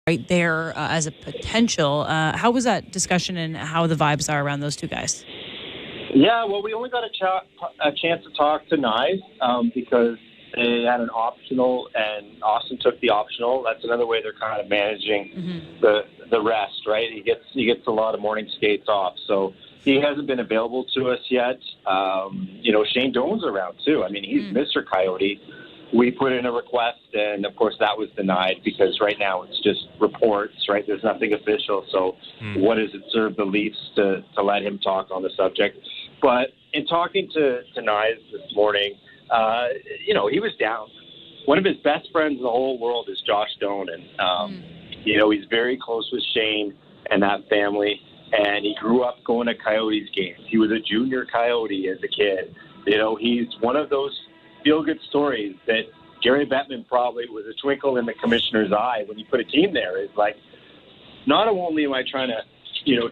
right there as a potential. How was that discussion and how the vibes are around those two guys? Yeah, well, we only got a chance to talk to Nye because they had an optional, and Auston took the optional. That's another way they're kind of managing the rest, right? He gets a lot of morning skates off, so he hasn't been available to us yet. Shane Doan's around too. I mean, he's Mr. Coyote. We put in a request, and of course that was denied because right now it's just reports, right? There's nothing official. So what does it serve the Leafs to let him talk on the subject? But in talking to Nye this morning, he was down. One of his best friends in the whole world is Josh Doan, and he's very close with Shane and that family, and he grew up going to Coyotes games. He was a junior Coyote as a kid. He's one of those feel-good stories that Gary Bettman probably was a twinkle in the commissioner's eye when you put a team there. Is like, not only am I trying to,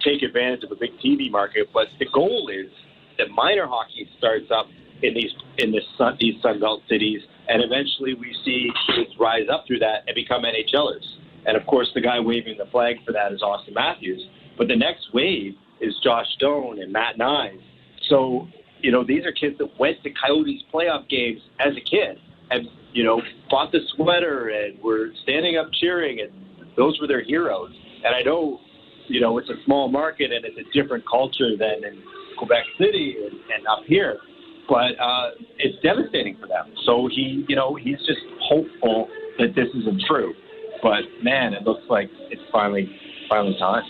take advantage of a big TV market, but the goal is that minor hockey starts up in these Sunbelt cities, and eventually we see kids rise up through that and become NHLers. And of course, the guy waving the flag for that is Auston Matthews. But the next wave is Josh Doan and Matt Nye. So, these are kids that went to Coyotes playoff games as a kid and, bought the sweater and were standing up cheering, and those were their heroes. And I know, it's a small market and it's a different culture than in Quebec City and up here, but it's devastating for them. So he's just hopeful that this isn't true. But, man, it looks like it's finally time.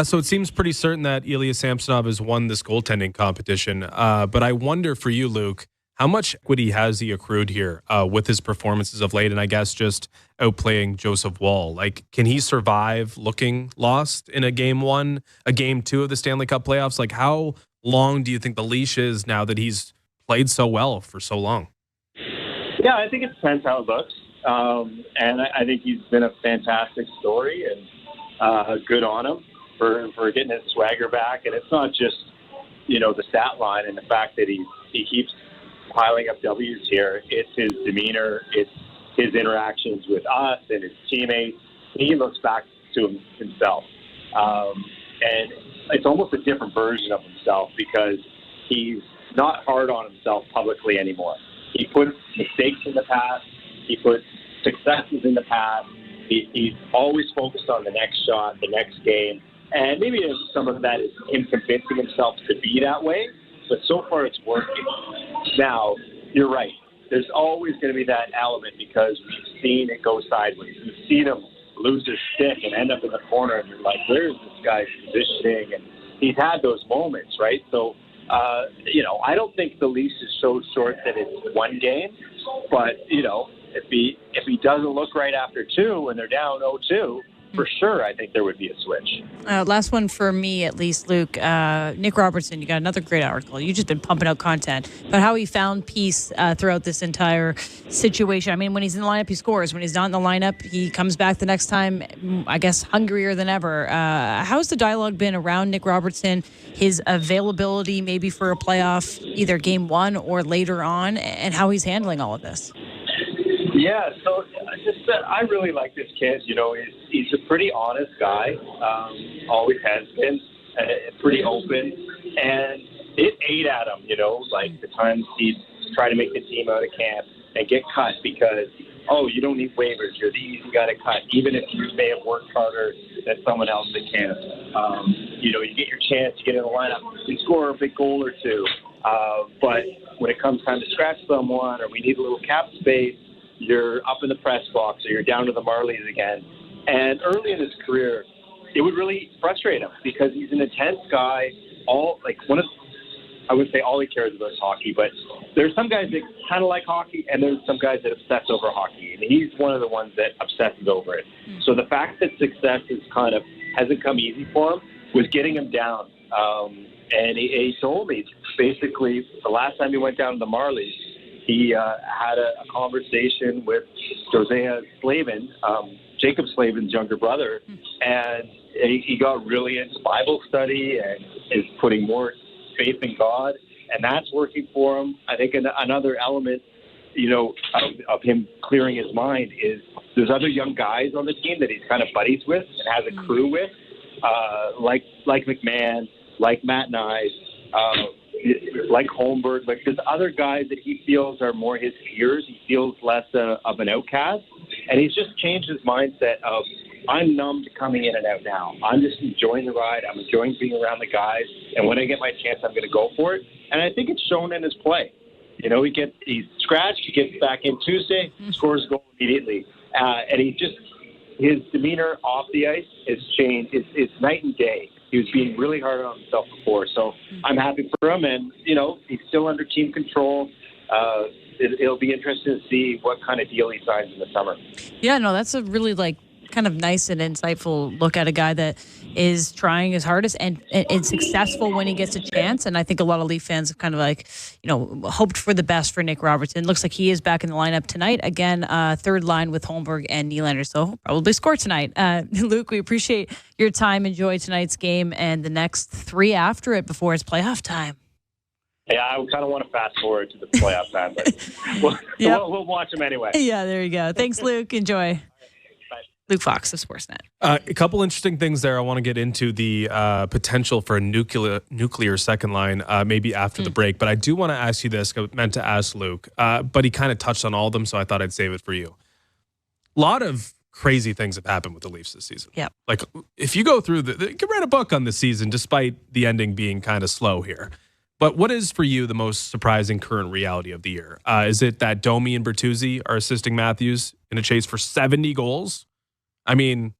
So it seems pretty certain that Ilya Samsonov has won this goaltending competition. But I wonder for you, Luke, how much equity has he accrued here with his performances of late, and I guess just outplaying Joseph Woll? Like, can he survive looking lost in a game two of the Stanley Cup playoffs? Like, how long do you think the leash is now that he's played so well for so long? Yeah, I think it depends how it looks. And I think he's been a fantastic story, and good on him for getting his swagger back. And it's not just, the stat line and the fact that he keeps piling up W's here. It's his demeanor. It's his interactions with us and his teammates. He looks back to himself. And it's almost a different version of himself because he's not hard on himself publicly anymore. He put mistakes in the past. He put successes in the past. He's always focused on the next shot, the next game. And maybe some of that is him convincing himself to be that way. But so far it's working. Now, you're right. There's always going to be that element because we've seen it go sideways. We've seen him lose his stick and end up in the corner. And you're like, where is this guy's positioning? And he's had those moments, right? So, I don't think the leash is so short that it's one game. But, if he doesn't look right after two and they're down 0-2, for sure, I think there would be a switch. Last one for me, at least, Luke. Nick Robertson, you got another great article. You've just been pumping out content about how he found peace throughout this entire situation. I mean, when he's in the lineup, he scores. When he's not in the lineup, he comes back the next time, I guess, hungrier than ever. How's the dialogue been around Nick Robertson, his availability maybe for a playoff, either game one or later on, and how he's handling all of this? Yeah, so I really like this kid. He's a pretty honest guy, always has been, pretty open, and it ate at him, like the times he'd try to make the team out of camp and get cut because, you don't need waivers. You're the easy guy to cut, even if you may have worked harder than someone else that can't. You get your chance, you get in the lineup, you score a big goal or two, but when it comes time to scratch someone or we need a little cap space, you're up in the press box or you're down to the Marlies again. And early in his career, it would really frustrate him because he's an intense guy. I wouldn't say all he cares about is hockey, but there's some guys that kind of like hockey and there's some guys that obsess over hockey. And he's one of the ones that obsesses over it. So the fact that success hasn't come easy for him was getting him down. And he told me basically the last time he went down to the Marlies, he had a conversation with Josiah Slavin, Jacob Slavin's younger brother, and he got really into Bible study and is putting more faith in God, and that's working for him. I think another element, of him clearing his mind is there's other young guys on the team that he's kind of buddies with and has a crew with, like McMahon, like Matt Nyes, like Holmberg. Like there's other guys that he feels are more his peers. He feels less of an outcast. And he's just changed his mindset of, I'm numb to coming in and out now. I'm just enjoying the ride. I'm enjoying being around the guys. And when I get my chance, I'm going to go for it. And I think it's shown in his play. You know, he's scratched. He gets back in Tuesday, scores a goal immediately. And his demeanor off the ice has changed. It's night and day. He was being really hard on himself before. So I'm happy for him. And, you know, he's still under team control. It'll be interesting to see what kind of deal he signs in the summer. Yeah, no, that's a really kind of nice and insightful look at a guy that is trying his hardest and successful when he gets a chance. And I think a lot of Leaf fans have kind of hoped for the best for Nick Robertson. Looks like he is back in the lineup tonight. Again, third line with Holmberg and Nylander. So he'll probably score tonight. Luke, we appreciate your time. Enjoy tonight's game and the next 3 after it before it's playoff time. Yeah, I kind of want to fast forward to the playoff time, but we'll watch them anyway. Yeah, there you go. Thanks, Luke. Enjoy. Luke Fox of Sportsnet. A couple interesting things there. I want to get into the potential for a nuclear second line maybe after the break. But I do want to ask you this. I meant to ask Luke, but he kind of touched on all of them, so I thought I'd save it for you. A lot of crazy things have happened with the Leafs this season. Yeah. Like, if you go through you can write a book on this season, despite the ending being kind of slow here. But what is for you the most surprising current reality of the year? Is it that Domi and Bertuzzi are assisting Matthews in a chase for 70 goals? I mean,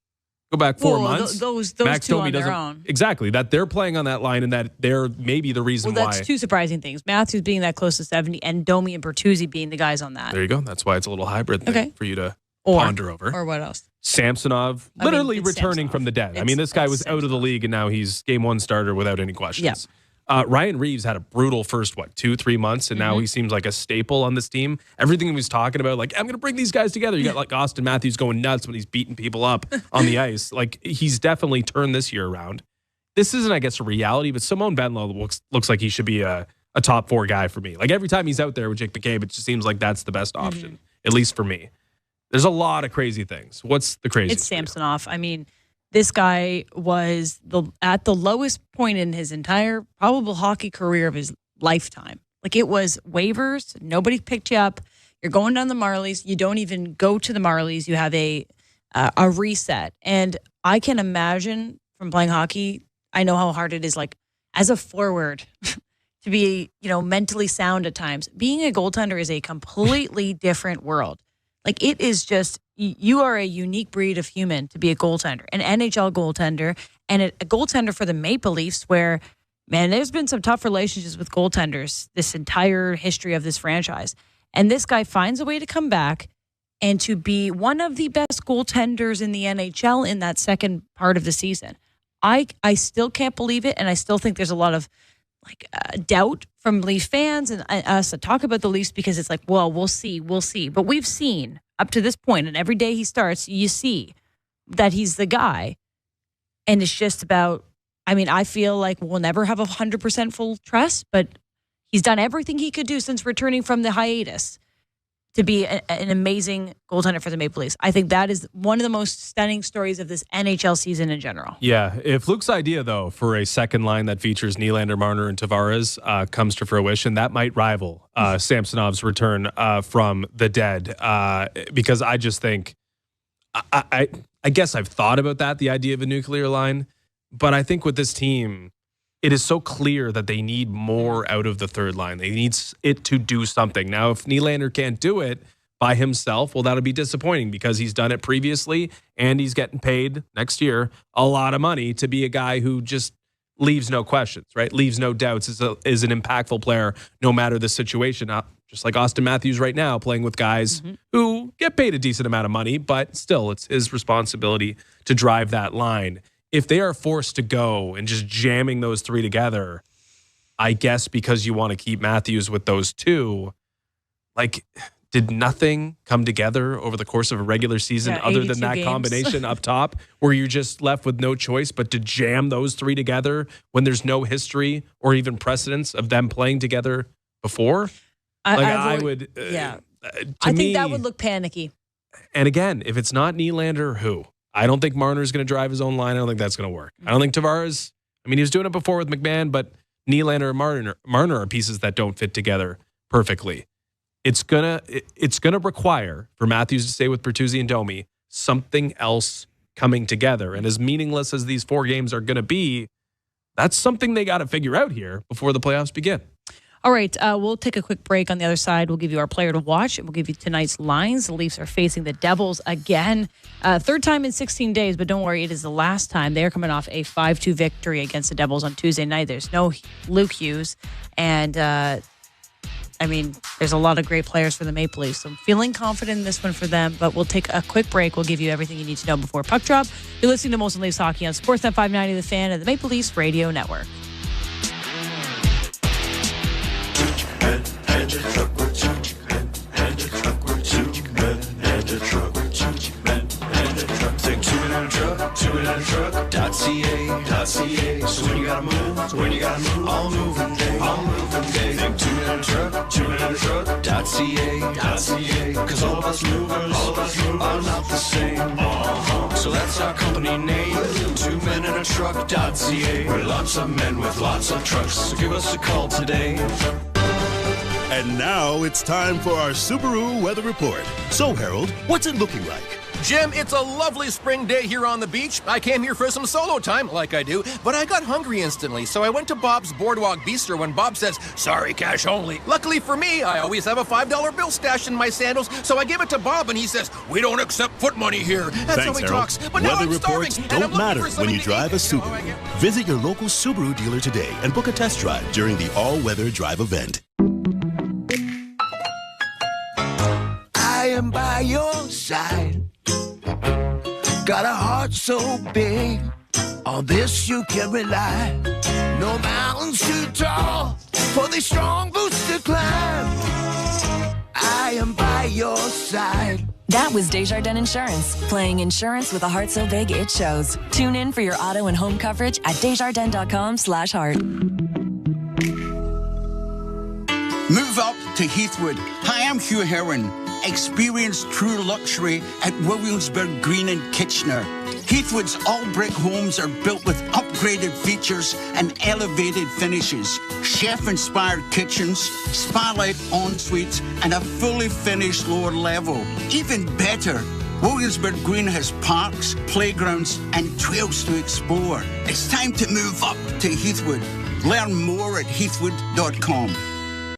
go back 4 months. Those Max two Domi on their doesn't own. Exactly, that they're playing on that line and that they're maybe the reason why. Well, that's two surprising things. Matthews being that close to 70 and Domi and Bertuzzi being the guys on that. There you go. That's why it's a little hybrid thing for you to ponder over. Or what else? Samsonov, literally returning from the dead. I mean, this guy was out of the league and now he's game one starter without any questions. Yeah. Ryan Reeves had a brutal first, 2-3 months, and now he seems like a staple on this team. Everything he was talking about, like, I'm going to bring these guys together. You got like Auston Matthews going nuts when he's beating people up on the ice. Like, he's definitely turned this year around. This isn't, I guess, a reality, but Simone Benlow looks like he should be a top 4 guy for me. Like, every time he's out there with Jake McCabe, it just seems like that's the best option, at least for me. There's a lot of crazy things. What's the craziest? It's Samsonov. I mean, this guy was at the lowest point in his entire probable hockey career of his lifetime. Like, it was waivers. Nobody picked you up. You're going down the Marlies. You don't even go to the Marlies. You have a reset. And I can imagine from playing hockey, I know how hard it is, like, as a forward to be, mentally sound at times. Being a goaltender is a completely different world. Like, it is just, you are a unique breed of human to be a goaltender, an NHL goaltender, and a goaltender for the Maple Leafs where, man, there's been some tough relationships with goaltenders this entire history of this franchise. And this guy finds a way to come back and to be one of the best goaltenders in the NHL in that second part of the season. I still can't believe it, and I still think there's a lot of doubt from Leafs fans and us to talk about the Leafs because it's like, well, we'll see. But we've seen up to this point, and every day he starts, you see that he's the guy. And it's just about, I feel like we'll never have 100% full trust, but he's done everything he could do since returning from the hiatus to be an amazing goaltender for the Maple Leafs. I think that is one of the most stunning stories of this NHL season in general. Yeah. If Luke's idea, though, for a second line that features Nylander, Marner, and Tavares comes to fruition, that might rival Samsonov's return from the dead. Because I just think, I guess I've thought about that, the idea of a nuclear line. But I think with this team, it is so clear that they need more out of the third line. They need it to do something. Now, if Nylander can't do it by himself, well, that'll be disappointing because he's done it previously and he's getting paid next year a lot of money to be a guy who just leaves no questions, right? Leaves no doubts, is an impactful player no matter the situation. Just like Auston Matthews right now, playing with guys who get paid a decent amount of money, but still it's his responsibility to drive that line. If they are forced to go and just jamming those three together, I guess because you want to keep Matthews with those two, like, did nothing come together over the course of a regular season other than that games. Combination up top where you're just left with no choice but to jam those three together when there's no history or even precedence of them playing together before? I think that would look panicky. And again, if it's not Nylander, who? I don't think Marner's going to drive his own line. I don't think that's going to work. I don't think Tavares, I mean, he was doing it before with McMahon, but Nylander and Marner are pieces that don't fit together perfectly. It's gonna require for Matthews to stay with Bertuzzi and Domi something else coming together. And as meaningless as these 4 games are going to be, that's something they got to figure out here before the playoffs begin. All right, we'll take a quick break. On the other side, we'll give you our player to watch. We'll give you tonight's lines. The Leafs are facing the Devils again. Third time in 16 days, but don't worry, it is the last time. They're coming off a 5-2 victory against the Devils on Tuesday night. There's no Luke Hughes. And, there's a lot of great players for the Maple Leafs. So I'm feeling confident in this one for them, but we'll take a quick break. We'll give you everything you need to know before puck drop. You're listening to Molson Leafs Hockey on Sportsnet 590 The Fan and the Maple Leafs Radio Network. Truck.ca. So when you gotta move, all moving day. Think 2-minute truck.ca. Cause all of us movers are not the same. So that's our company name, 2-minute truck.ca. We're lots of men with lots of trucks, so give us a call today. And now it's time for our Subaru weather report. So, Harold, what's it looking like? Jim, it's a lovely spring day here on the beach. I came here for some solo time, like I do, but I got hungry instantly, so I went to Bob's Boardwalk Bistro when Bob says, sorry, cash only. Luckily for me, I always have a $5 bill stashed in my sandals, so I give it to Bob, and he says, we don't accept foot money here. That's how he talks. But now weather I'm starving, reports and don't I'm looking matter for when something you to drive a eat. Subaru. Visit your local Subaru dealer today and book a test drive during the all-weather drive event. I am by your side. Got a heart so big, on this you can rely. No mountains too tall for the strong boots to climb. I am by your side. That was Desjardins Insurance, playing insurance with a heart so big it shows. Tune in for your auto and home coverage at desjardins.com/heart. Move up to Heathwood. Hi, I'm Hugh Heron. Experience true luxury at Williamsburg Green in Kitchener. Heathwood's all-brick homes are built with upgraded features and elevated finishes. Chef-inspired kitchens, spa-like en-suites, and a fully finished lower level. Even better, Williamsburg Green has parks, playgrounds, and trails to explore. It's time to move up to Heathwood. Learn more at heathwood.com.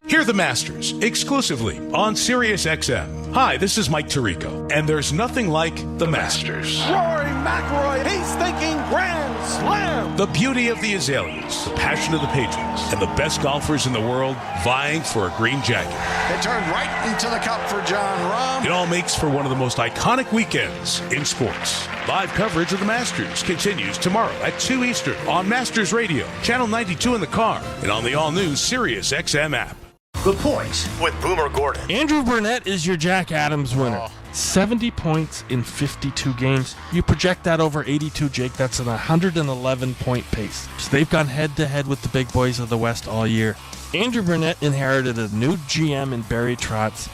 Hear the Masters exclusively on SiriusXM. Hi, this is Mike Tirico, and there's nothing like the Masters. Rory McIlroy, he's thinking Grand Slam. The beauty of the azaleas, the passion of the patrons, and the best golfers in the world vying for a green jacket. It turned right into the cup for John Rahm. It all makes for one of the most iconic weekends in sports. Live coverage of the Masters continues tomorrow at 2 Eastern on Masters Radio, Channel 92 in the car, and on the all-new SiriusXM app. The Point with Boomer Gordon. Andrew Burnett is your Jack Adams winner. 70 points in 52 games. You project that over 82, Jake. That's an 111-point pace. So they've gone head-to-head with the big boys of the West all year. Andrew Burnett inherited a new GM in Barry Trotz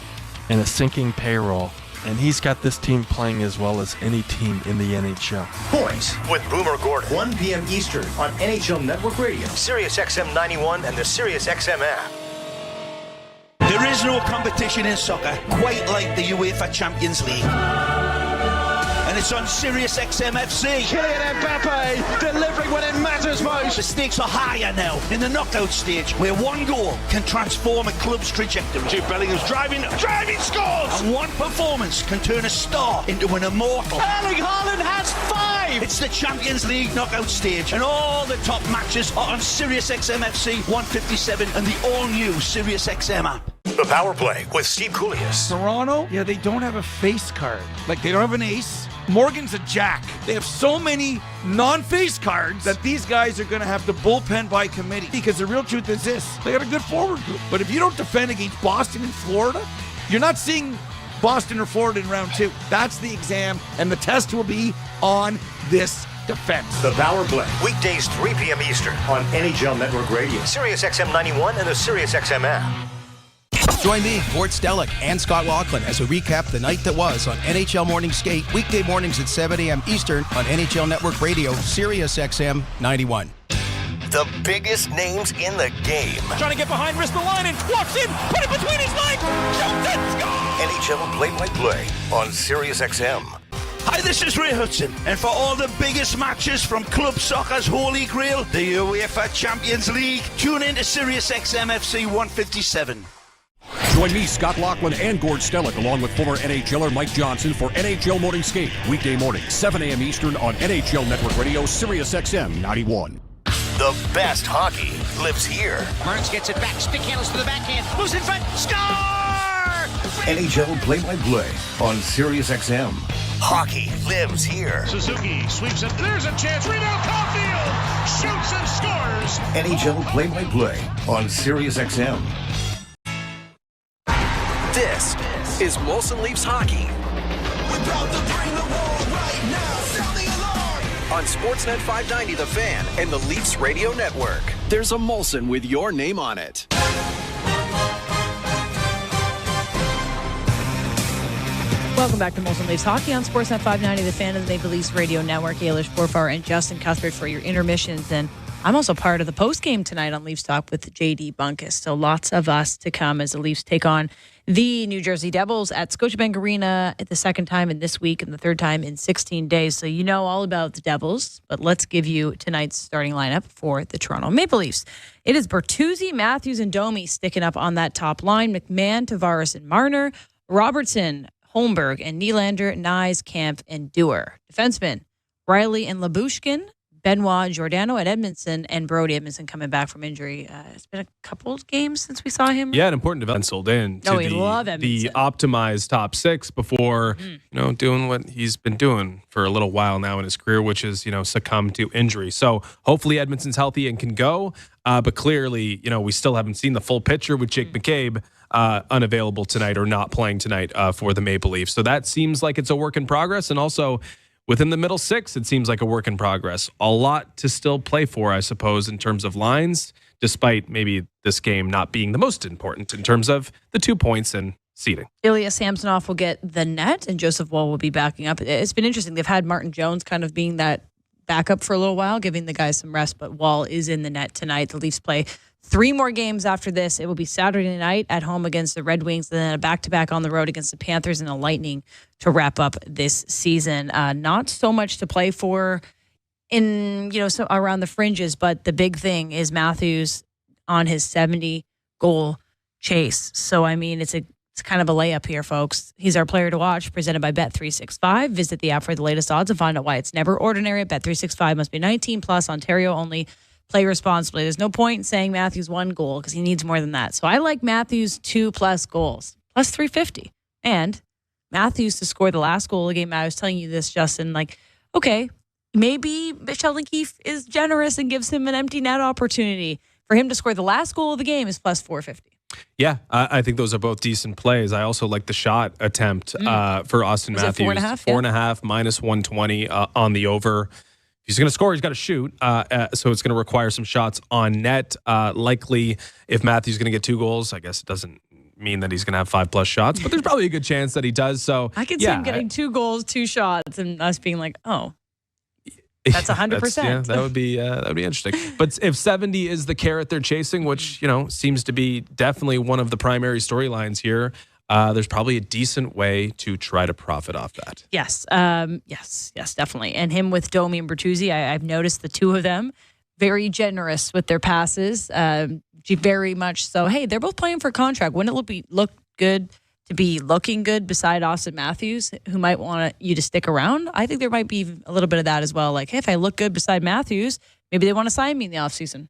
and a sinking payroll. And he's got this team playing as well as any team in the NHL. Point with Boomer Gordon. 1 p.m. Eastern on NHL Network Radio, SiriusXM 91, and the SiriusXM app. There is no competition in soccer quite like the UEFA Champions League. And it's on SiriusXM FC. Kylian Mbappe delivering when it matters most. The stakes are higher now in the knockout stage, where one goal can transform a club's trajectory. Jude Bellingham's driving, scores! And one performance can turn a star into an immortal. Erling Haaland has 5! It's the Champions League knockout stage, and all the top matches are on SiriusXM FC 157 and the all-new SiriusXM app. The Power Play with Steve Koulias. Toronto, they don't have a face card. Like, they don't have an ace. Morgan's a jack. They have so many non-face cards that these guys are going to have to bullpen by committee. Because the real truth is this. They got a good forward group. But if you don't defend against Boston and Florida, you're not seeing Boston or Florida in round 2. That's the exam, and the test will be on this defense. The Power Play. Weekdays 3 p.m. Eastern on NHL Network Radio, SiriusXM 91, and the SiriusXM app. Join me, Gord Stellick, and Scott Laughlin as we recap the night that was on NHL Morning Skate, weekday mornings at 7 a.m. Eastern on NHL Network Radio, Sirius XM 91. The biggest names in the game. Trying to get behind Ristolainen, walks in, put it between his legs, shoots it, score! NHL play-by-play on Sirius XM. Hi, this is Ray Hudson, and for all the biggest matches from club soccer's holy grail, the UEFA Champions League, tune in to Sirius XM FC 157. Join me, Scott Laughlin, and Gord Stellick, along with former NHLer Mike Johnson for NHL Morning Skate, weekday morning, 7 a.m. Eastern on NHL Network Radio, Sirius XM 91. The best hockey lives here. Martins gets it back, stick handles to the backhand, moves in front, score! NHL play-by-play on Sirius XM. Hockey lives here. Suzuki sweeps it, there's a chance, rebound, Caulfield shoots and scores! NHL play-by-play on Sirius XM. This is Molson Leafs Hockey. On Sportsnet 590 The Fan and the Leafs Radio Network. There's a Molson with your name on it. Welcome back to Molson Leafs Hockey on Sportsnet 590 The Fan and the Maple Leafs Radio Network. Eilish Borfar and Justin Cuthbert for your intermissions. And I'm also part of the postgame tonight on Leafs Talk with JD Bunkus. So lots of us to come as the Leafs take on the New Jersey Devils at Scotiabank Arena the second time in this week and the third time in 16 days. So you know all about the Devils, but let's give you tonight's starting lineup for the Toronto Maple Leafs. It is Bertuzzi, Matthews, and Domi sticking up on that top line. McMahon, Tavares, and Marner. Robertson, Holmberg, and Nylander, Nyes, Kampf, and Dewar. Defensemen, Riley and Labushkin. Benoit, Giordano at Edmondson, and Brody Edmondson coming back from injury. It's been a couple of games since we saw him. Yeah, an important development penciled in to the optimized top six before doing what he's been doing for a little while now in his career, which is succumb to injury. So hopefully Edmondson's healthy and can go. But clearly, we still haven't seen the full picture with Jake McCabe unavailable tonight or not playing tonight for the Maple Leafs. So that seems like it's a work in progress, and also within the middle six, it seems like a work in progress. A lot to still play for, I suppose, in terms of lines, despite maybe this game not being the most important in terms of the 2 points and seeding. Ilya Samsonov will get the net, and Joseph Woll will be backing up. It's been interesting. They've had Martin Jones kind of being that backup for a little while, giving the guys some rest, but Woll is in the net tonight. The Leafs play 3 more games after this. It will be Saturday night at home against the Red Wings, and then a back-to-back on the road against the Panthers and the Lightning to wrap up this season. Not so much to play for in so around the fringes, but the big thing is Matthews on his 70-goal chase. So I mean, it's kind of a layup here, folks. He's our player to watch, presented by Bet365. Visit the app for the latest odds and find out why it's never ordinary at Bet365. Must be 19 plus, Ontario only. Play responsibly. There's no point in saying Matthews 1 goal because he needs more than that. So I like Matthews 2+ goals, plus 350. And Matthews to score the last goal of the game. I was telling you this, Justin, okay, maybe Sheldon Keefe is generous and gives him an empty net opportunity. For him to score the last goal of the game is plus 450. Yeah, I think those are both decent plays. I also like the shot attempt for Auston Matthews. 4.5? 4.5 minus 120 on the over. If he's going to score, he's got to shoot. So it's going to require some shots on net. Likely, if Matthews going to get 2 goals, I guess it doesn't mean that he's going to have 5+ shots, but there's probably a good chance that he does. So I could see him getting 2 goals, 2 shots, and us being like, oh, that's 100%. That would be interesting. But if 70 is the carrot they're chasing, which seems to be definitely one of the primary storylines here, there's probably a decent way to try to profit off that. Yes, definitely. And him with Domi and Bertuzzi, I've noticed the two of them very generous with their passes. Very much so. Hey, they're both playing for contract. Wouldn't it look good to be looking good beside Auston Matthews, who might want you to stick around? I think there might be a little bit of that as well. Like, hey, if I look good beside Matthews, maybe they want to sign me in the offseason.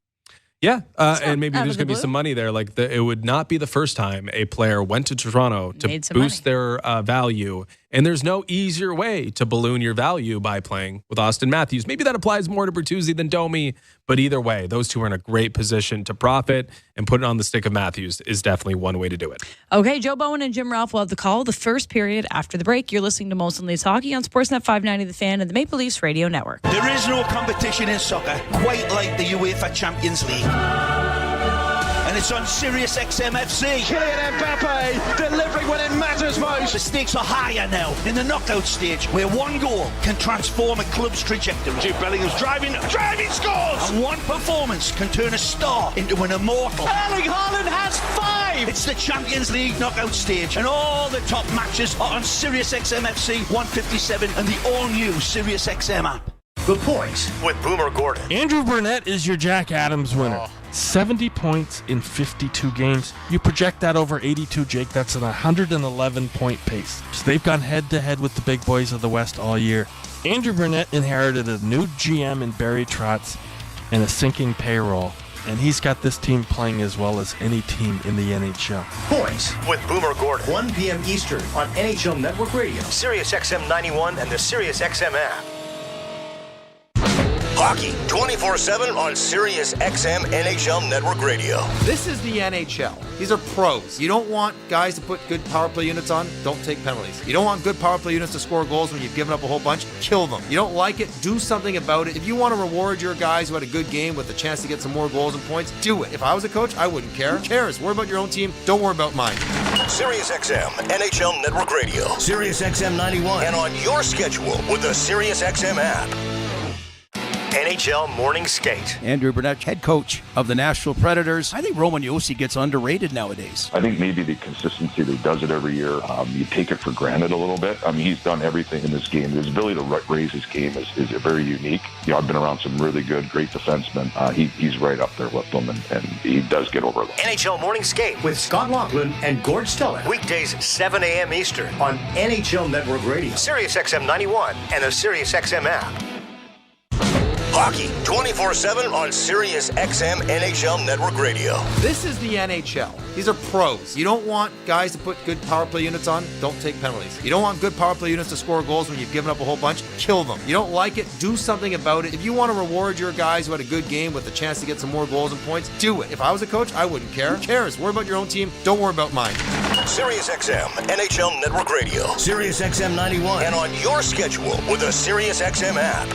Yeah, and maybe there's going to be some money there. It would not be the first time a player went to Toronto to boost their value. And there's no easier way to balloon your value by playing with Auston Matthews. Maybe that applies more to Bertuzzi than Domi, but either way, those two are in a great position to profit, and put it on the stick of Matthews is definitely one way to do it. Okay, Joe Bowen and Jim Ralph will have the call the first period after the break. You're listening to Molson Leafs Hockey on Sportsnet 590 The Fan and the Maple Leafs Radio Network. There is no competition in soccer quite like the UEFA Champions League. And And it's on Sirius XM FC. Kylian Mbappe delivering when it matters most. The stakes are higher now in the knockout stage, where one goal can transform a club's trajectory. Jude Bellingham's driving, scores! And one performance can turn a star into an immortal. Erling Haaland has 5! It's the Champions League knockout stage, and all the top matches are on Sirius XM FC 157 and the all-new Sirius XM app. The Point with Boomer Gordon. Andrew Burnett is your Jack Adams winner. 70 points in 52 games. You project that over 82, Jake. That's an 111-point pace. So they've gone head-to-head with the big boys of the West all year. Andrew Burnett inherited a new GM in Barry Trotz and a sinking payroll. And he's got this team playing as well as any team in the NHL. Point with Boomer Gordon. 1 p.m. Eastern on NHL Network Radio, Sirius XM 91, and the Sirius XM app. Hockey 24/7 on Sirius XM NHL Network Radio. This is the NHL. These are pros. You don't want guys to put good power play units on, don't take penalties. You don't want good power play units to score goals when you've given up a whole bunch, kill them. You don't like it, do something about it. If you want to reward your guys who had a good game with a chance to get some more goals and points, do it. If I was a coach, I wouldn't care. Who cares? Worry about your own team, don't worry about mine. Sirius XM NHL Network Radio, Sirius XM 91, and on your schedule with the Sirius XM app. NHL Morning Skate. Andrew Burnett, head coach of the Nashville Predators. I think Roman Josi gets underrated nowadays. I think maybe the consistency that he does it every year, you take it for granted a little bit. I mean, he's done everything in this game. His ability to raise his game is very unique. You know, I've been around some really good, great defensemen. He's right up there with them, and he does get over them. NHL Morning Skate with Scott Laughlin and Gord Stellick. Weekdays 7 a.m. Eastern on NHL Network Radio, Sirius XM 91, and the Sirius XM app. Hockey 24/7 on Sirius XM NHL Network Radio. This is the NHL. These are pros. You don't want guys to put good power play units on, don't take penalties. You don't want good power play units to score goals when you've given up a whole bunch, kill them. You don't like it, do something about it. If you want to reward your guys who had a good game with a chance to get some more goals and points, do it. If I was a coach, I wouldn't care. Who cares? Worry about your own team, don't worry about mine. Sirius XM NHL Network Radio, Sirius XM 91, and on your schedule with the Sirius XM app.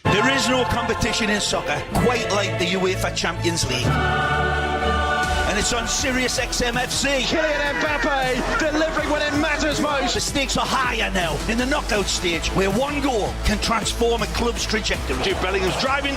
There is no competition in soccer quite like the UEFA Champions League. And it's on Sirius XM FC. Kylian Mbappe delivering when it matters most. The stakes are higher now in the knockout stage, where one goal can transform a club's trajectory. Jude Bellingham's driving,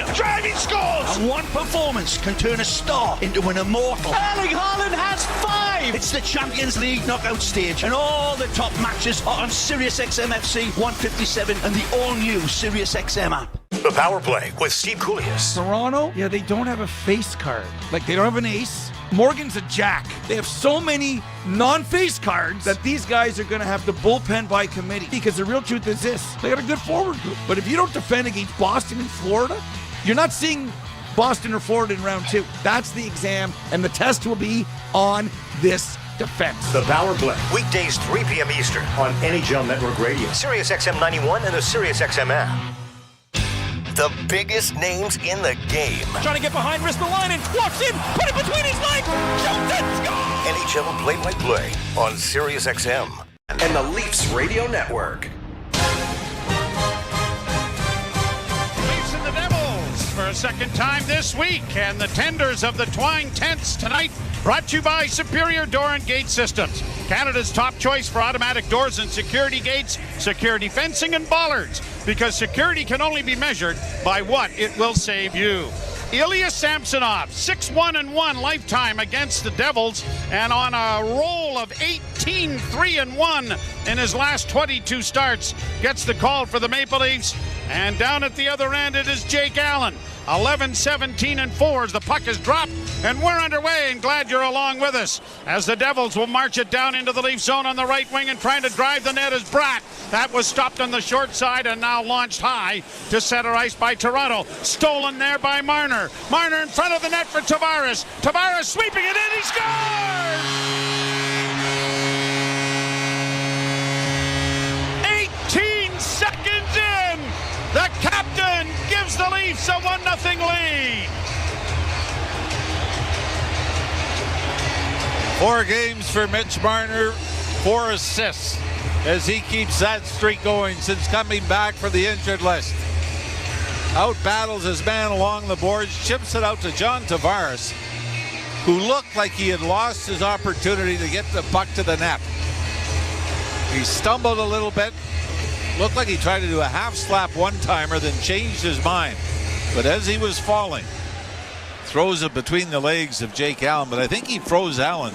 scores! And one performance can turn a star into an immortal. Erling Haaland has 5! It's the Champions League knockout stage, and all the top matches are on Sirius XM FC 157 and the all-new Sirius XM app. The Power Play with Steve Koulias. Toronto, yeah, they don't have a face card. Like, they don't have an ace. Morgan's a jack. They have so many non-face cards that these guys are going to have to bullpen by committee. Because the real truth is this, they got a good forward group. But if you don't defend against Boston and Florida, you're not seeing Boston or Florida in round 2. That's the exam, and the test will be on this defense. The Power Play. Weekdays 3 p.m. Eastern on NHL Network Radio, Sirius XM 91, and the Sirius XM app. The biggest names in the game. Trying to get behind, wrist the line, and walks in, put it between his legs, shoots it, score! NHL play-by-play on Sirius XM and the Leafs Radio Network. Leafs and the Devils for a second time this week, and the tenders of the Twine Tents tonight brought to you by Superior Door and Gate Systems, Canada's top choice for automatic doors and security gates, security fencing, and bollards, because security can only be measured by what it will save you. Ilya Samsonov, 6-1-1 lifetime against the Devils, and on a roll of 18-3-1 in his last 22 starts, gets the call for the Maple Leafs. And down at the other end, it is Jake Allen, 11-17-4 as the puck is dropped, and we're underway, and glad you're along with us as the Devils will march it down into the Leaf zone on the right wing, and trying to drive the net is Bratt. That was stopped on the short side and now launched high to center ice by Toronto. Stolen there by Marner. Marner in front of the net for Tavares. Tavares sweeping it in, he scores! 18 seconds in, the captain gives the Leafs a 1-0 lead. 4 games for Mitch Marner, 4 assists as he keeps that streak going since coming back from the injured list. Out battles his man along the boards, chips it out to John Tavares. who looked like he had lost his opportunity to get the puck to the net. He stumbled a little bit. Looked like he tried to do a half-slap one-timer, then changed his mind. But as he was falling, throws it between the legs of Jake Allen. But I think he froze Allen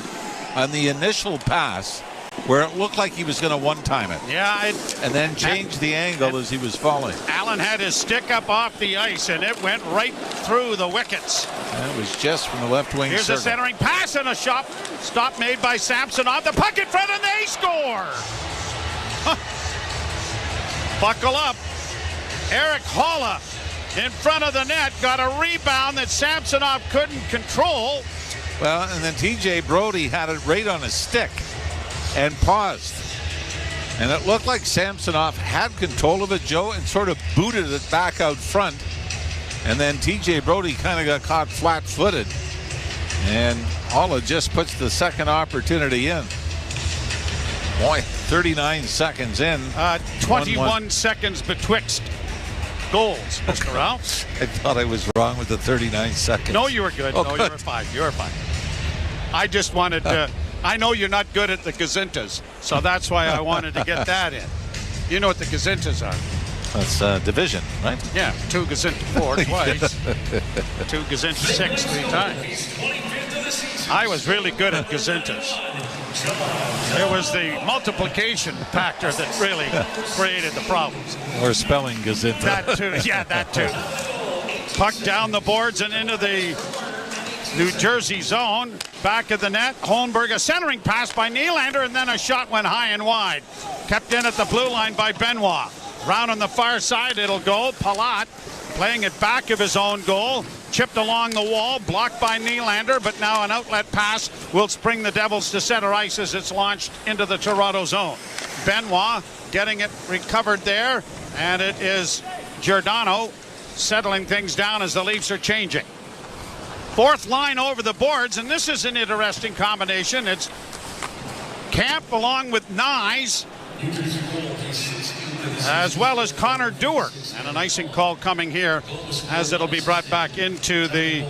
on the initial pass where it looked like he was going to one-time it. Yeah. And then changed the angle as he was falling. Allen had his stick up off the ice, and it went right through the wickets. That was just from the left wing Here's circle. a centering pass and a shot. Stop made by Samsonov. The puck in front, and they score. Buckle up. Eric Holla in front of the net got a rebound that Samsonov couldn't control. Well, and then TJ Brodie had it right on his stick and paused. And it looked like Samsonov had control of it, Joe, and sort of booted it back out front. And then TJ Brodie kind of got caught flat-footed. And Holla just puts the second opportunity in. Boy, 39 seconds in. 21 seconds betwixt goals, Mr. Ralph. I thought I was wrong with the 39 seconds. No, you were good. Oh, no, good. you were fine. You were fine. I just wanted to. I know you're not good at the gazintas, so that's why I wanted to get that in. You know what the gazintas are? That's division, right? Yeah, 2 gazinta 4 twice. 2 gazinta 6 3 times. I was really good at gazintas. It was the multiplication factor that really created the problems. Or spelling gazinta. That too. Yeah, that too. Puck down the boards and into the New Jersey zone. Back of the net. Holmberg, a centering pass by Nylander, and then a shot went high and wide. Kept in at the blue line by Benoit. Round on the far side it'll go. Palat playing it back of his own goal. Chipped along the wall, blocked by Nylander, but now an outlet pass will spring the Devils to center ice as it's launched into the Toronto zone. Benoit getting it recovered there, and it is Giordano settling things down as the Leafs are changing. Fourth line over the boards, and this is an interesting combination. It's Camp along with Nyes, as well as Connor Dewar, and an icing call coming here as it'll be brought back into the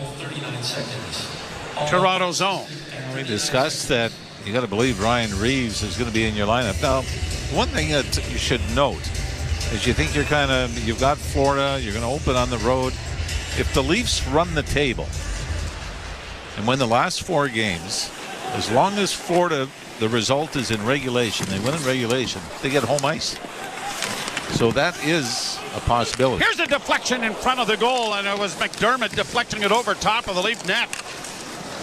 Toronto zone. We discussed that you got to believe Ryan Reeves is going to be in your lineup. Now, one thing that you should note is you think you've got Florida, you're going to open on the road. If the Leafs run the table and win the last 4 games, as long as Florida, the result is in regulation, they win in regulation, they get home ice. So that is a possibility. Here's a deflection in front of the goal, and it was McDermott deflecting it over top of the Leaf net.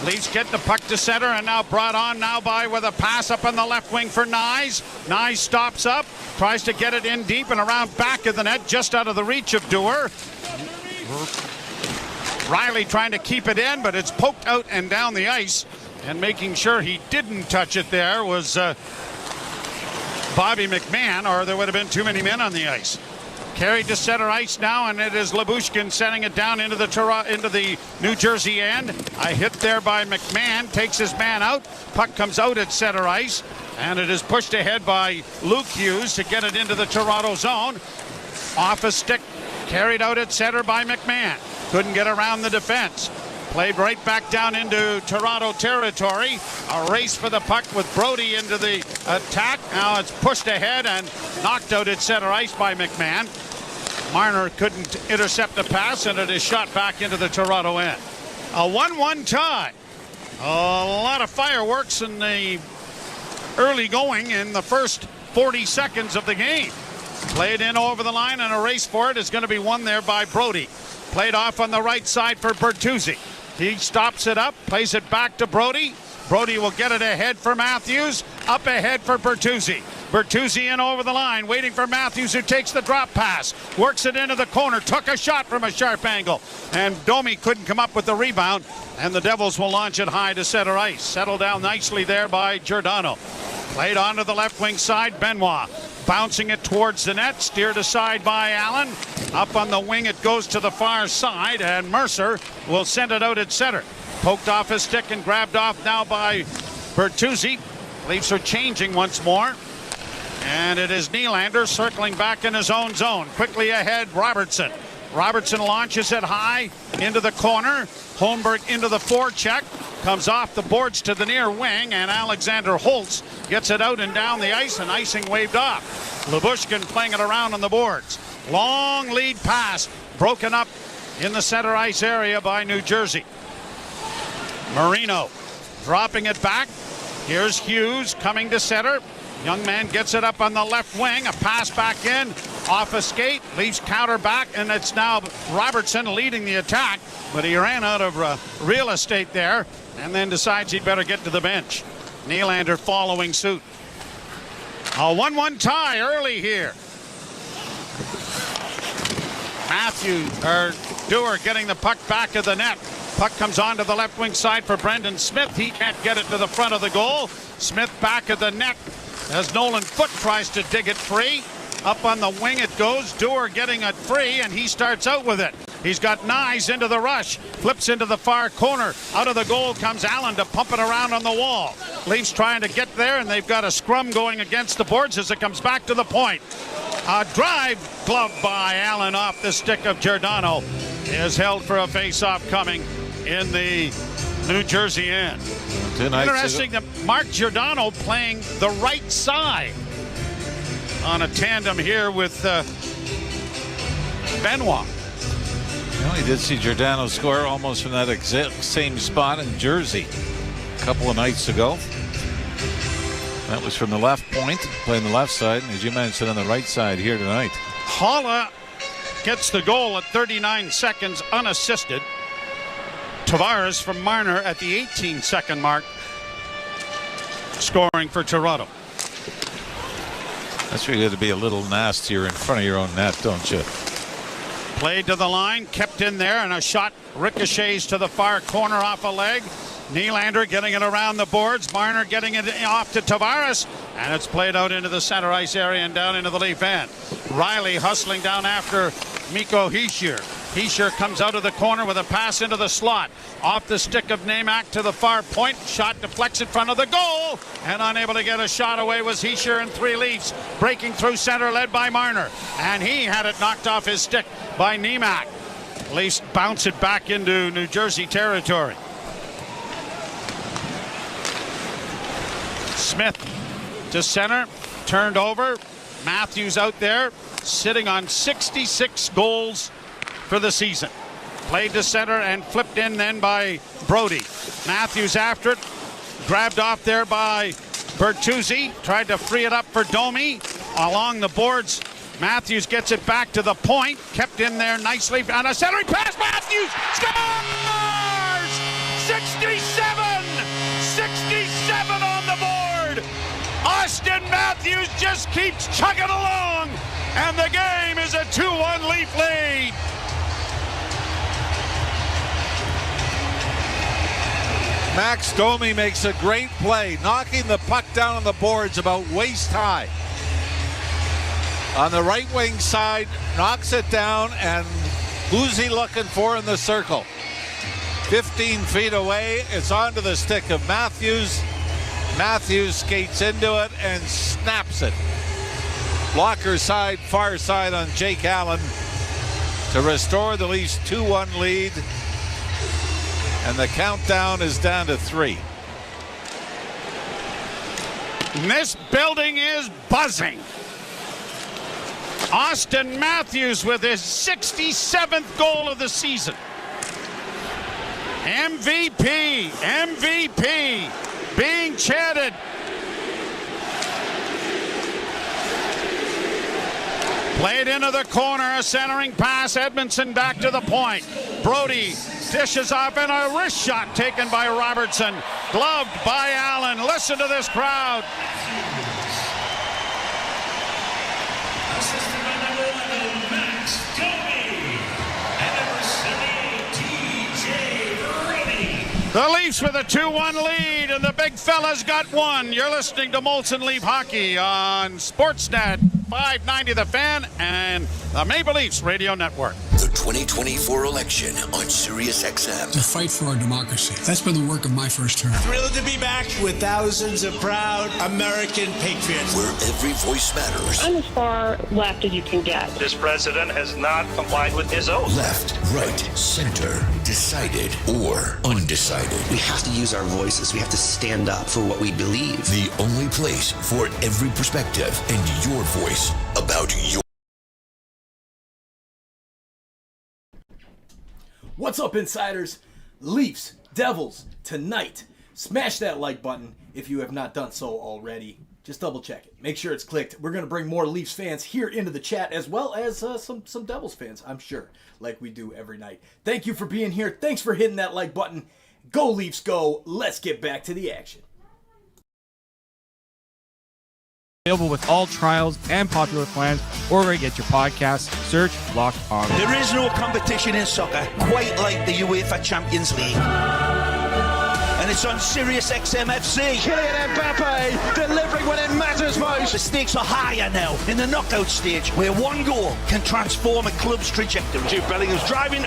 Leafs get the puck to center, and now brought on now by with a pass up on the left wing for Nyes. Nyes stops up, tries to get it in deep and around back of the net, just out of the reach of Dewar. Riley trying to keep it in, but it's poked out and down the ice, and making sure he didn't touch it there was Bobby McMahon, or there would have been too many men on the ice. Carried to center ice now, and it is Lyubushkin sending it down into the New Jersey end. A hit there by McMahon, takes his man out. Puck comes out at center ice, and it is pushed ahead by Luke Hughes to get it into the Toronto zone. Off a stick, carried out at center by McMahon. Couldn't get around the defense. Played right back down into Toronto territory. A race for the puck with Brodie into the attack. Now it's pushed ahead and knocked out at center ice by McMahon. Marner couldn't intercept the pass, and it is shot back into the Toronto end. A 1-1 tie. A lot of fireworks in the early going in the first 40 seconds of the game. Played in over the line, and a race for it is going to be won there by Brodie. Played off on the right side for Bertuzzi. He stops it up, plays it back to Brodie. Brodie will get it ahead for Matthews. Up ahead for Bertuzzi. Bertuzzi in over the line, waiting for Matthews, who takes the drop pass. Works it into the corner, took a shot from a sharp angle. And Domi couldn't come up with the rebound. And the Devils will launch it high to center ice. Settled down nicely there by Giordano. Played onto the left wing side, Benoit. Bouncing it towards the net, steered aside by Allen. Up on the wing it goes to the far side, and Mercer will send it out at center. Poked off his stick and grabbed off now by Bertuzzi. Leafs are changing once more. And it is Nylander circling back in his own zone. Quickly ahead, Robertson. Robertson launches it high into the corner. Holmberg into the forecheck. comes off the boards to the near wing, and Alexander Holtz gets it out and down the ice, and icing waved off. Lyubushkin playing it around on the boards. Long lead pass broken up in the center ice area by New Jersey. Marino dropping it back. Here's Hughes coming to center. Young man gets it up on the left wing. A pass back in, off a skate, leaves counter back, and it's now Robertson leading the attack, but he ran out of real estate there and then decides he'd better get to the bench. Nylander following suit. A 1-1 tie early here. Dewar getting the puck back of the net. Puck comes onto the left wing side for Brendan Smith. He can't get it to the front of the goal. Smith back of the net as Nolan Foote tries to dig it free. Up on the wing it goes. Dewar getting it free, and he starts out with it. He's got Nyes into the rush. Flips into the far corner. Out of the goal comes Allen to pump it around on the wall. Leafs trying to get there, and they've got a scrum going against the boards as it comes back to the point. A drive glove by Allen off the stick of Giordano is held for a face-off coming in the New Jersey end. Interesting that Mark Giordano playing the right side on a tandem here with Benoit. Well, he did see Giordano score almost from that exact same spot in Jersey a couple of nights ago. That was from the left point, playing the left side, and as you mentioned, on the right side here tonight. Haula gets the goal at 39 seconds unassisted. Tavares from Marner at the 18-second mark, scoring for Toronto. That's where you got to be a little nastier in front of your own net, don't you? Played to the line, kept in there, and a shot ricochets to the far corner off a leg. Nylander getting it around the boards. Marner getting it off to Tavares, and it's played out into the center ice area and down into the Leaf end. Riley hustling down after Mikko Hischier. Hischier comes out of the corner with a pass into the slot. Off the stick of Namack to the far point. Shot deflects in front of the goal, and unable to get a shot away was Hischier, and three Leafs breaking through center led by Marner. And he had it knocked off his stick by Namack. Leafs bounce it back into New Jersey territory. Smith to center, turned over. Matthews out there, sitting on 66 goals for the season. Played to center and flipped in then by Brody. Matthews after it, grabbed off there by Bertuzzi, tried to free it up for Domi. Along the boards, Matthews gets it back to the point, kept in there nicely, and a centering pass. Matthews scores! 67! 67 on the board! Auston Matthews just keeps chugging along, and the game is a 2-1 Leaf lead. Max Domi makes a great play, knocking the puck down on the boards about waist high. On the right wing side, knocks it down, and who's he looking for in the circle? 15 feet away, it's onto the stick of Matthews. Matthews skates into it and snaps it. Blocker side, far side on Jake Allen to restore the Leafs 2-1 lead. And the countdown is down to 3. This building is buzzing. Auston Matthews with his 67th goal of the season. MVP, MVP, being chanted. Played into the corner, a centering pass, Edmondson back to the point. Brody dishes off, and a wrist shot taken by Robertson. Gloved by Allen. Listen to this crowd. The Leafs with a 2-1 lead, and the big fella's got one. You're listening to Molson Leaf Hockey on Sportsnet 590 The Fan and the Maple Leafs Radio Network. The 2024 election on Sirius XM. The fight for our democracy. That's been the work of my first term. Thrilled to be back with thousands of proud American patriots. Where every voice matters. I'm as far left as you can get. This president has not complied with his oath. Left, right, center. decided or undecided. We have to use our voices. We have to stand up for what we believe. The only place for every perspective and your voice about your... What's up, insiders? Leafs, Devils, tonight. Smash that like button if you have not done so already. Just double check it. Make sure it's clicked. We're going to bring more Leafs fans here into the chat, as well as some Devils fans, I'm sure, like we do every night. Thank you for being here. Thanks for hitting that like button. Go Leafs, go. Let's get back to the action. Available with all trials and popular plans, or where you get your podcasts. Search Locked On. There is no competition in soccer quite like the UEFA Champions League. And it's on Sirius XM FC. Kylian Mbappe delivering when it matters most. The stakes are higher now in the knockout stage, where one goal can transform a club's trajectory. Jude Bellingham's driving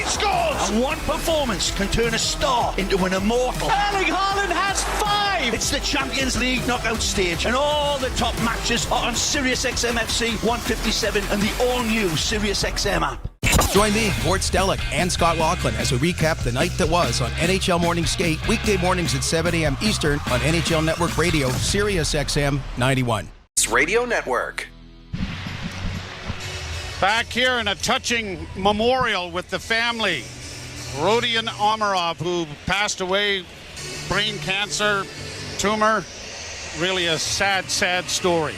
scores! And one performance can turn a star into an immortal. Erling Haaland has 5! It's the Champions League knockout stage, and all the top matches are on Sirius XM FC 157 and the all-new Sirius XM app. Join me, Gord Stellick, and Scott Laughlin as we recap the night that was on NHL Morning Skate, weekday mornings at 7 a.m. Eastern on NHL Network Radio, Sirius XM 91. Radio Network. Back here in a touching memorial with the family. Rodion Omarov, who passed away, brain cancer, tumor. Really a sad, sad story.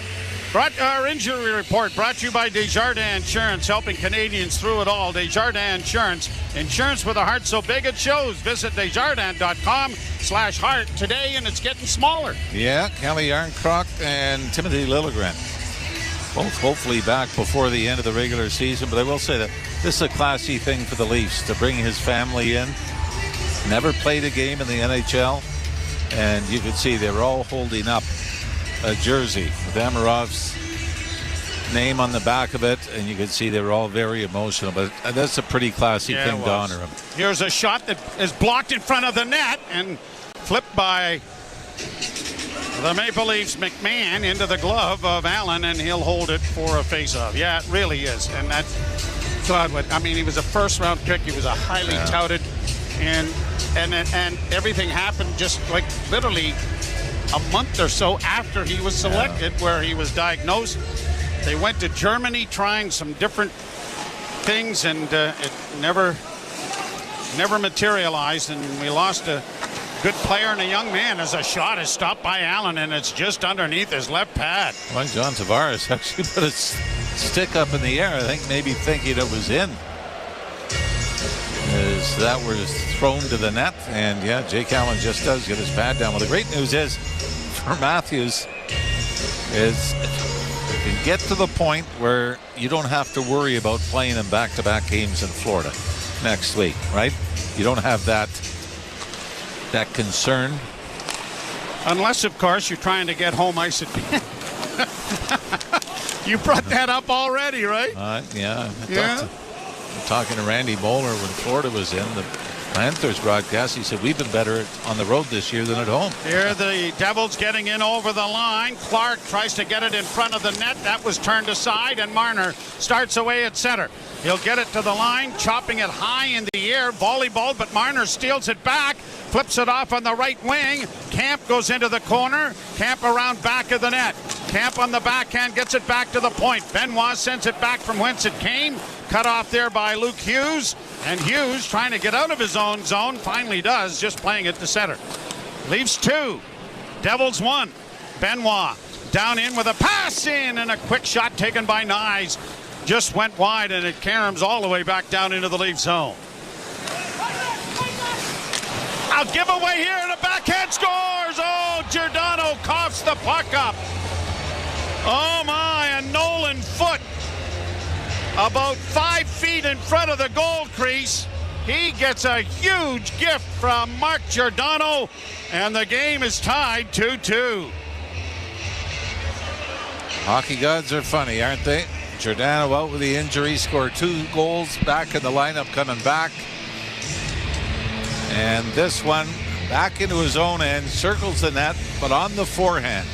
Our injury report brought to you by Desjardins Insurance, helping Canadians through it all. Desjardins Insurance. Insurance with a heart so big it shows. Visit Desjardins.com/heart today, and it's getting smaller. Yeah, Kelly Yarncroc and Timothy Liljegren. Both hopefully back before the end of the regular season. But I will say that this is a classy thing for the Leafs to bring his family in. Never played a game in the NHL. And you can see they were all holding up a jersey with Amarov's name on the back of it, and you can see they were all very emotional. But that's a pretty classy thing to honor him. Here's a shot that is blocked in front of the net and flipped by the Maple Leafs McMahon into the glove of Allen, and he'll hold it for a face-off. Yeah, it really is. And that, God, I mean, he was a first-round pick. He was a highly touted, and everything happened just like literally a month or so after he was selected, where he was diagnosed. They went to Germany trying some different things, and it never materialized, and we lost a good player and a young man as a shot is stopped by Allen, and it's just underneath his left pad. Well, John Tavares actually put his stick up in the air, I think maybe thinking it was in. As that was thrown to the net, and yeah, Jake Allen just does get his pad down. Well, the great news is for Matthews is you can get to the point where you don't have to worry about playing in back-to-back games in Florida next week, right? You don't have that concern. Unless, of course, you're trying to get home ice again. You brought that up already, right? Yeah. Talking to Randy Moeller when Florida was in the Panthers broadcast, he said we've been better on the road this year than at home. Here the Devils getting in over the line. Clark tries to get it in front of the net. That was turned aside, and Marner starts away at center. He'll get it to the line, chopping it high in the air, volleyball, but Marner steals it back, flips it off on the right wing. Camp goes into the corner. Camp around back of the net. Camp on the backhand gets it back to the point. Benoit sends it back from whence it came. Cut off there by Luke Hughes. And Hughes trying to get out of his own zone. Finally does, just playing it to center. Leafs 2. Devils 1. Benoit down in with a pass in, and a quick shot taken by Nyes. Just went wide, and it caroms all the way back down into the Leafs zone. A giveaway here, and a backhand scores. Oh, Giordano coughs the puck up. Oh my, and Nolan Foote about 5 feet in front of the goal crease. He gets a huge gift from Mark Giordano, and the game is tied 2-2. Hockey gods are funny, aren't they? Giordano out with the injury, scored 2 goals, back in the lineup, coming back. And this one back into his own end, circles the net, but on the forehand.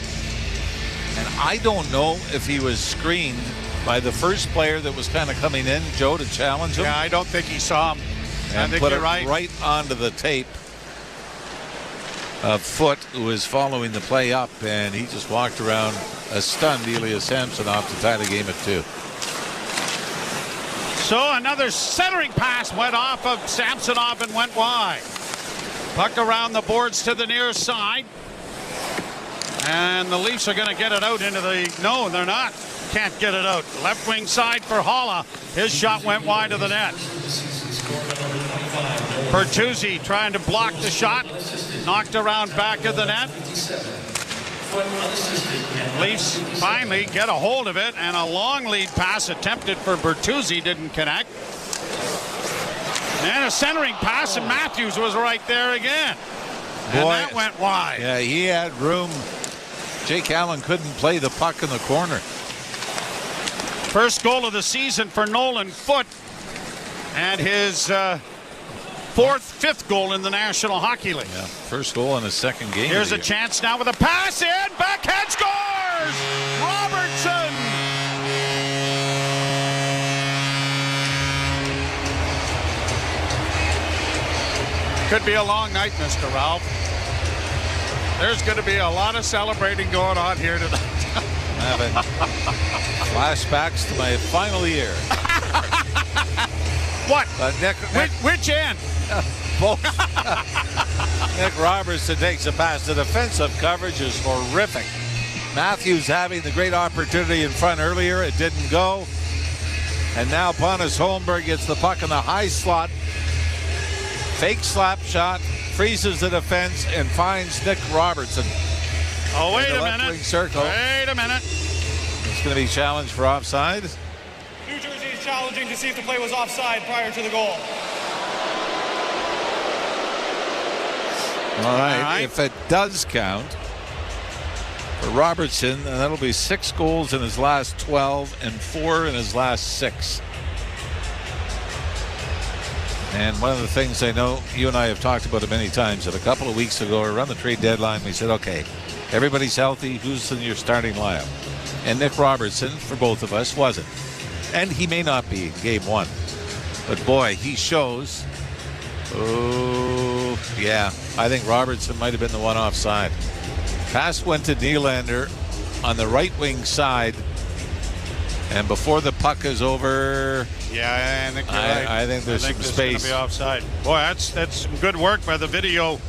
And I don't know if he was screened by the first player that was kind of coming in, Joe, to challenge him. Yeah, I don't think he saw him. and think put you're it right. onto the tape. Foot, who was following the play up, and he just walked around a stunned Ilya Samsonov to tie the game at 2. So another centering pass went off of Samsonov and went wide. Puck around the boards to the near side. And the Leafs are going to get it out into the... No, they're not. Can't get it out. Left wing side for Haula. His shot went wide of the net. Bertuzzi trying to block the shot. Knocked around back of the net. Leafs finally get a hold of it, and a long lead pass attempted for Bertuzzi didn't connect. And a centering pass, and Matthews was right there again. And that went wide. Yeah, he had room. Jake Allen couldn't play the puck in the corner. First goal of the season for Nolan Foote, and his fifth goal in the National Hockey League. Yeah, first goal in his second game. Here's a chance now with a pass in. Backhand scores! Robertson! Could be a long night, Mr. Ralph. There's going to be a lot of celebrating going on here tonight. Having flashbacks to my final year. What? Which end? Both. Nick Robertson takes a pass. The defensive coverage is horrific. Matthews having the great opportunity in front earlier. It didn't go. And now Pontus Holmberg gets the puck in the high slot. Fake slap shot. Freezes the defense and finds Nick Robertson. Oh, wait a left minute. wing circle. Wait a minute. It's going to be challenged for offside. New Jersey is challenging to see if the play was offside prior to the goal. All right. If it does count for Robertson, then that'll be 6 goals in his last 12 and 4 in his last 6. And one of the things I know you and I have talked about it many times, that a couple of weeks ago around the trade deadline, we said, okay, everybody's healthy. Who's in your starting lineup? And Nick Robertson, for both of us, wasn't. And he may not be in game 1. But boy, he shows. Oh, yeah. I think Robertson might have been the one offside. Pass went to Nylander on the right wing side. And before the puck is over, yeah, I think you're right. I think there's some space. Gonna be offside. Boy, that's some good work by the video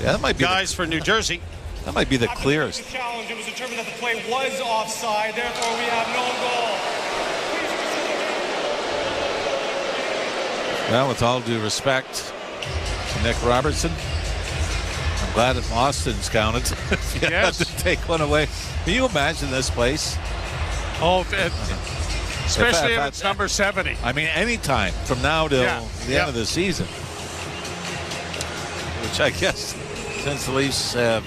that might be guys for New Jersey. That might be the clearest. The challenge, it was determined that the play was offside. Therefore, we have no goal. Well, with all due respect to Nick Robertson, I'm glad that Austin's counted. You have to take one away. Can you imagine this place? Oh, especially if it's number 70. I mean, any time from now till the end of the season. Which I guess, since the Leafs have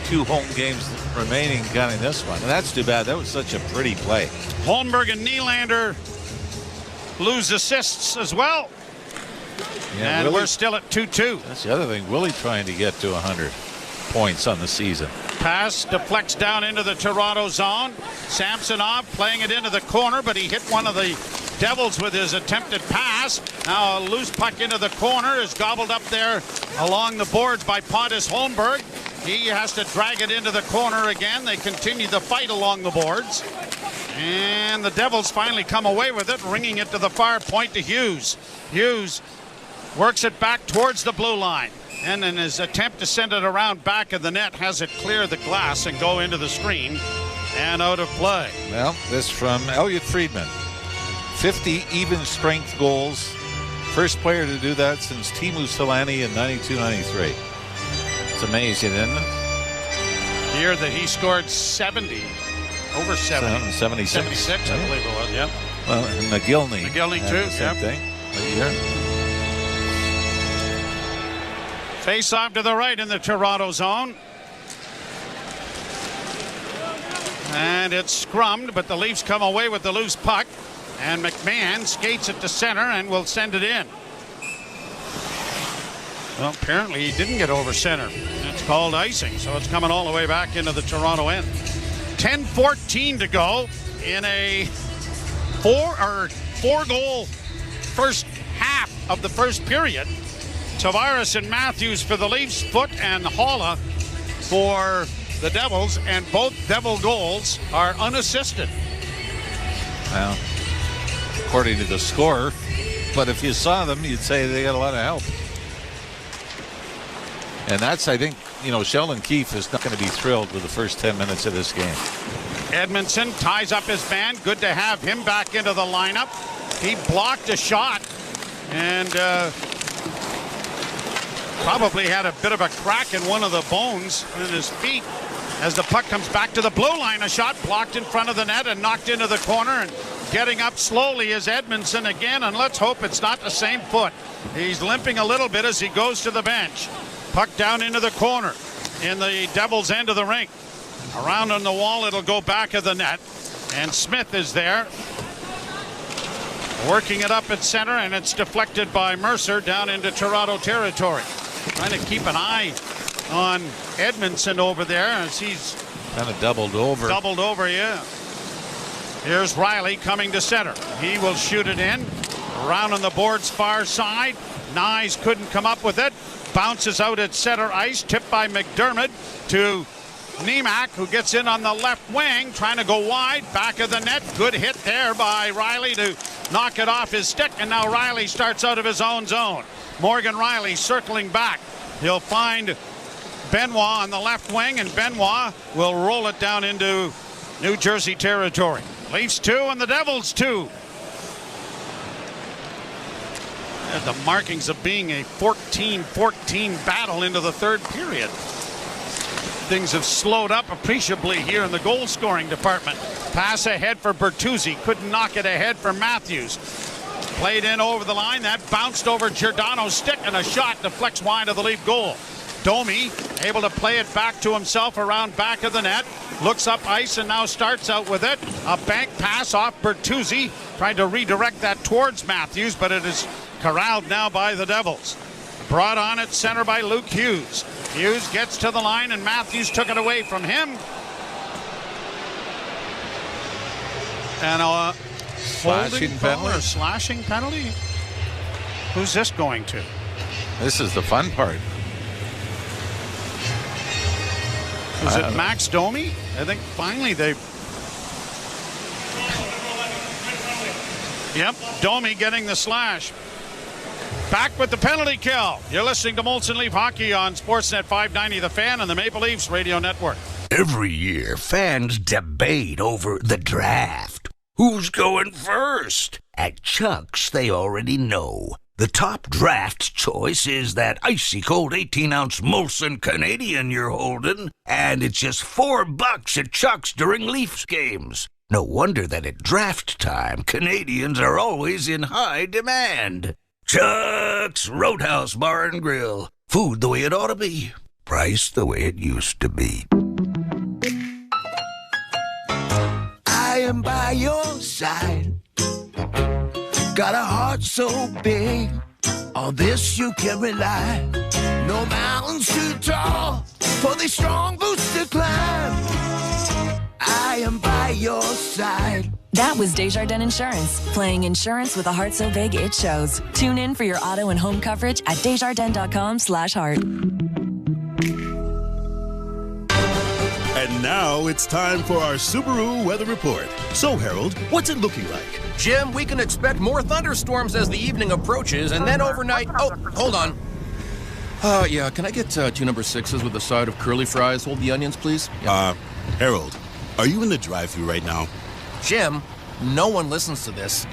2 home games remaining, counting this one. And that's too bad. That was such a pretty play. Holmberg and Nylander lose assists as well. Yeah, and we're still at 2-2. That's the other thing. Willie trying to get to 100 points on the season. Pass deflects down into the Toronto zone. Samsonov playing it into the corner, but he hit one of the Devils with his attempted pass. Now a loose puck into the corner is gobbled up there along the boards by Pontus Holmberg. He has to drag it into the corner again. They continue the fight along the boards. And the Devils finally come away with it, ringing it to the far point to Hughes. Hughes works it back towards the blue line. And in his attempt to send it around back of the net, has it clear the glass and go into the screen and out of play. Well, this from Elliot Friedman. 50 even strength goals. First player to do that since Teemu Selanne in 92-93. It's amazing, isn't it? The year that he scored 70. Over 70. 76. 76, I believe it was, yeah. Well, and McGillney. McGillney, too. Same thing. That year. Face off to the right in the Toronto zone. And it's scrummed, but the Leafs come away with the loose puck. And McMahon skates it to center and will send it in. Well, apparently he didn't get over center. It's called icing, so it's coming all the way back into the Toronto end. 10:14 to go in a four-goal first half of the first period. Tavares and Matthews for the Leafs, Foot and Holla for the Devils, and both Devil goals are unassisted. Well, according to the score, but if you saw them, you'd say they got a lot of help. And that's, I think, Sheldon Keefe is not going to be thrilled with the first 10 minutes of this game. Edmondson ties up his man. Good to have him back into the lineup. He blocked a shot and probably had a bit of a crack in one of the bones in his feet as the puck comes back to the blue line. A shot blocked in front of the net and knocked into the corner, and getting up slowly is Edmondson again, and let's hope it's not the same foot. He's limping a little bit as he goes to the bench. Puck down into the corner in the Devils' end of the rink. Around on the wall, it'll go back of the net, and Smith is there working it up at center, and it's deflected by Mercer down into Toronto territory. Trying to keep an eye on Edmondson over there as he's kind of doubled over. Yeah. Here's Riley coming to center. He will shoot it in. Around on the board's far side. Nyes couldn't come up with it. Bounces out at center ice. Tipped by McDermott to Nemec, who gets in on the left wing, trying to go wide. Back of the net. Good hit there by Riley to knock it off his stick. And now Riley starts out of his own zone. Morgan Riley circling back. He'll find Benoit on the left wing, and Benoit will roll it down into New Jersey territory. Leafs 2 and the Devils 2. And the markings of being a 14-14 battle into the third period. Things have slowed up appreciably here in the goal scoring department. Pass ahead for Bertuzzi. Couldn't knock it ahead for Matthews. Played in over the line. That bounced over Giordano's stick, and a shot deflects wide of the Leaf goal. Domi able to play it back to himself around back of the net. Looks up ice and now starts out with it. A bank pass off Bertuzzi. Trying to redirect that towards Matthews, but it is corralled now by the Devils. Brought on at center by Luke Hughes. Hughes gets to the line, and Matthews took it away from him. And a slashing penalty. Slashing penalty? Who's this going to? This is the fun part. Was it Max Domi? I think finally they... Yep, Domi getting the slash. Back with the penalty kill. You're listening to Molson Leaf Hockey on Sportsnet 590 The Fan and the Maple Leafs Radio Network. Every year, fans debate over the draft. Who's going first? At Chuck's, they already know. The top draft choice is that icy cold 18-ounce Molson Canadian you're holding, and it's just $4 at Chuck's during Leafs games. No wonder that at draft time, Canadians are always in high demand. Chuck's Roadhouse Bar and Grill. Food the way it ought to be. Price the way it used to be. I am by your side. Got a heart so big. On this you can rely. No mountains too tall for the strong boots to climb. I am by your side. That was Desjardins Insurance, playing insurance with a heart so big it shows. Tune in for your auto and home coverage at desjardins.com/heart. And now it's time for our Subaru weather report. So, Harold, what's it looking like? Jim, we can expect more thunderstorms as the evening approaches, and then overnight... Oh, hold on. Yeah, can I get 2 number 6s with a side of curly fries? Hold the onions, please. Yeah. Harold, are you in the drive-thru right now? Jim, no one listens to this.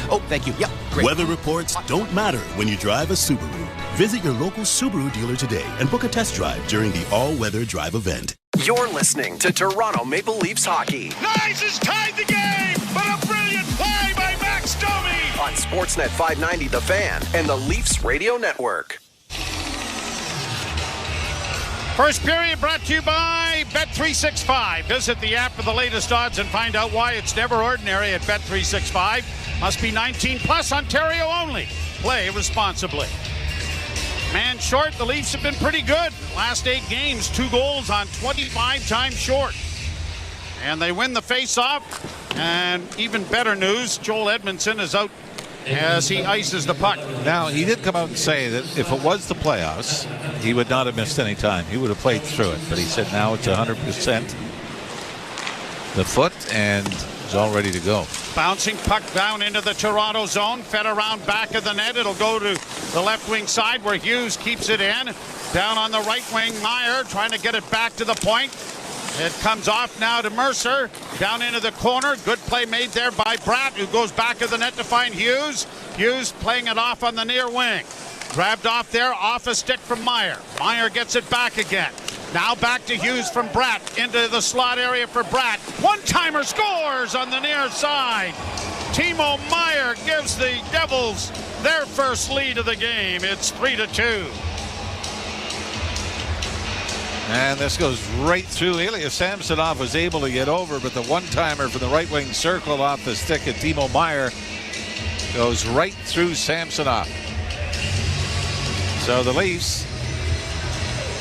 Oh, thank you. Yeah, great. Weather reports don't matter when you drive a Subaru. Visit your local Subaru dealer today and book a test drive during the all-weather drive event. You're listening to Toronto Maple Leafs hockey. Nyes has tied the game, but a brilliant play by Max Domi on Sportsnet 590 The Fan and the Leafs Radio Network. First period brought to you by Bet365. Visit the app for the latest odds and find out why it's never ordinary at Bet365. Must be 18 plus, Ontario only. Play responsibly. Man short, the Leafs have been pretty good. Last 8 games, 2 goals on 25 times short. And they win the face-off. And even better news, Joel Edmondson is out as he ices the puck. Now, he did come out and say that if it was the playoffs, he would not have missed any time. He would have played through it. But he said now it's 100% the foot, and he's all ready to go. Bouncing puck down into the Toronto zone, fed around back of the net. It'll go to the left wing side where Hughes keeps it in. Down on the right wing, Meyer trying to get it back to the point. It comes off now to Mercer. Down into the corner. Good play made there by Bratt, who goes back of the net to find Hughes. Hughes playing it off on the near wing. Grabbed off there, off a stick from Meyer. Meyer gets it back again. Now back to Hughes from Bratt. Into the slot area for Bratt. One-timer scores on the near side. Timo Meyer gives the Devils their first lead of the game. It's 3-2. And this goes right through. Ilya Samsonov was able to get over, but the one-timer from the right wing circle off the stick of Timo Meyer goes right through Samsonov. So the Leafs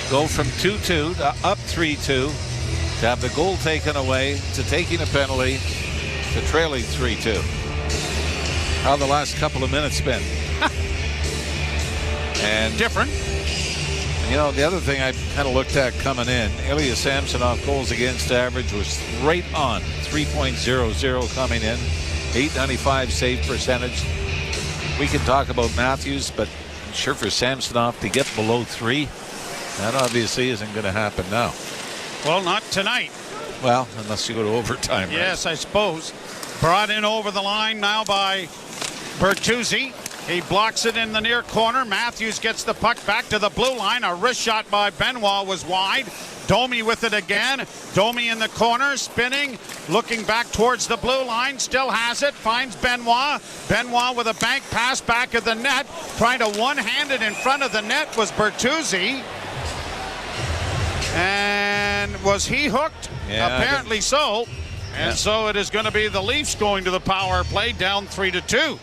go from 2-2 to up 3-2 to have the goal taken away, to taking a penalty, to trailing 3-2. How the last couple of minutes been? And different. You know, the other thing I kind of looked at coming in, Ilya Samsonov goals against average was right on 3.00 coming in, 895 save percentage. We can talk about Matthews, but I'm sure for Samsonov to get below 3, that obviously isn't going to happen now. Well, not tonight. Well, unless you go to overtime. Yes, right? I suppose. Brought in over the line now by Bertuzzi. He blocks it in the near corner. Matthews gets the puck back to the blue line. A wrist shot by Benoit was wide. Domi with it again. Domi in the corner, spinning, looking back towards the blue line. Still has it, finds Benoit. Benoit with a bank pass back of the net. Trying to one-hand it in front of the net was Bertuzzi. And was he hooked? Yeah, apparently so. And so it is going to be the Leafs going to the power play, down 3-2.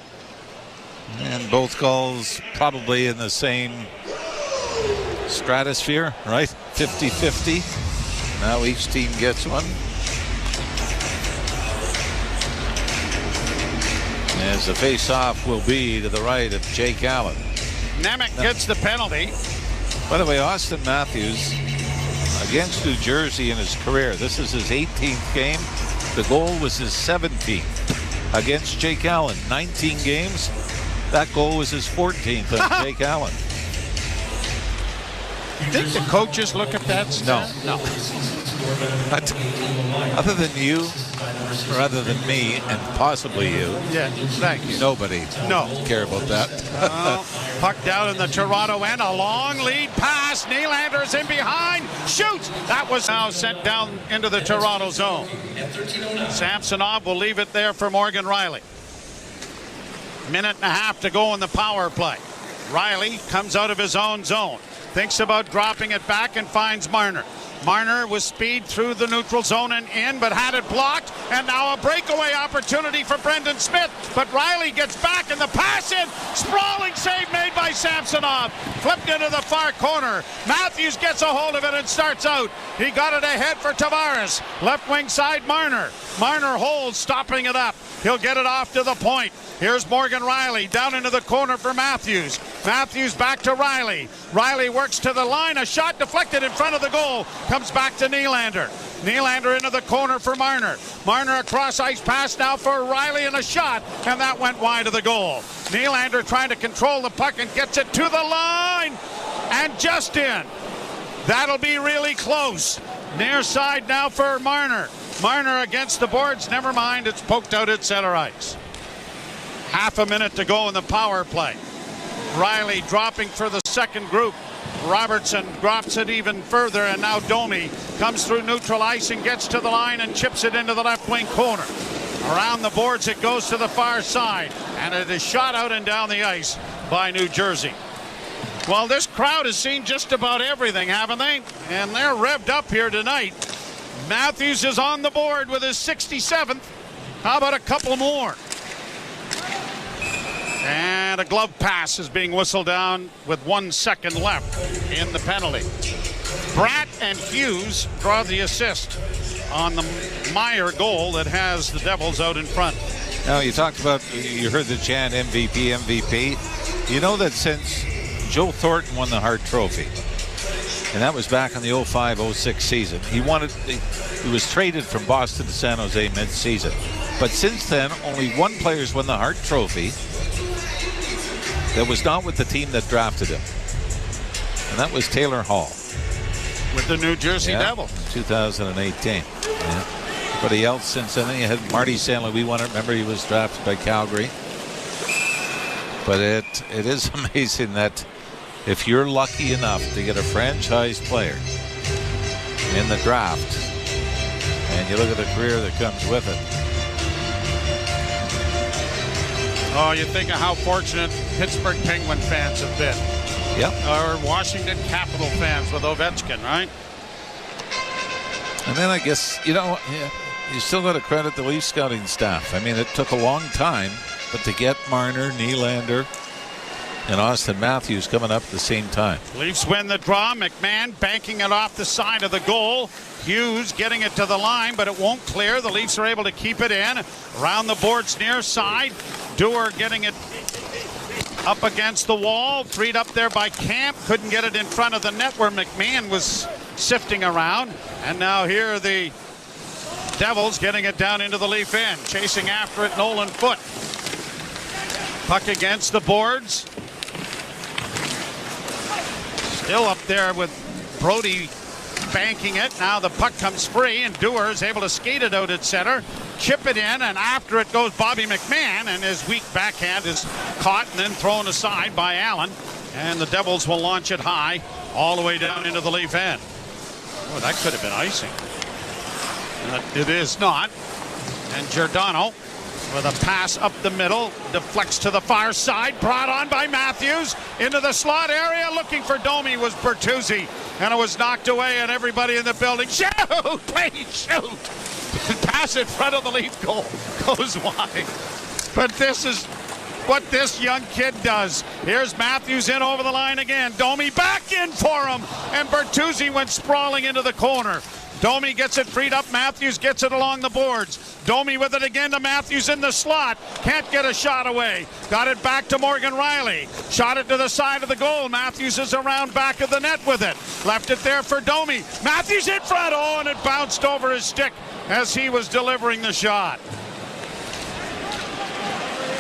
And both goals probably in the same stratosphere, right? 50-50. Now each team gets one. As the face-off will be to the right of Jake Allen. Nemec gets the penalty. By the way, Auston Matthews against New Jersey in his career. This is his 18th game. The goal was his 17th against Jake Allen. 19 games. That goal was his 14th on Jake Allen. You think the coaches look at that stat? No. Other than you, or other than me, and possibly you. Yeah, thank you. Nobody care about that. Puck down in the Toronto end. A long lead pass. Nylander's in behind. Shoots! That was now sent down into the Toronto zone. Samsonov will leave it there for Morgan Rielly. Minute and a half to go in the power play. Rielly comes out of his own zone. Thinks about dropping it back and finds Marner. Marner with speed through the neutral zone and in, but had it blocked. And now a breakaway opportunity for Brendan Smith. But Rielly gets back and the pass in. Sprawling save made by Samsonov. Flipped into the far corner. Matthews gets a hold of it and starts out. He got it ahead for Tavares. Left wing side Marner. Marner holds, stopping it up. He'll get it off to the point. Here's Morgan Rielly down into the corner for Matthews. Matthews back to Rielly. Rielly works to the line. A shot deflected in front of the goal. Comes back to Nylander. Nylander into the corner for Marner. Marner across ice pass now for Rielly and a shot. And that went wide of the goal. Nylander trying to control the puck and gets it to the line. And just in. That'll be really close. Near side now for Marner. Marner against the boards. Never mind. It's poked out at center ice. Half a minute to go in the power play. Rielly dropping for the second group. Robertson drops it even further, and now Domi comes through neutral ice and gets to the line and chips it into the left wing corner. Around the boards it goes to the far side, and it is shot out and down the ice by New Jersey. Well, this crowd has seen just about everything, haven't they? And they're revved up here tonight. Matthews is on the board with his 67th. How about a couple more? And a glove pass is being whistled down with 1 second left in the penalty. Bratt and Hughes draw the assist on the Meyer goal that has the Devils out in front. Now, you talked about, you heard the chant MVP, MVP. You know that since Joe Thornton won the Hart Trophy, and that was back in the 05-06 season, he was traded from Boston to San Jose mid-season. But since then, only one player's won the Hart Trophy that was not with the team that drafted him. And that was Taylor Hall. With the New Jersey Devils. 2018. Yeah. Everybody else since then, you had Marty St. Louis won it. Remember, he was drafted by Calgary. But it is amazing that if you're lucky enough to get a franchise player in the draft, and you look at the career that comes with it. Oh, you think of how fortunate Pittsburgh Penguin fans have been. Yep. Or Washington Capital fans with Ovechkin, right? And then I guess, you still got to credit the Leaf scouting staff. I mean, it took a long time, but to get Marner, Nylander, and Auston Matthews coming up at the same time. Leafs win the draw. McMahon banking it off the side of the goal. Hughes getting it to the line, but it won't clear. The Leafs are able to keep it in. Around the boards near side. Dewar getting it up against the wall. Freed up there by Camp. Couldn't get it in front of the net where McMahon was sifting around. And now here are the Devils getting it down into the Leaf end. Chasing after it, Nolan Foote. Puck against the boards. Still up there with Brody banking it. Now the puck comes free, and Dewar is able to skate it out at center, chip it in, and after it goes Bobby McMahon, and his weak backhand is caught and then thrown aside by Allen, and the Devils will launch it high all the way down into the Leaf end. Oh, that could have been icing. It is not. And Giordano with a pass up the middle, deflects to the far side, brought on by Matthews into the slot area. Looking for Domi was Bertuzzi, and it was knocked away, and everybody in the building, shoot, please shoot. Pass in front of the Leaf goal goes wide. But this is what this young kid does. Here's Matthews in over the line again. Domi back in for him, and Bertuzzi went sprawling into the corner. Domi gets it freed up. Matthews gets it along the boards. Domi with it again to Matthews in the slot. Can't get a shot away. Got it back to Morgan Riley. Shot it to the side of the goal. Matthews is around back of the net with it. Left it there for Domi. Matthews in front. Oh, and it bounced over his stick as he was delivering the shot.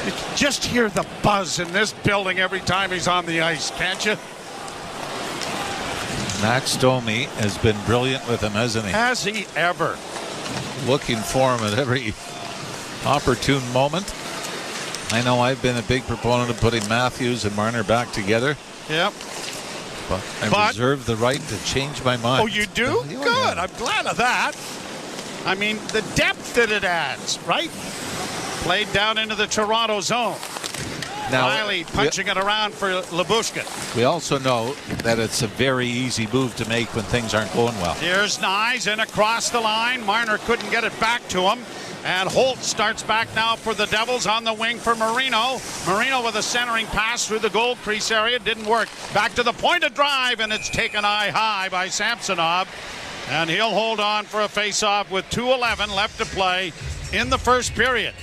You can just hear the buzz in this building every time he's on the ice, can't you? Max Domi has been brilliant with him, hasn't he? Has he ever? Looking for him at every opportune moment. I know I've been a big proponent of putting Matthews and Marner back together. Yep. But I reserve the right to change my mind. Oh, you do? Good. I'm glad of that. I mean, the depth that it adds, right? Played down into the Toronto zone. Now, Riley punching it around for Lyubushkin. We also know that it's a very easy move to make when things aren't going well. Here's Nyes in across the line. Marner couldn't get it back to him. And Holt starts back now for the Devils on the wing for Marino. Marino with a centering pass through the goal crease area. Didn't work. Back to the point of drive, and it's taken eye high by Samsonov. And he'll hold on for a face-off with 2:11 left to play in the first period.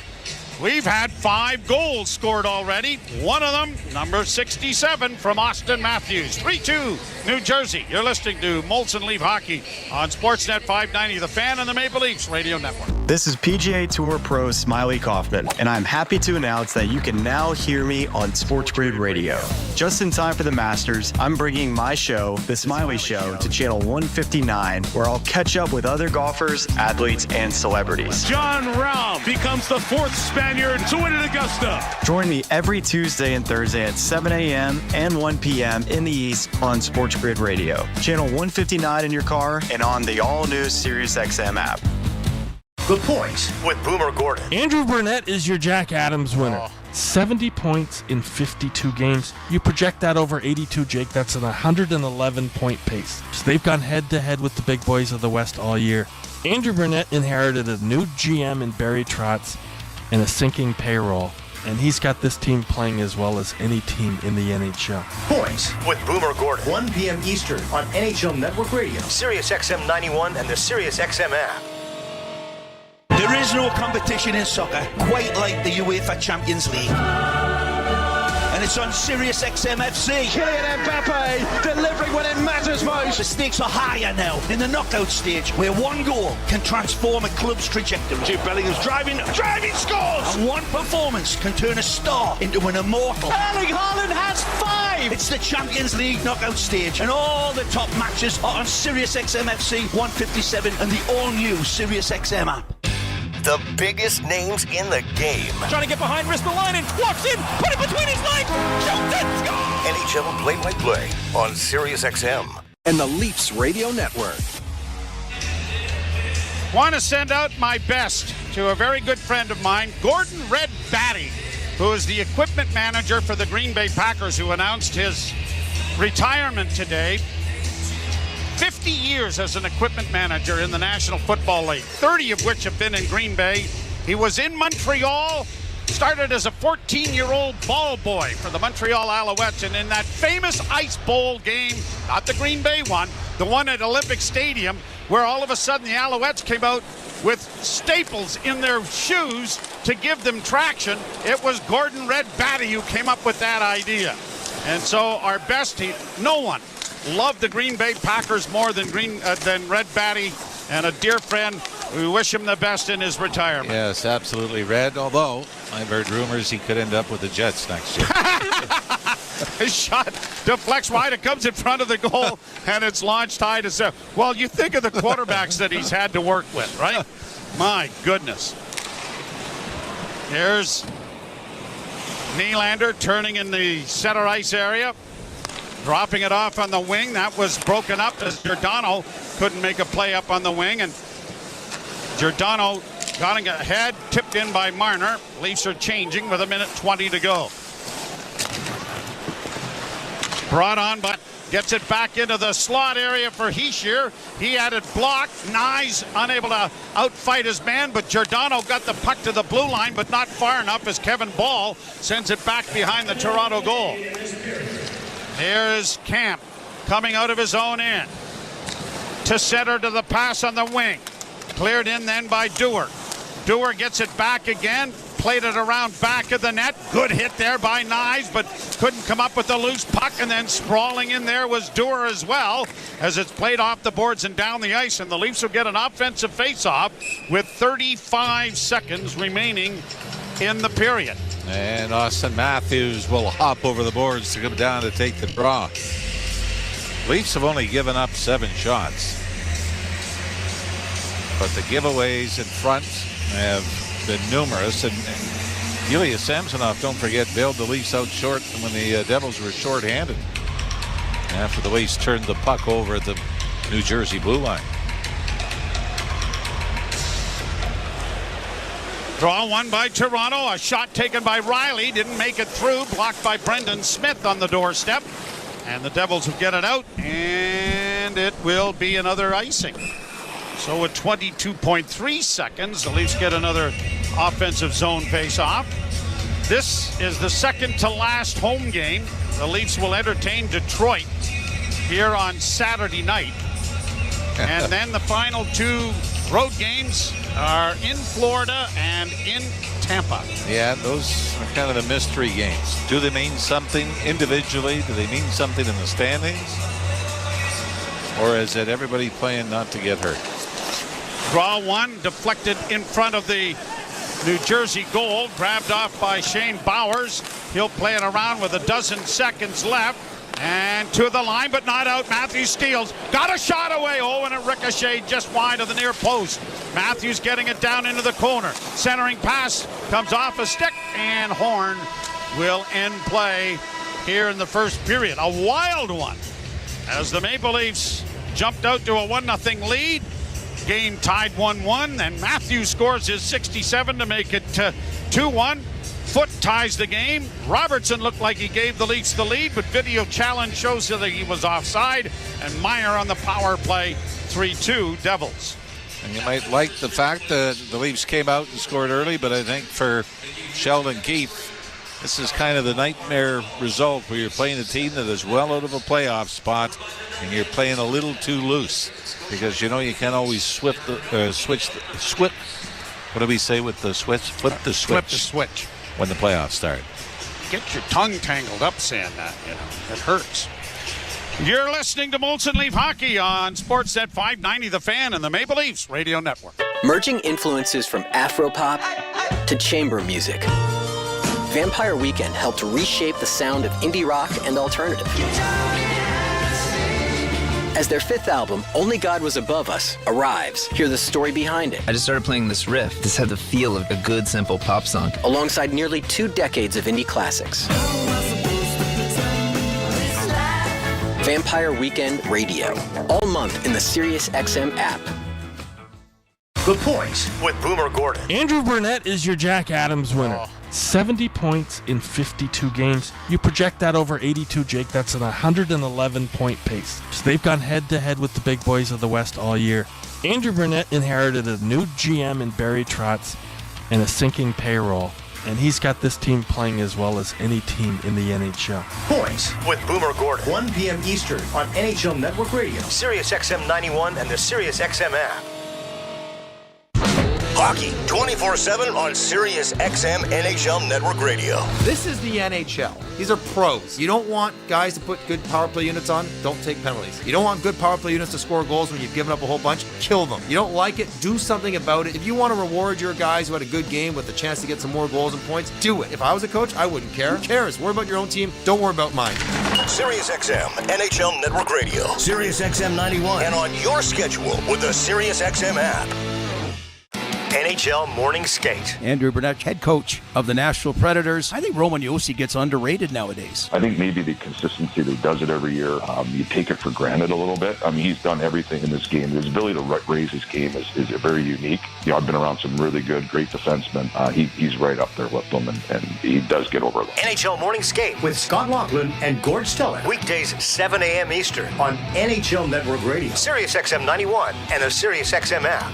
We've had 5 goals scored already. One of them, number 67 from Auston Matthews. 3-2, New Jersey. You're listening to Molson Leaf Hockey on Sportsnet 590, The Fan and the Maple Leafs Radio Network. This is PGA Tour Pro Smiley Kaufman, and I'm happy to announce that you can now hear me on Sports Grid Radio. Just in time for the Masters, I'm bringing my show, The Smiley Show, to channel 159, where I'll catch up with other golfers, athletes, and celebrities. John Rahm becomes the 4th Spaniard to win at Augusta. Join me every Tuesday and Thursday at 7 a.m. and 1 p.m. in the East on Sports Grid Radio. Channel 159 in your car and on the all-new SiriusXM app. The Points with Boomer Gordon. Andrew Burnett is your Jack Adams winner. 70 points in 52 games. You project that over 82, Jake. That's an 111-point pace. So they've gone head-to-head with the big boys of the West all year. Andrew Burnett inherited a new GM in Barry Trotz and a sinking payroll. And he's got this team playing as well as any team in the NHL. Points with Boomer Gordon. 1 p.m. Eastern on NHL Network Radio, SiriusXM 91, and the SiriusXM app. The There is no competition in soccer quite like the UEFA Champions League. And it's on Sirius XM FC. Kylian Mbappe delivering when it matters most. The stakes are higher now in the knockout stage, where one goal can transform a club's trajectory. Jude Bellingham's driving scores! And one performance can turn a star into an immortal. Erling Haaland has 5! It's the Champions League knockout stage, and all the top matches are on Sirius XM FC 157 and the all-new Sirius XM app. The biggest names in the game. Trying to get behind Ristolainen, walks in, put it between his legs, shoots it, scores! NHL play-by-play on Sirius XM and the Leafs Radio Network. Want to send out my best to a very good friend of mine, Gordon Red Batty, who is the equipment manager for the Green Bay Packers, who announced his retirement today. 50 years as an equipment manager in the National Football League, 30 of which have been in Green Bay. He was in Montreal, started as a 14-year-old ball boy for the Montreal Alouettes, and in that famous Ice Bowl game, not the Green Bay one, the one at Olympic Stadium, where all of a sudden the Alouettes came out with staples in their shoes to give them traction, it was Gordon Red Batty who came up with that idea. And so our best, no one loved the Green Bay Packers more than Red Batty, and a dear friend. We wish him the best in his retirement. Yes, absolutely, Red. Although I've heard rumors he could end up with the Jets next year. His shot deflects wide. It comes in front of the goal, and it's launched high to center. Well, you think of the quarterbacks that he's had to work with, right? My goodness. Here's Nylander turning in the center ice area. Dropping it off on the wing. That was broken up as Giordano couldn't make a play up on the wing. And Giordano got ahead, tipped in by Marner. Leafs are changing with 1:20 to go. Brought on, but gets it back into the slot area for Hischier. He had it blocked. Nyes unable to outfight his man, but Giordano got the puck to the blue line, but not far enough as Kevin Ball sends it back behind the Toronto goal. Here's Camp coming out of his own end. To center to the pass on the wing. Cleared in then by Dewar. Dewar gets it back again. Played it around back of the net. Good hit there by Nyes, but couldn't come up with the loose puck. And then sprawling in there was Dewar as well, as it's played off the boards and down the ice. And the Leafs will get an offensive face-off with 35 seconds remaining in the period. And Auston Matthews will hop over the boards to come down to take the draw. Leafs have only given up 7 shots, but the giveaways in front have been numerous. And Ilya Samsonov, don't forget, bailed the Leafs out short when the Devils were short-handed after the Leafs turned the puck over at the New Jersey blue line. Draw one by Toronto. A shot taken by Riley. Didn't make it through. Blocked by Brendan Smith on the doorstep. And the Devils will get it out. And it will be another icing. So at 22.3 seconds, the Leafs get another offensive zone face-off. This is the second to last home game. The Leafs will entertain Detroit here on Saturday night. And then the final 2 road games are in Florida and in Tampa. Yeah, those are kind of the mystery games. Do they mean something individually? Do they mean something in the standings? Or is it everybody playing not to get hurt? Draw one, deflected in front of the New Jersey goal, grabbed off by Shane Bowers. He'll play it around with 12 seconds left. And to the line, but not out. Matthews steals. Got a shot away. Oh, and it ricocheted just wide of the near post. Matthews getting it down into the corner. Centering pass comes off a stick, and Horn will end play here in the first period. A wild one as the Maple Leafs jumped out to a 1-0 lead. Game tied 1-1, and Matthews scores his 67 to make it 2-1. Foot ties the game. Robertson looked like he gave the Leafs the lead, but video challenge shows that he was offside. And Meyer on the power play, 3-2 Devils. And you might like the fact that the Leafs came out and scored early, but I think for Sheldon Keefe, this is kind of the nightmare result where you're playing a team that is well out of a playoff spot and you're playing a little too loose, because you know you can't always switch What do we say with the switch? Flip the switch. Flip the switch. When the playoffs start. Get your tongue tangled up saying that, It hurts. You're listening to Molson Leaf Hockey on Sportsnet 590 The Fan and the Maple Leafs Radio Network. Merging influences from Afropop to chamber music, Vampire Weekend helped reshape the sound of indie rock and alternative. As their fifth album, Only God Was Above Us, arrives, hear the story behind it. I just started playing this riff. This had the feel of a good, simple pop song. Alongside nearly 2 decades of indie classics. Vampire Weekend Radio, all month in the SiriusXM app. The Points with Boomer Gordon. Andrew Burnett is your Jack Adams winner. 70 points in 52 games. You project that over 82, Jake. That's an 111-point pace. So they've gone head-to-head with the big boys of the West all year. Andrew Burnett inherited a new GM in Barry Trotz and a sinking payroll. And he's got this team playing as well as any team in the NHL. Points with Boomer Gordon. 1 p.m. Eastern on NHL Network Radio, SiriusXM 91, and the SiriusXM app. Hockey 24/7 on SiriusXM NHL Network Radio. This is the NHL. These are pros. You don't want guys to put good power play units on, don't take penalties. You don't want good power play units to score goals when you've given up a whole bunch, kill them. You don't like it, do something about it. If you want to reward your guys who had a good game with a chance to get some more goals and points, do it. If I was a coach, I wouldn't care. Who cares? Worry about your own team. Don't worry about mine. SiriusXM NHL Network Radio, SiriusXM 91, and on your schedule with the SiriusXM app. NHL Morning Skate. Andrew Burnett, head coach of the Nashville Predators. I think Roman Josi gets underrated nowadays. I think maybe the consistency that he does it every year, you take it for granted a little bit. I mean, he's done everything in this game. His ability to raise his game is very unique. I've been around some really good, great defensemen. He's right up there with them, and he does get overlooked. NHL Morning Skate with Scott Laughlin and Gord Stellick. Weekdays 7 a.m. Eastern on NHL Network Radio, SiriusXM 91, and the SiriusXM app.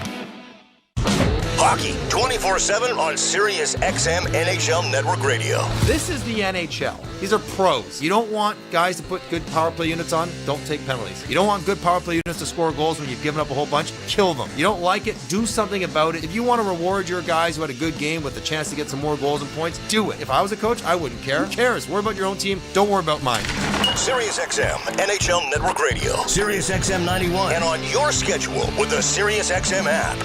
Hockey 24/7 on SiriusXM NHL Network Radio. This is the NHL. These are pros. You don't want guys to put good power play units on, don't take penalties. You don't want good power play units to score goals when you've given up a whole bunch, kill them. You don't like it, do something about it. If you want to reward your guys who had a good game with a chance to get some more goals and points, do it. If I was a coach, I wouldn't care. Who cares? Worry about your own team. Don't worry about mine. SiriusXM NHL Network Radio, SiriusXM 91, and on your schedule with the SiriusXM app.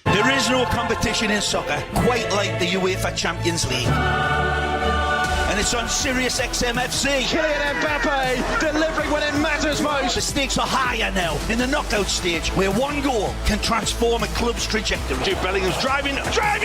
There is no competition in soccer quite like the UEFA Champions League. And it's on SiriusXM FC. Kylian Mbappe delivering when it matters most. The stakes are higher now in the knockout stage, where one goal can transform a club's trajectory. Jude Bellingham's driving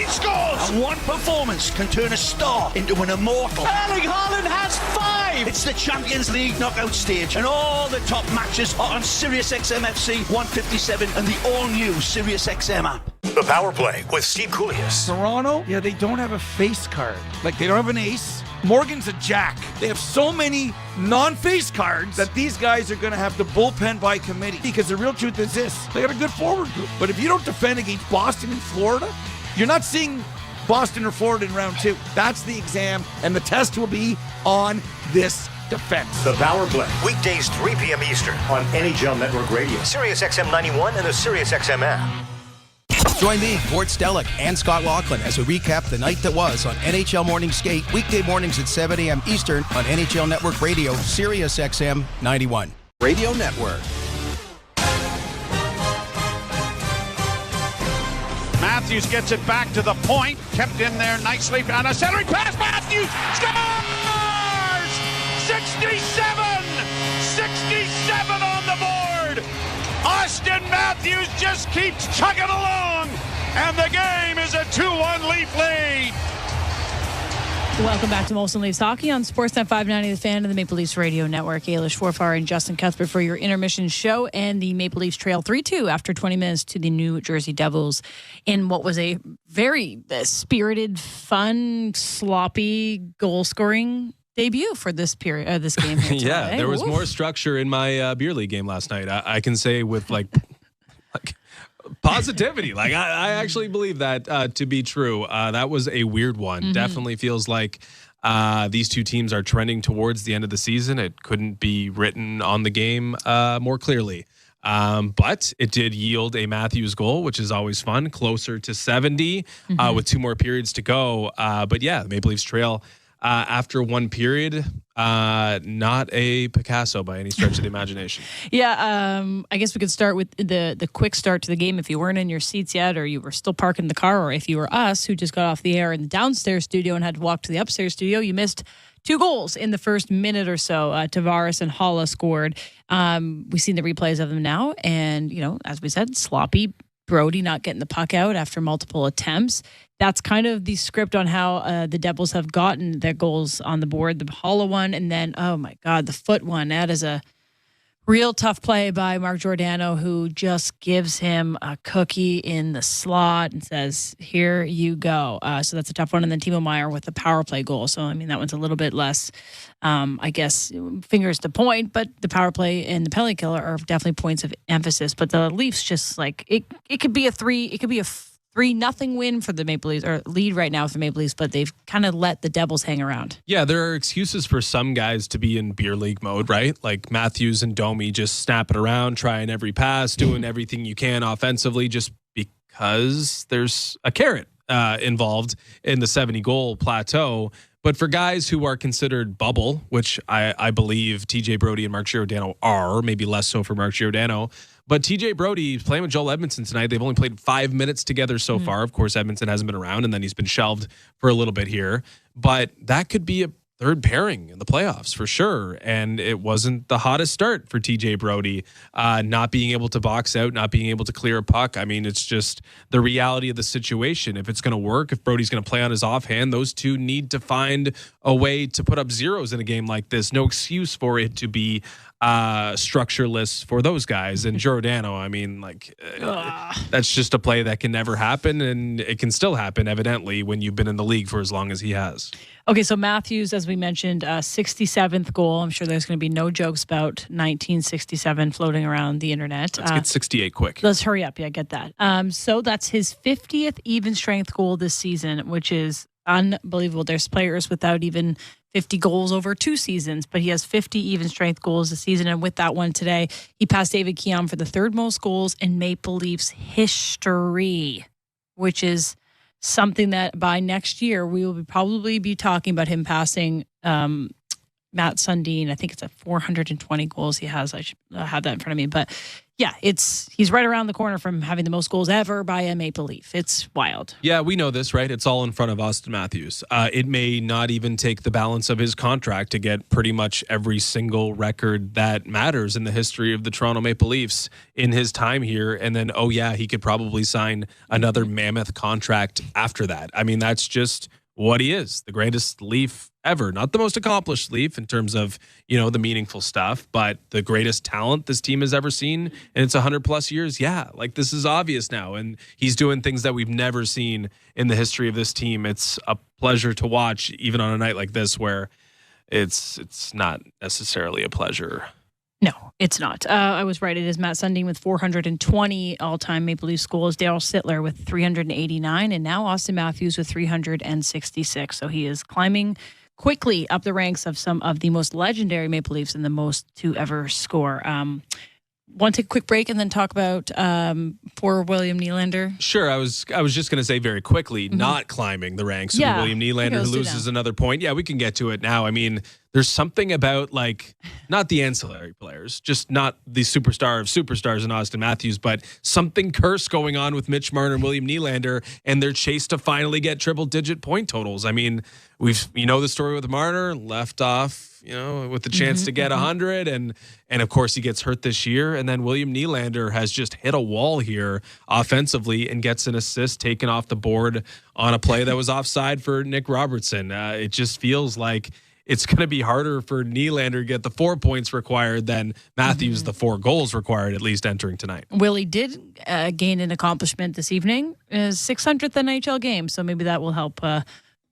scores! And one performance can turn a star into an immortal. Erling Haaland has 5! It's the Champions League knockout stage, and all the top matches are on SiriusXM FC 157 and the all-new SiriusXM app. The Power Play with Steve Koulias. Toronto, they don't have a face card. Like, they don't have an ace. Morgan's a jack. They have so many non-face cards that these guys are going to have to bullpen by committee. Because the real truth is this, they got a good forward group. But if you don't defend against Boston and Florida, you're not seeing Boston or Florida in round 2. That's the exam, and the test will be on this defense. The Power Play, weekdays 3 p.m. Eastern on NHL Network Radio, SiriusXM 91, and the SiriusXM app. Join me, Gord Stellick, and Scott Laughlin as we recap the night that was on NHL Morning Skate, weekday mornings at 7 a.m. Eastern on NHL Network Radio, SiriusXM 91. Radio Network. Matthews gets it back to the point, kept in there nicely, on a centering pass, Matthews scores! 67! 67 on the board! Auston Matthews just keeps chugging along, and the game is a 2-1 Leaf lead. Welcome back to Molson Leafs Hockey on Sportsnet 590, The Fan, and the Maple Leafs Radio Network. Ailish Forfar and Justin Cuthbert for your intermission show, and the Maple Leafs trail 3-2 after 20 minutes to the New Jersey Devils in what was a very spirited, fun, sloppy goal-scoring debut for this period, this game here today. There was more structure in my beer league game last night. I can say with like positivity. Like I actually believe that to be true. That was a weird one. Mm-hmm. Definitely feels like these two teams are trending towards the end of the season. It couldn't be written on the game more clearly. But it did yield a Matthews goal, which is always fun, closer to 70 with 2 more periods to go. But yeah, the Maple Leafs trail after 1 period. Not a Picasso by any stretch of the imagination. Yeah, I guess we could start with the quick start to the game. If you weren't in your seats yet, or you were still parking the car, or if you were us who just got off the air in the downstairs studio and had to walk to the upstairs studio, you missed 2 goals in the first minute or so. Tavares and Holla scored. We've seen the replays of them now, and as we said, sloppy. Brody not getting the puck out after multiple attempts. That's kind of the script on how the Devils have gotten their goals on the board. The Holla one, and then, oh my God, the foot one. That is a real tough play by Mark Giordano, who just gives him a cookie in the slot and says, here you go. So that's a tough one. And then Timo Meier with the power play goal. So, I mean, that one's a little bit less, I guess, fingers to point, but the power play and the penalty killer are definitely points of emphasis. But the Leafs just it could be a 3-0 win for the Maple Leafs, or lead right now for the Maple Leafs, but they've kind of let the Devils hang around. Yeah, there are excuses for some guys to be in beer league mode, right? Like Matthews and Domi just snapping around, trying every pass, doing everything you can offensively, just because there's a carrot involved in the 70-goal plateau. But for guys who are considered bubble, which I believe TJ Brody and Mark Giordano are, maybe less so for Mark Giordano, but TJ Brody is playing with Joel Edmondson tonight. They've only played 5 minutes together so far. Of course, Edmondson hasn't been around, and then he's been shelved for a little bit here. But that could be a third pairing in the playoffs for sure. And it wasn't the hottest start for TJ Brody, not being able to box out, not being able to clear a puck. I mean, it's just the reality of the situation. If it's going to work, if Brody's going to play on his offhand, those two need to find a way to put up zeros in a game like this. No excuse for it to be structureless for those guys. And Giordano, I mean, that's just a play that can never happen, and it can still happen, evidently, when you've been in the league for as long as he has. Okay, so Matthews, as we mentioned, 67th goal. I'm sure there's going to be no jokes about 1967 floating around the internet. Let's get 68 quick. Let's hurry up. Yeah, get that. So that's his 50th even strength goal this season, which is unbelievable. There's players without even 50 goals over 2 seasons, but he has 50 even strength goals this season. And with that one today, he passed David Keon for the 3rd most goals in Maple Leafs history, which is something that by next year we will probably be talking about him passing Matt Sundin. I think it's at 420 goals he has. I should have that in front of me. But yeah, he's right around the corner from having the most goals ever by a Maple Leaf. It's wild. Yeah, we know this, right? It's all in front of Auston Matthews. It may not even take the balance of his contract to get pretty much every single record that matters in the history of the Toronto Maple Leafs in his time here. And then, he could probably sign another mammoth contract after that. I mean, that's just what he is, the greatest Leaf ever. Not the most accomplished Leaf in terms of, the meaningful stuff, but the greatest talent this team has ever seen. And it's 100+ years. Yeah, this is obvious now. And he's doing things that we've never seen in the history of this team. It's a pleasure to watch, even on a night like this where it's not necessarily a pleasure. No, it's not. I was right. It is Matt Sundin with 420 all-time Maple Leafs goals, Daryl Sittler with 389, and now Auston Matthews with 366. So he is climbing quickly up the ranks of some of the most legendary Maple Leafs and the most to ever score. Want to take a quick break and then talk about poor William Nylander? Sure. I was just going to say very quickly, not climbing the ranks of William Nylander, who loses another point. Yeah, we can get to it now. I mean, there's something about not the ancillary players, just not the superstar of superstars in Auston Matthews, but something cursed going on with Mitch Marner and William Nylander and their chase to finally get triple-digit point totals. I mean, the story with Marner, left off, with the chance to get 100, and of course he gets hurt this year, and then William Nylander has just hit a wall here offensively and gets an assist taken off the board on a play that was offside for Nick Robertson. It just feels like it's going to be harder for Nylander to get the 4 points required than Matthews the 4 goals required, at least entering tonight. Willie did gain an accomplishment this evening, his 600th NHL game, so maybe that will help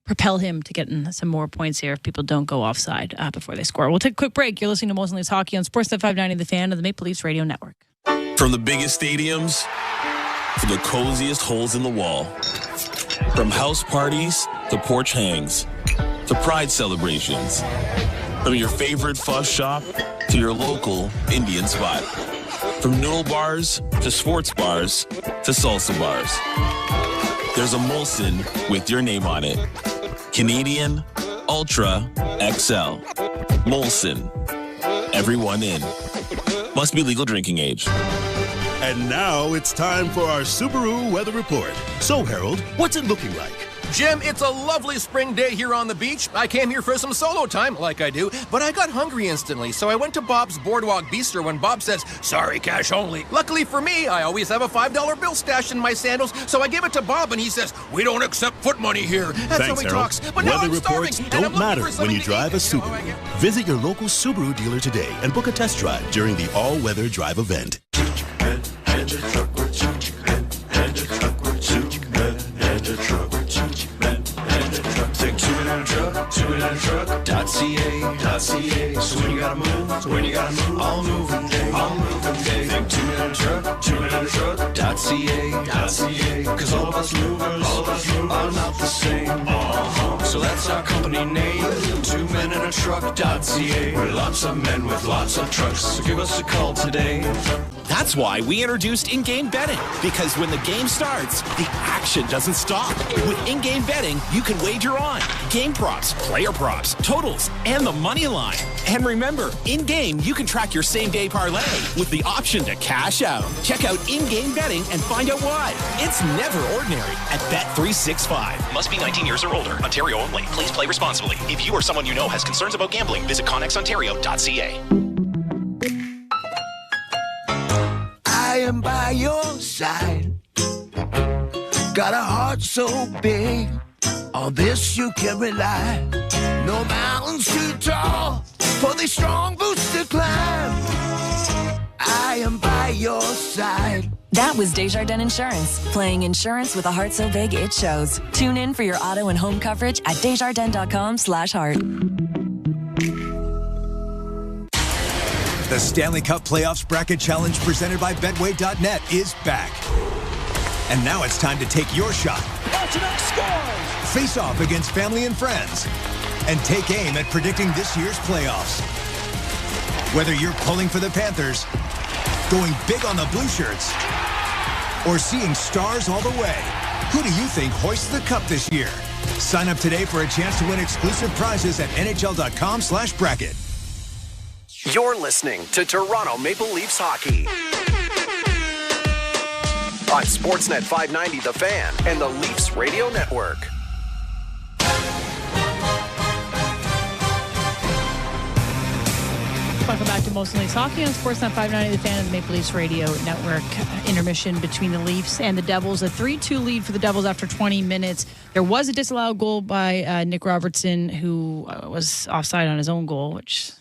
propel him to getting some more points here if people don't go offside before they score. We'll take a quick break. You're listening to Molson Leafs Hockey on Sportsnet 590, The Fan of the Maple Leafs Radio Network. From the biggest stadiums to the coziest holes in the wall, from house parties to porch hangs, to pride celebrations, from your favorite fuss shop to your local Indian spot. From noodle bars to sports bars to salsa bars. There's a Molson with your name on it. Canadian, Ultra, XL. Molson. Everyone in. Must be legal drinking age. And now it's time for our Subaru weather report. So, Harold, what's it looking like? Jim, it's a lovely spring day here on the beach. I came here for some solo time, like I do, but I got hungry instantly, so I went to Bob's Boardwalk Bistro when Bob says, sorry, cash only. Luckily for me, I always have a $5 bill stashed in my sandals, so I give it to Bob, and he says, we don't accept foot money here. That's Thanks, how he Harold. talks. But now Weather I'm reports starving, and I'm don't looking matter for when something you to drive eat. a Subaru. Visit your local Subaru dealer today and book a test drive during the all-weather drive event. Truck.ca. So when you gotta move, all moving day. Think 2-minute truck.ca. Cause all of us movers are not the same. So that's our company name, 2-minute-truck.ca. We're lots of men with lots of trucks, so give us a call today. That's why we introduced in-game betting, because when the game starts, the action doesn't stop. With in-game betting, you can wager on game props, player props, totals, and the money line. And remember, in-game, you can track your same-day parlay with the option to cash out. Check out in-game betting and find out why. It's never ordinary at Bet365. Must be 19 years or older. Ontario only. Please play responsibly. If you or someone you know has concerns about gambling, visit connexontario.ca. I am by your side. Got a heart so big. On this you can rely. No mountains too tall for the strong boots to climb. I am by your side. That was Desjardins Insurance, playing insurance with a heart so big it shows. Tune in for your auto and home coverage at desjardins.com/heart. The Stanley Cup Playoffs Bracket Challenge presented by Betway.net is back. And now it's time to take your shot. Scores! Face off against family and friends. And take aim at predicting this year's playoffs. Whether you're pulling for the Panthers, going big on the Blue Shirts, or seeing stars all the way, who do you think hoists the cup this year? Sign up today for a chance to win exclusive prizes at NHL.com/bracket. You're listening to Toronto Maple Leafs hockey on Sportsnet 590 The Fan and the Leafs Radio Network. Welcome back to Most Leafs Hockey on Sportsnet 590 The Fan and the Maple Leafs Radio Network. Intermission between the Leafs and the Devils. A 3-2 lead for the Devils after 20 minutes. There was a disallowed goal by Nick Robertson, who was offside on his own goal, which...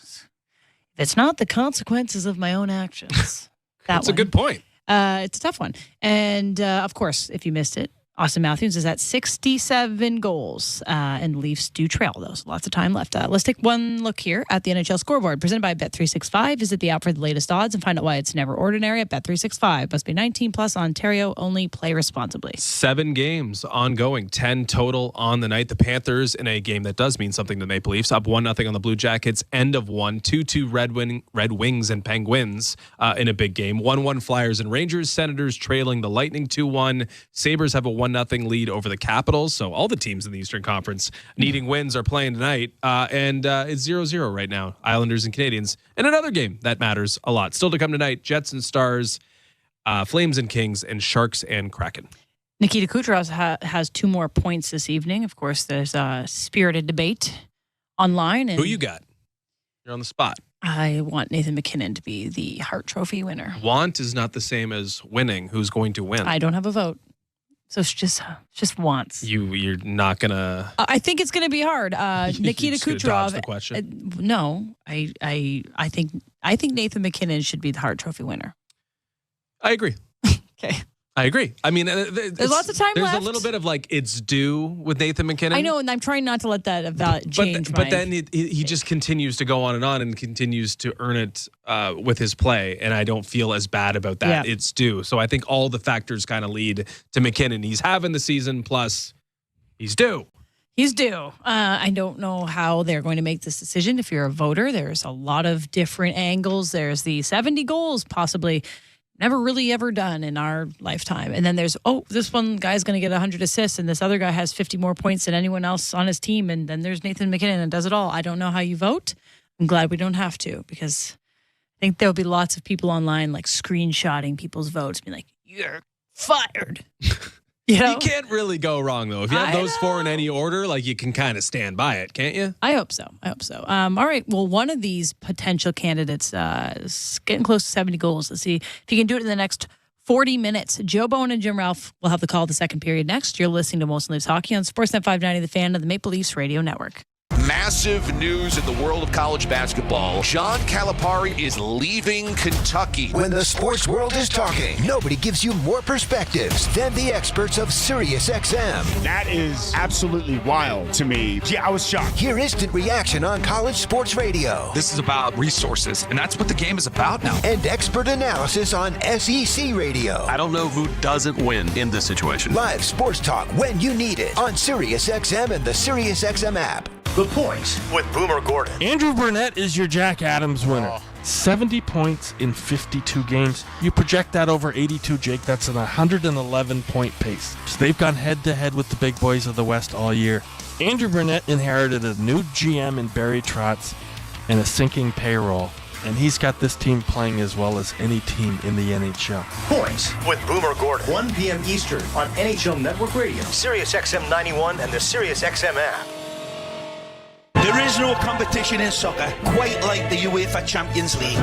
It's not the consequences of my own actions. That's a good point. It's a tough one. And, of course, if you missed it, Auston Matthews is at 67 goals, and Leafs do trail those. Lots of time left. Let's take one look here at the NHL Scoreboard, presented by Bet365. Visit the app for the latest odds and find out why it's never ordinary at Bet365. Must be 18 plus, Ontario only. Play responsibly. 7 games ongoing, 10 total on the night. The Panthers in a game that does mean something to the Maple Leafs, up 1-0 on the Blue Jackets. End of one, 2-2 Red Wings and Penguins in a big game. 1-1 Flyers and Rangers. Senators trailing the Lightning 2-1. Sabres have a 1-0 lead over the Capitals. So all the teams in the Eastern Conference needing wins are playing tonight. And it's 0-0 right now. Islanders and Canadians. And another game that matters a lot. Still to come tonight, Jets and Stars, Flames and Kings, and Sharks and Kraken. Nikita Kucherov has 2 more points this evening. Of course, there's a spirited debate online. And who you got? You're on the spot. I want Nathan MacKinnon to be the Hart Trophy winner. Want is not the same as winning. Who's going to win? I don't have a vote. So it's just wants. You're not gonna. I think it's gonna be hard. Nikita Kucherov. The question. No, I think Nathan MacKinnon should be the Hart Trophy winner. I agree. Okay. I agree. I mean, there's lots of time left. There's a little bit of like it's due with Nathan MacKinnon. I know, and I'm trying not to let that change. But then he just continues to go on and continues to earn it with his play, and I don't feel as bad about that. Yeah. It's due. So I think all the factors kind of lead to MacKinnon. He's having the season, plus he's due. He's due. I don't know how they're going to make this decision. If you're a voter, there's a lot of different angles. There's the 70 goals possibly never really ever done in our lifetime. And then there's, this one guy's going to get 100 assists and this other guy has 50 more points than anyone else on his team. And then there's Nathan McKinnon and does it all. I don't know how you vote. I'm glad we don't have to, because I think there'll be lots of people online like screenshotting people's votes, being like, you're fired. You can't really go wrong, though. If you have those four in any order, like, you can kind of stand by it, can't you? I hope so. All right. Well, one of these potential candidates is getting close to 70 goals. Let's see if he can do it in the next 40 minutes. Joe Bowen and Jim Ralph will have the call the second period next. You're listening to Molson Leafs Hockey on Sportsnet 590, the fan of the Maple Leafs Radio Network. Massive news in the world of college basketball. John Calipari is leaving Kentucky. When the sports world is talking, nobody gives you more perspectives than the experts of SiriusXM. That is absolutely wild to me. Yeah, I was shocked. Hear instant reaction on college sports radio. This is about resources, and that's what the game is about now. And expert analysis on SEC radio. I don't know who doesn't win in this situation. Live sports talk when you need it on SiriusXM and the SiriusXM app. The Point with Boomer Gordon. Andrew Burnett is your Jack Adams winner. 70 points in 52 games. You project that over 82, Jake. That's an 111-point pace. So they've gone head-to-head with the big boys of the West all year. Andrew Burnett inherited a new GM in Barry Trotz and a sinking payroll. And he's got this team playing as well as any team in the NHL. Point with Boomer Gordon. 1 p.m. Eastern on NHL Network Radio, SiriusXM 91, and the SiriusXM app. There is no competition in soccer quite like the UEFA Champions League.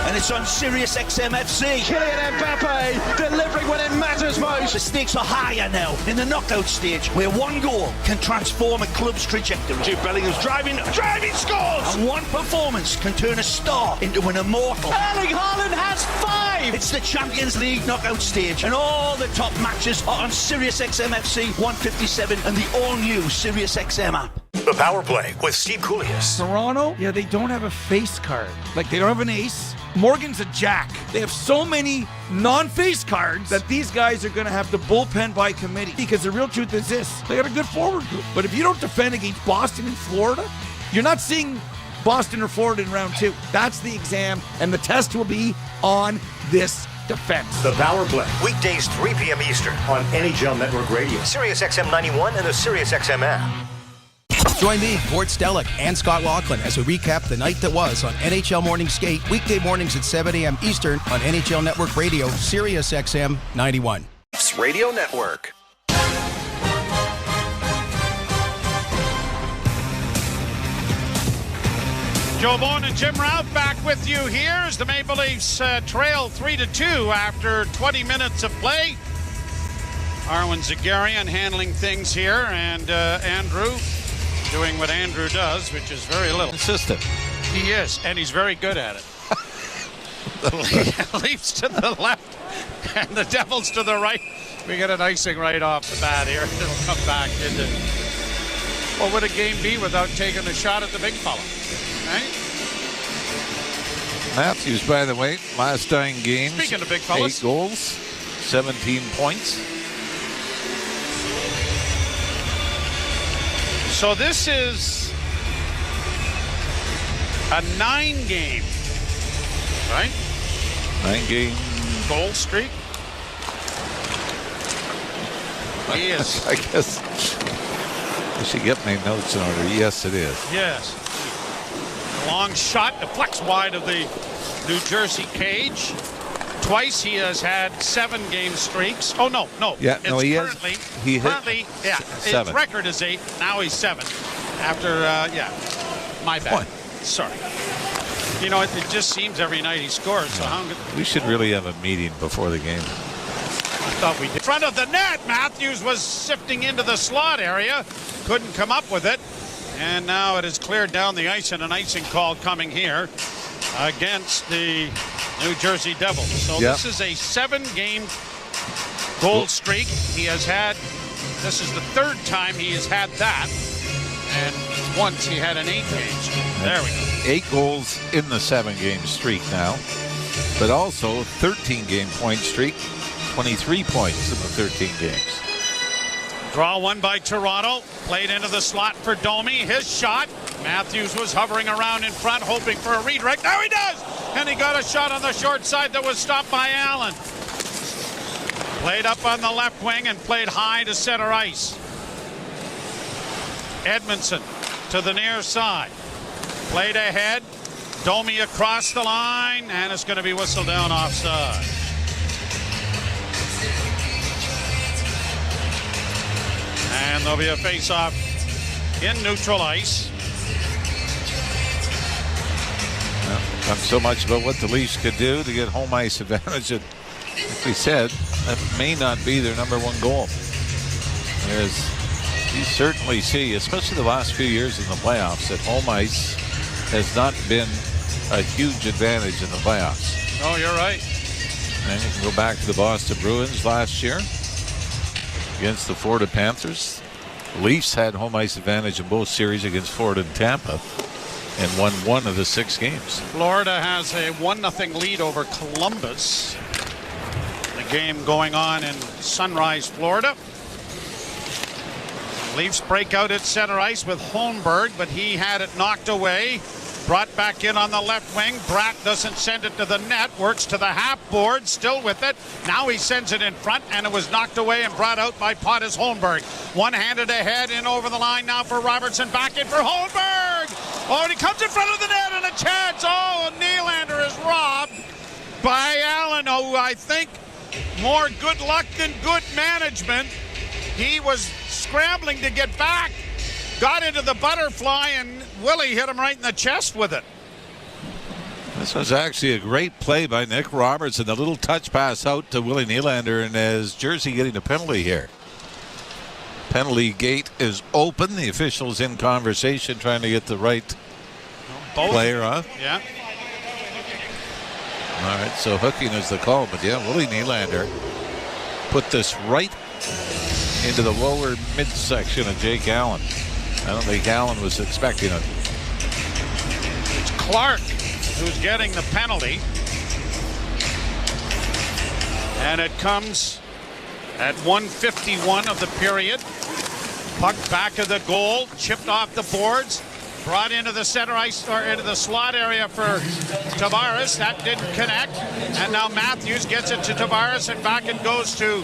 And it's on Sirius XM FC. Kylian Mbappe delivering when it matters most. The stakes are higher now in the knockout stage, where one goal can transform a club's trajectory. Jude Bellingham's driving scores! And one performance can turn a star into an immortal. Erling Haaland has 5! It's the Champions League knockout stage, and all the top matches are on Sirius XM FC 157 and the all-new Sirius XM app. The Power Play with Steve Koulias. Toronto, they don't have a face card. Like, they don't have an ace. Morgan's a jack. They have so many non-face cards that these guys are going to have to bullpen by committee. Because the real truth is this: they got a good forward group. But if you don't defend against Boston and Florida, you're not seeing Boston or Florida in round 2. That's the exam, and the test will be on this defense. The Power Play, weekdays 3 p.m. Eastern on NHL Network Radio, SiriusXM 91, and the SiriusXM app. Join me, Gord Stellick, and Scott Laughlin as we recap the night that was on NHL Morning Skate, weekday mornings at 7 a.m. Eastern on NHL Network Radio, Sirius XM 91. Radio Network. Joe Bowen and Jim Ralph back with you here as the Maple Leafs trail 3-2 after 20 minutes of play. Arwen Zagarian handling things here, and Andrew doing what Andrew does, which is very little. Consistent. He is, and he's very good at it. The Leafs to the left and the Devils to the right. We get an icing right off the bat here. It'll come back into... What would a game be without taking a shot at the big fella? Right? Matthews, by the way, last 9 games. Speaking of big fellas. 8 goals, 17 points. So this is a 9-game, right? 9-game goal streak. He is. I guess I should get my notes in order. Yes, it is. Yes. Long shot deflects wide of the New Jersey cage. Twice he has had 7-game streaks. Oh, no. Yeah, it's no, he currently, has. He currently, yeah, 7. His record is 8. Now he's 7. After, my bad. What? Sorry. You know, it just seems every night he scores. So we should really have a meeting before the game. I thought we did. In front of the net, Matthews was sifting into the slot area. Couldn't come up with it. And now it is cleared down the ice, and an icing call coming here against the New Jersey Devils. So This is a 7-game goal streak. He has had, this is the 3rd time he has had that. And once he had an 8-game streak. There we go. 8 goals in the 7-game streak now. But also 13-game point streak. 23 points in the 13 games. Draw one by Toronto. Played into the slot for Domi. His shot. Matthews was hovering around in front, hoping for a redirect. Now he does! and he got a shot on the short side that was stopped by Allen. Played up on the left wing and played high to center ice. Edmondson to the near side. Played ahead. Domi across the line, and it's going to be whistled down offside. And there'll be a face-off in neutral ice. Well, not so much about what the Leafs could do to get home ice advantage. And like we said, that may not be their number one goal. As you certainly see, especially the last few years in the playoffs, that home ice has not been a huge advantage in the playoffs. Oh, you're right. And you can go back to the Boston Bruins last year against the Florida Panthers. The Leafs had home ice advantage in both series against Florida and Tampa and won 1 of the 6 games. Florida has a 1-0 lead over Columbus. The game going on in Sunrise, Florida. Leafs break out at center ice with Holmberg, but he had it knocked away. Brought back in on the left wing. Bratt doesn't send it to the net. Works to the half board. Still with it. Now he sends it in front, and it was knocked away and brought out by Pontus Holmberg. One-handed ahead and over the line now for Robertson. Back in for Holmberg. Oh, and he comes in front of the net and a chance. Oh, Nylander is robbed by Allen, who I think more good luck than good management. He was scrambling to get back. Got into the butterfly, and Willie hit him right in the chest with it. This was actually a great play by Nick Robertson. A little touch pass out to Willie Nylander, and as Jersey getting a penalty here. Penalty gate is open. The officials in conversation trying to get the right player off. Yeah. All right, so hooking is the call. But yeah, Willie Nylander put this right into the lower midsection of Jake Allen. I don't think Allen was expecting it. It's Clark who's getting the penalty. And it comes at 1:51 of the period. Puck back of the goal, chipped off the boards, brought into the center ice or into the slot area for Tavares. That didn't connect. And now Matthews gets it to Tavares, and back it goes to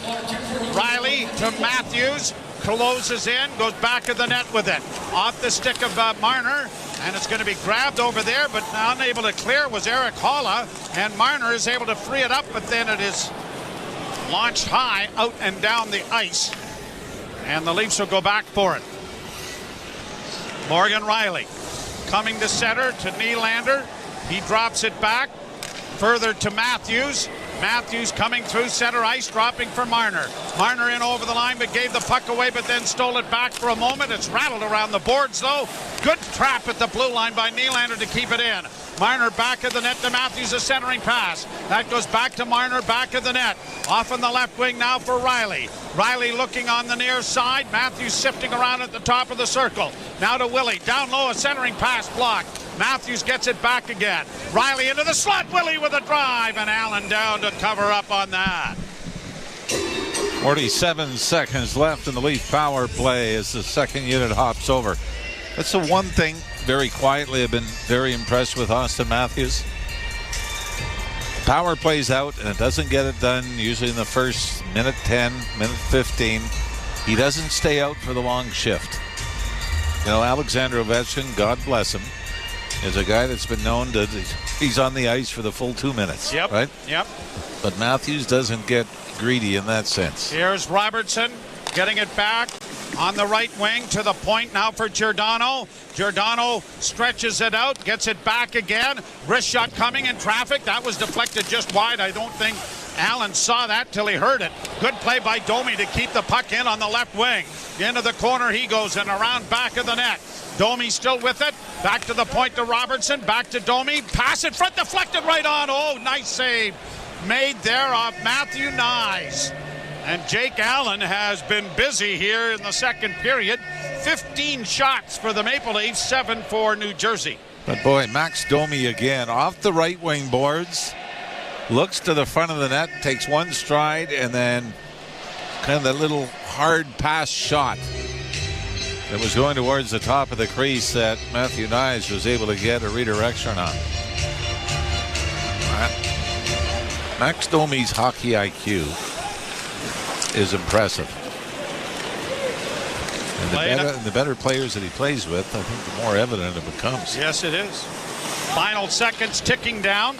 Riley, to Matthews. Closes in, goes back to the net with it. Off the stick of Marner, and it's going to be grabbed over there, but unable to clear was Eric Holla, and Marner is able to free it up, but then it is launched high out and down the ice, and the Leafs will go back for it. Morgan Riley coming to center to Nylander. He drops it back further to Matthews. Matthews coming through center ice, dropping for Marner. Marner in over the line, but gave the puck away, but then stole it back for a moment. It's rattled around the boards, though. Good trap at the blue line by Nylander to keep it in. Marner back of the net to Matthews, a centering pass. That goes back to Marner, back of the net. Off on the left wing now for Riley. Riley looking on the near side. Matthews sifting around at the top of the circle. Now to Willie. Down low, a centering pass blocked. Matthews gets it back again. Riley into the slot. Willie with a drive, and Allen down to cover up on that. 47 seconds left in the Leaf power play as the second unit hops over. That's the one thing, very quietly, I've been very impressed with Auston Matthews. Power plays out, and it doesn't get it done usually in the first minute 10, minute 15. He doesn't stay out for the long shift. You know, Alexander Ovechkin, God bless him, is a guy that's been known to, he's on the ice for the full 2 minutes. Yep. Right? Yep. But Matthews doesn't get greedy in that sense. Here's Robertson getting it back on the right wing to the point now for Giordano. Giordano stretches it out, gets it back again. Wrist shot coming in traffic. That was deflected just wide. I don't think Allen saw that till he heard it. Good play by Domi to keep the puck in on the left wing. Into the corner he goes and around back of the net. Domi still with it. Back to the point to Robertson. Back to Domi. Pass in front, deflected right on. Oh, nice save made there off Matthew Nyes. And Jake Allen has been busy here in the second period. 15 shots for the Maple Leafs, 7 for New Jersey. But boy, Max Domi again off the right wing boards. Looks to the front of the net, takes one stride, and then kind of that little hard pass shot that was going towards the top of the crease that Matthew Nyes was able to get a redirection on. Max Domi's hockey IQ is impressive. And the better players that he plays with, I think the more evident it becomes. Yes, it is. Final seconds ticking down.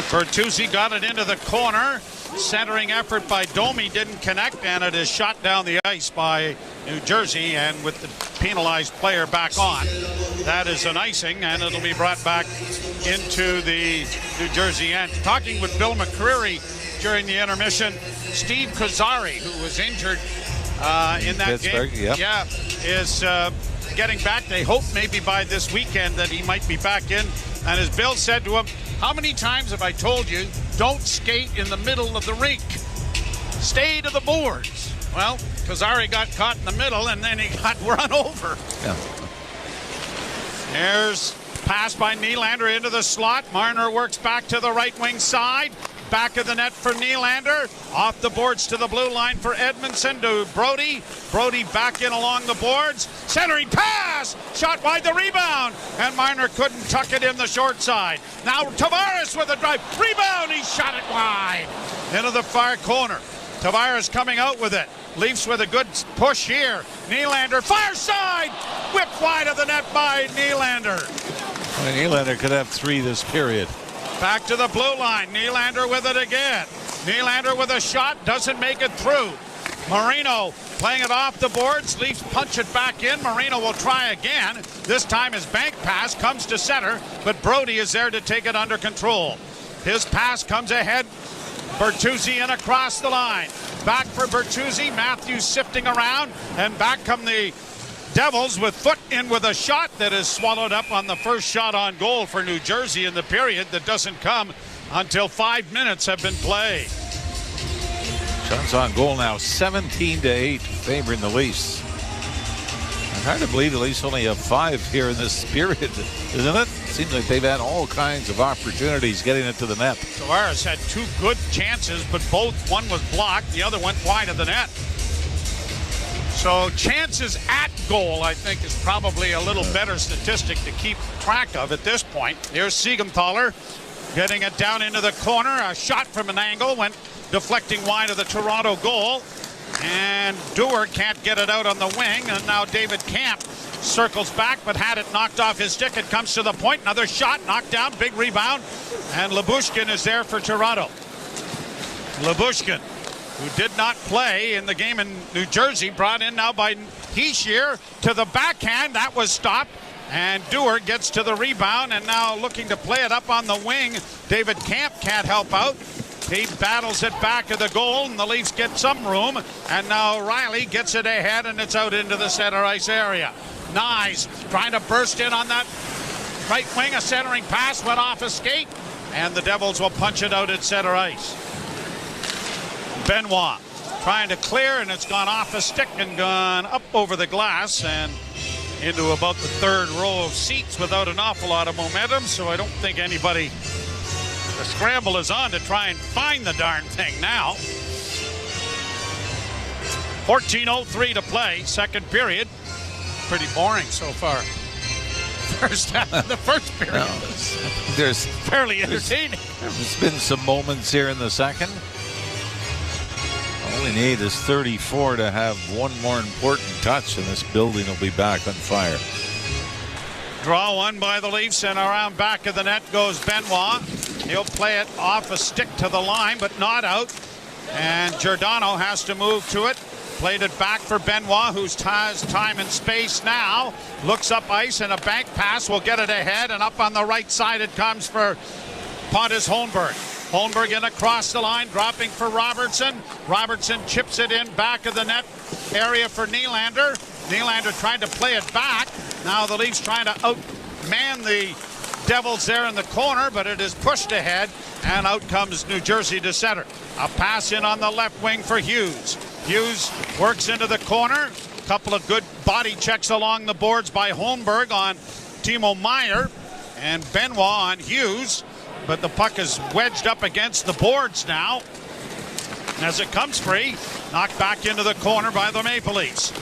Bertuzzi got it into the corner. Centering effort by Domi didn't connect, and it is shot down the ice by New Jersey, and with the penalized player back on. That is an icing, and it'll be brought back into the New Jersey end. Talking with Bill McCreary during the intermission, Steve Kozari, who was injured in that Pittsburgh, game, yep. is getting back. They hope maybe by this weekend that he might be back in. And as Bill said to him, how many times have I told you, don't skate in the middle of the rink. Stay to the boards. Well, Kozari got caught in the middle, and then he got run over. Yeah. There's pass by Nylander into the slot. Marner works back to the right wing side. Back of the net for Nylander. Off the boards to the blue line for Edmondson to Brody. Brody back in along the boards. Centering pass. Shot wide, the rebound. And Marner couldn't tuck it in the short side. Now Tavares with a drive. Rebound. He shot it wide. Into the far corner. Tavares coming out with it. Leafs with a good push here. Nylander, far side. Whipped wide of the net by Nylander. Well, Nylander could have 3 this period. Back to the blue line. Nylander with it again. Nylander with a shot. Doesn't make it through. Marino playing it off the boards. Leafs punch it back in. Marino will try again. This time his bank pass comes to center, but Brody is there to take it under control. His pass comes ahead. Bertuzzi in across the line. Back for Bertuzzi. Matthews sifting around. And back come the Devils with Foot in with a shot that is swallowed up on the first shot on goal for New Jersey in the period that doesn't come until 5 minutes have been played. Shots on goal now 17-8 favoring the Leafs. It's hard to believe the Leafs only have 5 here in this period, isn't it? Seems like they've had all kinds of opportunities getting it to the net. Tavares had 2 good chances, but one was blocked, the other went wide of the net. So chances at goal, I think, is probably a little better statistic to keep track of at this point. Here's Siegenthaler getting it down into the corner. A shot from an angle went deflecting wide of the Toronto goal. And Dewar can't get it out on the wing. And now David Camp circles back, but had it knocked off his stick. It comes to the point. Another shot knocked down. Big rebound. And Lyubushkin is there for Toronto. Lyubushkin, who did not play in the game in New Jersey, brought in now by Hischier to the backhand. That was stopped. And Dewar gets to the rebound and now looking to play it up on the wing. David Camp can't help out. He battles it back of the goal, and the Leafs get some room. And now Riley gets it ahead, and it's out into the center ice area. Nyes trying to burst in on that right wing. A centering pass went off a skate, and the Devils will punch it out at center ice. Benoit trying to clear, and it's gone off a stick and gone up over the glass and into about the third row of seats without an awful lot of momentum. So I don't think anybody... The scramble is on to try and find the darn thing now. 14:03 to play, second period. Pretty boring so far. First half of the first period. No, there's fairly entertaining. There's been some moments here in the second. All we need is 34 to have one more important touch, and this building will be back on fire. Draw one by the Leafs, and around back of the net goes Benoit. He'll play it off a stick to the line, but not out. And Giordano has to move to it. Played it back for Benoit, who's has time and space now. Looks up ice, and a bank pass will get it ahead. And up on the right side it comes for Pontus Holmberg. Holmberg in across the line, dropping for Robertson. Robertson chips it in back of the net area for Nylander. Nylander tried to play it back. Now the Leafs trying to outman the Devils there in the corner, but it is pushed ahead, and out comes New Jersey to center. A pass in on the left wing for Hughes. Hughes works into the corner. A couple of good body checks along the boards by Holmberg on Timo Meier, and Benoit on Hughes, but the puck is wedged up against the boards now. As it comes free, knocked back into the corner by the Maple Leafs.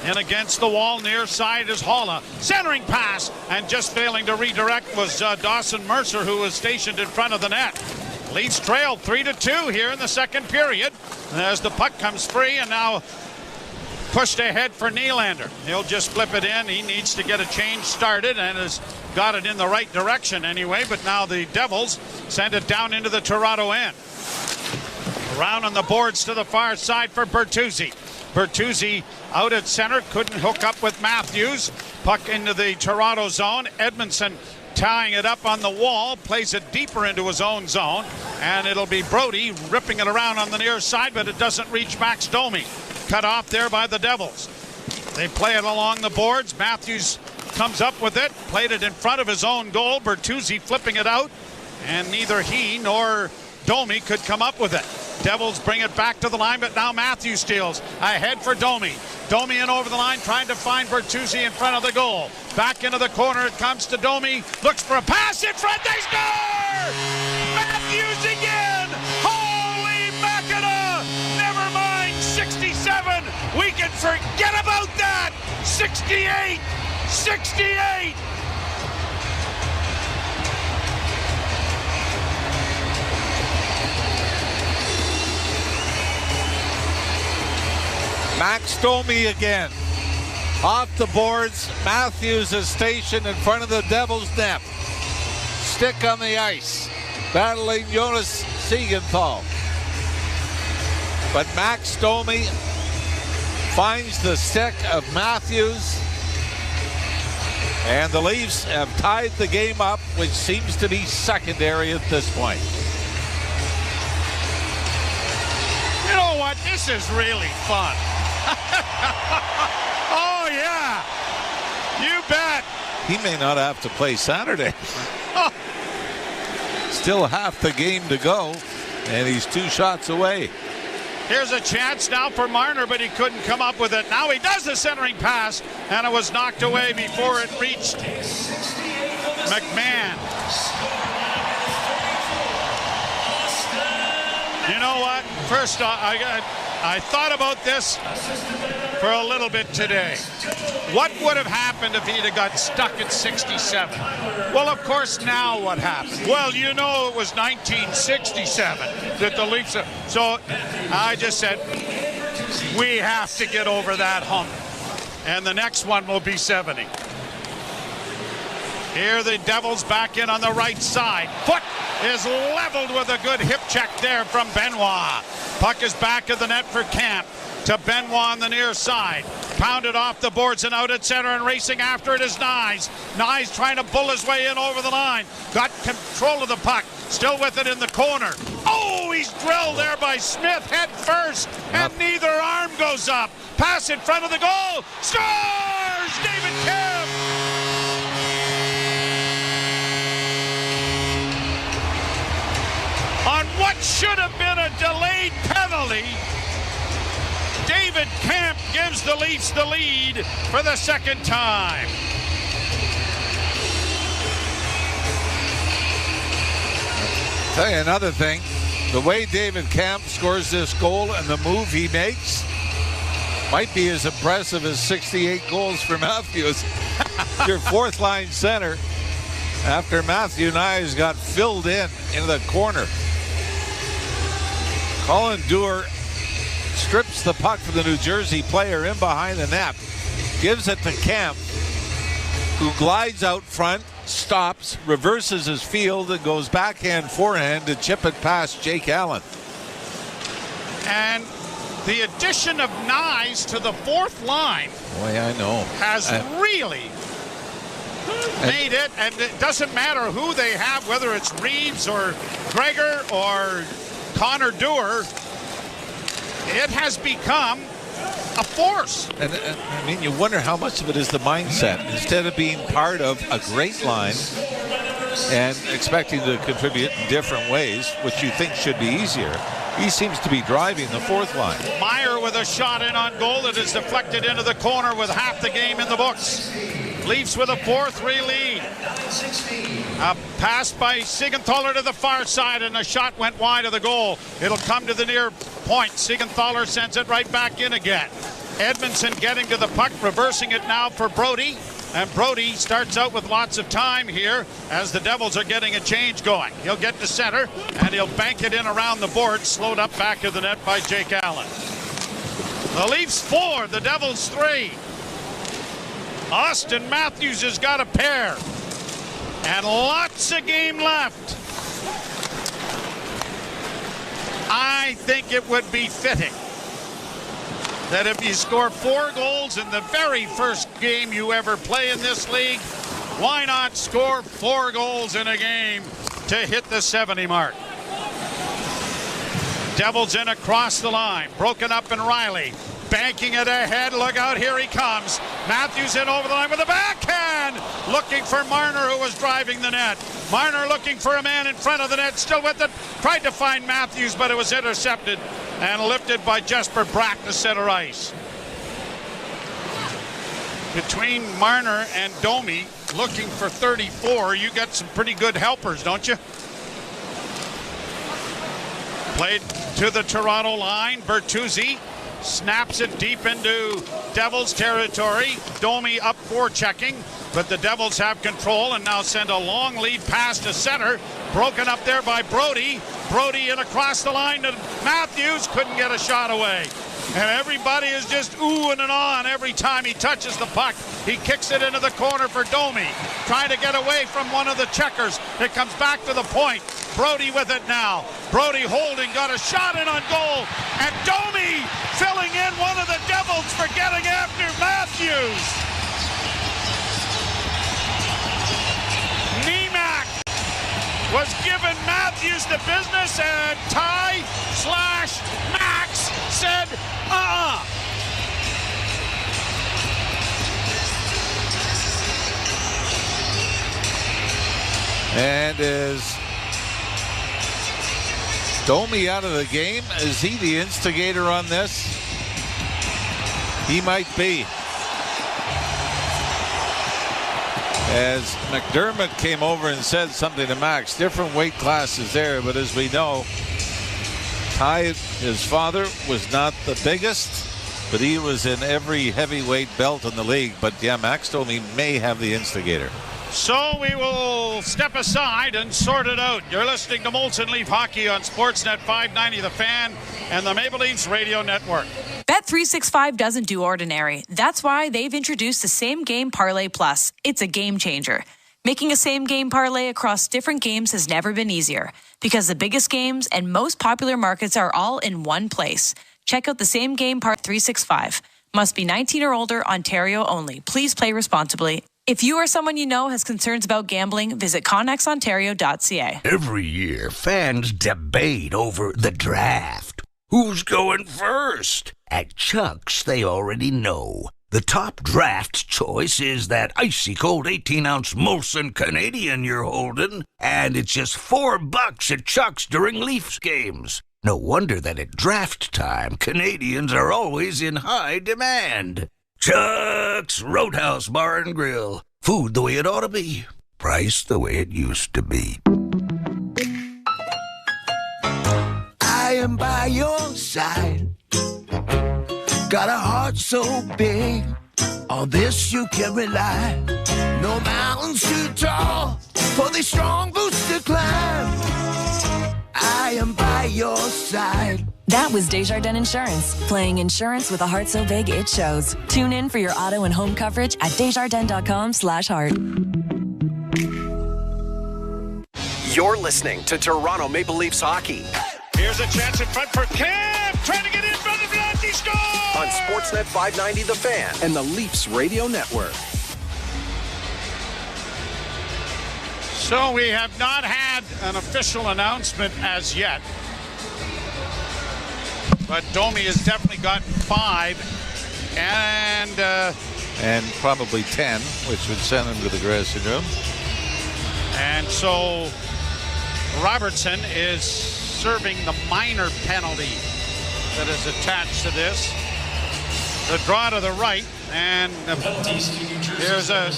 In against the wall, near side is Halla. Centering pass, and just failing to redirect was Dawson Mercer, who was stationed in front of the net. Leafs trailed 3-2 here in the second period as the puck comes free and now pushed ahead for Nylander. He'll just flip it in. He needs to get a change started and has got it in the right direction anyway, but now the Devils send it down into the Toronto end. Around on the boards to the far side for Bertuzzi. Bertuzzi out at center, couldn't hook up with Matthews. Puck into the Toronto zone. Edmondson tying it up on the wall, plays it deeper into his own zone, and it'll be Brody ripping it around on the near side, but it doesn't reach Max Domi. Cut off there by the Devils. They play it along the boards. Matthews comes up with it, played it in front of his own goal. Bertuzzi flipping it out, and neither he nor Domi could come up with it. Devils bring it back to the line, but now Matthews steals. Ahead for Domi. Domi in over the line, trying to find Bertuzzi in front of the goal. Back into the corner, it comes to Domi. Looks for a pass in front, they score! Matthews again! Holy Mackinac! Never mind 67! We can forget about that! 68! 68! Max Domi again. Off the boards, Matthews is stationed in front of the Devils' net. Stick on the ice, battling Jonas Siegenthaler. But Max Domi finds the stick of Matthews, and the Leafs have tied the game up, which seems to be secondary at this point. You know what? This is really fun. Oh, yeah. You bet. He may not have to play Saturday. Still half the game to go, and he's 2 shots away. Here's a chance now for Marner, but he couldn't come up with it. Now he does the centering pass, and it was knocked away before it reached McMahon. You know what? First, I thought about this for a little bit today. What would have happened if he'd have got stuck at 67? Well, of course, now what happened? Well, you know, it was 1967 that the Leafs. So I just said, we have to get over that hump. And the next one will be 70. Here the Devils back in on the right side. Foot is leveled with a good hip check there from Benoit. Puck is back of the net for Camp. To Benoit on the near side. Pounded off the boards and out at center, and racing after it is Nyes. Nyes trying to bull his way in over the line. Got control of the puck. Still with it in the corner. Oh, he's drilled there by Smith head first, and neither arm goes up. Pass in front of the goal. Scores! David Kemp! On what should have been a delayed penalty, David Kemp gives the Leafs the lead for the second time. Tell you another thing, the way David Kemp scores this goal and the move he makes might be as impressive as 68 goals for Matthews. Your fourth line center after Matthew Nyes got filled into the corner. Colin Dewar strips the puck from the New Jersey player in behind the net, gives it to Kemp, who glides out front, stops, reverses his field, and goes backhand forehand to chip it past Jake Allen. And the addition of Nyes to the fourth line, boy, I know, has really made it, and it doesn't matter who they have, whether it's Reeves or Gregor or Connor Dewar, it has become a force. And I mean, you wonder how much of it is the mindset. Instead of being part of a great line and expecting to contribute in different ways, which you think should be easier, he seems to be driving the fourth line. Meyer with a shot in on goal that is deflected into the corner with half the game in the books. Leafs with a 4-3 lead. A pass by Siegenthaler to the far side, and the shot went wide of the goal. It'll come to the near point. Siegenthaler sends it right back in again. Edmondson getting to the puck, reversing it now for Brody. And Brody starts out with lots of time here as the Devils are getting a change going. He'll get to center, and he'll bank it in around the board, slowed up back to the net by Jake Allen. The Leafs 4, the Devils 3. Auston Matthews has got a pair. And lots of game left. I think it would be fitting that if you score 4 goals in the very first game you ever play in this league, why not score 4 goals in a game to hit the 70 mark? Devils in across the line, broken up in Riley, banking it ahead. Look out, here he comes. Matthews in over the line with a backhand, looking for Marner, who was driving the net. Marner looking for a man in front of the net, still with it, tried to find Matthews, but it was intercepted and lifted by Jesper Brack to center ice. Between Marner and Domi, looking for 34, you got some pretty good helpers, don't you? Played to the Toronto line. Bertuzzi snaps it deep into Devils territory. Domi up forechecking, but the Devils have control and now send a long lead pass to center. Broken up there by Brody. Brody in across the line to Matthews. Couldn't get a shot away. And everybody is just oohing and on every time he touches the puck. He kicks it into the corner for Domi. Trying to get away from one of the checkers. It comes back to the point. Brody with it now. Brody holding, got a shot in on goal. And Domi filling in one of the Devils for getting after Matthews. Niemak was giving Matthews the business, and Ty/Max said, And is Domi out of the game? Is he the instigator on this? He might be. As McDermott came over and said something to Max, different weight classes there, but as we know, Ty, his father, was not the biggest, but he was in every heavyweight belt in the league. But yeah, Max Domi may have the instigator. So we will step aside and sort it out. You're listening to Molson Leaf Hockey on Sportsnet 590 The Fan and the Maple Leafs Radio Network. Bet365 doesn't do ordinary. That's why they've introduced the Same Game Parlay Plus. It's a game changer. Making a same game parlay across different games has never been easier because the biggest games and most popular markets are all in one place. Check out the Same Game Parlay 365. Must be 19 or older, Ontario only. Please play responsibly. If you or someone you know has concerns about gambling, visit connexontario.ca. Every year, fans debate over the draft. Who's going first? At Chuck's, they already know. The top draft choice is that icy cold 18-ounce Molson Canadian you're holding, and it's just $4 at Chuck's during Leafs games. No wonder that at draft time, Canadians are always in high demand. Chuck's Roadhouse Bar and Grill. Food the way it ought to be. Price the way it used to be. I am by your side. Got a heart so big. On this you can rely. No mountains too tall for the strong boots to climb. I am by your side. That was Desjardins Insurance, playing insurance with a heart so big it shows. Tune in for your auto and home coverage at desjardins.com/heart. You're listening to Toronto Maple Leafs Hockey. Here's a chance in front for Cam, trying to get in front of that. He scores! On Sportsnet 590 The Fan and the Leafs Radio Network. So we have not had an official announcement as yet. But Domi has definitely gotten 5 and probably 10, which would send him to the dressing room. And so Robertson is serving the minor penalty that is attached to this. The draw to the right, and here's a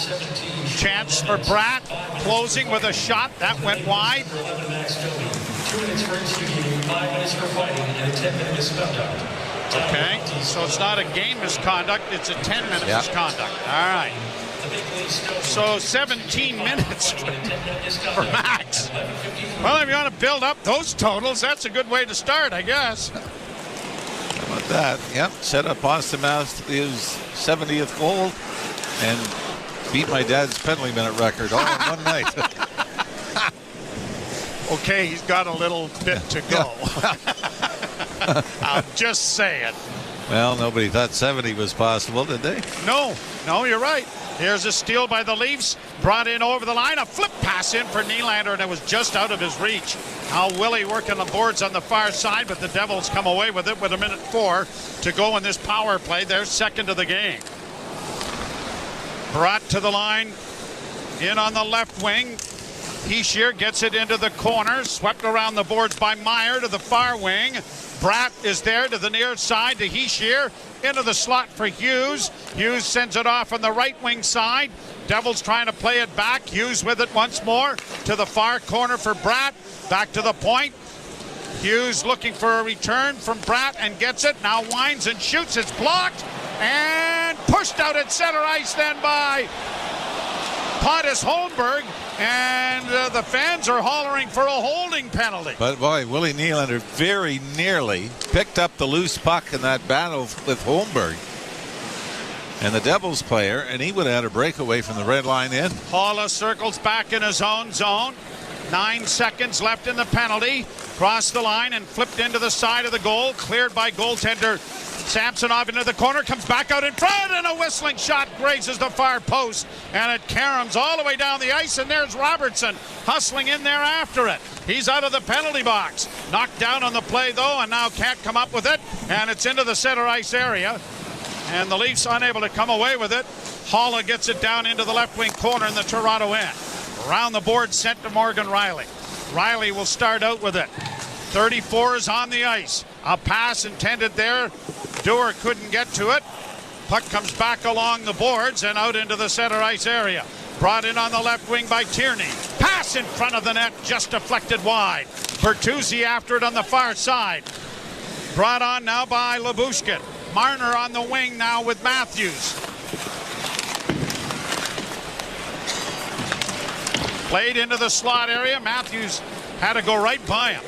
chance for Bratt, closing with a shot that went wide. 2 minutes for executing, 5 minutes for fighting, and a 10-minute misconduct. Okay, so it's not a game misconduct, it's a 10-minute misconduct. All right. So 17 minutes for Max. Well, if you want to build up those totals, that's a good way to start, I guess. How about that? Yep, set up Auston Matthews' 70th goal and beat my dad's penalty minute record all in one night. Okay, he's got a little bit to go. I'm just saying. Well, nobody thought 70 was possible, did they? No, you're right. Here's a steal by the Leafs. Brought in over the line. A flip pass in for Nylander, and it was just out of his reach. Now Willie working the boards on the far side, but the Devils come away with it with 1:04 to go in this power play. They're second of the game. Brought to the line. In on the left wing. Hischier gets it into the corner. Swept around the boards by Meyer to the far wing. Bratt is there to the near side to Hischier. Into the slot for Hughes. Hughes sends it off on the right wing side. Devils trying to play it back. Hughes with it once more to the far corner for Bratt. Back to the point. Hughes looking for a return from Bratt and gets it. Now winds and shoots. It's blocked and pushed out at center ice then by Pontus Holmberg. And the fans are hollering for a holding penalty. But boy, Willie Nylander very nearly picked up the loose puck in that battle with Holmberg and the Devils player, and he would have had a breakaway from the red line in. Haula circles back in his own zone. 9 seconds left in the penalty. Crossed the line and flipped into the side of the goal. Cleared by goaltender Samsonov into the corner, comes back out in front, and a whistling shot grazes the far post, and it caroms all the way down the ice, and there's Robertson hustling in there after it. He's out of the penalty box. Knocked down on the play, though, and now can't come up with it, and it's into the center ice area, and the Leafs unable to come away with it. Haula gets it down into the left wing corner in the Toronto end. Around the board, sent to Morgan Riley. Riley will start out with it. 34 is on the ice. A pass intended there. Dewar couldn't get to it. Puck comes back along the boards and out into the center ice area. Brought in on the left wing by Tierney. Pass in front of the net, just deflected wide. Bertuzzi after it on the far side. Brought on now by Labushkin. Marner on the wing now with Matthews. Played into the slot area. Matthews had to go right by him.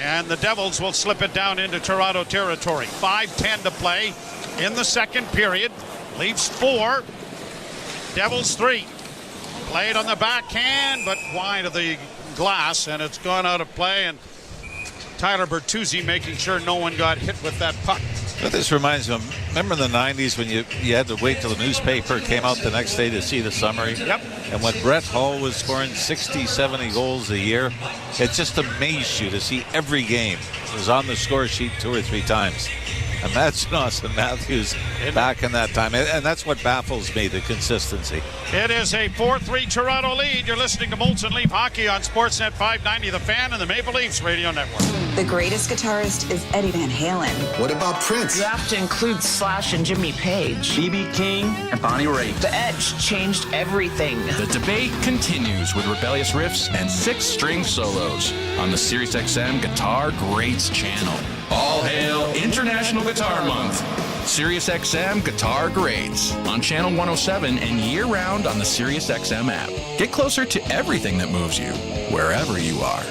And the Devils will slip it down into Toronto territory. 5:10 to play in the second period. Leafs 4, Devils 3. Played on the backhand, but wide of the glass, and it's gone out of play. And Tyler Bertuzzi making sure no one got hit with that puck. But this reminds me of, remember in the 90s when you had to wait till the newspaper came out the next day to see the summary? Yep. And when Brett Hull was scoring 60, 70 goals a year, it just amazed you to see every game. It was on the score sheet 2 or 3 times. Imagine Auston Matthews back in that time. And that's what baffles me, the consistency. It is a 4-3 Toronto lead. You're listening to Molson Leaf Hockey on Sportsnet 590, The Fan, and the Maple Leafs Radio Network. The greatest guitarist is Eddie Van Halen. What about Prince? You have to include Slash and Jimmy Page. B.B. King and Bonnie Raitt. The Edge changed everything. The debate continues with rebellious riffs and 6-string solos on the SiriusXM Guitar Greats channel. All hail International Guitar Month. SiriusXM Guitar Greats on Channel 107 and year-round on the SiriusXM app. Get closer to everything that moves you, wherever you are.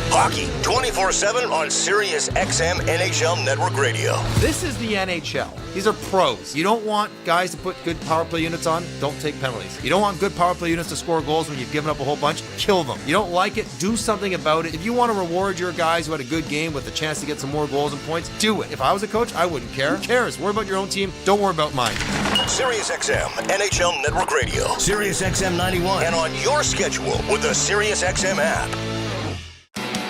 Hockey 24/7 on Sirius XM NHL Network Radio. This is the NHL. These are pros. You don't want guys to put good power play units on, don't take penalties. You don't want good power play units to score goals when you've given up a whole bunch, kill them. You don't like it, do something about it. If you want to reward your guys who had a good game with a chance to get some more goals and points, do it. If I was a coach, I wouldn't care. Who cares? Worry about your own team. Don't worry about mine. Sirius XM NHL Network Radio. Sirius XM 91. And on your schedule with the Sirius XM app.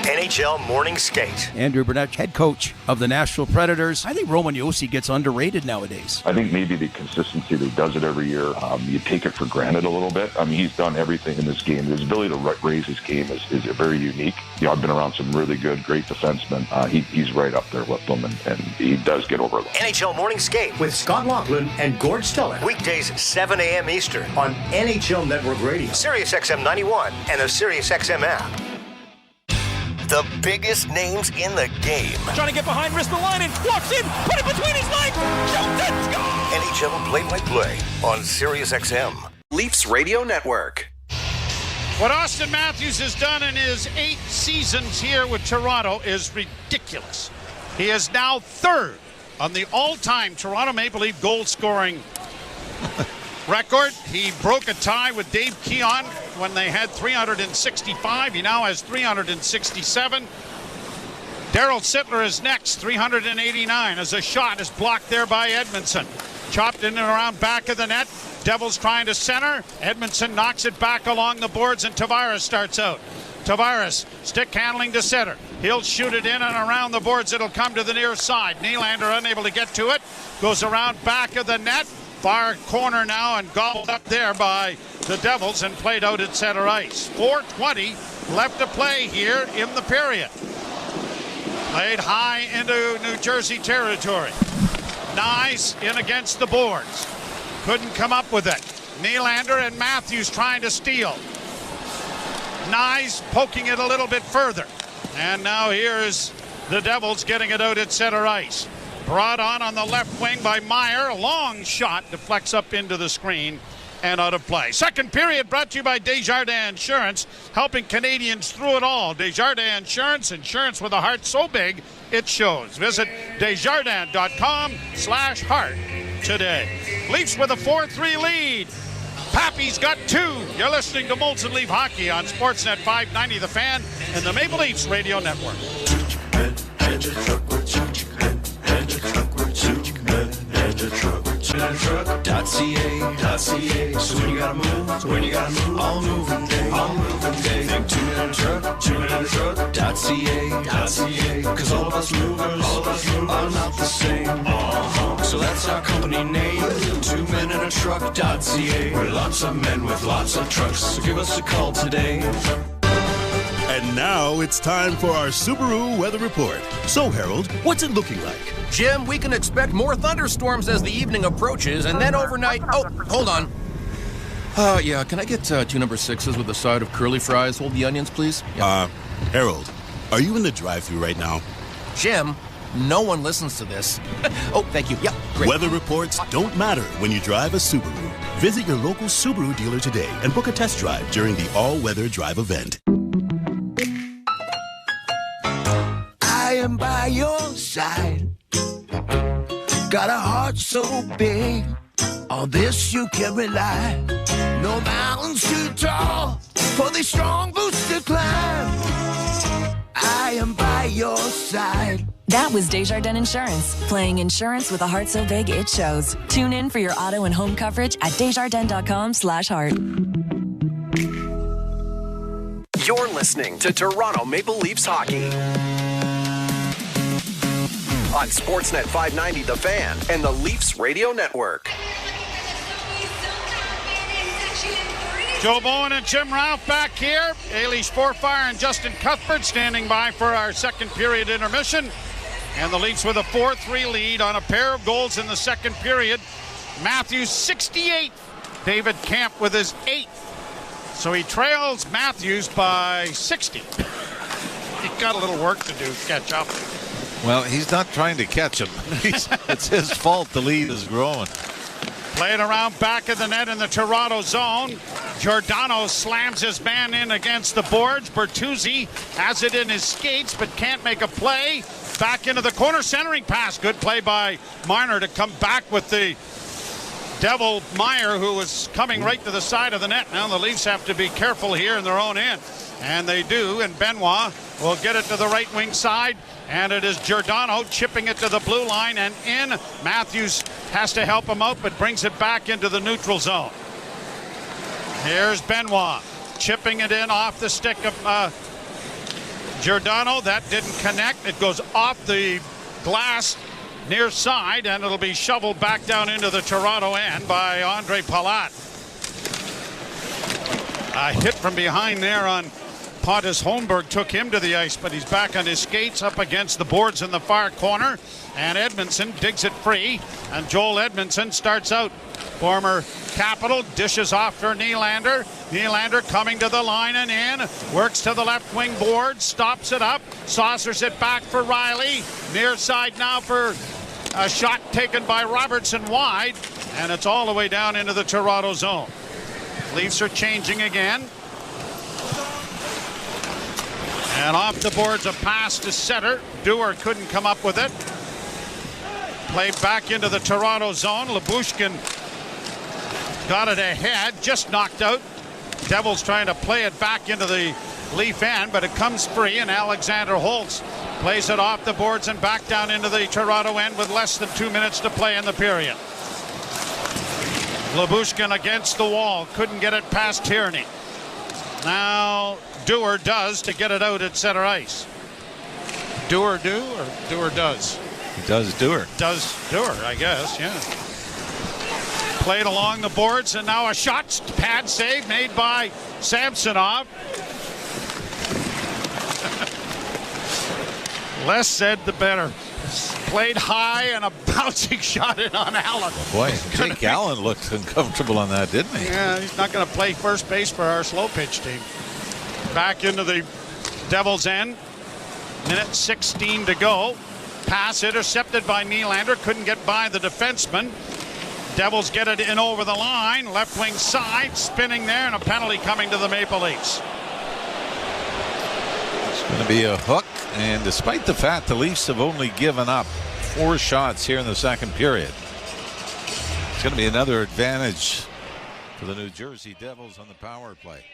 NHL Morning Skate. Andrew Burnett, head coach of the Nashville Predators. I think Roman Josi gets underrated nowadays. I think maybe the consistency that he does it every year, you take it for granted a little bit. I mean, he's done everything in this game. His ability to raise his game is very unique. You know, I've been around some really good, great defensemen. He's right up there with them, and he does get over them. NHL Morning Skate with Scott Laughlin and Gord Stellick. Weekdays 7 a.m. Eastern on NHL Network Radio. Sirius XM 91 and the Sirius XM app. The biggest names in the game. Trying to get behind Ristolainen. Walks in. Put it between his legs. Shoots it. Score! NHL play-by-play on SiriusXM. Leafs Radio Network. What Auston Matthews has done in his 8 seasons here with Toronto is ridiculous. He is now 3rd on the all-time Toronto Maple Leaf goal-scoring record. He broke a tie with Dave Keon when they had 365. He now has 367. Darryl Sittler is next, 389, as a shot is blocked there by Edmondson. Chopped in and around back of the net. Devils trying to center. Edmondson knocks it back along the boards, and Tavares starts out. Tavares, stick handling to center. He'll shoot it in and around the boards. It'll come to the near side. Nylander unable to get to it. Goes around back of the net. Far corner now and gobbled up there by the Devils and played out at center ice. 4:20 left to play here in the period. Played high into New Jersey territory. Nyes in against the boards. Couldn't come up with it. Nylander and Matthews trying to steal. Nyes poking it a little bit further. And now here's the Devils getting it out at center ice. Brought on the left wing by Meyer. A long shot deflects up into the screen and out of play. Second period brought to you by Desjardins Insurance, helping Canadians through it all. Desjardins Insurance, insurance with a heart so big it shows. Visit Desjardins.com/heart today. Leafs with a 4-3 lead. Pappy's got 2. You're listening to Molson Leaf Hockey on Sportsnet 590 The Fan and the Maple Leafs Radio Network. .ca. So when you gotta move, all moving day. Think 2 minute truck, .ca. Cause all of us movers are not the same. So that's our company name, 2 men in a truck.ca. We're lots of men with lots of trucks. So give us a call today. And now it's time for our Subaru weather report. So, Harold, what's it looking like? Jim, we can expect more thunderstorms as the evening approaches, and then overnight... Oh, hold on. Yeah, can I get 2 number 6s with a side of curly fries? Hold the onions, please. Yeah. Harold, are you in the drive-thru right now? Jim, no one listens to this. Oh, thank you. Yeah, great. Weather reports don't matter when you drive a Subaru. Visit your local Subaru dealer today and book a test drive during the all-weather drive event. I am by your side. Got a heart so big, on this you can rely. No mountains too tall for the strong boots to climb. I am by your side. That was Desjardins Insurance, playing insurance with a heart so big it shows. Tune in for your auto and home coverage at Desjardins.com/heart. You're listening to Toronto Maple Leafs Hockey on Sportsnet 590 The Fan and the Leafs Radio Network. Joe Bowen and Jim Ralph back here. Ailey Sporfire and Justin Cuthbert standing by for our second period intermission. And the Leafs with a 4-3 lead on a pair of goals in the second period. Matthews 68. David Camp with his 8th. So he trails Matthews by 60. He's got a little work to do to catch up. Well, he's not trying to catch him. It's his fault the lead is growing. Played around back of the net in the Toronto zone. Giordano slams his man in against the boards. Bertuzzi has it in his skates but can't make a play. Back into the corner, centering pass. Good play by Marner to come back with the Devil Meyer, who was coming right to the side of the net. Now the Leafs have to be careful here in their own end. And they do, and Benoit will get it to the right wing side. And it is Giordano chipping it to the blue line and in. Matthews has to help him out, but brings it back into the neutral zone. Here's Benoit chipping it in off the stick of Giordano. That didn't connect. It goes off the glass near side, and it'll be shoveled back down into the Toronto end by Andre Palat. A hit from behind there on Pontus Holmberg took him to the ice, but he's back on his skates up against the boards in the far corner. And Edmondson digs it free, and Joel Edmondson starts out. Former Capital dishes off for Nylander. Nylander coming to the line and in. Works to the left wing board. Stops it up. Saucers it back for Riley. Near side now for a shot taken by Robertson wide. And it's all the way down into the Toronto zone. Leafs are changing again. And off the boards, a pass to center. Dewar couldn't come up with it. Played back into the Toronto zone. Lyubushkin got it ahead, just knocked out. Devils trying to play it back into the Leaf end, but it comes free, and Alexander Holtz plays it off the boards and back down into the Toronto end with less than 2 minutes to play in the period. Lyubushkin against the wall, couldn't get it past Tierney. Now Dewar does to get it out at center ice. Dewar do or Dewar does? He does Dewar. Does Dewar, I guess, yeah. Played along the boards, and now a shot pad save made by Samsonov. Less said, the better. Played high and a bouncing shot in on Allen. Oh boy, Jake Allen looked uncomfortable on that, didn't he? Yeah, he's not going to play first base for our slow pitch team. Back into the Devils' end. Minute 16 to go. Pass intercepted by Nylander. Couldn't get by the defenseman. Devils get it in over the line. Left wing side, spinning there, and a penalty coming to the Maple Leafs. It's going to be a hook, and despite the fact the Leafs have only given up 4 shots here in the second period, it's going to be another advantage for the New Jersey Devils on the power play.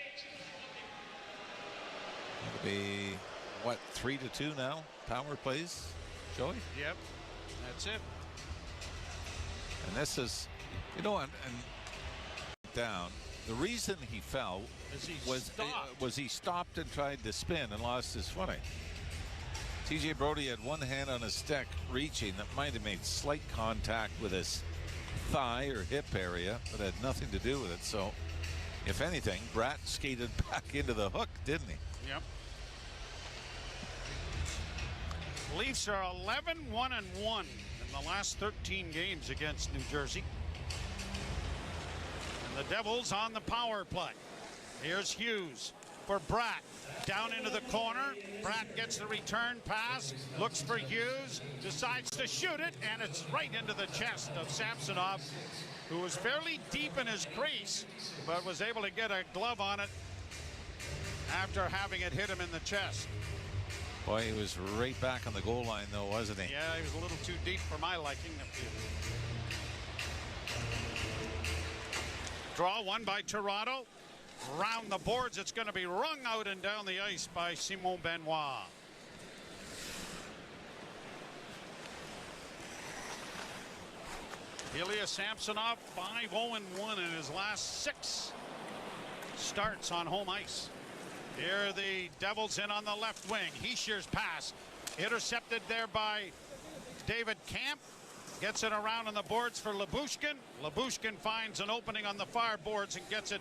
It'll be, what, 3-2 now? Power plays, Joey? Yep, that's it. And this is, you know, and down. The reason he fell was he stopped and tried to spin and lost his footing. TJ Brody had one hand on his stick reaching that might have made slight contact with his thigh or hip area, but had nothing to do with it. So, if anything, Bratt skated back into the hook, didn't he? Yep. Leafs are 11-1-1 in the last 13 games against New Jersey. And the Devils on the power play. Here's Hughes for Bratt. Down into the corner. Bratt gets the return pass. Looks for Hughes. Decides to shoot it. And it's right into the chest of Samsonov, who was fairly deep in his crease, but was able to get a glove on it after having it hit him in the chest. Boy, he was right back on the goal line, though, wasn't he? Yeah, he was a little too deep for my liking. Draw one by Toronto. Round the boards, it's going to be wrung out and down the ice by Simon Benoit. Ilya Samsonov 5-0-1 in his last 6 starts on home ice. Here the Devils in on the left wing. Heischer's pass intercepted there by David Camp. Gets it around on the boards for Lyubushkin. Lyubushkin finds an opening on the far boards and gets it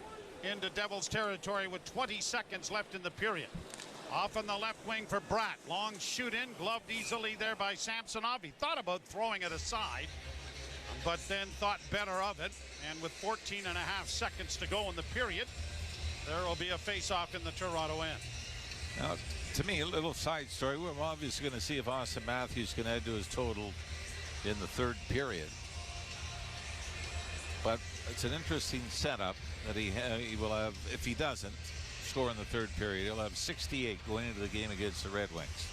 into Devils territory with 20 seconds left in the period. Off on the left wing for Bratt. Long shoot in, gloved easily there by Samsonov. He thought about throwing it aside, but then thought better of it. And with 14 and a half seconds to go in the period, there will be a face-off in the Toronto end. Now, to me, a little side story. We're obviously going to see if Auston Matthews can add to his total in the third period. But it's an interesting setup that he will have. If he doesn't score in the third period, he'll have 68 going into the game against the Red Wings.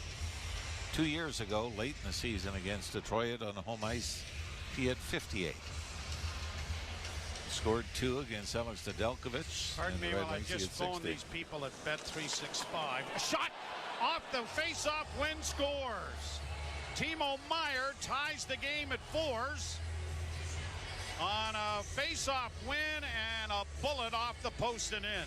2 years ago, late in the season against Detroit on home ice, he had 58. Scored 2 against Alex Nedeljkovic. Pardon me while I just phone these people at Bet365. A shot off the face-off, win scores. Timo Meier ties the game at 4s on a face-off win and a bullet off the post and in.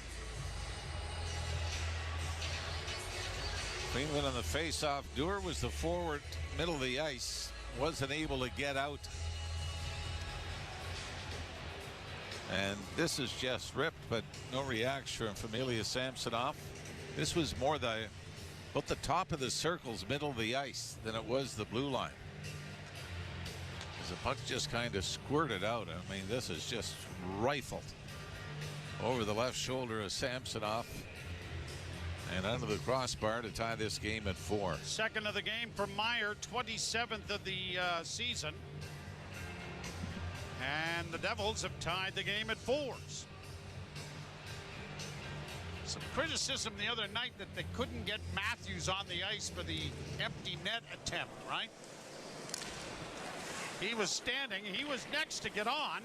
Cleveland on the face-off. Dewar was the forward, middle of the ice. Wasn't able to get out. And this is just ripped, but no reaction from Ilya Samsonov. This was more about the top of the circle's middle of the ice than it was the blue line. As the puck just kind of squirted out. I mean, this is just rifled over the left shoulder of Samsonov and under the crossbar to tie this game at 4. Second of the game for Meyer, 27th of the season. And the Devils have tied the game at 4s. Some criticism the other night that they couldn't get Matthews on the ice for the empty net attempt, right? He was standing, he was next to get on,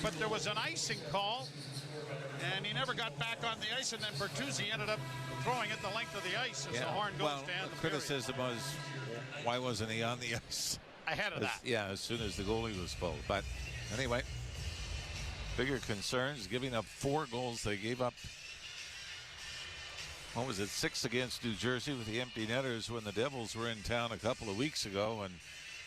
but there was an icing call, and he never got back on the ice, and then Bertuzzi ended up throwing it the length of the ice as the horn goes down. The criticism was, why wasn't he on the ice? Ahead of that. Yeah, as soon as the goalie was pulled. But anyway, bigger concerns, giving up 4 goals. They gave up, what was it, 6 against New Jersey with the empty netters when the Devils were in town a couple of weeks ago, and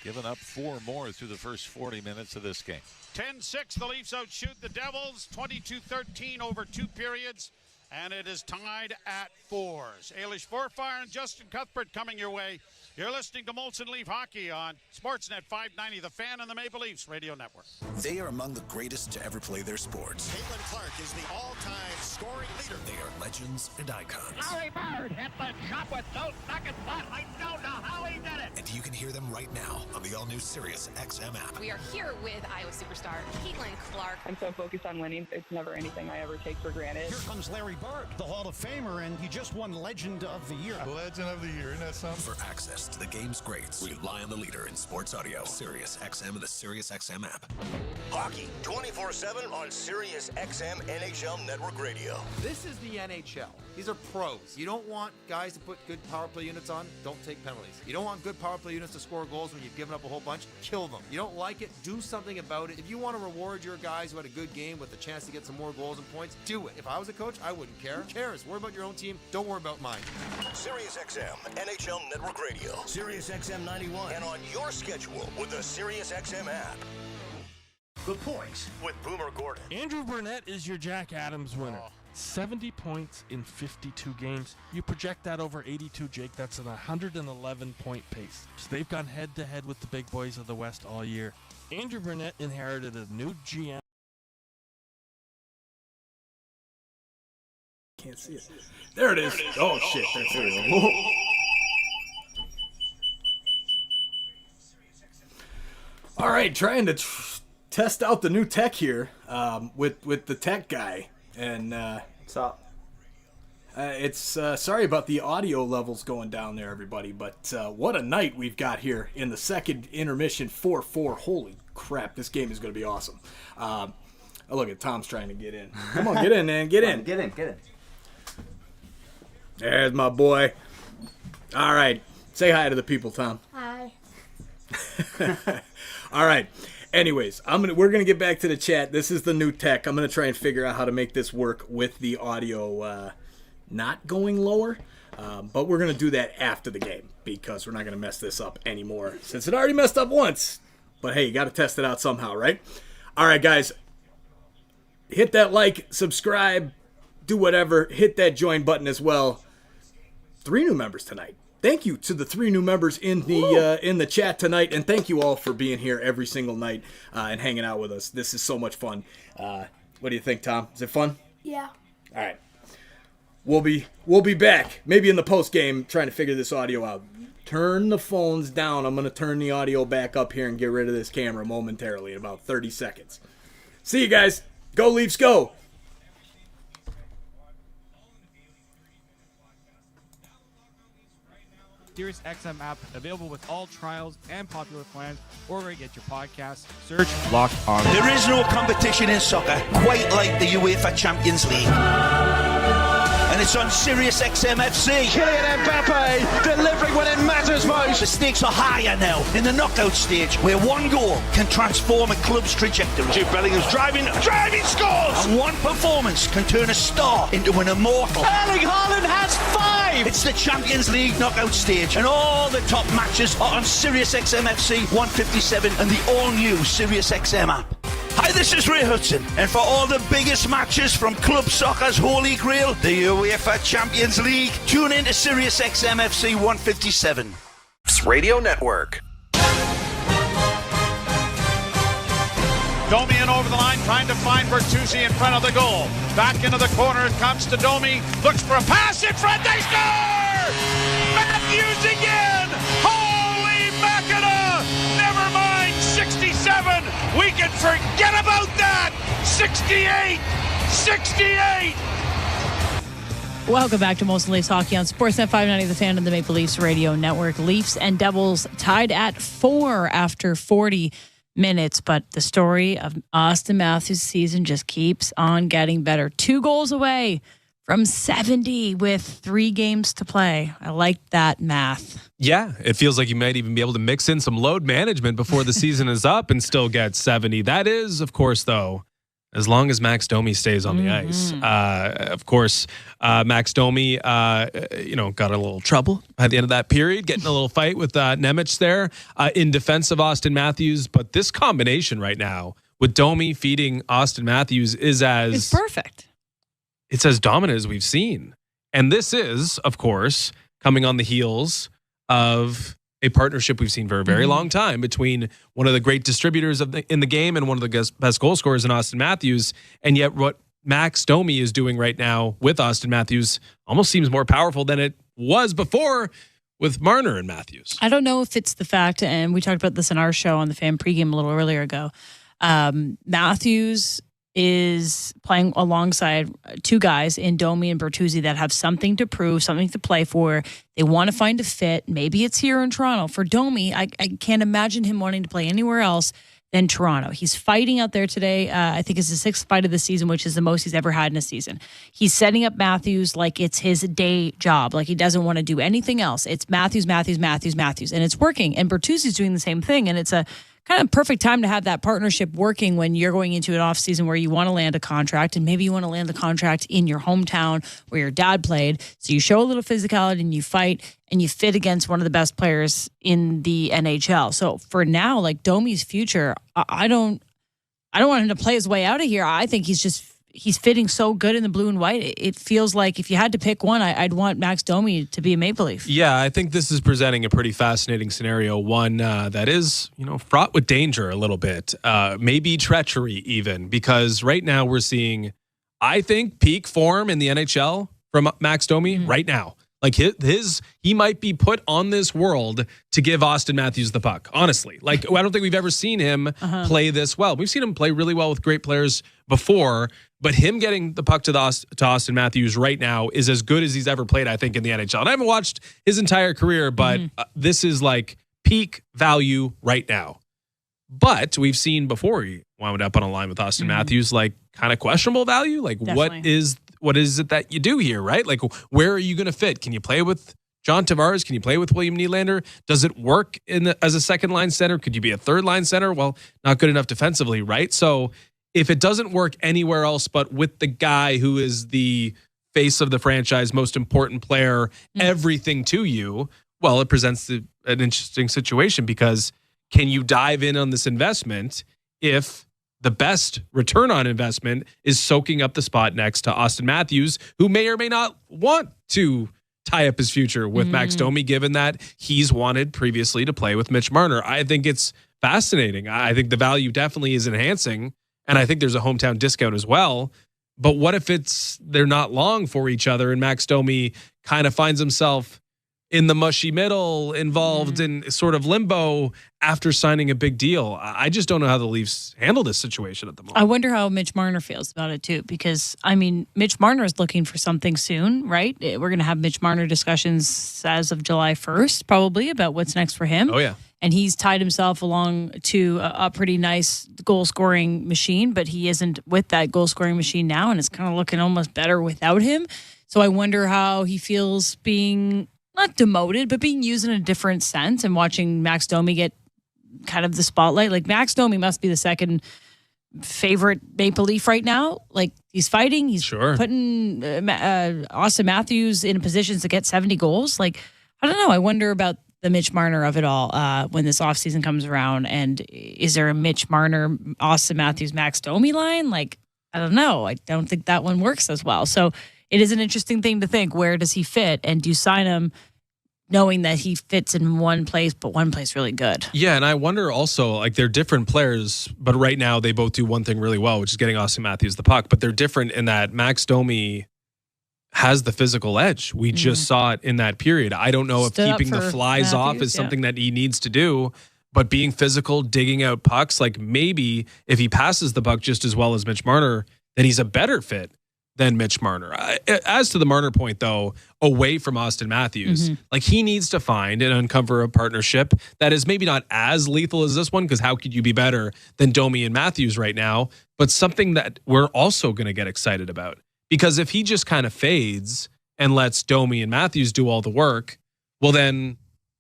given up 4 more through the first 40 minutes of this game. 10-6, the Leafs outshoot the Devils, 22-13 over 2 periods, and it is tied at 4s. Ailish Forfire and Justin Cuthbert coming your way. You're listening to Molson Leaf Hockey on Sportsnet 590, The Fan and the Maple Leafs Radio Network. They are among the greatest to ever play their sports. Caitlin Clark is the all-time scoring leader. They are legends and icons. Larry Bird hit the shot with no second thought. I don't know how he did it. And you can hear them right now on the all-new Sirius XM app. We are here with Iowa superstar Caitlin Clark. I'm so focused on winning, it's never anything I ever take for granted. Here comes Larry Bird, the Hall of Famer, and he just won Legend of the Year. Legend of the Year, isn't that something? For access to the game's greats, rely on the leader in sports audio. Sirius XM and the Sirius XM app. Hockey 24/7 on Sirius XM NHL Network Radio. This is the NHL. These are pros. You don't want guys to put good power play units on, don't take penalties. You don't want good power play units to score goals when you've given up a whole bunch, kill them. You don't like it, do something about it. If you want to reward your guys who had a good game with the chance to get some more goals and points, do it. If I was a coach, I wouldn't care. Who cares? Worry about your own team. Don't worry about mine. Sirius XM NHL Network Radio. Sirius XM 91. And on your schedule with the Sirius XM app. The Points with Boomer Gordon. Andrew Burnett is your Jack Adams winner. 70 points in 52 games. You project that over 82, Jake. That's an 111-point pace. So they've gone head-to-head with the big boys of the West all year. Andrew Burnett inherited a new GM. Can't see it. There it is. Oh, shit. That's it. All right, trying to test out the new tech here with the tech guy. And what's up? It's sorry about the audio levels going down there, everybody, but what a night we've got here in the second intermission 4-4. Holy crap, this game is going to be awesome. Look at Tom's trying to get in. Come on, get in, man. Get in. Get in. There's my boy. All right. Say hi to the people, Tom. Hi. All right. Anyways, we're gonna get back to the chat. This is the new tech. I'm gonna try and figure out how to make this work with the audio not going lower. But we're gonna do that after the game because we're not gonna mess this up anymore since it already messed up once. But hey, you gotta test it out somehow, right? All right, guys. Hit that like, subscribe, do whatever. Hit that join button as well. 3 new members tonight. Thank you to the 3 new members in the chat tonight, and thank you all for being here every single night and hanging out with us. This is so much fun. What do you think, Tom? Is it fun? Yeah. All right. We'll be back, maybe in the post game, trying to figure this audio out. Turn the phones down. I'm gonna turn the audio back up here and get rid of this camera momentarily in about 30 seconds. See you guys. Go Leafs, go! Sirius XM app available with all trials and popular plans, or where you get your podcasts. Search Locked On. There is no competition in soccer quite like the UEFA Champions League. And it's on Sirius XM FC. Kylian Mbappe delivering when it matters most. The stakes are higher now in the knockout stage, where one goal can transform a club's trajectory. Jude Bellingham's driving scores! And one performance can turn a star into an immortal. Erling Haaland has 5! It's the Champions League knockout stage, and all the top matches are on Sirius XM FC 157 and the all-new Sirius XM app. Hi, this is Ray Hudson, and for all the biggest matches from club soccer's holy grail, the UEFA Champions League, tune in to Sirius XM FC 157. Radio Network. Domi in over the line, trying to find Bertuzzi in front of the goal. Back into the corner, it comes to Domi. Looks for a pass in front, they score! Matthews again! Holy Mackinac! Never mind 67! We can forget about that! 68! 68! Welcome back to Most Leafs Hockey on Sportsnet 590, the fan of the Maple Leafs Radio Network. Leafs and Devils tied at 4 after 40 minutes, but the story of Auston Matthews' season just keeps on getting better. 2 goals away from 70 with 3 games to play. I like that math. Yeah, it feels like you might even be able to mix in some load management before the season is up and still get 70. That is, of course, though, as long as Max Domi stays on the ice. Of course, Max Domi, got a little trouble at the end of that period, getting a little fight with Nemec there in defense of Auston Matthews. But this combination right now with Domi feeding Auston Matthews it's perfect. It's as dominant as we've seen. And this is, of course, coming on the heels of a partnership we've seen for a very long time between one of the great distributors in the game and one of the best goal scorers in Auston Matthews. And yet what Max Domi is doing right now with Auston Matthews almost seems more powerful than it was before with Marner and Matthews. I don't know if it's the fact, and we talked about this in our show on the Fan Pregame a little earlier ago, Matthews is playing alongside 2 guys in Domi and Bertuzzi that have something to prove, something to play for. They want to find a fit. Maybe it's here in Toronto. For Domi, I can't imagine him wanting to play anywhere else than Toronto. He's fighting out there today. I think it's the 6th fight of the season, which is the most he's ever had in a season. He's setting up Matthews like it's his day job, like he doesn't want to do anything else. It's Matthews, Matthews, Matthews, Matthews, and it's working. And Bertuzzi's doing the same thing, and it's a kind of perfect time to have that partnership working when you're going into an off season where you want to land a contract, and maybe you want to land the contract in your hometown where your dad played. So you show a little physicality and you fight and you fit against one of the best players in the NHL. So for now, like Domi's future, I don't want him to play his way out of here. I think he's fitting so good in the blue and white. It feels like if you had to pick one, I'd want Max Domi to be a Maple Leaf. Yeah, I think this is presenting a pretty fascinating scenario, one that is, fraught with danger a little bit, maybe treachery even, because right now we're seeing, I think, peak form in the NHL from Max Domi right now. Like he might be put on this world to give Auston Matthews the puck. Honestly, I don't think we've ever seen him play this well. We've seen him play really well with great players before, but him getting the puck to Auston Matthews right now is as good as he's ever played, I think, in the NHL. And I haven't watched his entire career, but this is like peak value right now. But we've seen before he wound up on a line with Auston Matthews, like kind of questionable value. Like Definitely. what is it that you do here, right? Like, where are you going to fit? Can you play with John Tavares? Can you play with William Nylander? Does it work as a second line center? Could you be a third line center? Well, not good enough defensively, right? So if it doesn't work anywhere else but with the guy who is the face of the franchise, most important player, everything to you, well, it presents an interesting situation, because can you dive in on this investment if the best return on investment is soaking up the spot next to Auston Matthews, who may or may not want to tie up his future with Max Domi, given that he's wanted previously to play with Mitch Marner? I think it's fascinating. I think the value definitely is enhancing, and I think there's a hometown discount as well. But what if they're not long for each other and Max Domi kind of finds himself in the mushy middle, involved in sort of limbo after signing a big deal? I just don't know how the Leafs handle this situation at the moment. I wonder how Mitch Marner feels about it too, because Mitch Marner is looking for something soon, right? We're going to have Mitch Marner discussions as of July 1st, probably, about what's next for him. Oh yeah. And he's tied himself along to a pretty nice goal-scoring machine, but he isn't with that goal-scoring machine now, and it's kind of looking almost better without him. So I wonder how he feels being not demoted, but being used in a different sense, and watching Max Domi get kind of the spotlight. Like, Max Domi must be the second favorite Maple Leaf right now. Like, he's fighting. He's putting Auston Matthews in positions to get 70 goals. Like, I don't know. I wonder about the Mitch Marner of it all when this offseason comes around. And is there a Mitch Marner, Auston Matthews, Max Domi line? Like, I don't know. I don't think that one works as well. So it is an interesting thing to think. Where does he fit? And do you sign him knowing that he fits in one place, but one place really good? Yeah, and I wonder also, like, they're different players, but right now they both do one thing really well, which is getting Auston Matthews the puck. But they're different in that Max Domi has the physical edge. We just saw it in that period. I don't know if keeping the flies off is something that he needs to do, but being physical, digging out pucks, like maybe if he passes the puck just as well as Mitch Marner, then he's a better fit than Mitch Marner. As to the Marner point, though, away from Auston Matthews, like he needs to find and uncover a partnership that is maybe not as lethal as this one, because how could you be better than Domi and Matthews right now, but something that we're also going to get excited about. Because if he just kind of fades and lets Domi and Matthews do all the work, well, then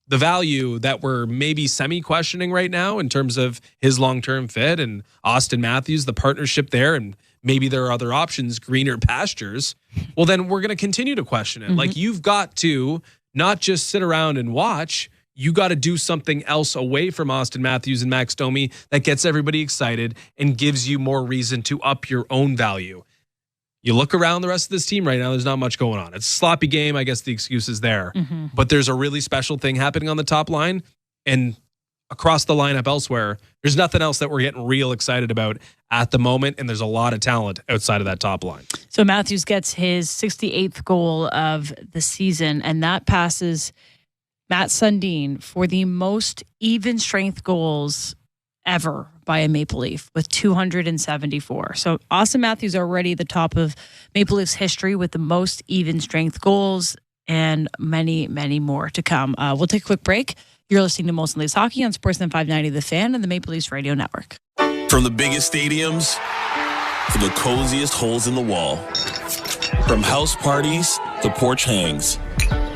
the value that we're maybe semi-questioning right now in terms of his long-term fit and Auston Matthews, the partnership there, and maybe there are other options, greener pastures, well, then we're going to continue to question it. Like, you've got to not just sit around and watch. You got to do something else away from Auston Matthews and Max Domi that gets everybody excited and gives you more reason to up your own value. You look around the rest of this team right now, there's not much going on. It's a sloppy game. I guess the excuse is there. But there's a really special thing happening on the top line. And across the lineup elsewhere, there's nothing else that we're getting real excited about at the moment. And there's a lot of talent outside of that top line. So Matthews gets his 68th goal of the season, and that passes Matt Sundin for the most even strength goals ever by a Maple Leaf with 274. So Auston Matthews already the top of Maple Leafs history with the most even strength goals, and many, many more to come. We'll take a quick break. You're listening to Molson Leafs Hockey on Sportsnet 590 The Fan and the Maple Leafs Radio Network. From the biggest stadiums to the coziest holes in the wall, from house parties to porch hangs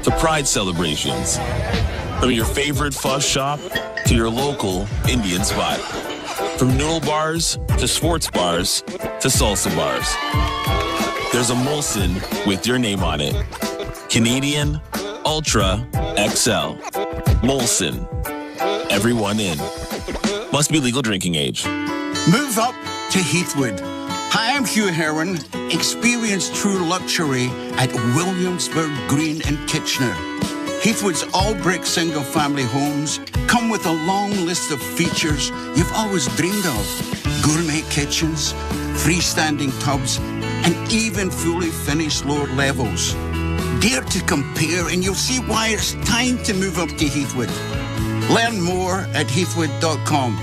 to pride celebrations, from your favorite fuss shop to your local Indian spot, from noodle bars to sports bars to salsa bars. There's a Molson with your name on it. Canadian Ultra XL. Molson. Everyone in. Must be legal drinking age. Move up to Heathwood. Hi, I'm Hugh Herron. Experience true luxury at Williamsburg Green in Kitchener. Heathwood's all-brick single-family homes come with a long list of features you've always dreamed of. Gourmet kitchens, freestanding tubs, and even fully finished lower levels. Dare to compare and you'll see why it's time to move up to Heathwood. Learn more at heathwood.com.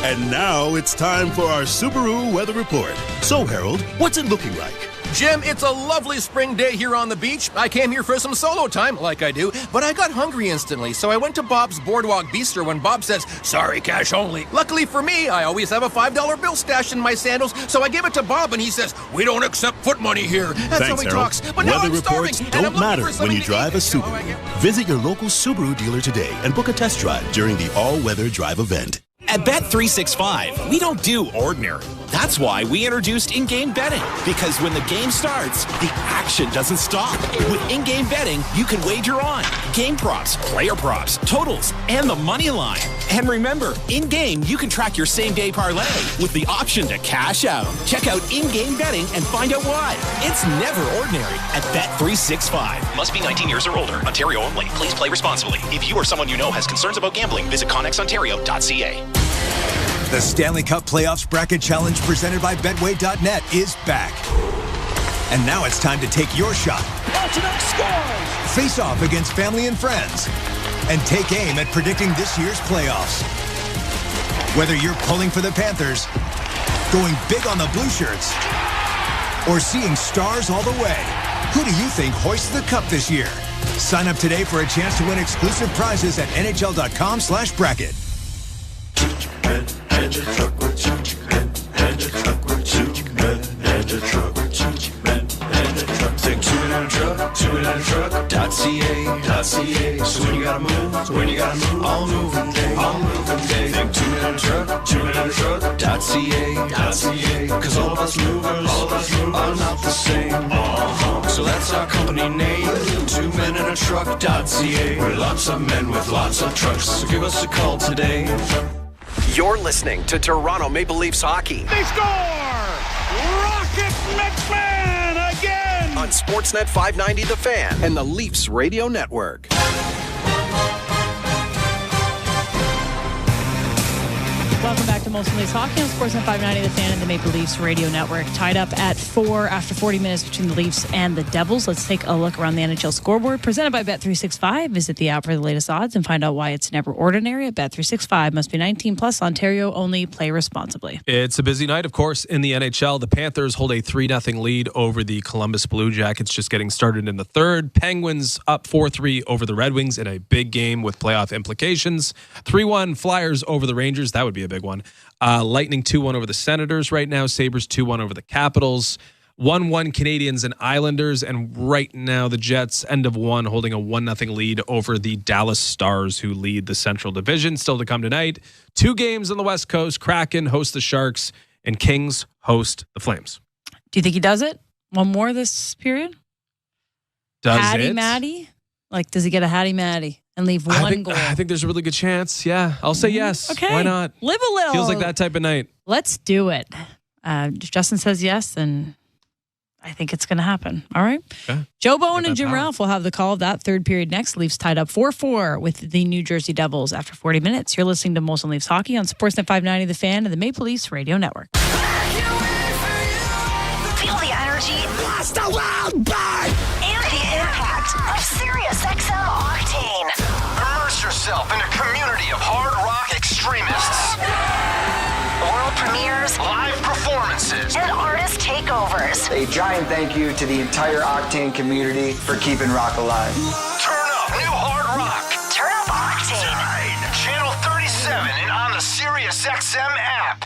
And now it's time for our Subaru weather report. So, Harold, what's it looking like? Jim, it's a lovely spring day here on the beach. I came here for some solo time, like I do, but I got hungry instantly, so I went to Bob's Boardwalk Bistro when Bob says, "Sorry, cash only." Luckily for me, I always have a $5 bill stashed in my sandals, so I give it to Bob, and he says, "We don't accept foot money here." That's Thanks, how he Harold. talks. But now weather I'm reports starving, and I'm don't looking matter for when something you to drive eat. a Subaru. Visit your local Subaru dealer today and book a test drive during the all-weather drive event. At Bet365, we don't do ordinary. That's why we introduced in-game betting. Because when the game starts, the action doesn't stop. With in-game betting, you can wager on game props, player props, totals, and the money line. And remember, in-game, you can track your same-day parlay with the option to cash out. Check out in-game betting and find out why. It's never ordinary at Bet365. Must be 19 years or older. Ontario only. Please play responsibly. If you or someone you know has concerns about gambling, visit connexontario.ca. The Stanley Cup Playoffs Bracket Challenge presented by Betway.net is back. And now it's time to take your shot. Scores! Face off against family and friends. And take aim at predicting this year's playoffs. Whether you're pulling for the Panthers, going big on the Blue Shirts, or seeing stars all the way, who do you think hoists the cup this year? Sign up today for a chance to win exclusive prizes at NHL.com/bracket. So when you gotta move, all moving day. Think 2 minute truck, .ca. Cause all of us movers are not the same. So that's our company name, 2 men in a truck.ca. We're lots of men with lots of trucks, so give us a call today. You're listening to Toronto Maple Leafs hockey. They score! Rocket McMahon again! On Sportsnet 590 The Fan and the Leafs Radio Network. Welcome back to Molson Leafs Hockey on Sportsnet 590 The Fan and the Maple Leafs Radio Network. Tied up at 4 after 40 minutes between the Leafs and the Devils. Let's take a look around the NHL scoreboard. Presented by Bet365. Visit the app for the latest odds and find out why it's never ordinary at Bet365. Must be 19 plus. Ontario only. Play responsibly. It's a busy night, of course, in the NHL. The Panthers hold a 3-0 lead over the Columbus Blue Jackets, just getting started in the third. Penguins up 4-3 over the Red Wings in a big game with playoff implications. 3-1 Flyers over the Rangers. That would be a big one. Lightning 2-1 over the Senators right now. Sabres 2-1 over the Capitals. 1-1 Canadiens and Islanders. And right now the Jets, end of one, holding a 1-0 lead over the Dallas Stars, who lead the Central Division. Still to come tonight. 2 games on the West Coast. Kraken host the Sharks and Kings host the Flames. Do you think he does it? One more this period? Does Hattie it? Matty? Like, does he get a Hattie Matty and leave one goal? I think there's a really good chance. Yeah, I'll say yes. Okay. Why not? Live a little. Feels like that type of night. Let's do it. If Justin says yes, and I think it's going to happen. All right. Okay. Joe Bowen and Jim Ralph will have the call of that third period next. Leafs tied up 4-4 with the New Jersey Devils after 40 minutes. You're listening to Molson Leafs Hockey on Sportsnet 590 The Fan and the Maple Leafs Radio Network. Feel the energy. Blast a wild bird. And the impact of SiriusXM Octane. Immerse yourself in a community of hard rock extremists. World premieres, Live performances. and artist takeovers. A giant thank you to the entire Octane community for keeping rock alive. Turn up new hard rock. Turn up Octane. Tonight, Channel 37 and on the SiriusXM app.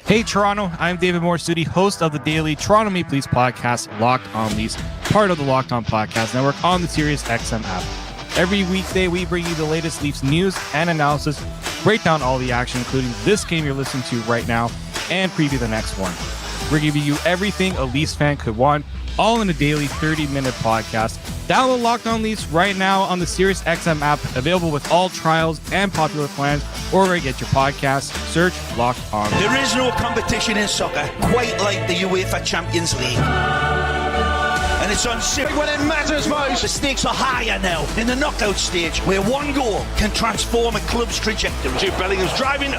Hey Toronto, I'm David Morsuti, host of the daily Toronto Maple Leafs podcast, Locked On Leafs, part of the Locked On Podcast Network on the SiriusXM app. Every weekday, we bring you the latest Leafs news and analysis, break down all the action, including this game you're listening to right now, and preview the next one. We're giving you everything a Leafs fan could want, all in a daily 30-minute podcast. Download Locked On Leafs right now on the SiriusXM app, available with all trials and popular plans, or where you get your podcasts. Search Locked On. There is no competition in soccer quite like the UEFA Champions League. And it's on City when it matters most. The stakes are higher now in the knockout stage, where one goal can transform a club's trajectory. Jude Bellingham's driving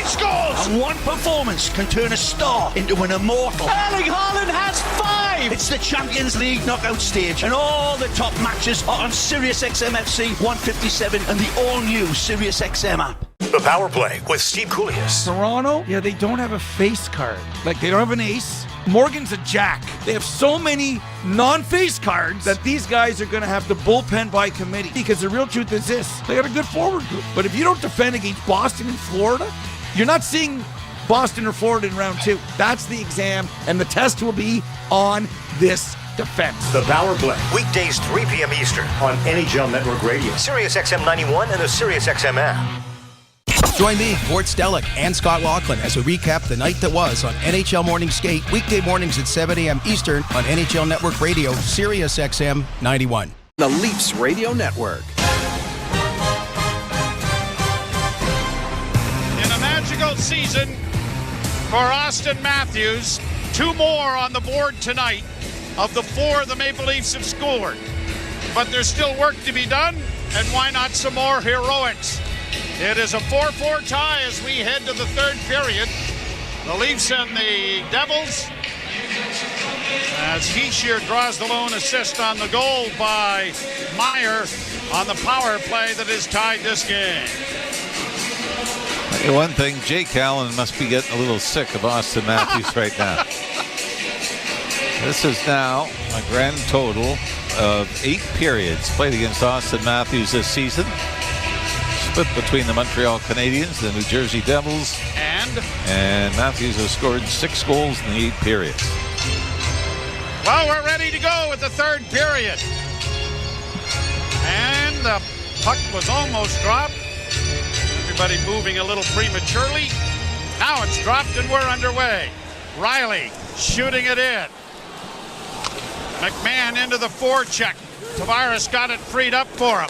scores! And one performance can turn a star into an immortal. Erling Haaland has 5! It's the Champions League knockout stage, and all the top matches are on SiriusXM FC 157 and the all-new SiriusXM app. The Power Play with Steve Koulias. Toronto, they don't have a face card. Like, they don't have an ace. Morgan's a jack. They have so many non-face cards that these guys are going to have to bullpen by committee. Because the real truth is this: they got a good forward group. But if you don't defend against Boston and Florida, you're not seeing Boston or Florida in round 2. That's the exam, and the test will be on this defense. The Power Play. Weekdays 3 p.m. Eastern on NHL Network Radio. SiriusXM 91 and the SiriusXM app. Join me, Gord Stellick, and Scott Laughlin as we recap the night that was on NHL Morning Skate, weekday mornings at 7 a.m. Eastern on NHL Network Radio, SiriusXM 91. The Leafs Radio Network. In a magical season for Auston Matthews, 2 more on the board tonight of the 4 the Maple Leafs have scored. But there's still work to be done, and why not some more heroics? It is a 4-4 tie as we head to the third period. The Leafs and the Devils, as Heishier draws the lone assist on the goal by Meyer on the power play that has tied this game. One thing, Jake Allen must be getting a little sick of Auston Matthews right now. This is now a grand total of 8 periods played against Auston Matthews this season. Split between the Montreal Canadiens, the New Jersey Devils, and Matthews has scored 6 goals in the 8 periods. Well, we're ready to go with the third period. The puck was almost dropped. Everybody moving a little prematurely. Now it's dropped and we're underway. Riley shooting it in. McMahon into the forecheck. Tavares got it freed up for him.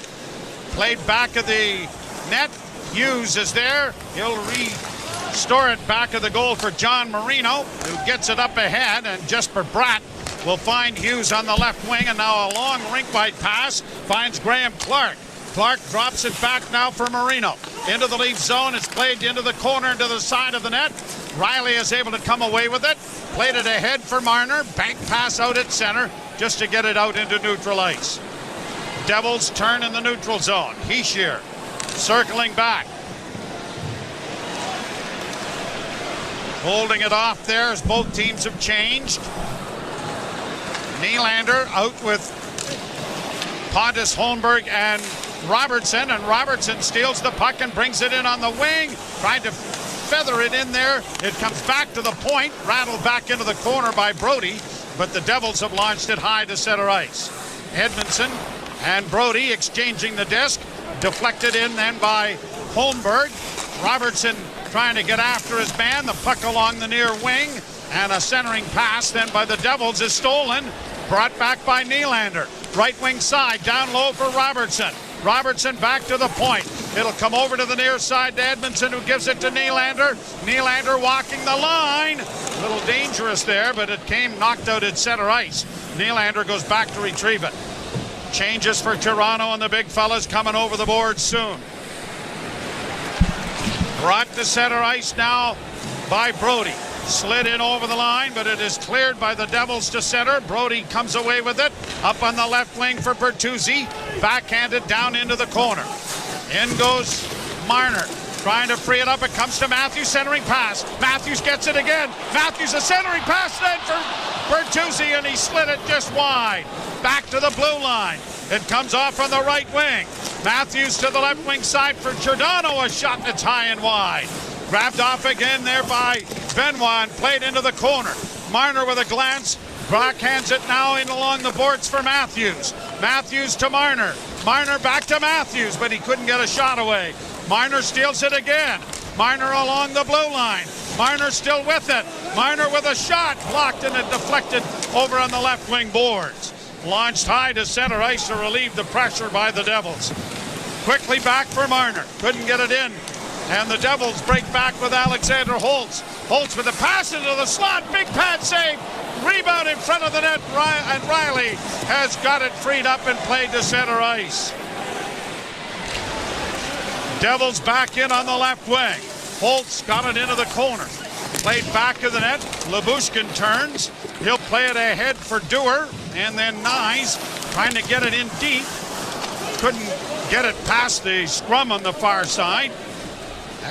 Played back of the net. Hughes is there. He'll restore it back of the goal for John Marino, who gets it up ahead, and Jesper Bratt will find Hughes on the left wing, and now a long rink-wide pass finds Graham Clark. Clark drops it back now for Marino. Into the Leaf zone. It's played into the corner, into the side of the net. Riley is able to come away with it. Played it ahead for Marner. Bank pass out at center just to get it out into neutral ice. Devils turn in the neutral zone. Heishier circling back. Holding it off there as both teams have changed. Nylander out with Pontus Holmberg and Robertson steals the puck and brings it in on the wing, tried to feather it in there. It comes back to the point, rattled back into the corner by Brody, but the Devils have launched it high to center ice. Edmondson and Brody exchanging the disc, deflected in then by Holmberg. Robertson trying to get after his man, the puck along the near wing, and a centering pass then by the Devils is stolen, brought back by Nylander. Right wing side, down low for Robertson. Robertson back to the point. It'll come over to the near side to Edmondson, who gives it to Nylander. Nylander walking the line. A little dangerous there, but it came knocked out at center ice. Nylander goes back to retrieve it. Changes for Toronto, and the big fellas coming over the board soon. Brought to center ice now by Brody. Slid in over the line, but it is cleared by the Devils to center. Brody comes away with it. Up on the left wing for Bertuzzi. Backhanded down into the corner. In goes Marner. Trying to free it up. It comes to Matthews. Centering pass. Matthews gets it again. Matthews a centering pass then for Bertuzzi, and he slid it just wide. Back to the blue line. It comes off on the right wing. Matthews to the left wing side for Giordano. A shot that's high and wide. Grabbed off again there by Benoit and played into the corner. Marner with a glance. Backhands it now in along the boards for Matthews. Matthews to Marner. Marner back to Matthews, but he couldn't get a shot away. Marner steals it again. Marner along the blue line. Marner still with it. Marner with a shot. Blocked and it deflected over on the left wing boards. Launched high to center ice to relieve the pressure by the Devils. Quickly back for Marner. Couldn't get it in. And the Devils break back with Alexander Holtz. Holtz with a pass into the slot. Big pad save. Rebound in front of the net. And Riley has got it freed up and played to center ice. Devils back in on the left wing. Holtz got it into the corner. Played back of the net. Lyubushkin turns. He'll play it ahead for Dewar. And then Nyes trying to get it in deep. Couldn't get it past the scrum on the far side.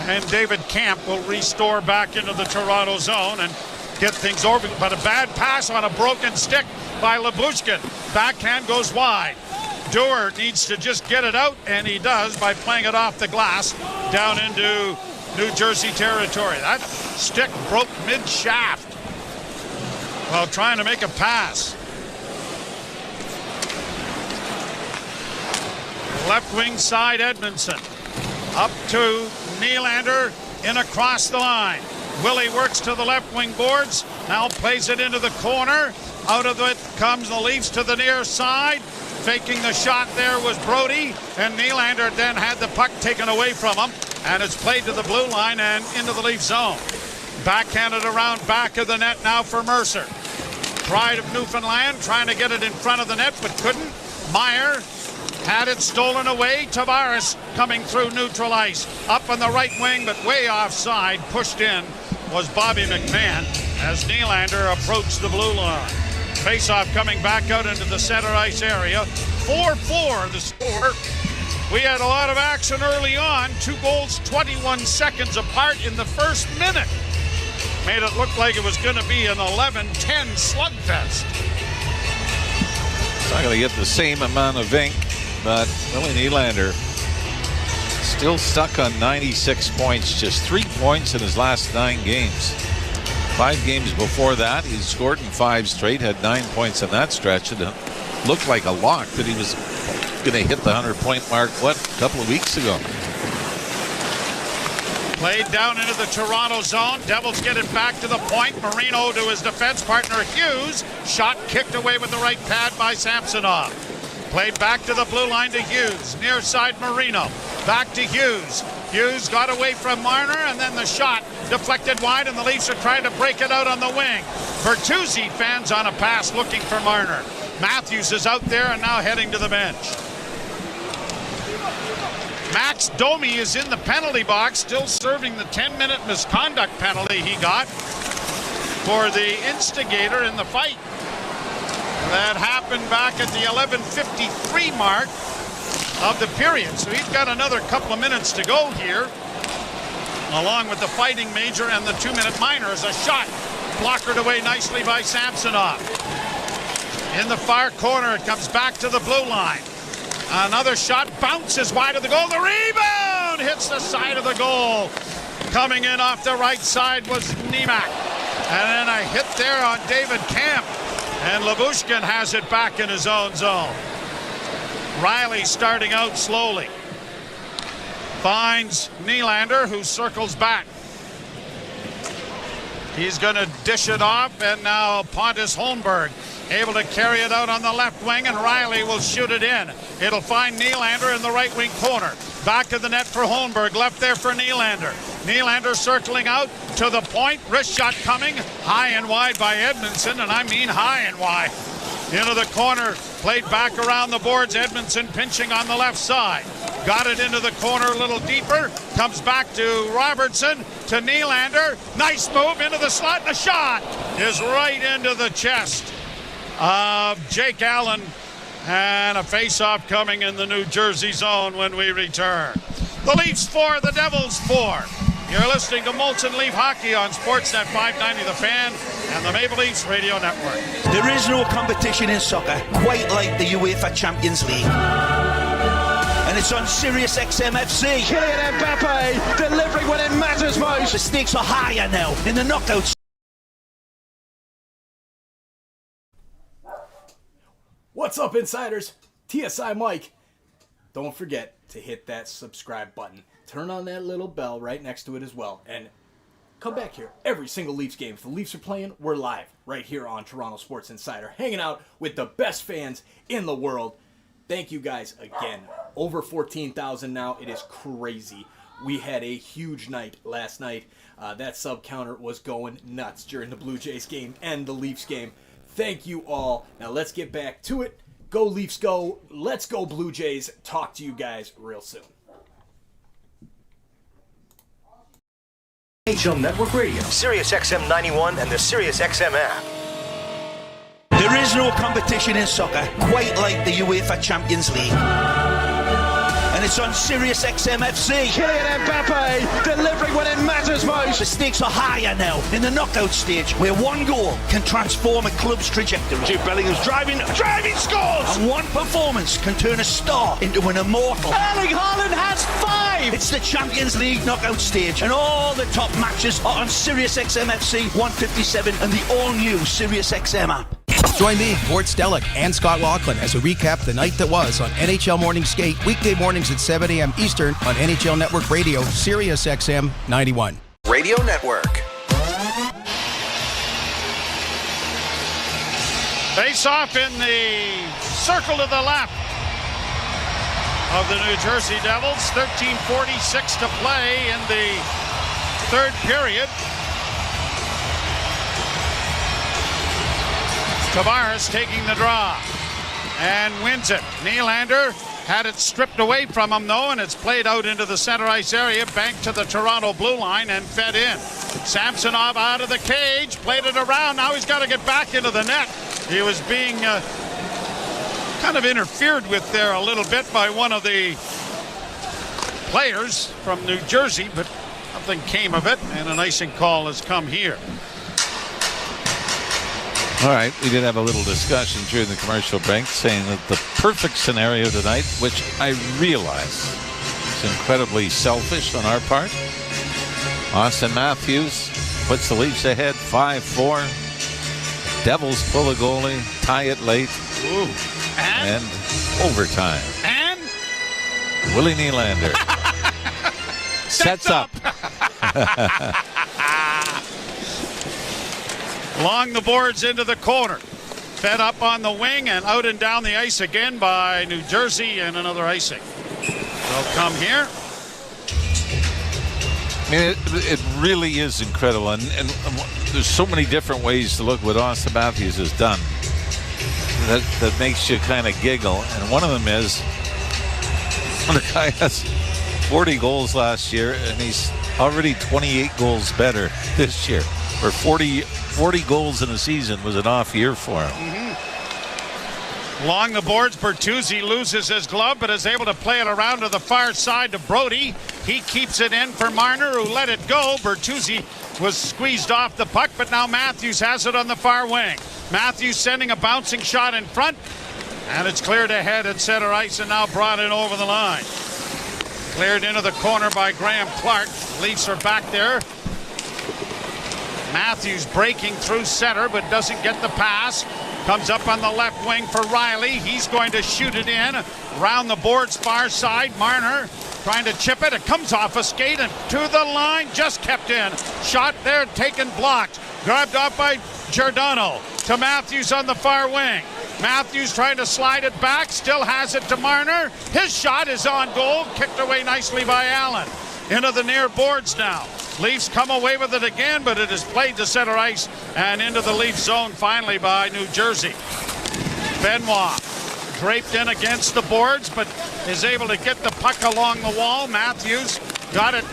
And David Camp will restore back into the Toronto zone and get things over. But a bad pass on a broken stick by Lyubushkin. Backhand goes wide. Dewar needs to just get it out, and he does by playing it off the glass down into New Jersey territory. That stick broke mid-shaft while trying to make a pass. Left wing side, Edmondson. Up to Nylander, in across the line. Willie works to the left wing boards. Now plays it into the corner. Out of it comes the Leafs to the near side. Faking the shot there was Brody. And Nylander then had the puck taken away from him. And it's played to the blue line and into the Leaf zone. Backhanded around back of the net now for Mercer. Pride of Newfoundland trying to get it in front of the net but couldn't. Meyer had it stolen away. Tavares coming through neutral ice. Up on the right wing, but way offside. Pushed in was Bobby McMahon as Nylander approached the blue line. Faceoff coming back out into the center ice area. 4-4 the score. We had a lot of action early on. 2 goals 21 seconds apart in the first minute. Made it look like it was going to be an 11-10 slugfest. It's not going to get the same amount of ink, but Willie Nylander still stuck on 96 points, just 3 points in his last 9 games. 5 games before that, he scored in 5 straight, had 9 points in that stretch. It looked like a lock that he was going to hit the 100-point mark, a couple of weeks ago. Played down into the Toronto zone. Devils get it back to the point. Marino to his defense partner Hughes. Shot kicked away with the right pad by Samsonov. Played back to the blue line to Hughes. Near side Marino. Back to Hughes. Hughes got away from Marner, and then the shot deflected wide, and the Leafs are trying to break it out on the wing. Bertuzzi fans on a pass looking for Marner. Matthews is out there and now heading to the bench. Max Domi is in the penalty box, still serving the 10-minute misconduct penalty he got for the instigator in the fight. That happened back at the 11:53 mark of the period. So he's got another couple of minutes to go here, along with the fighting major and the 2-minute minor. As a shot blockered away nicely by Samsonov. In the far corner, it comes back to the blue line. Another shot bounces wide of the goal. The rebound hits the side of the goal. Coming in off the right side was Niemak. And then a hit there on David Camp. And Lyubushkin has it back in his own zone. Riley starting out slowly. Finds Nylander, who circles back. He's going to dish it off, and now Pontus Holmberg able to carry it out on the left wing, and Riley will shoot it in. It'll find Nylander in the right wing corner. Back of the net for Holmberg, left there for Nylander. Nylander circling out to the point. Wrist shot coming high and wide by Edmondson, and I mean high and wide. Into the corner, played back around the boards. Edmondson pinching on the left side. Got it into the corner a little deeper. Comes back to Robertson, to Nylander. Nice move into the slot, and the shot is right into the chest of Jake Allen. And a face-off coming in the New Jersey zone when we return. The Leafs 4, the Devils 4. You're listening to Molson Leaf Hockey on Sportsnet 590 The Fan and the Maple Leafs Radio Network. There is no competition in soccer quite like the UEFA Champions League. And it's on Sirius XM FC. Kylian Mbappe delivering when it matters most. The stakes are higher now in the knockouts. What's up, insiders? TSI Mike. Don't forget to hit that subscribe button. Turn on that little bell right next to it as well. And come back here every single Leafs game. If the Leafs are playing, we're live right here on Toronto Sports Insider, hanging out with the best fans in the world. Thank you guys again. Over 14,000 now. It is crazy. We had a huge night last night. That sub counter was going nuts during the Blue Jays game and the Leafs game. Thank you all. Now let's get back to it. Go Leafs go. Let's go Blue Jays. Talk to you guys real soon. NHL Network Radio, Sirius XM 91 and the Sirius XM app. There is no competition in soccer quite like the UEFA Champions League. And it's on Sirius XM FC. Kylian Mbappe delivering when it matters most. The stakes are higher now in the knockout stage, where one goal can transform a club's trajectory. Jude Bellingham's driving scores! And one performance can turn a star into an immortal. Erling Haaland has 5! It's the Champions League knockout stage, and all the top matches are on Sirius XM FC 157 and the all-new Sirius XM app. Join me, Gord Stellick, and Scott Laughlin as we recap the night that was on NHL Morning Skate, weekday mornings at 7 a.m. Eastern on NHL Network Radio, Sirius XM 91. Radio Network. Face off in the circle to the left of the New Jersey Devils. 13:46 to play in the third period. Tavares taking the draw and wins it. Nylander had it stripped away from him, though, and it's played out into the center ice area, banked to the Toronto blue line and fed in. Samsonov out of the cage, played it around. Now he's got to get back into the net. He was being kind of interfered with there a little bit by one of the players from New Jersey, but nothing came of it, and an icing call has come here. All right, we did have a little discussion during the commercial break saying that the perfect scenario tonight, which I realize is incredibly selfish on our part, Auston Matthews puts the Leafs ahead 5-4. Devils pull a goalie, tie it late. Ooh. And overtime. And Willie Nylander sets up. Along the boards into the corner. Fed up on the wing and out and down the ice again by New Jersey, and another icing. They'll come here. I mean, it really is incredible. And there's so many different ways to look what Auston Matthews has done that makes you kind of giggle. And one of them is when the guy has 40 goals last year, and he's already 28 goals better this year. Or 40 goals in a season was an off year for him. Along the boards, Bertuzzi loses his glove, but is able to play it around to the far side to Brody. He keeps it in for Marner, who let it go. Bertuzzi was squeezed off the puck, but now Matthews has it on the far wing. Matthews sending a bouncing shot in front, and it's cleared ahead at center ice and now brought in over the line. Cleared into the corner by Graham Clark. Leafs are back there. Matthews breaking through center, but doesn't get the pass. Comes up on the left wing for Riley. He's going to shoot it in. Around the boards far side. Marner trying to chip it. It comes off a skate and to the line. Just kept in. Shot there, taken, blocked. Grabbed off by Giordano. To Matthews on the far wing. Matthews trying to slide it back. Still has it to Marner. His shot is on goal. Kicked away nicely by Allen. Into the near boards now. Leafs come away with it again, but it is played to center ice and into the Leaf zone finally by New Jersey. Benoit draped in against the boards, but is able to get the puck along the wall. Matthews got it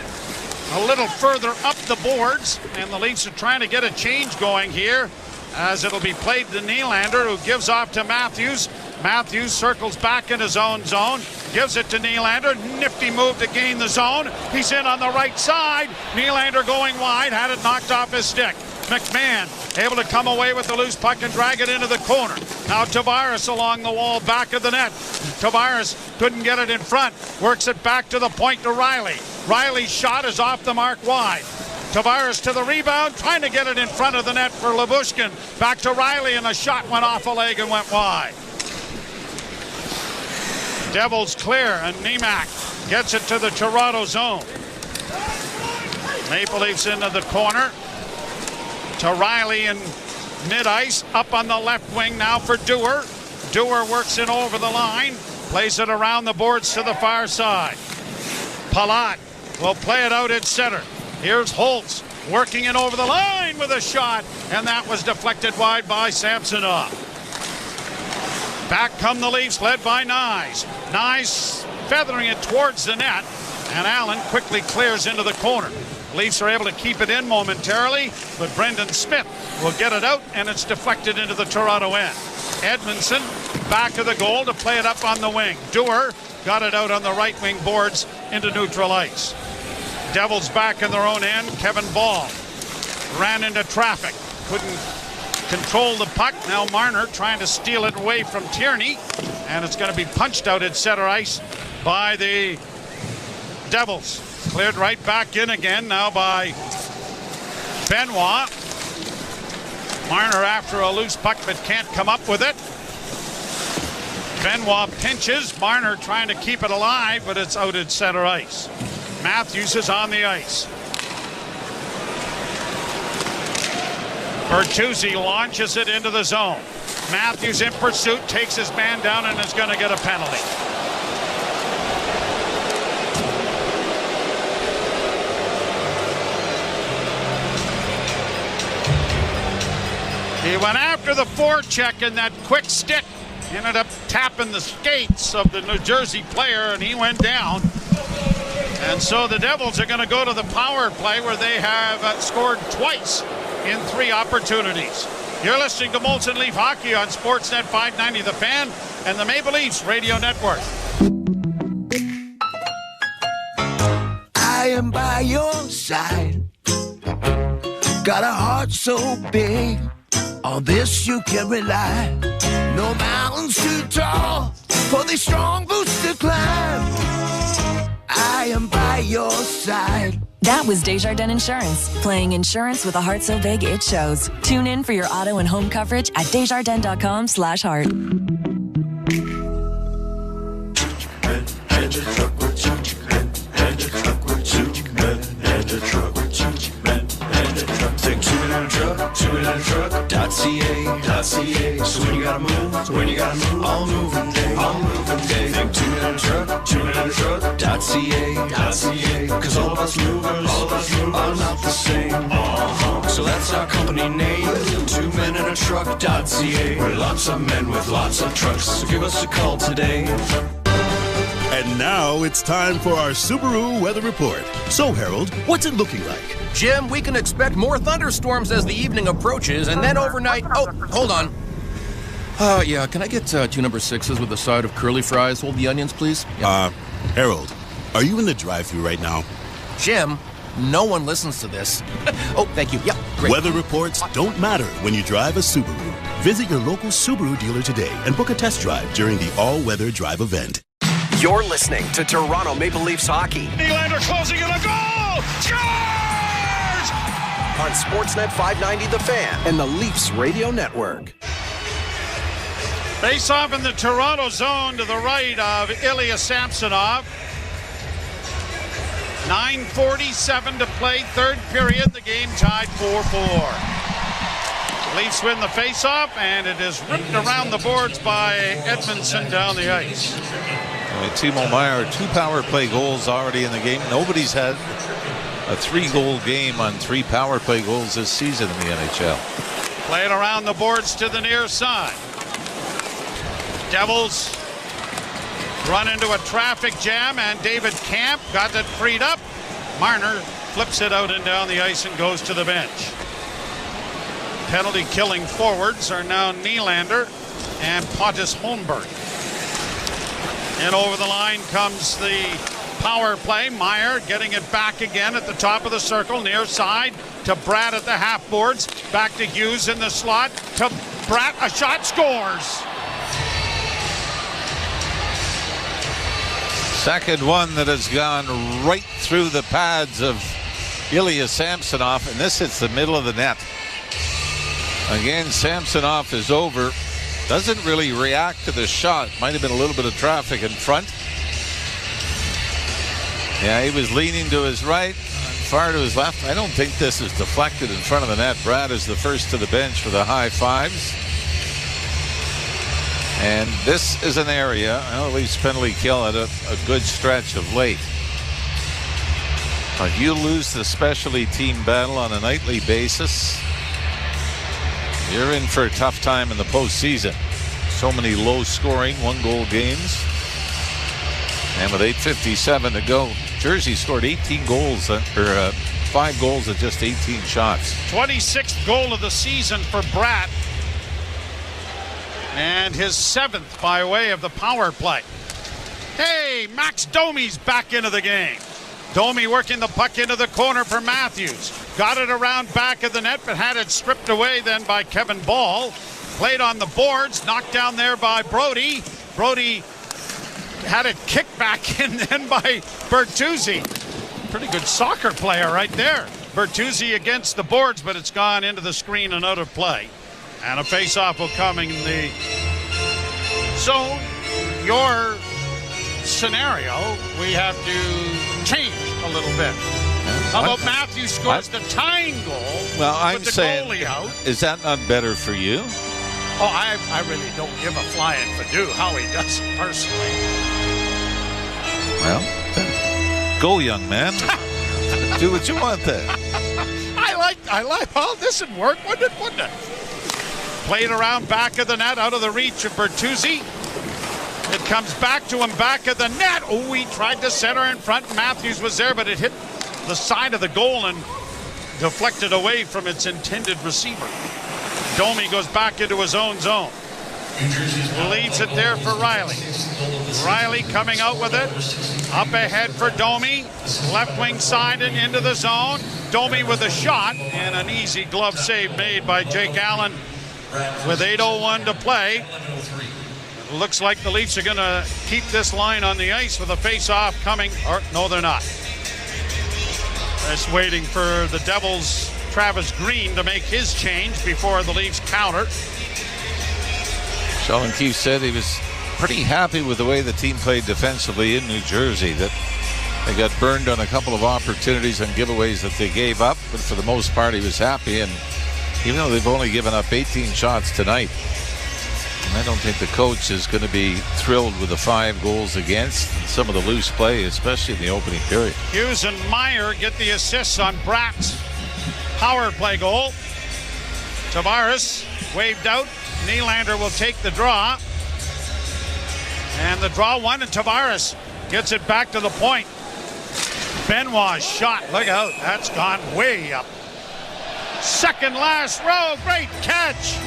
a little further up the boards, and the Leafs are trying to get a change going here as it'll be played to Nylander, who gives off to Matthews. Matthews circles back in his own zone, gives it to Nylander. Nifty move to gain the zone. He's in on the right side. Nylander going wide, had it knocked off his stick. McMahon able to come away with the loose puck and drag it into the corner. Now Tavares along the wall, back of the net. Tavares couldn't get it in front. Works it back to the point to Riley. Riley's shot is off the mark wide. Tavares to the rebound, trying to get it in front of the net for Lyubushkin. Back to Riley, and the shot went off a leg and went wide. Devils clear, and Nemec gets it to the Toronto zone. Maple Leafs into the corner. To Riley in mid-ice, up on the left wing now for Dewar. Dewar works it over the line, plays it around the boards to the far side. Palat will play it out at center. Here's Holtz working it over the line with a shot, and that was deflected wide by Samsonov. Back come the Leafs, led by Nyes. Nyes feathering it towards the net, and Allen quickly clears into the corner. Leafs are able to keep it in momentarily, but Brendan Smith will get it out, and it's deflected into the Toronto end. Edmondson back of the goal to play it up on the wing. Dewar got it out on the right wing boards into neutral ice. Devils back in their own end. Kevin Ball ran into traffic. Couldn't control the puck. Now Marner trying to steal it away from Tierney, and it's going to be punched out at center ice by the Devils. Cleared right back in again now by Benoit. Marner after a loose puck but can't come up with it. Benoit pinches. Marner trying to keep it alive, but it's out at center ice. Matthews is on the ice. Bertuzzi launches it into the zone. Matthews in pursuit, takes his man down, and is going to get a penalty. He went after the forecheck, and that quick stick ended up tapping the skates of the New Jersey player, and he went down. And so the Devils are going to go to the power play, where they have scored twice in 3 opportunities. You're listening to Molson Leaf Hockey on Sportsnet 590 The Fan and the Maple Leafs Radio Network. I am by your side. Got a heart so big, on this you can rely. No mountains too tall for the strong boots to climb. I am by your side. That was Desjardins Insurance, playing insurance with a heart so big it shows. Tune in for your auto and home coverage at desjardins.com/heart. hangout.ca. Cause all of us movers are not the same. So that's our company name, 2 men in a truck.ca. We're lots of men with lots of trucks, so give us a call today. And now it's time for our Subaru weather report. So, Harold, what's it looking like? Jim, we can expect more thunderstorms as the evening approaches, and then overnight... Oh, hold on. Yeah, can I get 2 number 6s with a side of curly fries? Hold the onions, please. Yep. Harold, are you in the drive-thru right now? Jim, no one listens to this. Oh, thank you. Yep, great. Weather reports don't matter when you drive a Subaru. Visit your local Subaru dealer today and book a test drive during the all-weather drive event. You're listening to Toronto Maple Leafs hockey. Nylander closing in a goal! Scores! On Sportsnet 590 The Fan and the Leafs Radio Network. Face off in the Toronto zone to the right of Ilya Samsonov. 9:47 to play, third period. The game tied 4-4. Leafs win the face-off, and it is ripped around the boards by Edmondson down the ice. Timo Meier, 2 power play goals already in the game. Nobody's had a 3-goal game on 3 power play goals this season in the NHL. Played around the boards to the near side. Devils run into a traffic jam, and David Camp got it freed up. Marner flips it out and down the ice and goes to the bench. Penalty killing forwards are now Nylander and Pontus Holmberg. And over the line comes the power play. Meier getting it back again at the top of the circle, near side to Brad at the half boards. Back to Hughes in the slot to Brad. A shot, scores. Second one that has gone right through the pads of Ilya Samsonov, and this hits the middle of the net. Again, Samsonov is over. Doesn't really react to the shot. Might have been a little bit of traffic in front. Yeah, he was leaning to his right, far to his left. I don't think this is deflected in front of the net. Brad is the first to the bench for the high fives. And this is an area, at least penalty kill at a good stretch of late. But you lose the specialty team battle on a nightly basis, you're in for a tough time in the postseason. So many low-scoring 1-goal games. And with 8:57 to go, Jersey scored 18 goals, or 5 goals at just 18 shots. 26th goal of the season for Bratt. And his 7th by way of the power play. Hey, Max Domi's back into the game. Domi working the puck into the corner for Matthews. Got it around back of the net, but had it stripped away then by Kevin Ball. Played on the boards, knocked down there by Brody. Brody had it kicked back in then by Bertuzzi. Pretty good soccer player right there. Bertuzzi against the boards, but it's gone into the screen and out of play. And a face-off will come in the zone. Your scenario, we have to change a little bit. How about Matthews scores the tying goal? Well, I'm with the saying, goalie out. Is that not better for you? Oh, I really don't give a flying fadoo how he does it personally. Well, then go, young man. Do what you want there. I like. Well, this would work, wouldn't it? Played around back of the net, out of the reach of Bertuzzi. It comes back to him, back of the net. Oh, he tried to center in front. Matthews was there, but it hit the side of the goal and deflected away from its intended receiver. Domi goes back into his own zone. Leaves it there for Riley. Riley coming out with it. Up ahead for Domi. Left wing side and into the zone. Domi with a shot and an easy glove save made by Jake Allen with 8:01 to play. It looks like the Leafs are going to keep this line on the ice with a face-off coming. Or no, they're not. Just waiting for the Devils' Travis Green to make his change before the Leafs counter. Sheldon Keefe said he was pretty happy with the way the team played defensively in New Jersey, that they got burned on a couple of opportunities and giveaways that they gave up, but for the most part he was happy. And even though they've only given up 18 shots tonight, I don't think the coach is going to be thrilled with the 5 goals against and some of the loose play, especially in the opening period. Hughes and Meyer get the assists on Bratt's power play goal. Tavares waved out. Nylander will take the draw. And the draw won, and Tavares gets it back to the point. Benoit's shot. Look out. That's gone way up. Second last row. Great catch.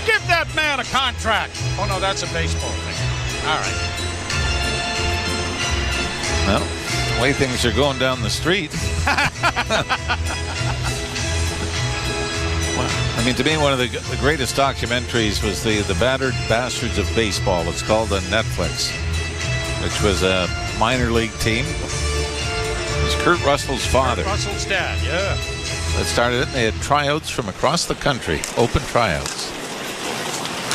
Give that man a contract. Oh, no, that's a baseball thing. All right. Well, the way things are going down the street. I mean, to me, one of the greatest documentaries was the Battered Bastards of Baseball. It's called on Netflix, which was a minor league team. It was Kurt Russell's father. Kurt Russell's dad, yeah. That started it. They had tryouts from across the country, open tryouts.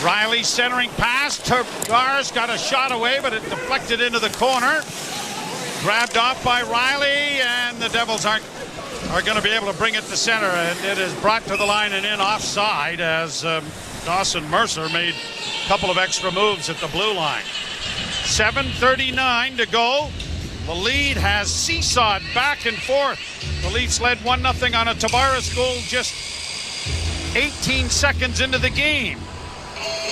Riley centering pass. Tavares got a shot away, but it deflected into the corner. Grabbed off by Riley, and the Devils are going to be able to bring it to center. And it is brought to the line and in offside as Dawson Mercer made a couple of extra moves at the blue line. 7:39 to go. The lead has seesawed back and forth. The Leafs led 1-0 on a Tavares goal just 18 seconds into the game.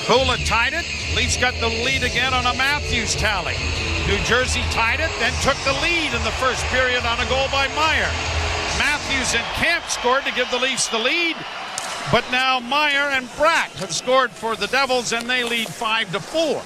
Kula tied it. Leafs got the lead again on a Matthews tally. New Jersey tied it, then took the lead in the first period on a goal by Meyer. Matthews and Camp scored to give the Leafs the lead, but now Meyer and Bratt have scored for the Devils, and they lead 5-4.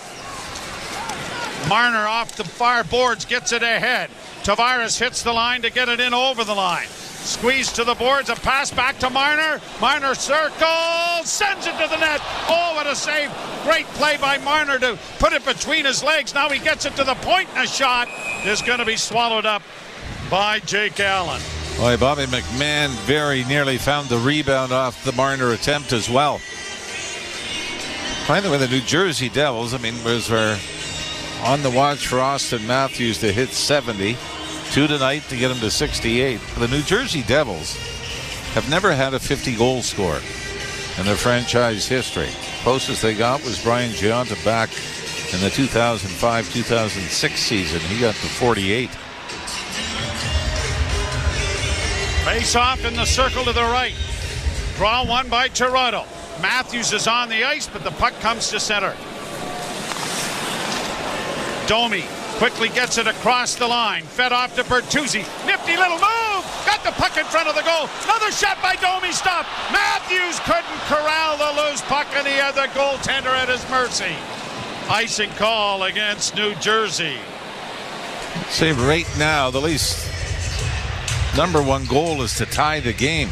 Marner off the far boards gets it ahead. Tavares hits the line to get it in over the line. Squeeze to the boards, a pass back to Marner. Marner circles, sends it to the net. Oh, what a save. Great play by Marner to put it between his legs. Now he gets it to the point, and a shot is going to be swallowed up by Jake Allen. Boy, Bobby McMahon very nearly found the rebound off the Marner attempt as well. By the way, the New Jersey Devils, were on the watch for Auston Matthews to hit 70. 2 tonight to get him to 68. The New Jersey Devils have never had a 50-goal scorer in their franchise history. Closest they got was Brian Gionta back in the 2005-2006 season. He got to 48. Face off in the circle to the right. Draw one by Toronto. Matthews is on the ice, but the puck comes to center. Domi quickly gets it across the line. Fed off to Bertuzzi. Nifty little move. Got the puck in front of the goal. Another shot by Domi. Stop. Matthews couldn't corral the loose puck, and he had the goaltender at his mercy. Icing call against New Jersey. See, right now, the Leafs' number one goal is to tie the game.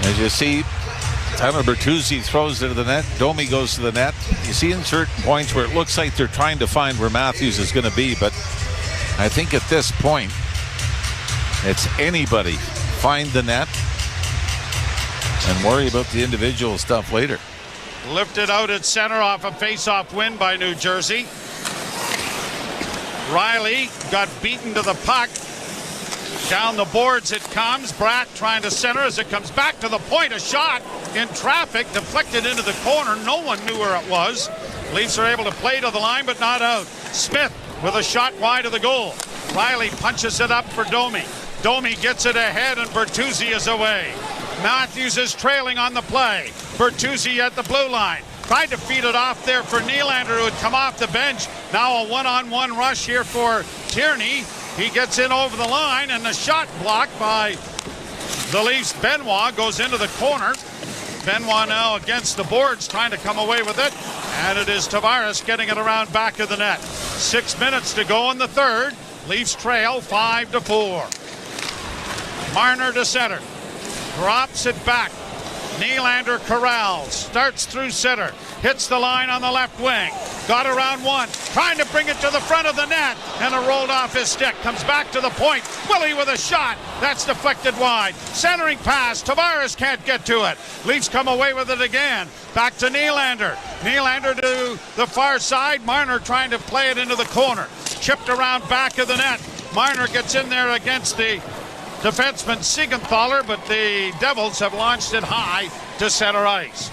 As you see, Tyler Bertuzzi throws it to the net. Domi goes to the net. You see in certain points where it looks like they're trying to find where Matthews is going to be, but I think at this point, it's anybody. Find the net and worry about the individual stuff later. Lifted out at center off a face-off win by New Jersey. Riley got beaten to the puck. Down the boards it comes. Bratt trying to center as it comes back to the point. A shot in traffic, deflected into the corner. No one knew where it was. Leafs are able to play to the line, but not out. Smith with a shot wide of the goal. Riley punches it up for Domi. Domi gets it ahead, and Bertuzzi is away. Matthews is trailing on the play. Bertuzzi at the blue line. Tried to feed it off there for Nylander, who had come off the bench. Now a one-on-one rush here for Tierney. He gets in over the line, and the shot blocked by the Leafs. Benoit goes into the corner. Benoit now against the boards, trying to come away with it. And it is Tavares getting it around back of the net. 6 minutes to go in the third. Leafs trail 5-4. Marner to center. Drops it back. Nylander corrals. Starts through center. Hits the line on the left wing. Got around one. Trying to bring it to the front of the net. And it rolled off his stick. Comes back to the point. Willie with a shot. That's deflected wide. Centering pass. Tavares can't get to it. Leafs come away with it again. Back to Nylander. Nylander to the far side. Marner trying to play it into the corner. Chipped around back of the net. Marner gets in there against the defenseman Siegenthaler, but the Devils have launched it high to center ice.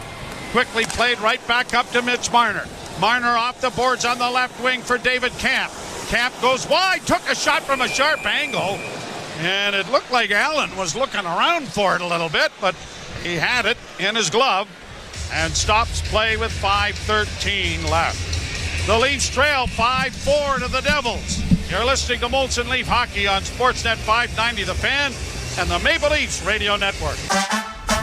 Quickly played right back up to Mitch Marner. Marner off the boards on the left wing for David Camp. Camp goes wide, took a shot from a sharp angle, and it looked like Allen was looking around for it a little bit, but he had it in his glove and stops play with 5:13 left. The Leafs trail 5-4 to the Devils. You're listening to Molson Leaf Hockey on Sportsnet 590 The Fan and the Maple Leafs Radio Network.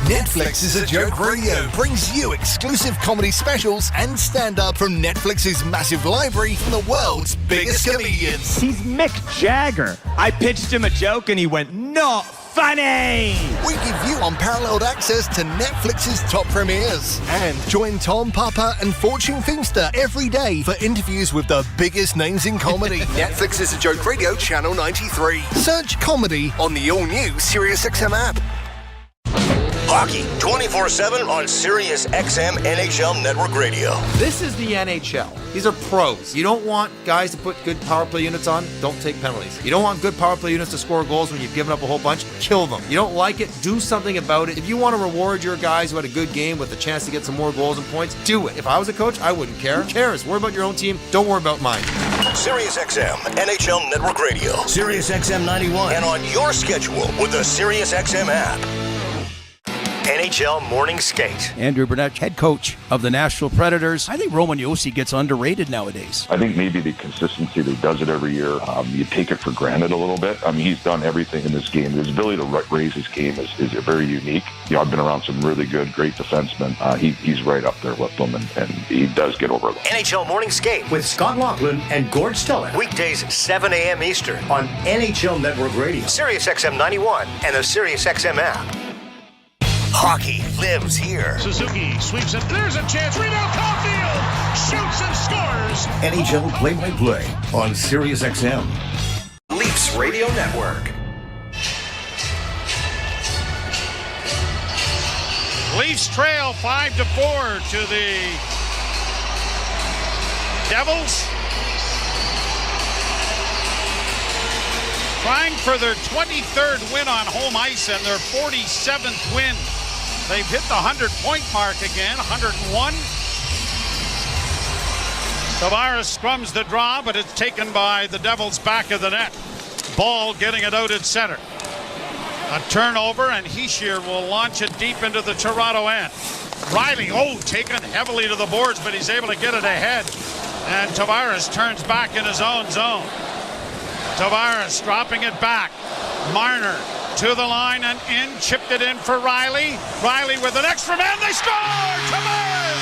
Netflix is a Joke Radio brings you exclusive comedy specials and stand-up from Netflix's massive library from the world's biggest comedians. He's Mick Jagger. I pitched him a joke and he went, "Not funny." We give you unparalleled access to Netflix's top premieres. And join Tom Papa and Fortune Feimster every day for interviews with the biggest names in comedy. Netflix is a Joke Radio, Channel 93. Search comedy on the all-new SiriusXM app. Hockey 24/7 on Sirius XM NHL Network Radio. This is the NHL. These are pros. You don't want guys to put good power play units on, don't take penalties. You don't want good power play units to score goals when you've given up a whole bunch, kill them. You don't like it, do something about it. If you want to reward your guys who had a good game with a chance to get some more goals and points, do it. If I was a coach, I wouldn't care. Who cares? Worry about your own team. Don't worry about mine. Sirius XM NHL Network Radio. Sirius XM 91. And on your schedule with the Sirius XM app. NHL Morning Skate. Andrew Burnett, head coach of the Nashville Predators. I think Roman Josi gets underrated nowadays. I think maybe the consistency that he does it every year, you take it for granted a little bit. I mean, he's done everything in this game. His ability to raise his game is very unique. You know, I've been around some really good, great defensemen. He's right up there with them, and he does get over them. NHL Morning Skate with Scott Laughlin and Gord Stellick. Weekdays 7 a.m. Eastern on NHL Network Radio, Sirius XM 91, and the Sirius XM app. Hockey lives here. Suzuki sweeps it. There's a chance. Reno Caulfield shoots and scores. NHL play-by-play on Sirius XM. Leafs Radio Network. Leafs trail 5-4 to the Devils. Trying for their 23rd win on home ice and their 47th win. They've hit the 100-point mark again, 101. Tavares scrums the draw, but it's taken by the Devils' back of the net. Ball getting it out at center. A turnover, and Hischier will launch it deep into the Toronto end. Riley, taken heavily to the boards, but he's able to get it ahead. And Tavares turns back in his own zone. Tavares dropping it back. Marner to the line and in, chipped it in for Riley. Riley with an extra man, they score! Tavares!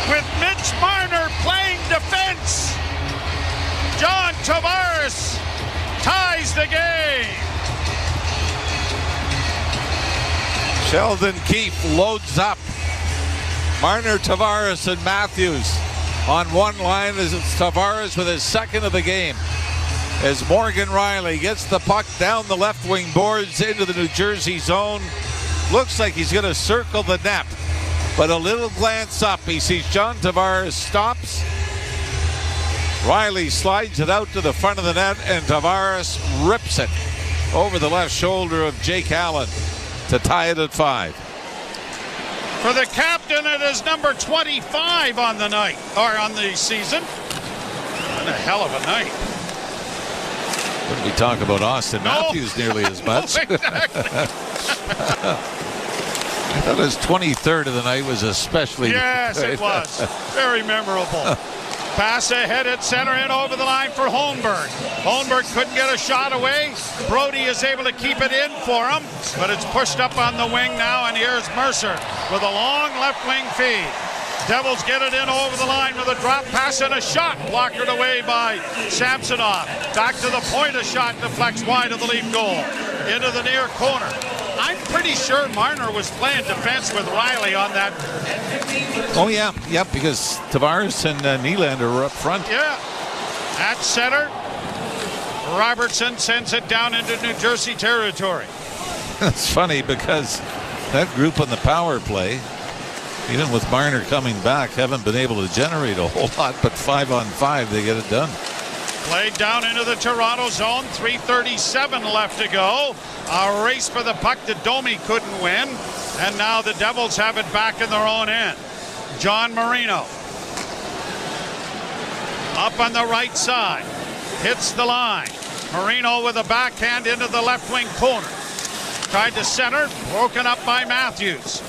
With Mitch Marner playing defense, John Tavares ties the game. Sheldon Keefe loads up Marner, Tavares, and Matthews on one line as it's Tavares with his second of the game. As Morgan Riley gets the puck down the left wing boards into the New Jersey zone. Looks like he's going to circle the net. But a little glance up, he sees John Tavares stops. Riley slides it out to the front of the net, and Tavares rips it over the left shoulder of Jake Allen to tie it at 5. For the captain, it is number 25 on the night, or on the season. What a hell of a night. When we talk about Auston Matthews nearly as much. Exactly. I thought his 23rd of the night was especially. Yes, it was. Very memorable. Pass ahead at center and over the line for Holmberg. Holmberg couldn't get a shot away. Brody is able to keep it in for him, but it's pushed up on the wing now, and here's Mercer with a long left wing feed. Devils get it in over the line with a drop pass and a shot. Blockered away by Samsonov. Back to the point, a shot deflects wide of the Leaf goal. Into the near corner. I'm pretty sure Marner was playing defense with Riley on that. Oh, yeah. Yep, because Tavares and Nylander were up front. Yeah. At center, Robertson sends it down into New Jersey territory. It's funny because that group on the power play, even with Marner coming back, haven't been able to generate a whole lot, but 5-on-5, they get it done. Played down into the Toronto zone. 3:37 left to go. A race for the puck that Domi couldn't win. And now the Devils have it back in their own end. John Marino. Up on the right side. Hits the line. Marino with a backhand into the left wing corner. Tried to center. Broken up by Matthews.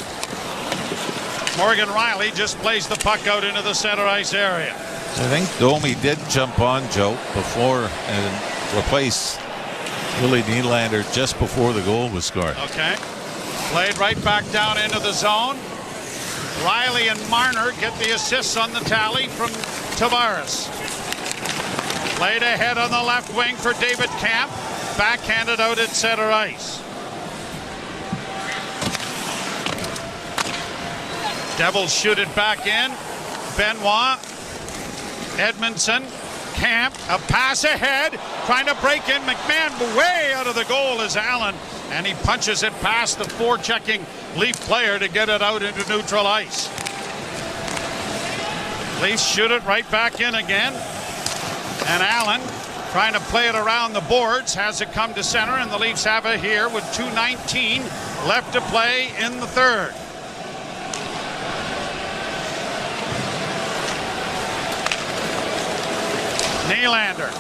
Morgan Riley just plays the puck out into the center ice area. I think Domi did jump on Joe before and replace Willie Nylander just before the goal was scored. Okay. Played right back down into the zone. Riley and Marner get the assists on the tally from Tavares. Played ahead on the left wing for David Camp. Backhanded out at center ice. Devils shoot it back in. Benoit. Edmondson. Camp. A pass ahead. Trying to break in. McMahon way out of the goal is Allen. And he punches it past the forechecking Leaf player to get it out into neutral ice. Leafs shoot it right back in again. And Allen trying to play it around the boards. Has it come to center, and the Leafs have it here with 2:19 left to play in the third. Nylander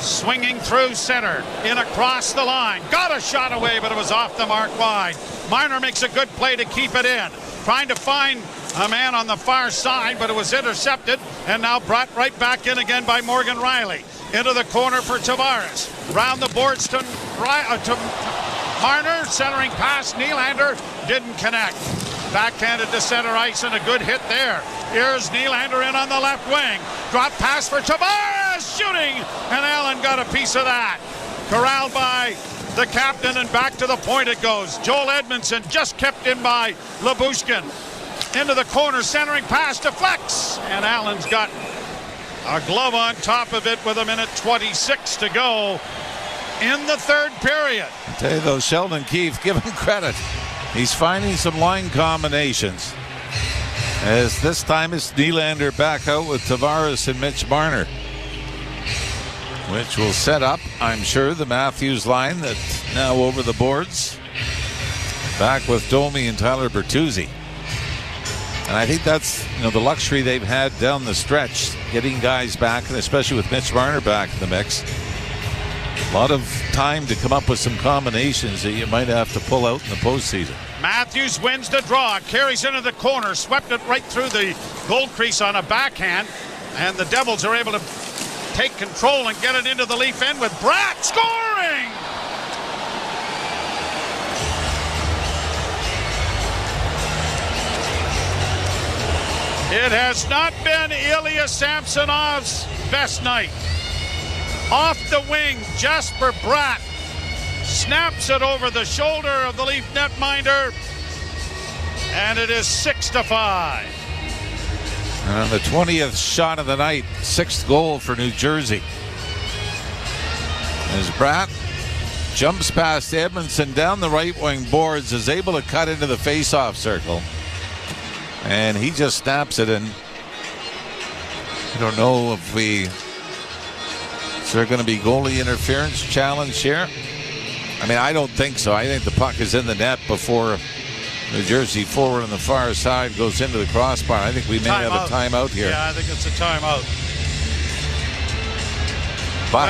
swinging through center, in across the line. Got a shot away, but it was off the mark wide. Marner makes a good play to keep it in. Trying to find a man on the far side, but it was intercepted and now brought right back in again by Morgan Riley. Into the corner for Tavares. Round the boards to Marner, centering pass. Nylander didn't connect. Backhanded to center ice and a good hit there. Here's Nylander in on the left wing. Drop pass for Tavares, shooting, and Allen got a piece of that. Corralled by the captain, and back to the point it goes. Joel Edmondson just kept in by Lyubushkin. Into the corner, centering pass to Flex, and Allen's got a glove on top of it with 1:26 to go in the third period. I tell you though, Sheldon Keefe, give him credit. He's finding some line combinations. As this time it's Nylander back out with Tavares and Mitch Marner, which will set up, I'm sure, the Matthews line that's now over the boards. Back with Domi and Tyler Bertuzzi. And I think that's, the luxury they've had down the stretch, getting guys back, and especially with Mitch Marner back in the mix. A lot of time to come up with some combinations that you might have to pull out in the postseason. Matthews wins the draw, carries into the corner, swept it right through the goal crease on a backhand, and the Devils are able to take control and get it into the Leaf end with Bratt scoring! It has not been Ilya Samsonov's best night. Off the wing, Jasper Bratt snaps it over the shoulder of the Leaf netminder, and it is 6-5. And on the 20th shot of the night, 6th goal for New Jersey. As Bratt jumps past Edmondson down the right wing boards, is able to cut into the face-off circle, and he just snaps it in. I don't know if is there going to be goalie interference challenge here? I mean, I don't think so. I think the puck is in the net before New Jersey forward on the far side goes into the crossbar. I think we may have a timeout here. Yeah, I think it's a timeout. But,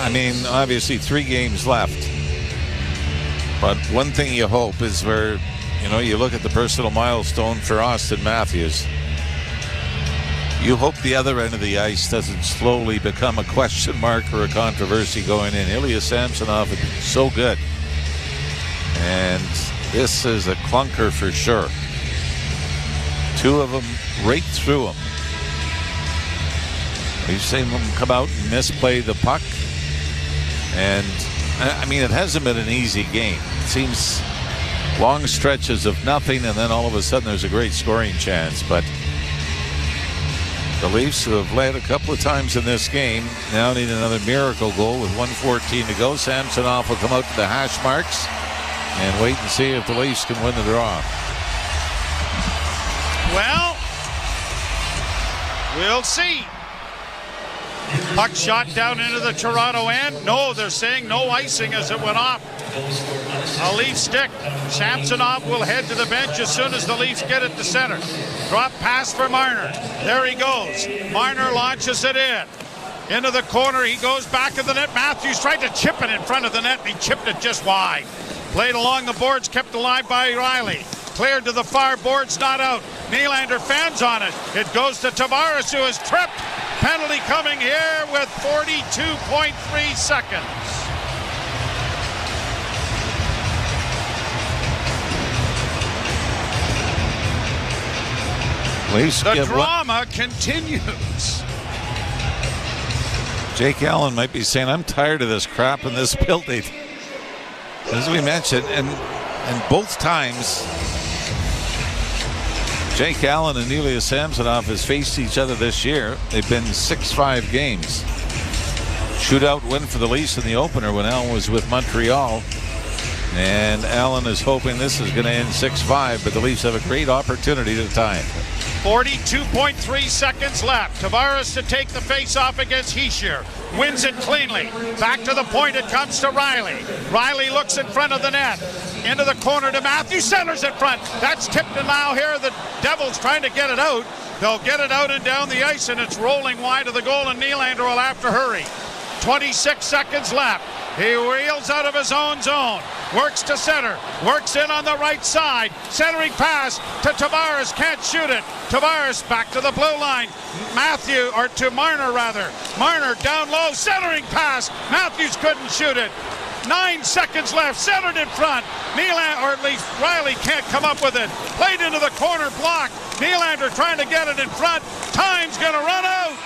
I mean, obviously 3 games left. But one thing you hope is where, you look at the personal milestone for Auston Matthews. You hope the other end of the ice doesn't slowly become a question mark or a controversy going in. Ilya Samsonov has been so good. And this is a clunker for sure. 2 of them right through him. We've seen them come out and misplay the puck. And, I mean, it hasn't been an easy game. It seems long stretches of nothing, and then all of a sudden there's a great scoring chance. But the Leafs, who have led a couple of times in this game, now need another miracle goal with 1:14 to go. Samsonov will come out to the hash marks and wait and see if the Leafs can win the draw. Well, we'll see. Puck shot down into the Toronto end. No, they're saying no icing as it went off. A Leaf stick. Samsonov will head to the bench as soon as the Leafs get it to center. Drop pass for Marner. There he goes. Marner launches it in. Into the corner. He goes back of the net. Matthews tried to chip it in front of the net, and he chipped it just wide. Played along the boards, kept alive by Riley. Cleared to the far boards, not out. Nylander fans on it. It goes to Tavares, who is tripped. Penalty coming here with 42.3 seconds. The drama continues. Jake Allen might be saying, I'm tired of this crap in this building. As we mentioned, and both times, Jake Allen and Ilya Samsonov has faced each other this year. They've been 6-5 games. Shootout win for the Leafs in the opener when Allen was with Montreal. And Allen is hoping this is going to end 6-5, but the Leafs have a great opportunity to tie it. 42.3 seconds left. Tavares to take the face-off against Hischier. Wins it cleanly. Back to the point it comes to Riley. Riley looks in front of the net. Into the corner to Matthews. Centers it front. That's tipped, and now here the Devils trying to get it out. They'll get it out and down the ice, and it's rolling wide of the goal, and Nylander will have to hurry. 26 seconds left. He wheels out of his own zone. Works to center. Works in on the right side. Centering pass to Tavares. Can't shoot it. Tavares back to the blue line. To Marner rather. Marner down low. Centering pass. Matthews couldn't shoot it. 9 seconds left. Centered in front. Nylander, or at least Riley can't come up with it. Played into the corner block. Nylander trying to get it in front. Time's going to run out.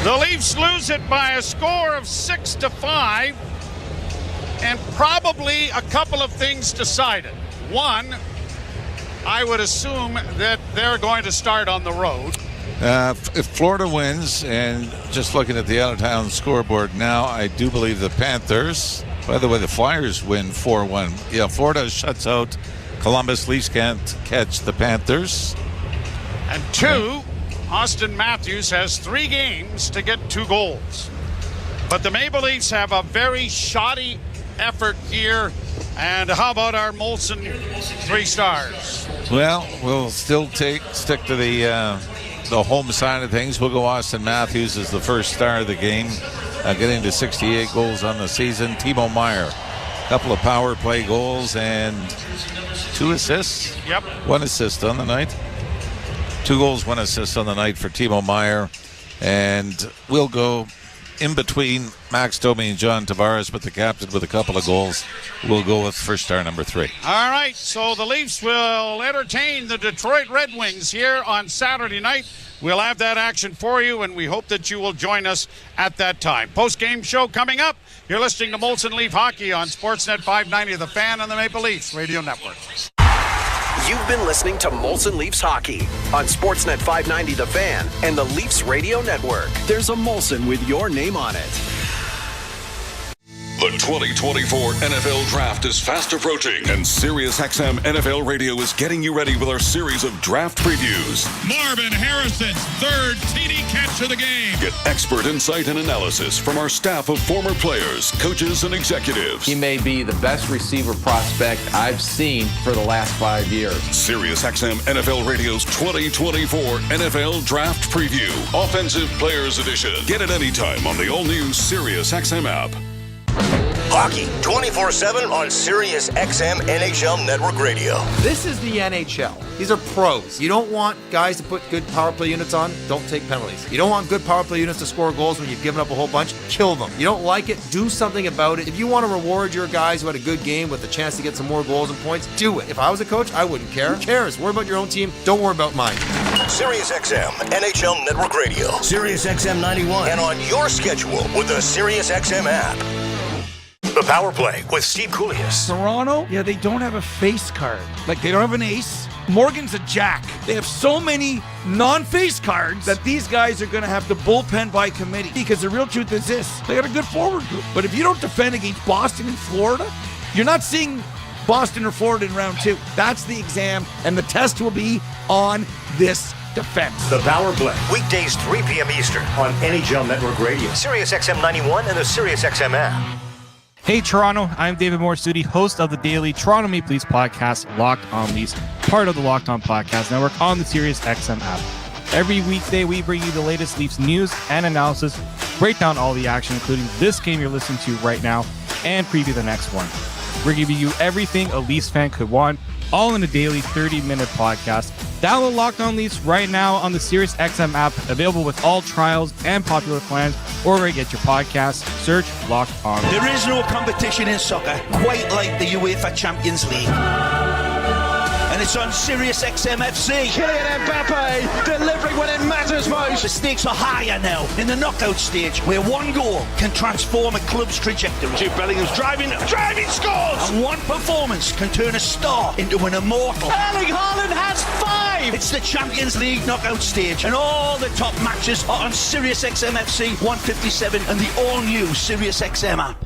The Leafs lose it by a score of 6-5, and probably a couple of things decided. One, I would assume that they're going to start on the road. If Florida wins, and just looking at the out-of-town scoreboard now, I do believe the Panthers. By the way, the Flyers win 4-1. Yeah, Florida shuts out Columbus. Leafs can't catch the Panthers. And two, Auston Matthews has 3 games to get 2 goals. But the Maple Leafs have a very shoddy effort here. And how about our Molson 3 stars? Well, we'll still stick to the home side of things. We'll go Auston Matthews as the first star of the game, getting to 68 goals on the season. Timo Meier, a couple of power play goals and 2 assists. Yep. 1 assist on the night. 2 goals, 1 assist on the night for Timo Meier. And we'll go in between Max Domi and John Tavares, but the captain with a couple of goals. We'll go with first star number 3. All right, so the Leafs will entertain the Detroit Red Wings here on Saturday night. We'll have that action for you, and we hope that you will join us at that time. Post-game show coming up. You're listening to Molson Leaf Hockey on Sportsnet 590, The Fan, and the Maple Leafs Radio Network. You've been listening to Molson Leafs Hockey on Sportsnet 590 The Fan and the Leafs Radio Network. There's a Molson with your name on it. The 2024 NFL Draft is fast approaching, and SiriusXM NFL Radio is getting you ready with our series of draft previews. Marvin Harrison's 3rd TD catch of the game. Get expert insight and analysis from our staff of former players, coaches, and executives. He may be the best receiver prospect I've seen for the last 5 years. SiriusXM NFL Radio's 2024 NFL Draft Preview, Offensive Players Edition. Get it anytime on the all-new SiriusXM app. Hockey 24/7 on Sirius XM NHL Network Radio. This is the NHL. These are pros. You don't want guys to put good power play units on, don't take penalties. You don't want good power play units to score goals when you've given up a whole bunch, kill them. You don't like it, do something about it. If you want to reward your guys who had a good game with a chance to get some more goals and points, do it. If I was a coach, I wouldn't care. Who cares? Worry about your own team. Don't worry about mine. Sirius XM NHL Network Radio. Sirius XM 91. And on your schedule with the Sirius XM app. The Power Play with Steve Koulias. Toronto, yeah, they don't have a face card. Like, they don't have an ace. Morgan's a jack. They have so many non-face cards that these guys are going to have to bullpen by committee. Because the real truth is this. They got a good forward group. But if you don't defend against Boston and Florida, you're not seeing Boston or Florida in round 2. That's the exam, and the test will be on this defense. The Power Play, weekdays 3 p.m. Eastern on NHL Network Radio, Sirius XM 91, and the Sirius XM app. Hey Toronto, I'm David Morsuti, host of the daily Toronto Maple Leafs podcast, Locked On Leafs, part of the Locked On Podcast Network on the Sirius XM app. Every weekday, we bring you the latest Leafs news and analysis, break down all the action, including this game you're listening to right now, and preview the next one. We're giving you everything a Leafs fan could want, all in a daily 30-minute podcast. Download Locked On Leafs right now on the Sirius XM app, available with all trials and popular plans, or where you get your podcasts. Search Locked On. There is no competition in soccer quite like the UEFA Champions League. And it's on Sirius XM FC. Kylian Mbappe delivering when it matters most. The stakes are higher now in the knockout stage, where one goal can transform a club's trajectory. Jude Bellingham's driving scores! And one performance can turn a star into an immortal. Erling Haaland has 5! It's the Champions League knockout stage, and all the top matches are on Sirius XM FC 157 and the all-new Sirius XM app.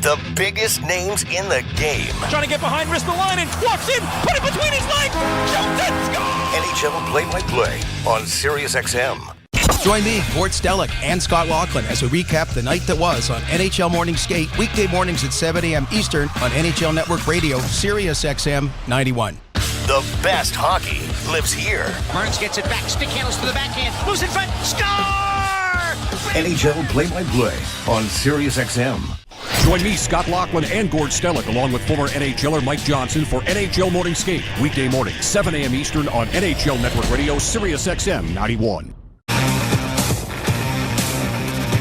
The biggest names in the game. Trying to get behind, wrist the line, and walks in, put it between his legs, shoots and scores! NHL play-by-play on Sirius XM. Join me, Gord Stellick, and Scott Laughlin as we recap the night that was on NHL Morning Skate, weekday mornings at 7 a.m. Eastern on NHL Network Radio, Sirius XM 91. The best hockey lives here. Burns gets it back, stick handles to the backhand, moves in front, score! NHL play-by-play on Sirius XM. Join me, Scott Laughlin, and Gord Stellick, along with former NHLer Mike Johnson for NHL Morning Skate, weekday morning, 7 a.m. Eastern on NHL Network Radio, Sirius XM 91.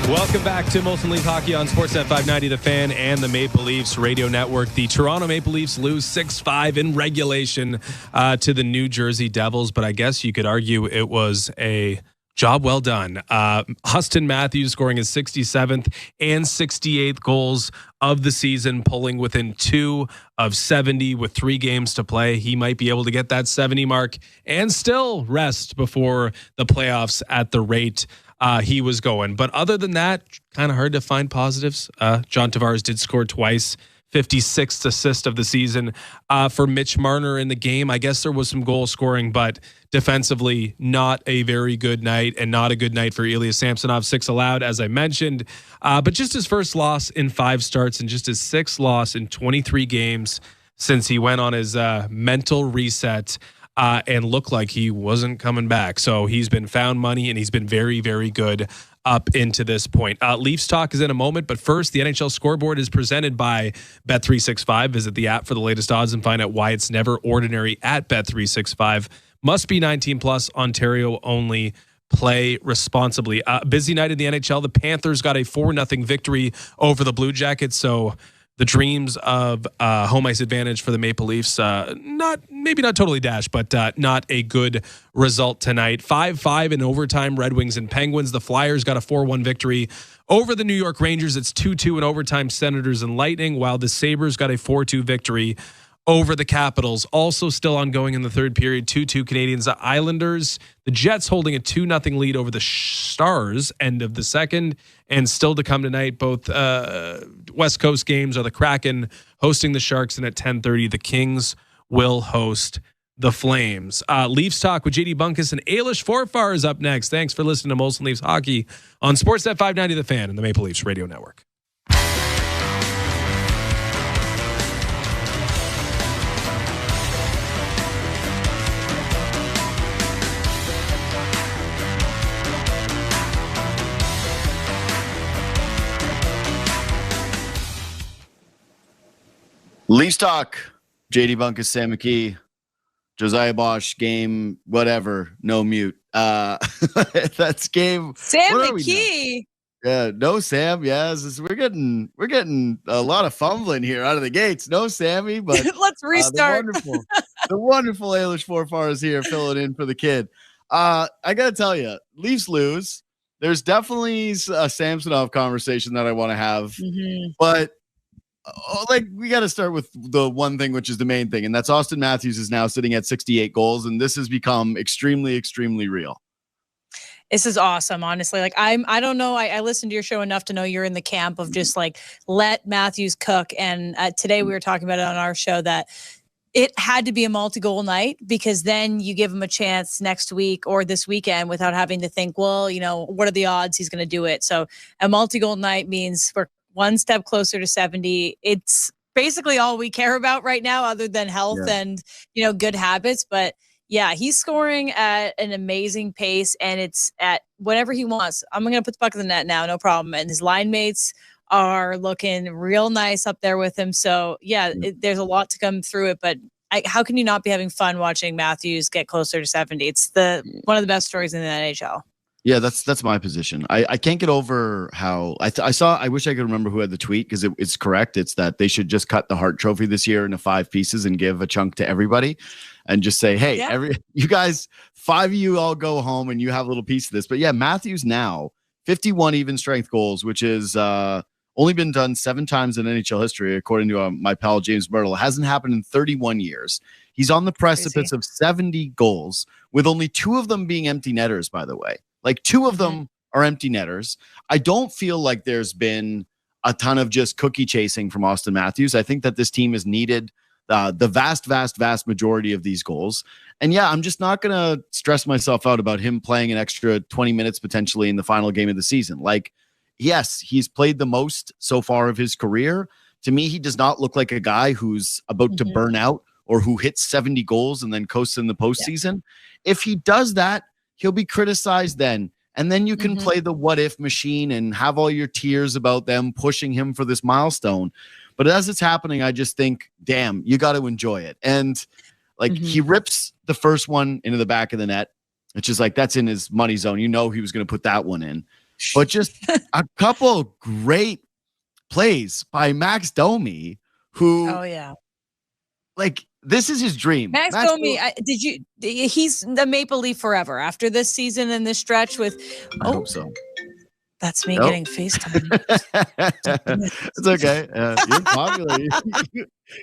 Welcome back to Molson Leaf Hockey on Sportsnet 590, The Fan, and the Maple Leafs Radio Network. The Toronto Maple Leafs lose 6-5 in regulation to the New Jersey Devils, but I guess you could argue it was a job well done. Auston Matthews scoring his 67th and 68th goals of the season, pulling within 2 of 70 with 3 games to play. He might be able to get that 70 mark and still rest before the playoffs at the rate he was going. But other than that, kind of hard to find positives. John Tavares did score twice. 56th assist of the season for Mitch Marner in the game. I guess there was some goal scoring, but defensively, not a very good night, and not a good night for Ilya Samsonov. 6 allowed, as I mentioned. But just his first loss in 5 starts and just his 6th loss in 23 games since he went on his mental reset and looked like he wasn't coming back. So he's been found money, and he's been very, very good up into this point. Leafs talk is in a moment, but first, the NHL Scoreboard is presented by Bet365. Visit the app for the latest odds and find out why it's never ordinary at Bet365. Must be 19 plus, Ontario only. Play responsibly. Busy night in the NHL. The Panthers got a 4-0 victory over the Blue Jackets, so the dreams of home ice advantage for the Maple Leafs, maybe not totally dashed, but not a good result tonight. 5-5 in overtime, Red Wings and Penguins. The Flyers got a 4-1 victory over the New York Rangers. It's 2-2 in overtime, Senators and Lightning, while the Sabres got a 4-2 victory over the Capitals. Also still ongoing in the third period, 2-2 Canadiens Islanders. The Jets holding a 2-0 lead over the Stars, end of the second. And still to come tonight, both West Coast games are the Kraken hosting the Sharks, and at 10:30, the Kings will host the Flames. Leafs talk with JD Bunkus and Ailish Forfar is up next. Thanks for listening to Molson Leafs Hockey on Sportsnet 590 The Fan and the Maple Leafs Radio Network. Leafs talk. JD Bunkus, Sam McKee, Josiah Bosch, game, whatever, no mute. That's game. Sam McKee. Yeah, no Sam. Yes, we're getting a lot of fumbling here out of the gates. No Sammy, but let's restart. The wonderful Ailish Forfar is here filling in for the kid. I gotta tell you, Leafs lose. There's definitely a Samsonov conversation that I want to have, but we got to start with the one thing, which is the main thing, and that's Auston Matthews is now sitting at 68 goals, and this has become extremely, extremely real. This is awesome, honestly. Like I don't know. I listened to your show enough to know you're in the camp of just like let Matthews cook. And today we were talking about it on our show that it had to be a multi-goal night because then you give him a chance next week or this weekend without having to think, well, what are the odds he's going to do it? So a multi-goal night means we're one step closer to 70. It's basically all we care about right now other than health and, good habits. But yeah, he's scoring at an amazing pace and it's at whatever he wants. I'm going to put the puck in the net now, no problem. And his line mates are looking real nice up there with him. So yeah, there's a lot to come through it, but how can you not be having fun watching Matthews get closer to 70? It's one of the best stories in the NHL. Yeah, that's my position. I can't get over how I wish I could remember who had the tweet because it's correct. It's that they should just cut the Hart Trophy this year into 5 pieces and give a chunk to everybody and just say, hey, you guys, 5 of you all go home and you have a little piece of this. But yeah, Matthews now 51 even strength goals, which is only been done 7 times in NHL history, according to my pal James Myrtle. It hasn't happened in 31 years. He's on the precipice of 70 goals, with only 2 of them being empty netters, by the way. Like 2 of them are empty netters. I don't feel like there's been a ton of just cookie chasing from Auston Matthews. I think that this team has needed the vast majority of these goals. And yeah, I'm just not going to stress myself out about him playing an extra 20 minutes potentially in the final game of the season. Like, yes, he's played the most so far of his career. To me, he does not look like a guy who's about to burn out or who hits 70 goals and then coasts in the postseason. If he does that, he'll be criticized then. And then you can play the what if machine and have all your tears about them pushing him for this milestone. But as it's happening, I just think, damn, you got to enjoy it. And like he rips the first one into the back of the net. It's just like, that's in his money zone. He was going to put that one in. But just a couple great plays by Max Domi, who, like, this is his dream. Max Domi, he's the Maple Leaf forever after this season and this stretch with. I hope so. That's me getting FaceTime. It's okay. You're popular.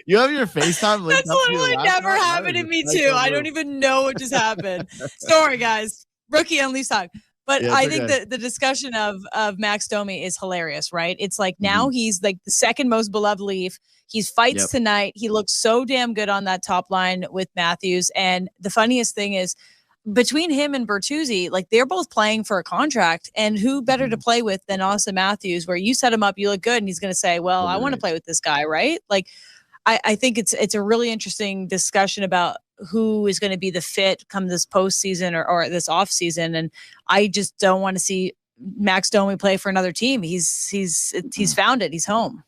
You have your FaceTime linked. That's literally never happened to me too. I don't even know what just happened. Sorry, guys. Rookie on Leafs Talk. But I think that the discussion of Max Domi is hilarious, right? It's like now he's like the second most beloved Leaf. He fights tonight. He looks so damn good on that top line with Matthews. And the funniest thing is between him and Bertuzzi, like they're both playing for a contract. And who better to play with than Auston Matthews, where you set him up, you look good. And he's going to say, well, I want to play with this guy, right? Like, I think it's a really interesting discussion about who is going to be the fit come this postseason or this off season. And I just don't want to see Max Domi play for another team. He's found it. He's home.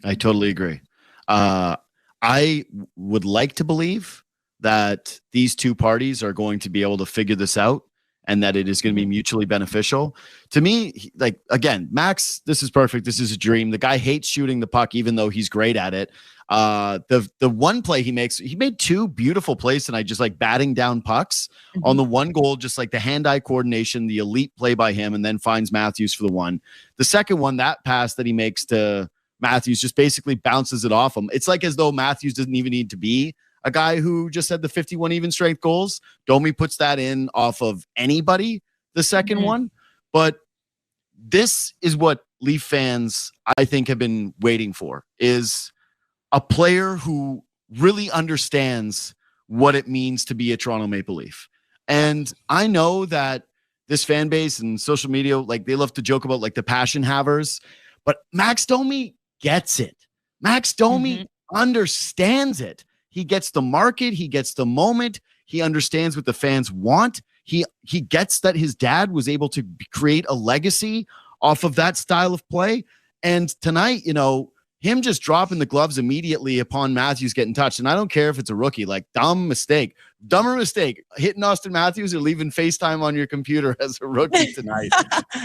I totally agree. I would like to believe that these two parties are going to be able to figure this out and that it is going to be mutually beneficial. To me, like, again, Max, this is perfect. This is a dream. The guy hates shooting the puck, even though he's great at it. The one play he made 2 beautiful plays tonight, just like batting down pucks on the one goal, just like the hand-eye coordination, the elite play by him, and then finds Matthews for the one. The second one, that pass that he makes to Matthews just basically bounces it off him. It's like as though Matthews doesn't even need to be a guy who just had the 51 even strength goals. Domi puts that in off of anybody, the second one. But this is what Leaf fans, I think, have been waiting for, is a player who really understands what it means to be a Toronto Maple Leaf. And I know that this fan base and social media, like, they love to joke about like the passion havers, but Max Domi gets it. Max Domi understands it. He gets the market. He gets the moment. He understands what the fans want. He gets that his dad was able to create a legacy off of that style of play. And tonight, him just dropping the gloves immediately upon Matthews getting touched. And I don't care if it's a rookie, like dumber mistake, hitting Auston Matthews or leaving FaceTime on your computer as a rookie tonight.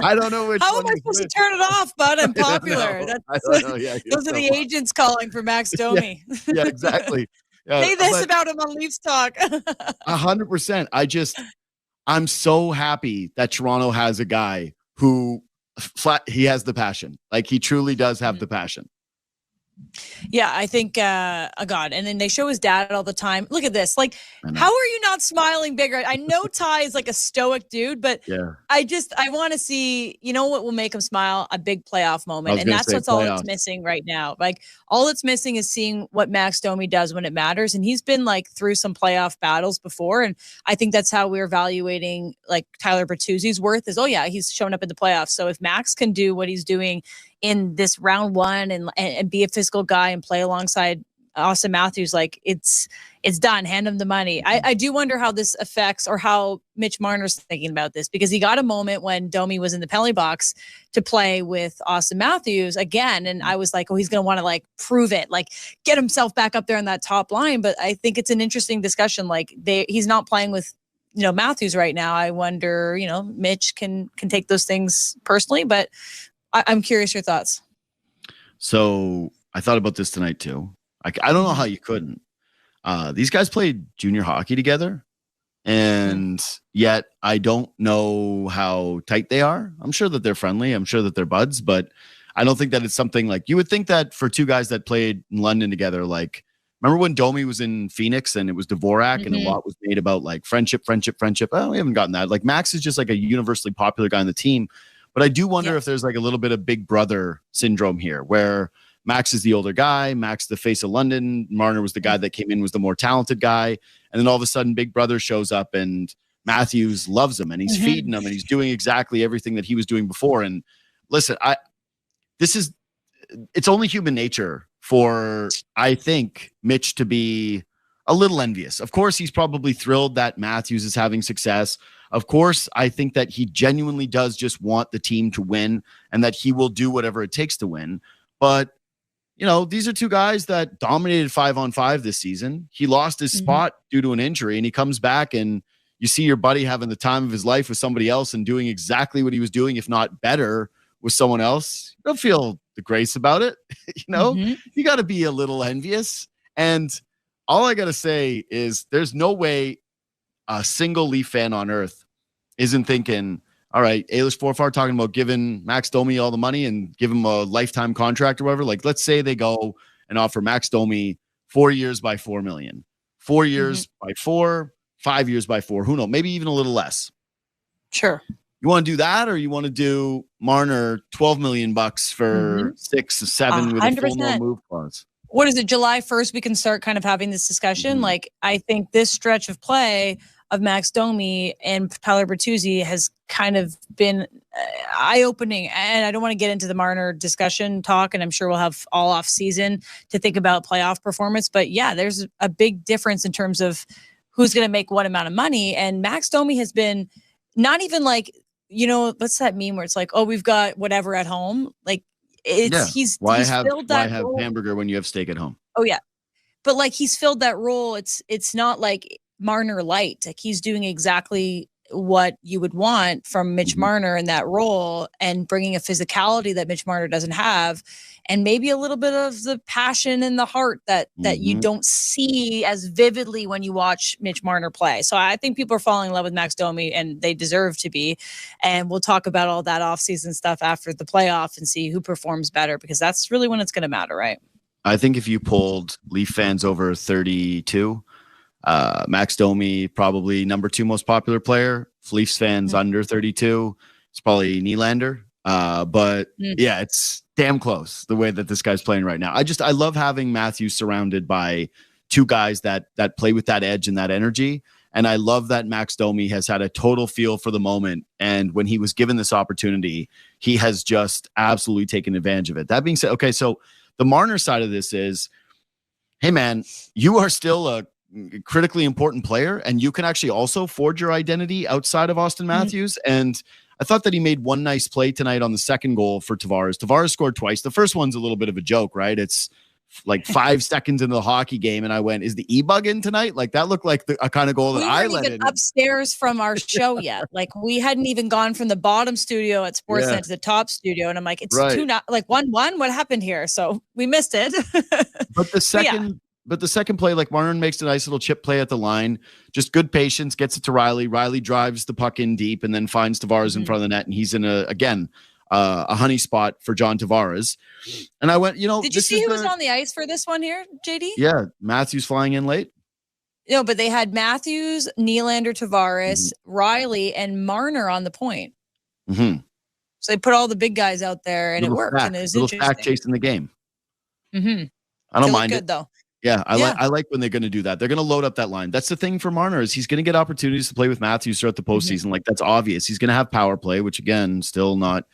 I don't know which How am I supposed to turn it off, bud? I'm popular. Those are the agents calling for Max Domi. Yeah, exactly. Say this about him on Leafs Talk. 100%. I'm so happy that Toronto has a guy who he has the passion. Like, he truly does have the passion. Yeah, I think, God. And then they show his dad all the time. Look at this. Like, how are you not smiling bigger? I know Ty is like a stoic dude, but I want to see, you know what will make him smile? A big playoff moment. And that's what's all it's missing right now. Like, all it's missing is seeing what Max Domi does when it matters. And he's been like through some playoff battles before. And I think that's how we're evaluating like Tyler Bertuzzi's worth is, he's shown up in the playoffs. So if Max can do what he's doing in this round one and be a physical guy and play alongside Auston Matthews, like it's done. Hand him the money. I do wonder how this affects or how Mitch Marner's thinking about this, because he got a moment when Domi was in the penalty box to play with Auston Matthews again. And I was like, he's going to want to like prove it, like get himself back up there on that top line. But I think it's an interesting discussion. Like he's not playing with, Matthews right now. I wonder, Mitch can take those things personally, but I'm curious your thoughts. So I thought about this tonight too. I don't know how you couldn't. These guys played junior hockey together, and yet I don't know how tight they are. I'm sure that they're friendly. I'm sure that they're buds, but I don't think that it's something like you would think that for two guys that played in London together. Like, remember when Domi was in Phoenix and it was Dvorak and a lot was made about like friendship. Oh, we haven't gotten that. Like Max is just like a universally popular guy on the team. But I do wonder if there's like a little bit of big brother syndrome here where Max is the older guy, Max the face of London, Marner was the guy that came in, was the more talented guy. And then all of a sudden big brother shows up and Matthews loves him and he's feeding him and he's doing exactly everything that he was doing before. And listen, it's only human nature for, I think, Mitch to be a little envious. Of course, he's probably thrilled that Matthews is having success. Of course, I think that he genuinely does just want the team to win and that he will do whatever it takes to win. But, these are two guys that dominated 5-on-5 this season. He lost his spot due to an injury and he comes back and you see your buddy having the time of his life with somebody else and doing exactly what he was doing, if not better, with someone else. You don't feel the grace about it. You got to be a little envious. And all I got to say is there's no way a single Leaf fan on earth isn't thinking, all right, Eilish Forfar talking about giving Max Domi all the money and give him a lifetime contract or whatever. Like, let's say they go and offer Max Domi 4 years by $4 million, 4 years by 4, 5 years by 4. Who knows? Maybe even a little less. Sure. You want to do that, or you want to do Marner $12 million for 6 or 7 with 100%. A full no move clause? What is it? July 1st, we can start kind of having this discussion. Like, I think this stretch of play of Max Domi and Tyler Bertuzzi has kind of been eye-opening. And I don't want to get into the Marner discussion talk, and I'm sure we'll have all off season to think about playoff performance. But yeah, there's a big difference in terms of who's going to make what amount of money. And Max Domi has been not even like, what's that meme where it's like, we've got whatever at home. Like, he's filled that why have hamburger when you have steak at home? Oh yeah. But like, he's filled that role. It's not like Marner light. Like, he's doing exactly what you would want from Mitch Marner in that role and bringing a physicality that Mitch Marner doesn't have, and maybe a little bit of the passion and the heart that you don't see as vividly when you watch Mitch Marner play. So I think people are falling in love with Max Domi, and they deserve to be. And we'll talk about all that offseason stuff after the playoff and see who performs better, because that's really when it's going to matter, right? I think if you pulled Leaf fans over 32, Max Domi, probably number 2 most popular player. Leafs fans under 32, it's probably Nylander. But yeah, it's damn close the way that this guy's playing right now. I love having Matthews surrounded by two guys that play with that edge and that energy. And I love that Max Domi has had a total feel for the moment. And when he was given this opportunity, he has just absolutely taken advantage of it. That being said, okay, so the Marner side of this is, hey man, you are still a critically important player, and you can actually also forge your identity outside of Auston Matthews. And I thought that he made one nice play tonight on the second goal for Tavares. Tavares scored twice. The first one's a little bit of a joke, right? It's like 5 seconds into the hockey game, and I went, is the E-bug in tonight? Like, that looked like a kind of goal that I let in. We weren't even upstairs from our show yet. Like, we hadn't even gone from the bottom studio at Sportsnet to the top studio, and I'm like, it's 2-1. Like, 1-1? What happened here? So we missed it. But the second... But the second play, like, Marner makes a nice little chip play at the line, just good patience, gets it to Riley. Riley drives the puck in deep and then finds Tavares in front of the net. And he's in a honey spot for John Tavares. And I went, did you see who was on the ice for this one here, JD? Yeah, Matthews flying in late. No, but they had Matthews, Nylander, Tavares, Riley, and Marner on the point. Mm-hmm. So they put all the big guys out there, and it worked. And it was interesting. Stack chasing the game. Mm-hmm. I don't mind good, it though. Yeah, I like when they're going to do that. They're going to load up that line. That's the thing for Marner is he's going to get opportunities to play with Matthews throughout the postseason. Like that's obvious. He's going to have power play, which again, still not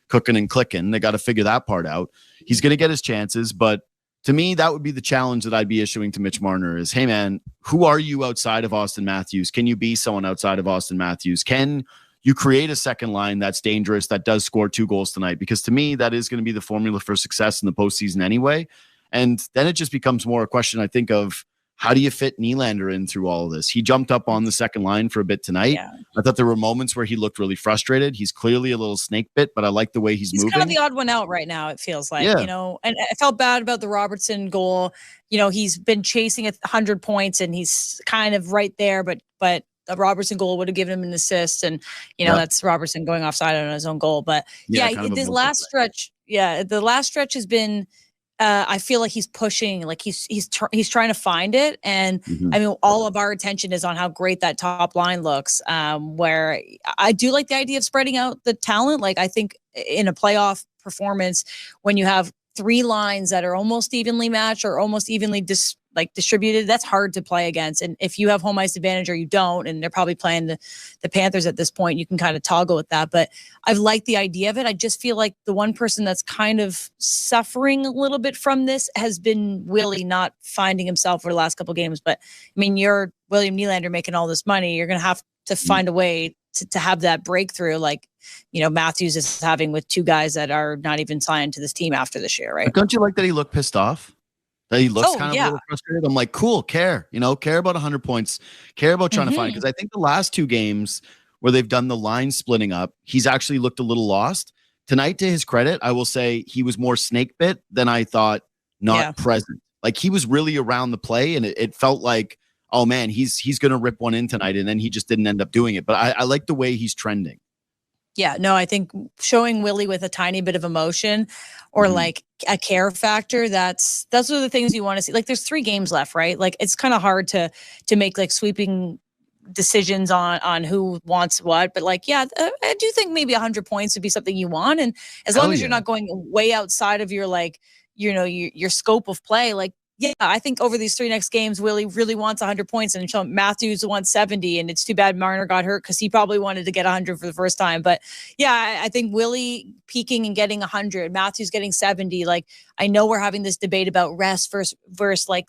cooking and clicking. They got to figure that part out. He's going to get his chances, but to me, that would be the challenge that I'd be issuing to Mitch Marner is, hey man, who are you outside of Auston Matthews? Can you be someone outside of Auston Matthews? Can you create a second line that's dangerous, that does score 2 goals tonight? Because to me, that is going to be the formula for success in the postseason anyway. And then it just becomes more a question, I think, of how do you fit Nylander in through all of this? He jumped up on the second line for a bit tonight. Yeah. I thought there were moments where he looked really frustrated. He's clearly a little snake bit, but I like the way he's moving. He's kind of the odd one out right now, it feels like, and I felt bad about the Robertson goal. He's been chasing 100 points and he's kind of right there, but the Robertson goal would have given him an assist. And, that's Robertson going offside on his own goal. But this last stretch, the last stretch has been, I feel like he's pushing, like he's trying to find it. And I mean, all of our attention is on how great that top line looks, where I do like the idea of spreading out the talent. Like I think in a playoff performance, when you have 3 lines that are almost evenly matched or almost evenly distributed, that's hard to play against. And if you have home ice advantage or you don't, and they're probably playing the Panthers at this point, you can kind of toggle with that. But I've liked the idea of it. I just feel like the one person that's kind of suffering a little bit from this has been Willie not finding himself for the last couple of games. But I mean, you're William Nylander making all this money. You're going to have to find a way to have that breakthrough, like, Matthews is having with 2 guys that are not even signed to this team after this year, right? But don't you like that he looked pissed off? That he looks kind of a little frustrated. I'm like, cool, care about 100 points, care about trying to find, because I think the last 2 games where they've done the line splitting up, he's actually looked a little lost. Tonight, to his credit, I will say he was more snake bit than I thought, not present. Like he was really around the play, and it felt like, oh man, he's going to rip one in tonight, and then he just didn't end up doing it. But I like the way he's trending. Yeah, no, I think showing Willie with a tiny bit of emotion or like a care factor, those are the things you want to see. Like there's 3 games left, right? Like it's kind of hard to make like sweeping decisions on who wants what. But like, I do think maybe 100 points would be something you want. And as long as you're not going way outside of your like, your scope of play, like, yeah, I think over these 3 next games, Willie really wants 100 points, and Matthews wants 70. And it's too bad Marner got hurt because he probably wanted to get 100 for the first time. But yeah, I think Willie peaking and getting 100, Matthews getting 70. Like I know we're having this debate about rest versus like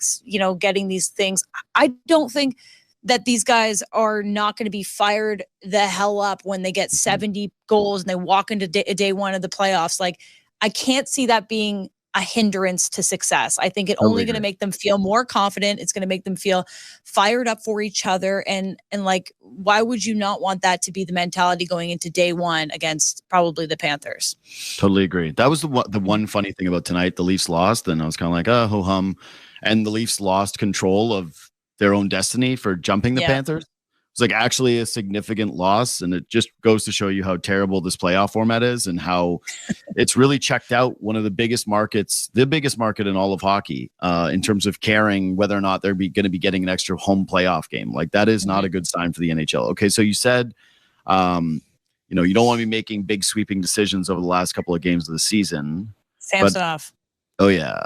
getting these things. I don't think that these guys are not going to be fired the hell up when they get 70 goals and they walk into day 1 of the playoffs. Like I can't see that being a hindrance to success. I think it's only going to make them feel more confident. It's going to make them feel fired up for each other. And like, why would you not want that to be the mentality going into day 1 against probably the Panthers? Totally agree. That was the one funny thing about tonight. The Leafs lost, and I was kind of like, oh, ho hum. And the Leafs lost control of their own destiny for jumping the Panthers. It's like actually a significant loss, and it just goes to show you how terrible this playoff format is and how it's really checked out one of the biggest markets, the biggest market in all of hockey, in terms of caring whether or not they're going to be getting an extra home playoff game. Like that is not a good sign for the NHL. Okay, so you said, you don't want to be making big sweeping decisions over the last couple of games of the season. Samsonov. Oh yeah,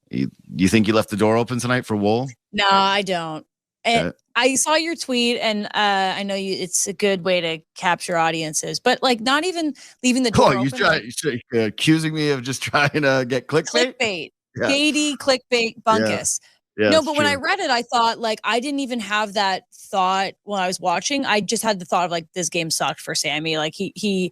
you think you left the door open tonight for Wool? No, I don't. And I saw your tweet, and I know it's a good way to capture audiences, but like not even leaving the door open. You're accusing me of just trying to get clickbait? Clickbait. Yeah. JD clickbait bunkus. Yeah, no, but when I read it, I thought like I didn't even have that thought when I was watching. I just had the thought of like this game sucked for Sammy. Like he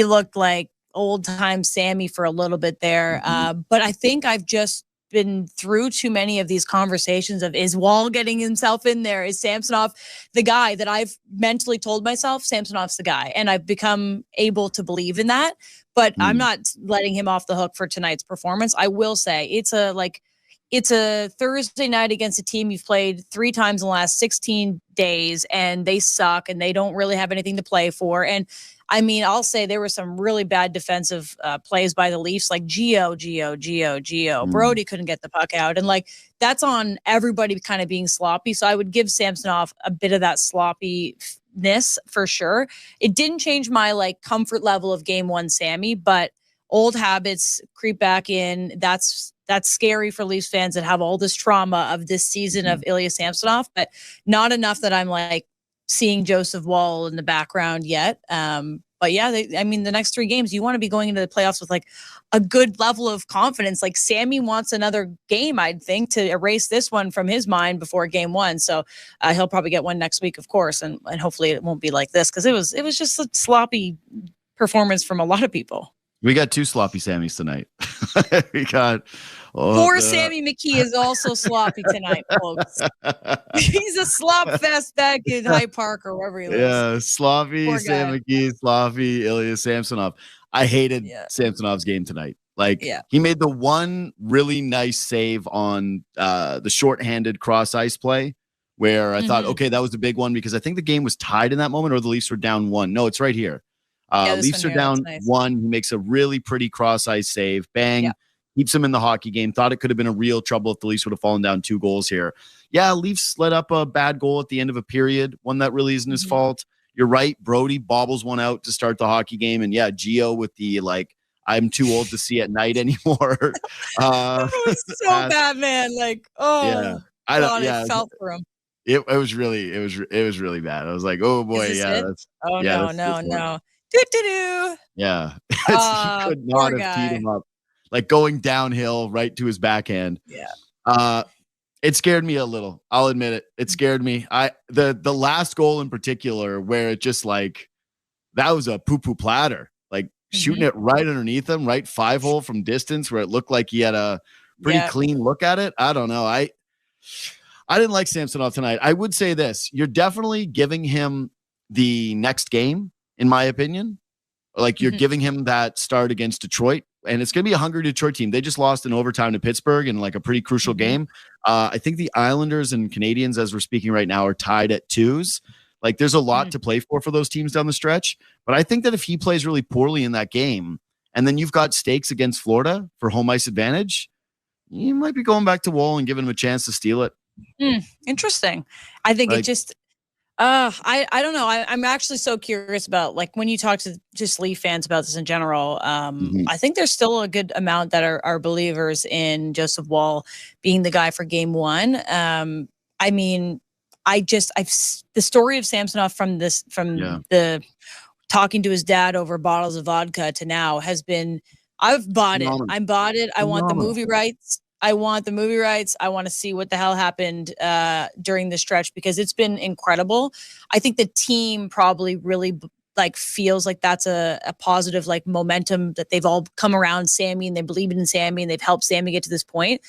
looked like old time Sammy for a little bit there. But I think I've just been through too many of these conversations of, is Wall getting himself in there? Is Samsonov the guy that I've mentally told myself Samsonov's the guy? And I've become able to believe in that, but I'm not letting him off the hook for tonight's performance. I will say it's a Thursday night against a team you've played 3 times in the last 16 days, and they suck and they don't really have anything to play for. And I mean, I'll say there were some really bad defensive plays by the Leafs, like Gio. Brody couldn't get the puck out. And like, that's on everybody kind of being sloppy. So I would give Samsonov a bit of that sloppiness for sure. It didn't change my like comfort level of game one, Sammy, but old habits creep back in. That's scary for Leafs fans that have all this trauma of this season of Ilya Samsonov, but not enough that I'm like seeing Joseph Woll in the background yet. But yeah, the next 3 games, you want to be going into the playoffs with like a good level of confidence. Like Sammy wants another game, I'd think, to erase this one from his mind before game 1. So he'll probably get one next week, of course. And hopefully it won't be like this, because it was just a sloppy performance from a lot of people. We got 2 sloppy Sammys tonight. We got poor Sammy McKee is also sloppy tonight, folks. He's a slop fest back in Hyde Park or wherever he lives. Yeah, sloppy Sam McKee, sloppy Ilya Samsonov. I hated Samsonov's game tonight. Like he made the one really nice save on the shorthanded cross ice play where I thought, okay, that was the big one, because I think the game was tied in that moment, or the Leafs were down 1. No, it's right here. Leafs are down 1. He makes a really pretty cross ice save. Bang. Keeps him in the hockey game. Thought it could have been a real trouble if the Leafs would have fallen down 2 goals here. Yeah, Leafs let up a bad goal at the end of a period, one that really isn't his fault. You're right. Brody bobbles one out to start the hockey game. And yeah, Gio with the like, I'm too old to see at night anymore. It was so bad, man. Like, I felt for him. It was really bad. I was like, oh boy, no. Yeah. He could not have teed him up. Like going downhill right to his backhand. Yeah. It scared me a little. I'll admit it. It scared me. The last goal in particular, where it just like, that was a poo-poo platter. Like shooting it right underneath him, right 5-hole from distance, where it looked like he had a pretty clean look at it. I don't know. I didn't like Samsonov tonight. I would say this. You're definitely giving him the next game, in my opinion. Like you're giving him that start against Detroit, and it's going to be a hungry Detroit team. They just lost in overtime to Pittsburgh in like a pretty crucial game. I think the Islanders and Canadiens, as we're speaking right now, are tied at 2s. Like there's a lot to play for those teams down the stretch. But I think that if he plays really poorly in that game, and then you've got stakes against Florida for home ice advantage, you might be going back to Woll and giving him a chance to steal it. Interesting. I think it just, I don't know. I'm actually so curious about, like, when you talk to just Leaf fans about this in general, I think there's still a good amount that are believers in Joseph Woll being the guy for game 1. I mean, the story of Samsonov from the talking to his dad over bottles of vodka to now has been, I've bought it. I bought it. I want the movie rights. I want to see what the hell happened during the stretch, because it's been incredible. I think the team probably really like feels like that's a positive like momentum, that they've all come around Sammy and they believe in Sammy and they've helped Sammy get to this point.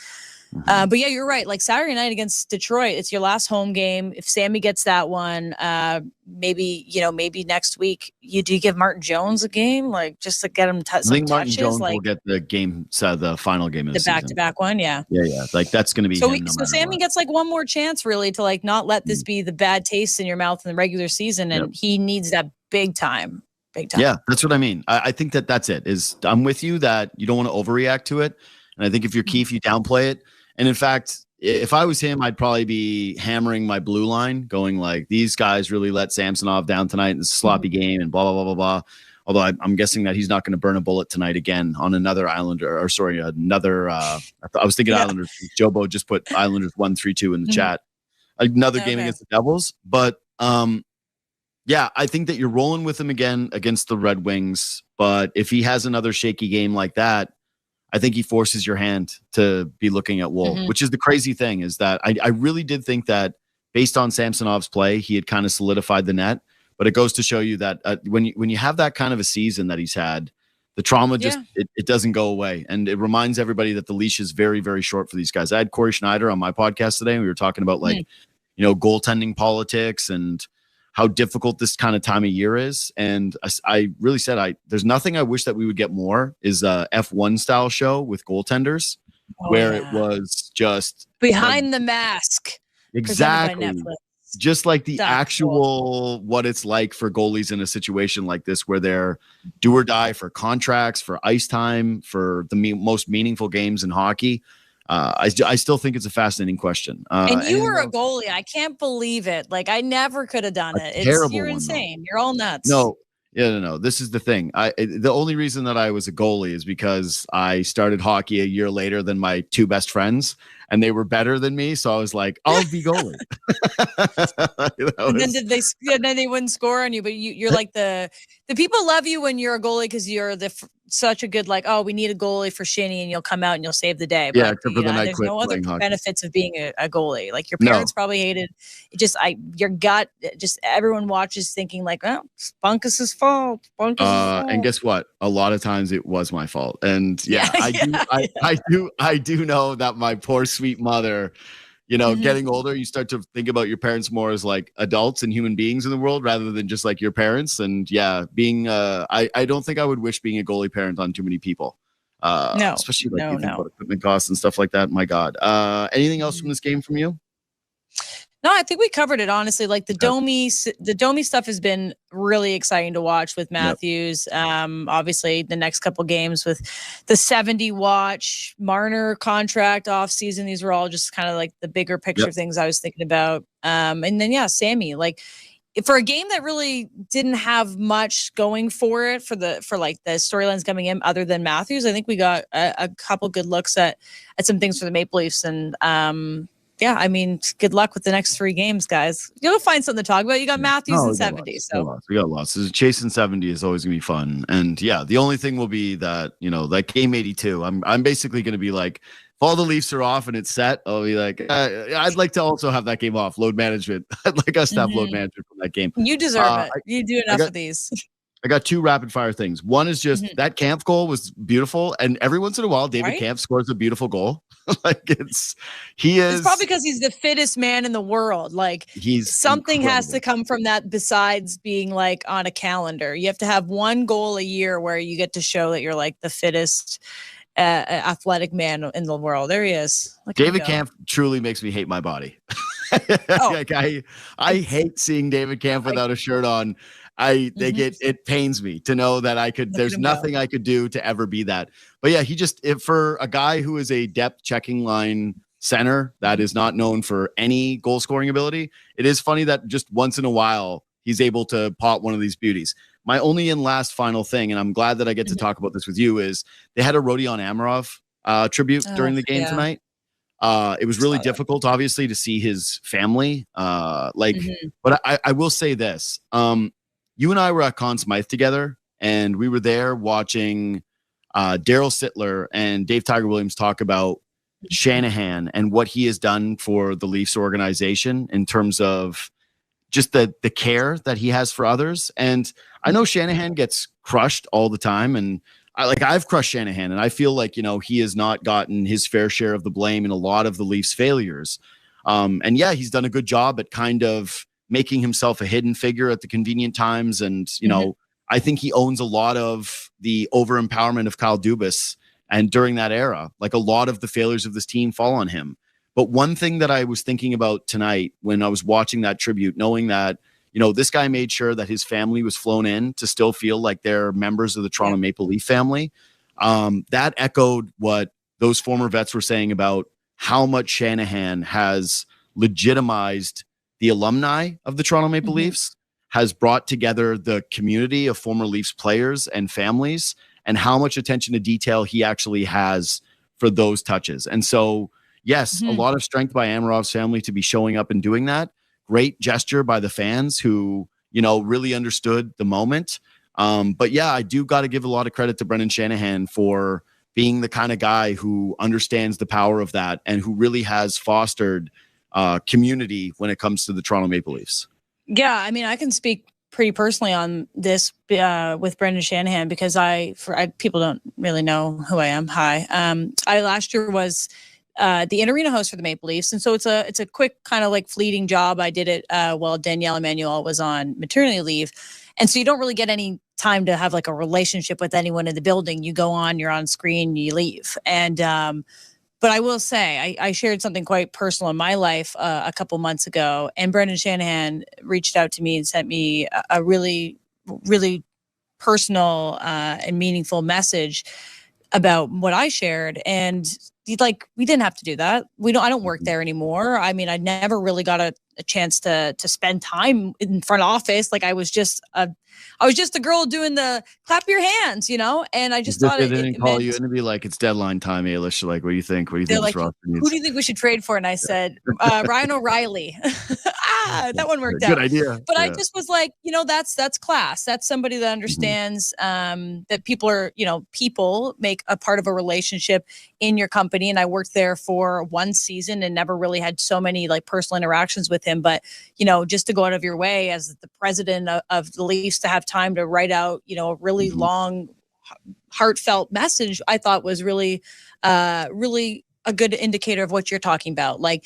But yeah, you're right. Like Saturday night against Detroit, it's your last home game. If Sammy gets that one, maybe next week you give Martin Jones a game, like just to get him some touches. I think Martin Jones will get the game, the final game of the season. Back-to-back one. Yeah. Like that's going to be so. So Sammy gets like one more chance, really, to like not let this be the bad taste in your mouth in the regular season, and he needs that big time. Yeah, that's what I mean. I think that's it. I'm with you that you don't want to overreact to it, and I think if you're Keefe, you downplay it. And in fact, if I was him, I'd probably be hammering my blue line, going like, these guys really let Samsonov down tonight in this sloppy game and blah, blah, blah, blah, blah. Although I'm guessing that he's not going to burn a bullet tonight again on another Islander, I was thinking Islanders. Jobo just put Islanders 1-3-2 in the chat. Another game against the Devils. But yeah, I think that you're rolling with him again against the Red Wings. But if he has another shaky game like that, I think he forces your hand to be looking at Woll, which is the crazy thing, is that I really did think that based on Samsonov's play, he had kind of solidified the net. But it goes to show you that when you have that kind of a season that he's had, the trauma just it doesn't go away. And it reminds everybody that the leash is very, very short for these guys. I had Corey Schneider on my podcast today, and we were talking about goaltending politics and how difficult this kind of time of year is. And I really said, there's nothing I wish that we would get more is a F1 style show with goaltenders where it was just behind the mask. Exactly. just like the That's actual what it's like for goalies in a situation like this, where they're do or die for contracts, for ice time, for the most meaningful games in hockey. I still think it's a fascinating question. And you were a goalie. I can't believe it. Like, I never could have done it. You're insane. You're all nuts. No. This is the thing. The only reason that I was a goalie is because I started hockey a year later than my two best friends, and they were better than me. So I was like, I'll be goalie. And then they wouldn't score on you, but you're like the people love you when you're a goalie because you're such a good, like, oh, we need a goalie for Shinny, and you'll come out and you'll save the day. But, yeah, except for the night there's quit no other hockey. benefits of being a goalie. Like, your parents probably hated it. Your gut, just everyone watches thinking like, oh, Bunkus's fault. And guess what? A lot of times it was my fault. And I do know that my poor sweet mother, getting older, you start to think about your parents more as like adults and human beings in the world rather than just like your parents. And being I don't think I would wish being a goalie parent on too many people. Especially you think about equipment costs and stuff like that. My God. Anything else from this game from you? No, I think we covered it, honestly. Like, the Domi stuff has been really exciting to watch with Matthews. Obviously, the next couple games with the 70 watch, Marner contract off season. These were all just kind of like the bigger picture things I was thinking about. And then, Sammy, like, for a game that really didn't have much going for it for the storylines coming in other than Matthews, I think we got a couple good looks at some things for the Maple Leafs. And, I mean, good luck with the next 3 games, guys. You'll find something to talk about. You got Matthews and 70. We got lots. Chasing 70 is always going to be fun. And the only thing will be that, like game 82, I'm basically going to be like, if all the Leafs are off and it's set, I'll be like, I'd like to also have that game off. Load management. I'd like us to have load management from that game. You deserve it. You do enough of these. I got 2 rapid fire things. One is just that Kampf goal was beautiful. And every once in a while, David Kampf scores a beautiful goal. It's probably because he's the fittest man in the world. Like, something incredible. Has to come from that besides being like on a calendar. You have to have one goal a year where you get to show that you're like the fittest athletic man in the world. There he is. David Kampf truly makes me hate my body. I hate seeing David Kampf without a shirt on. It pains me to know that there's nothing I could do to ever be that. But for a guy who is a depth checking line center that is not known for any goal scoring ability, it is funny that just once in a while he's able to pop one of these beauties. My only and last final thing, and I'm glad that I get to talk about this with you, is they had a Rodion Amirov tribute during the game tonight. It was really difficult, obviously, to see his family. But I will say this. You and I were at Conn Smythe together, and we were there watching Daryl Sittler and Dave Tiger Williams talk about Shanahan and what he has done for the Leafs organization in terms of just the care that he has for others. And I know Shanahan gets crushed all the time, and I've crushed Shanahan, and I feel like, he has not gotten his fair share of the blame in a lot of the Leafs failures. He's done a good job at kind of making himself a hidden figure at the convenient times. And, I think he owns a lot of the over-empowerment of Kyle Dubas. And during that era, like, a lot of the failures of this team fall on him. But one thing that I was thinking about tonight when I was watching that tribute, knowing that, this guy made sure that his family was flown in to still feel like they're members of the Toronto Maple Leaf family. That echoed what those former vets were saying about how much Shanahan has legitimized the alumni of the Toronto Maple Leafs, has brought together the community of former Leafs players and families, and how much attention to detail he actually has for those touches. And so, yes, a lot of strength by Amirov's family to be showing up and doing that. Great gesture by the fans who, really understood the moment. I do got to give a lot of credit to Brendan Shanahan for being the kind of guy who understands the power of that and who really has fostered community when it comes to the Toronto Maple Leafs. Yeah, I mean, I can speak pretty personally on this with Brendan Shanahan because people don't really know who I am. Hi, I last year was the in-arena host for the Maple Leafs, and so it's a quick kind of like fleeting job. I did it while Danielle Emmanuel was on maternity leave, and so you don't really get any time to have like a relationship with anyone in the building. You go on, you're on screen, you leave, and But I will say, I shared something quite personal in my life a couple months ago, and Brendan Shanahan reached out to me and sent me a really, really personal and meaningful message about what I shared. And we didn't have to do that. I don't work there anymore. I mean, I never really got a chance to spend time in front office. Like I was just a girl doing the clap your hands, and I just thought they didn't call you and be like, it's deadline time, Ailish. Like, what do you think? What do you think this roster needs? Who do you think we should trade for? And I said, Ryan O'Reilly. That one worked out. Good idea. But I just was like, that's class. That's somebody that understands that people make a part of a relationship in your company. And I worked there for one season and never really had so many like personal interactions with him. But, just to go out of your way as the president of the Leafs to have time to write out, a really long, heartfelt message, I thought was really, really a good indicator of what you're talking about. Like,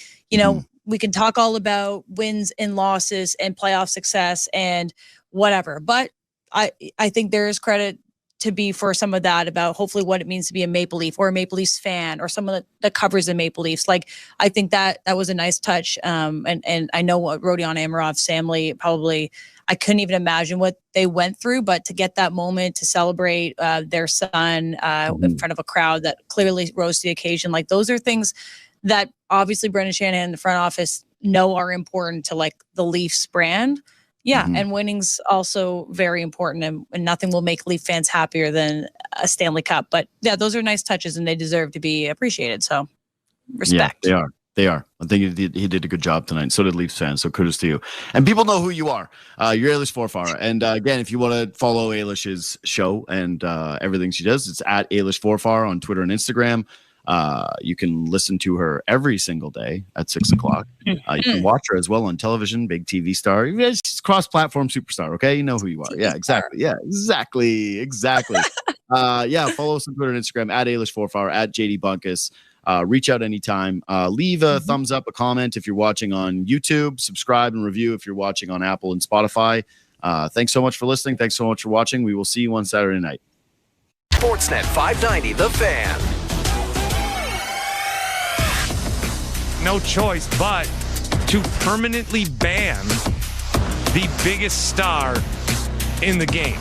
we can talk all about wins and losses and playoff success and whatever, but I think there is credit to be for some of that about hopefully what it means to be a Maple Leaf or a Maple Leafs fan or someone that covers the Maple Leafs. Like, I think that was a nice touch. And I know what Rodion Amarov's family probably, I couldn't even imagine what they went through, but to get that moment to celebrate their son in front of a crowd that clearly rose to the occasion, like those are things that obviously Brendan Shanahan and the front office know are important to like the Leafs brand. Yeah, and winning's also very important, and nothing will make Leaf fans happier than a Stanley Cup. But yeah, those are nice touches, and they deserve to be appreciated. So, respect. Yeah, they are. I think he did a good job tonight. So did Leafs fans. So kudos to you. And people know who you are. You're Ailish Forfar. And again, if you want to follow Ailish's show and everything she does, it's at Ailish Forfar on Twitter and Instagram. You can listen to her every single day at 6 o'clock. You can watch her as well on television, big TV star. She's cross-platform superstar, okay? You know who you are. Yeah, exactly. Yeah, exactly. Follow us on Twitter and Instagram at Ailish Forfar, at JD Bunkus. Reach out anytime. Leave a thumbs up, a comment if you're watching on YouTube. Subscribe and review if you're watching on Apple and Spotify. Thanks so much for listening. Thanks so much for watching. We will see you on Saturday night. Sportsnet 590, The Fan. No choice but to permanently ban the biggest star in the game.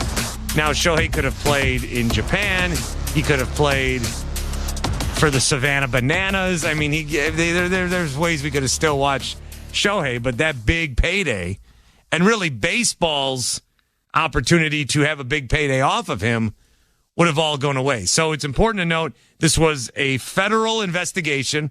Now, Shohei could have played in Japan. He could have played for the Savannah Bananas. I mean, there's ways we could have still watched Shohei, but that big payday and really baseball's opportunity to have a big payday off of him would have all gone away. So it's important to note this was a federal investigation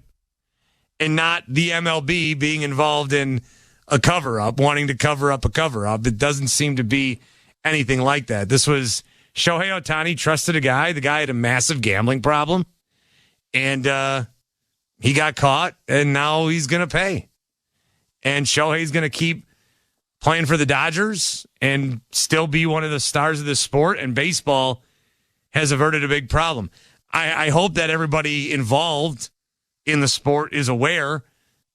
and not the MLB being involved in a cover-up, wanting to cover up a cover-up. It doesn't seem to be anything like that. This was Shohei Ohtani trusted a guy. The guy had a massive gambling problem, and he got caught, and now he's going to pay. And Shohei's going to keep playing for the Dodgers and still be one of the stars of this sport, and baseball has averted a big problem. I hope that everybody involved in the sport is aware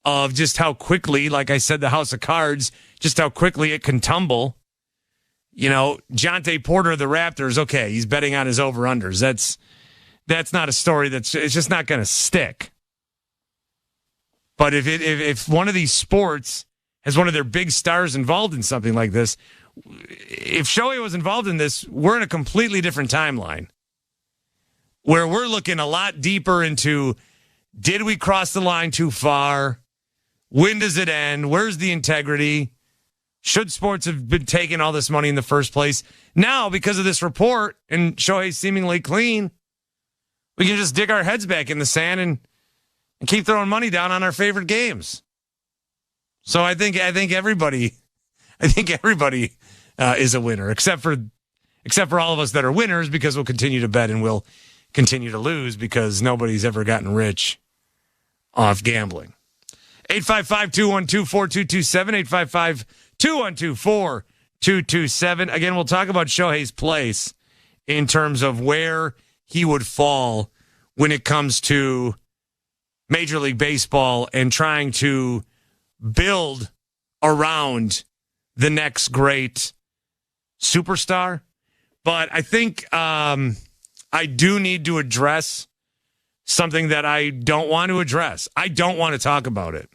of just how quickly, like I said, the house of cards, just how quickly it can tumble. Jonte Porter of the Raptors, okay, he's betting on his over-unders. That's not a story it's just not going to stick. But if one of these sports has one of their big stars involved in something like this, if Shohei was involved in this, we're in a completely different timeline where we're looking a lot deeper into, did we cross the line too far? When does it end? Where's the integrity? Should sports have been taking all this money in the first place? Now, because of this report and Shohei seemingly clean, we can just dig our heads back in the sand and keep throwing money down on our favorite games. So I think everybody is a winner, except for all of us that are winners, because we'll continue to bet and we'll continue to lose because nobody's ever gotten rich off gambling. 855-212-4227, 855-212-4227. Again, we'll talk about Shohei's place in terms of where he would fall when it comes to Major League Baseball and trying to build around the next great superstar. But I think I do need to address something that I don't want to address. I don't want to talk about it.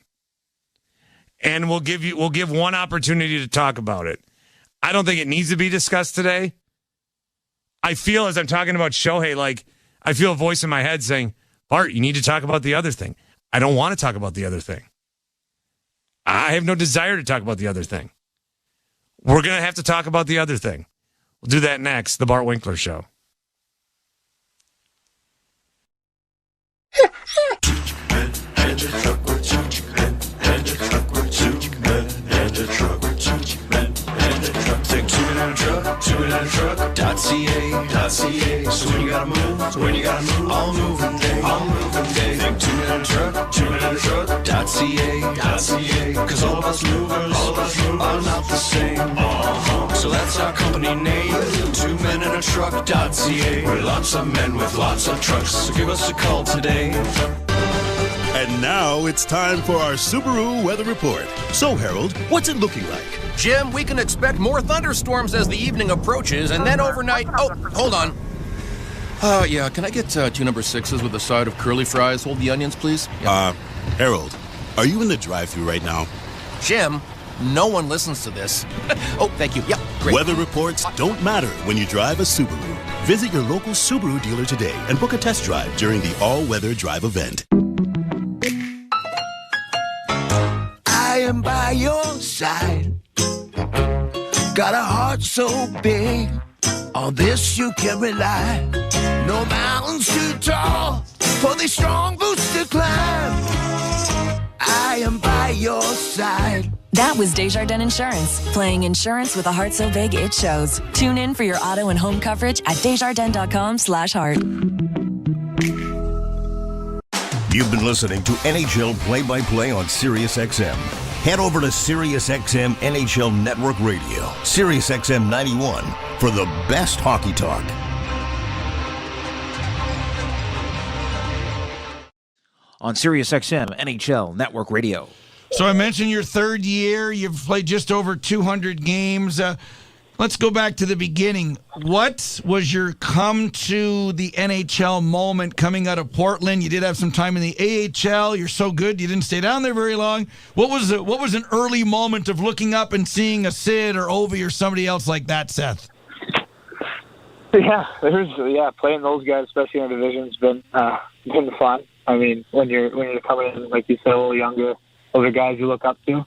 And we'll give one opportunity to talk about it. I don't think it needs to be discussed today. I feel as I'm talking about Shohei, like I feel a voice in my head saying, Bart, you need to talk about the other thing. I don't want to talk about the other thing. I have no desire to talk about the other thing. We're going to have to talk about the other thing. We'll do that next, The Bart Winkler Show. Truck.ca. So when you gotta move, all moving day. Think 2 minute truck.ca. Cause all of us movers are not the same. So that's our company name, 2 minute truck.ca. We're lots of men with lots of trucks, so give us a call today. And now it's time for our Subaru weather report. So, Harold, what's it looking like? Jim, we can expect more thunderstorms as the evening approaches, and then overnight... Oh, hold on. Yeah, can I get 2 number 6s with a side of curly fries? Hold the onions, please. Yeah. Harold, are you in the drive-thru right now? Jim, no one listens to this. Oh, thank you. Yep, great. Weather reports don't matter when you drive a Subaru. Visit your local Subaru dealer today and book a test drive during the all-weather drive event. I am by your side. Got a heart so big, on this you can rely. No mountains too tall for the strong boots to climb. I am by your side. That was Desjardins Insurance, playing insurance with a heart so big it shows. Tune in for your auto and home coverage at desjardins.com/heart. You've been listening to NHL Play-by-Play on SiriusXM. Head over to SiriusXM NHL Network Radio, SiriusXM 91, for the best hockey talk. On SiriusXM NHL Network Radio. So I mentioned your third year. You've played just over 200 games. Let's go back to the beginning. What was your come to the NHL moment coming out of Portland? You did have some time in the AHL. You're so good. You didn't stay down there very long. What was an early moment of looking up and seeing a Sid or Ovi or somebody else like that, Seth? Playing those guys, especially in our division, has been fun. I mean, when you're coming in, like you said, a little younger, those are guys you look up to.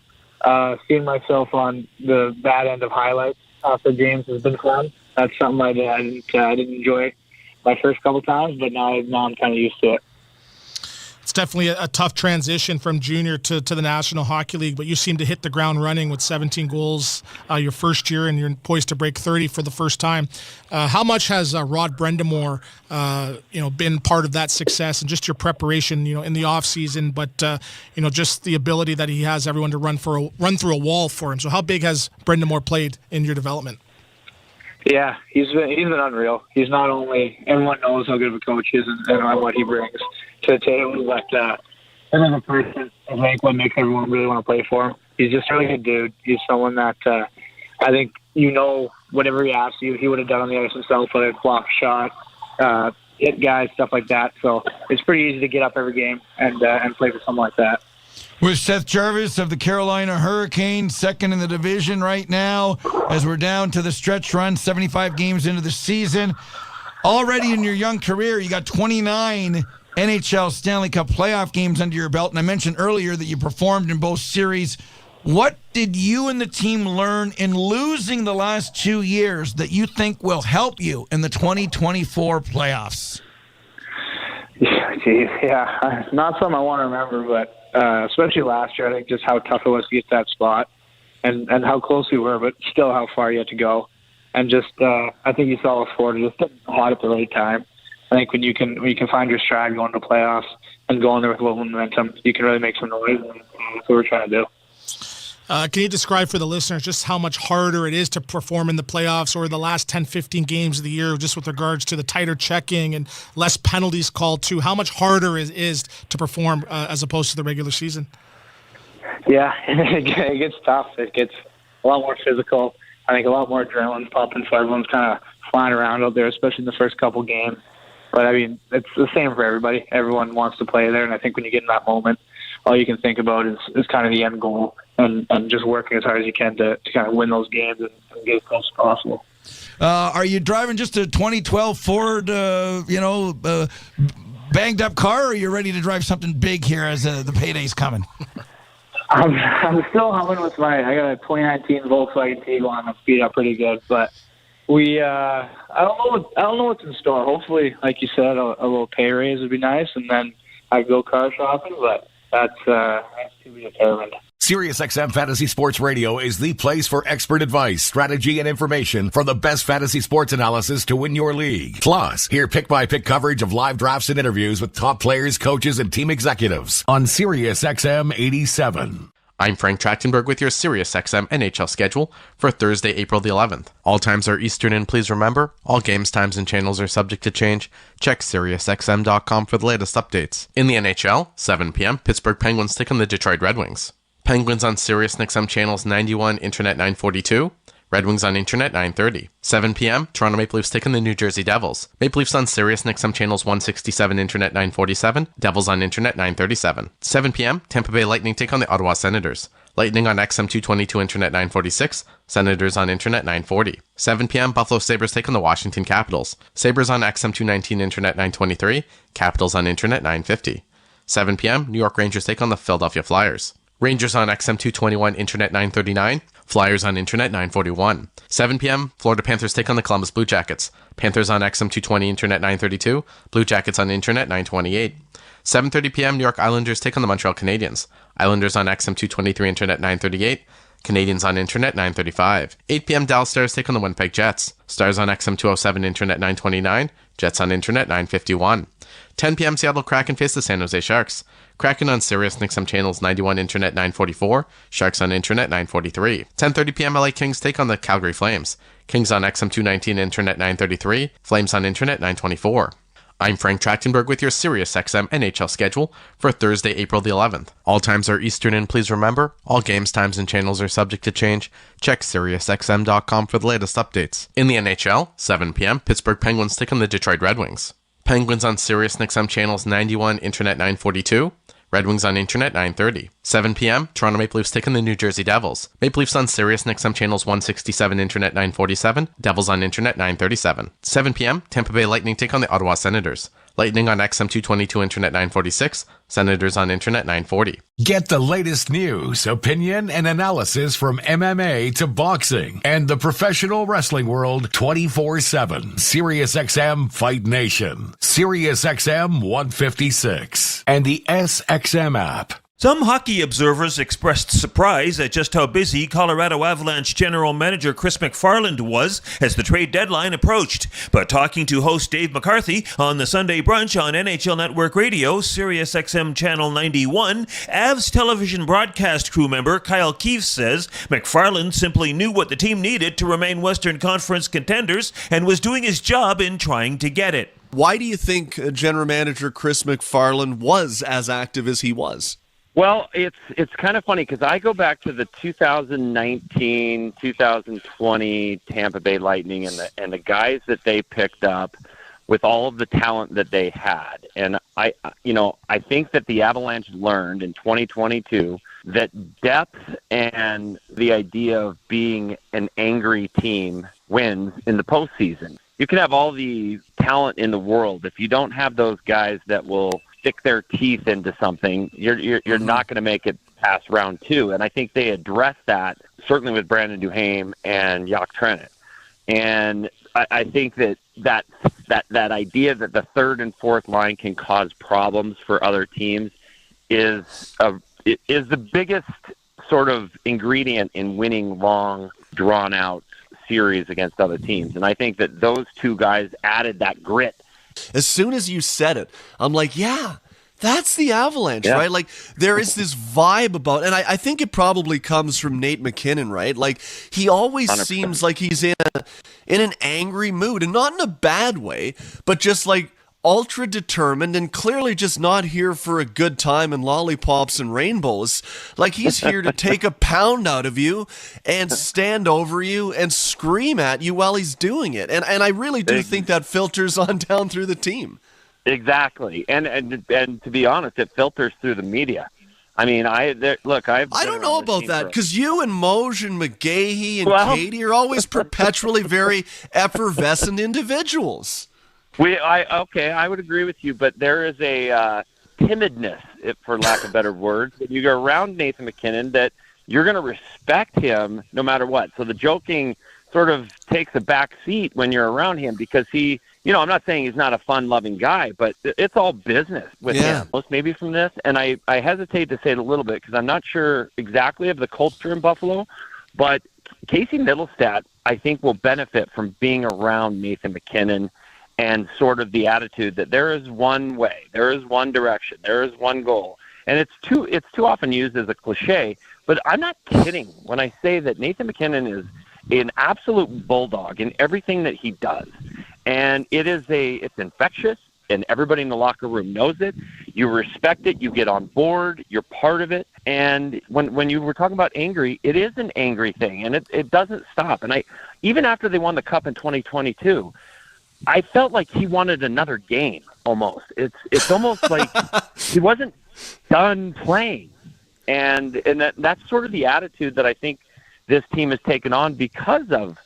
Seeing myself on the bad end of highlights after games has been fun. That's something I didn't enjoy my first couple times, but now I'm kind of used to it. It's definitely a tough transition from junior to the National Hockey League, but you seem to hit the ground running with 17 goals your first year, and you're poised to break 30 for the first time. How much has Rod Brendamore, been part of that success, and just your preparation, in the off season, but just the ability that he has everyone to run through a wall for him. So how big has Brendamore played in your development? Yeah, he's been unreal. He's not only, everyone knows how good of a coach he is and what he brings to the table, but him as a person, I think what makes everyone really want to play for him. He's just a really good dude. He's someone that I think whatever he asks you, he would have done on the ice himself, whether it's block a shot, hit guys, stuff like that. So it's pretty easy to get up every game and play for someone like that. With Seth Jarvis of the Carolina Hurricanes, second in the division right now, as we're down to the stretch run, 75 games into the season. Already in your young career, you got 29 NHL Stanley Cup playoff games under your belt, and I mentioned earlier that you performed in both series. What did you and the team learn in losing the last 2 years that you think will help you in the 2024 playoffs? Yeah, not something I want to remember, but especially last year, I think just how tough it was to get to that spot and how close we were, but still how far you had to go. And just, I think you saw us forward just hot at the right time. I think when you can find your stride going to playoffs and going there with a little momentum, you can really make some noise, and that's what we're trying to do. Can you describe for the listeners just how much harder it is to perform in the playoffs or the last 10, 15 games of the year, just with regards to the tighter checking and less penalties called too? How much harder it is to perform as opposed to the regular season? Yeah, it gets tough. It gets a lot more physical. I think a lot more adrenaline's popping, so everyone's kind of flying around out there, especially in the first couple games. But I mean, it's the same for everybody. Everyone wants to play there, and I think when you get in that moment, all you can think about is kind of the end goal and just working as hard as you can to kind of win those games and get as close as possible. Are you driving just a 2012 Ford, banged up car, or are you ready to drive something big here as the payday's coming? I'm still humming with I got a 2019 Volkswagen Tiguan. I'm beat up pretty good, but I don't know what's in store. Hopefully, like you said, a little pay raise would be nice, and then I go car shopping. But that's to be determined. SiriusXM Fantasy Sports Radio is the place for expert advice, strategy, and information from the best fantasy sports analysis to win your league. Plus, hear pick-by-pick coverage of live drafts and interviews with top players, coaches, and team executives on SiriusXM 87. I'm Frank Trachtenberg with your SiriusXM NHL schedule for Thursday, April the 11th. All times are Eastern, and please remember, all games, times, and channels are subject to change. Check SiriusXM.com for the latest updates. In the NHL, 7 p.m., Pittsburgh Penguins take on the Detroit Red Wings. Penguins on SiriusXM channels 91, Internet 942. Red Wings on Internet 930. 7 p.m., Toronto Maple Leafs take on the New Jersey Devils. Maple Leafs on SiriusXM channels 167, Internet 947. Devils on Internet 937. 7 p.m., Tampa Bay Lightning take on the Ottawa Senators. Lightning on XM 222, Internet 946. Senators on Internet 940. 7 p.m., Buffalo Sabres take on the Washington Capitals. Sabres on XM 219, Internet 923. Capitals on Internet 950. 7 p.m., New York Rangers take on the Philadelphia Flyers. Rangers on XM 221, Internet 939. Flyers on Internet 941. 7 p.m., Florida Panthers take on the Columbus Blue Jackets. Panthers on XM 220, Internet 932. Blue Jackets on Internet 928. 7:30 p.m., New York Islanders take on the Montreal Canadiens. Islanders on XM 223, Internet 938. Canadians on Internet 935. 8 p.m., Dallas Stars take on the Winnipeg Jets. Stars on XM 207, Internet 929. Jets on Internet 951. 10 p.m., Seattle Kraken face the San Jose Sharks. Kraken on SiriusXM channels 91, Internet 944. Sharks on Internet 943. 10:30 p.m., LA Kings take on the Calgary Flames. Kings on XM 219, Internet 933. Flames on Internet 924. I'm Frank Trachtenberg with your SiriusXM NHL schedule for Thursday, April the 11th. All times are Eastern, and please remember, all games, times, and channels are subject to change. Check SiriusXM.com for the latest updates. In the NHL, 7 p.m., Pittsburgh Penguins take on the Detroit Red Wings. Penguins on SiriusXM channels 91, Internet 942. Red Wings on Internet 930. 7 p.m., Toronto Maple Leafs take on the New Jersey Devils. Maple Leafs on SiriusXM channels 167, Internet 947. Devils on Internet 937. 7 p.m., Tampa Bay Lightning take on the Ottawa Senators. Lightning on XM 222, Internet 946. Senators on Internet 940. Get the latest news, opinion, and analysis from MMA to boxing and the professional wrestling world 24/7. SiriusXM Fight Nation, SiriusXM 156, and the SXM app. Some hockey observers expressed surprise at just how busy Colorado Avalanche General Manager Chris McFarland was as the trade deadline approached. But talking to host Dave McCarthy on the Sunday Brunch on NHL Network Radio, SiriusXM Channel 91, Avs television broadcast crew member Kyle Keefe says McFarland simply knew what the team needed to remain Western Conference contenders and was doing his job in trying to get it. Why do you think General Manager Chris McFarland was as active as he was? Well, it's kind of funny because I go back to the 2019-2020 Tampa Bay Lightning and the guys that they picked up with all of the talent that they had. And I think that the Avalanche learned in 2022 that depth and the idea of being an angry team wins in the postseason. You can have all the talent in the world. If you don't have those guys that will stick their teeth into something, you're not going to make it past round two. And I think they addressed that, certainly with Brandon Duhaime and Jacques Trenet. And I think that idea that the third and fourth line can cause problems for other teams is the biggest sort of ingredient in winning long, drawn-out series against other teams. And I think that those two guys added that grit. As soon as you said it, I'm like, yeah, that's the Avalanche, right? Like, there is this vibe about, and I think it probably comes from Nate McKinnon, right? Like, he always 100%. Seems like he's in an angry mood, and not in a bad way, but just like ultra determined and clearly just not here for a good time and lollipops and rainbows. Like, he's here to take a pound out of you and stand over you and scream at you while he's doing it. And I really do think that filters on down through the team. Exactly. And to be honest, it filters through the media. I mean, I don't know about that, because you and Moj and McGahey and Katie are always perpetually very effervescent individuals. I would agree with you, but there is a timidness, for lack of better words, that you go around Nathan MacKinnon that you're going to respect him no matter what. So the joking sort of takes a back seat when you're around him because he, I'm not saying he's not a fun-loving guy, but it's all business with him, most maybe from this. And I hesitate to say it a little bit because I'm not sure exactly of the culture in Buffalo, but Casey Middlestat, I think, will benefit from being around Nathan MacKinnon and sort of the attitude that there is one way, there is one direction, there is one goal. And it's too often used as a cliche, but I'm not kidding when I say that Nathan MacKinnon is an absolute bulldog in everything that he does. And it's infectious, and everybody in the locker room knows it. You respect it. You get on board. You're part of it. And when you were talking about angry, it is an angry thing, and it doesn't stop. And even after they won the Cup in 2022, I felt like he wanted another game almost. It's almost like he wasn't done playing. And that's sort of the attitude that I think this team has taken on because of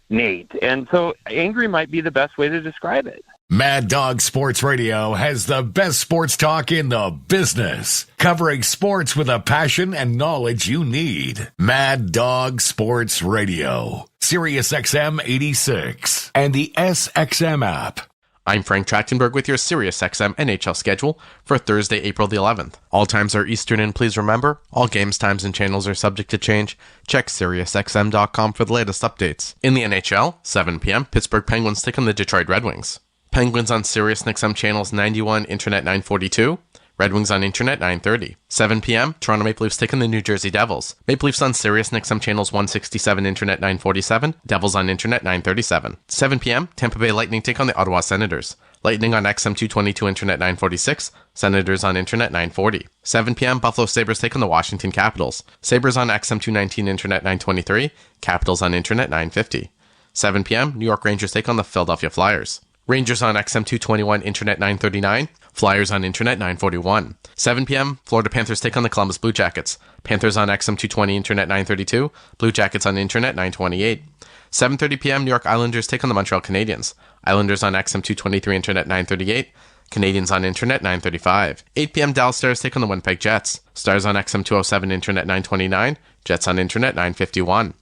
Nate. And so angry might be the best way to describe it. Mad Dog Sports Radio has the best sports talk in the business, covering sports with a passion and knowledge you need. Mad Dog Sports Radio, Sirius XM 86, and the SXM app. I'm Frank Trachtenberg with your SiriusXM NHL schedule for Thursday, April the 11th. All times are Eastern, and please remember, all games, times, and channels are subject to change. Check SiriusXM.com for the latest updates. In the NHL, 7 p.m., Pittsburgh Penguins take on the Detroit Red Wings. Penguins on SiriusXM channels 91, Internet 942. Red Wings on Internet 930. 7 p.m., Toronto Maple Leafs take on the New Jersey Devils. Maple Leafs on SiriusXM channels 167, Internet 947. Devils on Internet 937. 7 p.m., Tampa Bay Lightning take on the Ottawa Senators. Lightning on XM 222, Internet 946. Senators on Internet 940. 7 p.m., Buffalo Sabres take on the Washington Capitals. Sabres on XM 219, Internet 923. Capitals on Internet 950. 7 p.m., New York Rangers take on the Philadelphia Flyers. Rangers on XM 221, Internet 939. Flyers on Internet 941. 7 p.m., Florida Panthers take on the Columbus Blue Jackets. Panthers on XM 220, Internet 932. Blue Jackets on Internet 928. 7:30 p.m., New York Islanders take on the Montreal Canadiens. Islanders on XM 223, Internet 938. Canadiens on Internet 935. 8 p.m., Dallas Stars take on the Winnipeg Jets. Stars on XM 207, Internet 929. Jets on Internet 951.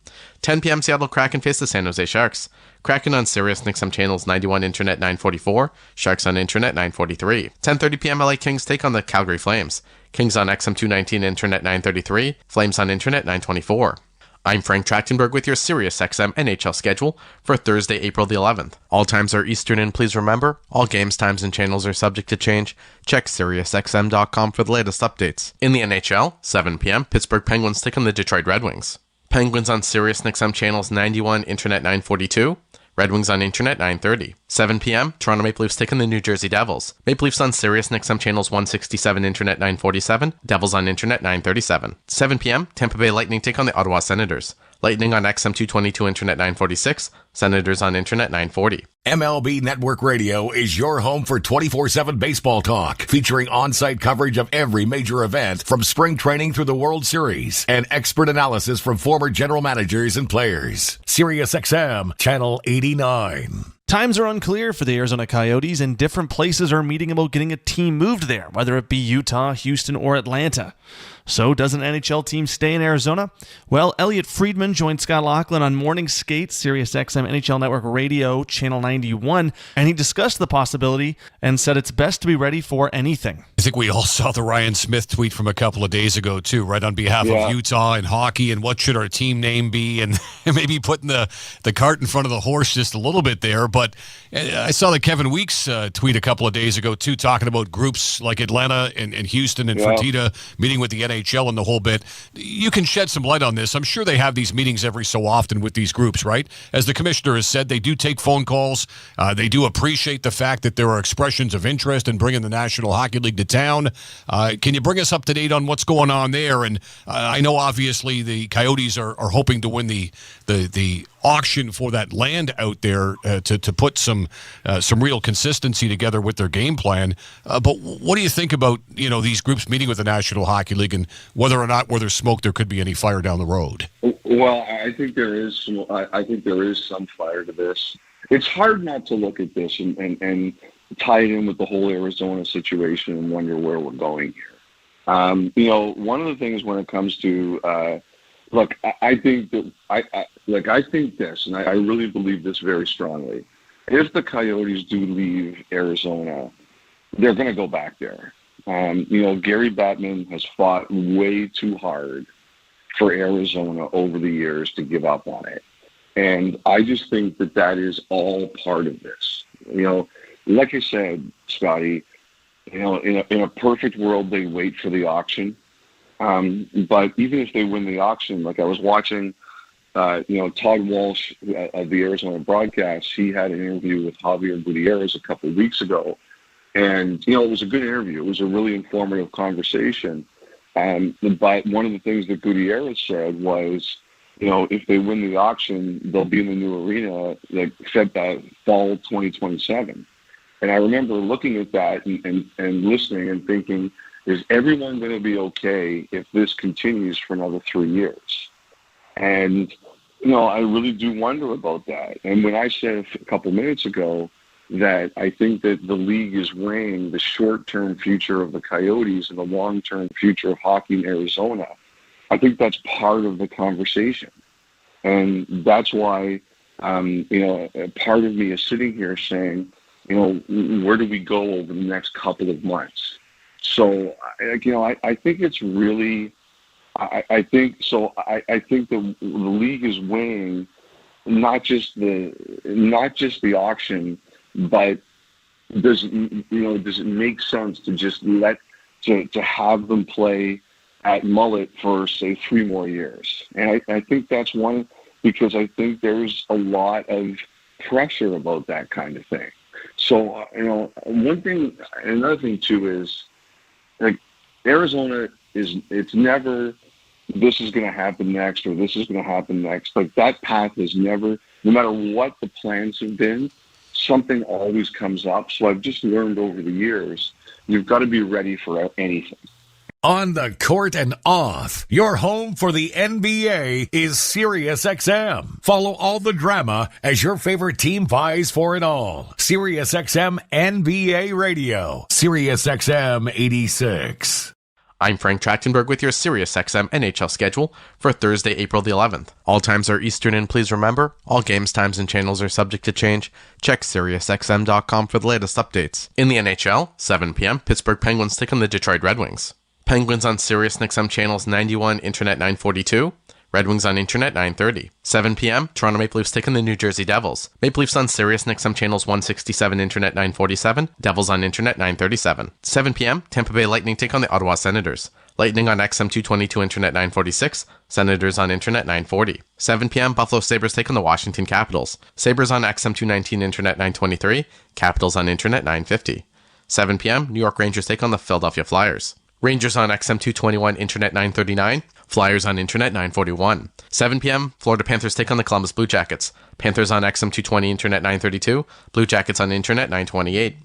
10 p.m., Seattle Kraken face the San Jose Sharks. Kraken on Sirius XM channels 91, Internet 944. Sharks on Internet 943. 10:30 p.m., LA Kings take on the Calgary Flames. Kings on XM 219, Internet 933. Flames on Internet 924. I'm Frank Trachtenberg with your SiriusXM NHL schedule for Thursday, April the 11th. All times are Eastern, and please remember, all games, times, and channels are subject to change. Check SiriusXM.com for the latest updates. In the NHL, 7 p.m., Pittsburgh Penguins take on the Detroit Red Wings. Penguins on Sirius XM channels 91, Internet 942. Red Wings on Internet 930. 7 p.m., Toronto Maple Leafs take on the New Jersey Devils. Maple Leafs on Sirius XM channels 167, Internet 947. Devils on Internet 937. 7 p.m., Tampa Bay Lightning take on the Ottawa Senators. Lightning on XM 222, Internet 946. Senators on Internet 940. MLB Network Radio is your home for 24/7 baseball talk, featuring on-site coverage of every major event from spring training through the World Series and expert analysis from former general managers and players. SiriusXM, Channel 89. Times are unclear for the Arizona Coyotes, and different places are meeting about getting a team moved there, whether it be Utah, Houston, or Atlanta. So, does an NHL team stay in Arizona? Well, Elliot Friedman joined Scott Laughlin on Morning Skate, Sirius XM NHL Network Radio, Channel 91, and he discussed the possibility and said it's best to be ready for anything. I think we all saw the Ryan Smith tweet from a couple of days ago, too, right, on behalf of Utah and hockey, and what should our team name be, and maybe putting the cart in front of the horse just a little bit there. But I saw that Kevin Weeks tweet a couple of days ago, too, talking about groups like Atlanta and Houston and Fertitta meeting with the NHL NHL and the whole bit. You can shed some light on this. I'm sure they have these meetings every so often with these groups, right? As the commissioner has said, they do take phone calls. They do appreciate the fact that there are expressions of interest in bringing the National Hockey League to town. Can you bring us up to date on what's going on there? And I know obviously the Coyotes are hoping to win the auction for that land out there to put some real consistency together with their game plan. But what do you think about these groups meeting with the National Hockey League and whether or not where there's smoke there could be any fire down the road? Well, I think there is. I think there is some fire to this. It's hard not to look at this and tie it in with the whole Arizona situation and wonder where we're going here. One of the things when it comes to look, I think that I think this, and I really believe this very strongly. If the Coyotes do leave Arizona, they're going to go back there. Gary Bettman has fought way too hard for Arizona over the years to give up on it. And I just think that is all part of this. Like I said, Scotty, in a perfect world, they wait for the auction. But even if they win the auction, like I was watching, Todd Walsh of the Arizona broadcast, he had an interview with Javier Gutierrez a couple of weeks ago. And, it was a good interview. It was a really informative conversation. But one of the things that Gutierrez said was, if they win the auction, they'll be in the new arena like fall 2027. And I remember looking at that and listening and thinking, is everyone going to be okay if this continues for another 3 years? And, I really do wonder about that. And when I said a couple minutes ago that I think that the league is weighing the short-term future of the Coyotes and the long-term future of hockey in Arizona, I think that's part of the conversation. And that's why, part of me is sitting here saying, where do we go over the next couple of months? So, I think it's really, I think the league is weighing not just the auction, but does it make sense to just to have them play at Mullet for say 3 more years? And I think that's one, because I think there's a lot of pressure about that kind of thing. So, one thing, another thing too is, like, Arizona it's never, this is going to happen next or this is going to happen next. Like, that path is never, no matter what the plans have been, something always comes up. So I've just learned over the years, you've got to be ready for anything. On the court and off, your home for the NBA is SiriusXM. Follow all the drama as your favorite team vies for it all. SiriusXM NBA Radio. SiriusXM 86. I'm Frank Trachtenberg with your SiriusXM NHL schedule for Thursday, April the 11th. All times are Eastern, and please remember, all games, times, and channels are subject to change. Check SiriusXM.com for the latest updates. In the NHL, 7 p.m., Pittsburgh Penguins take on the Detroit Red Wings. Penguins on SiriusXM channels 91, Internet 942. Red Wings on Internet 930. 7 p.m., Toronto Maple Leafs take on the New Jersey Devils. Maple Leafs on SiriusXM channels 167, Internet 947. Devils on Internet 937. 7 p.m., Tampa Bay Lightning take on the Ottawa Senators. Lightning on XM 222, Internet 946. Senators on Internet 940. 7 p.m., Buffalo Sabres take on the Washington Capitals. Sabres on XM 219, Internet 923. Capitals on Internet 950. 7 p.m., New York Rangers take on the Philadelphia Flyers. Rangers on XM 221, Internet 939. Flyers on Internet 941. 7 p.m., Florida Panthers take on the Columbus Blue Jackets. Panthers on XM 220, Internet 932. Blue Jackets on Internet 928.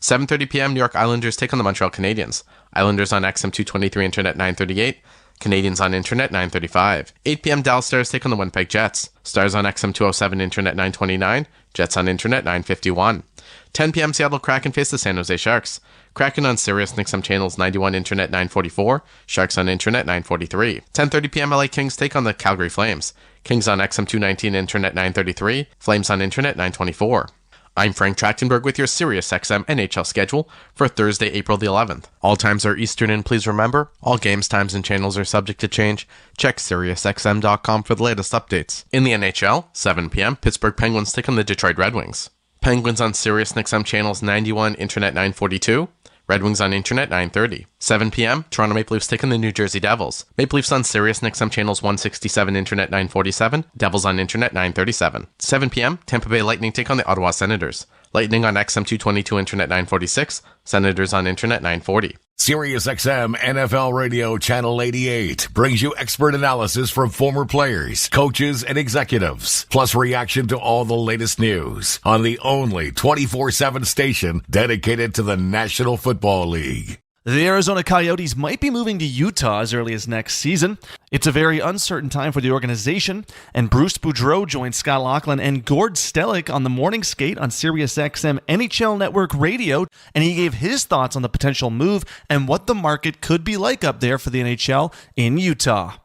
7:30 p.m., New York Islanders take on the Montreal Canadiens. Islanders on XM 223, Internet 938. Canadians on Internet 935. 8 p.m., Dallas Stars take on the Winnipeg Jets. Stars on XM 207, Internet 929. Jets on Internet 951. 10 p.m., Seattle Kraken face the San Jose Sharks. Kraken on SiriusXM channels 91, Internet 944. Sharks on Internet 943. 10:30 p.m., LA Kings take on the Calgary Flames. Kings on XM 219, Internet 933. Flames on Internet 924. I'm Frank Trachtenberg with your SiriusXM NHL schedule for Thursday, April the 11th. All times are Eastern, and please remember, all games, times, and channels are subject to change. Check SiriusXM.com for the latest updates. In the NHL, 7 p.m., Pittsburgh Penguins take on the Detroit Red Wings. Penguins on SiriusXM channels 91, Internet 942. Red Wings on Internet 9:30. 7 p.m., Toronto Maple Leafs take on the New Jersey Devils. Maple Leafs on Sirius XM channels 167 Internet 947. Devils on Internet 937. 7 p.m., Tampa Bay Lightning take on the Ottawa Senators. Lightning on XM 222 Internet 946. Senators on Internet 940. Sirius XM NFL Radio Channel 88 brings you expert analysis from former players, coaches, and executives, plus reaction to all the latest news on the only 24/7 station dedicated to the National Football League. The Arizona Coyotes might be moving to Utah as early as next season. It's a very uncertain time for the organization, and Bruce Boudreau joined Scott Laughlin and Gord Stellick on the morning skate on Sirius XM NHL Network Radio, and he gave his thoughts on the potential move and what the market could be like up there for the NHL in Utah.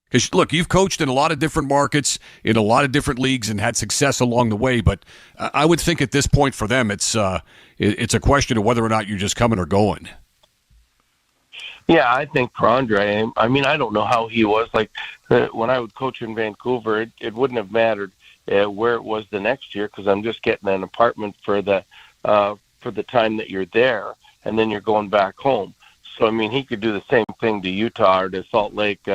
Because, look, you've coached in a lot of different markets, in a lot of different leagues, and had success along the way, but I would think at this point for them it's a question of whether or not you're just coming or going. Yeah, I think for Andre, I mean, I don't know how he was. Like, when I would coach in Vancouver, it wouldn't have mattered where it was the next year because I'm just getting an apartment for the time that you're there, and then you're going back home. So, I mean, he could do the same thing to Utah or to Salt Lake.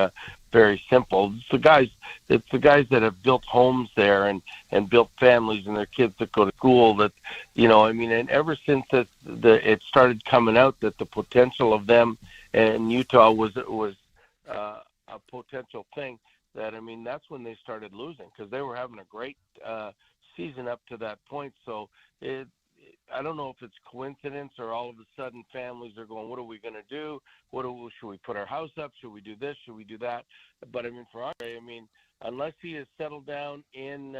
Very simple. It's the guys that have built homes there and built families and their kids that go to school that, I mean, and ever since it started coming out that the potential of them in Utah was a potential thing that, I mean, that's when they started losing because they were having a great season up to that point. So I don't know if it's coincidence or all of a sudden families are going, what are we going to do? Should we put our house up? Should we do this? Should we do that? But, I mean, for Andre, I mean, unless he is settled down in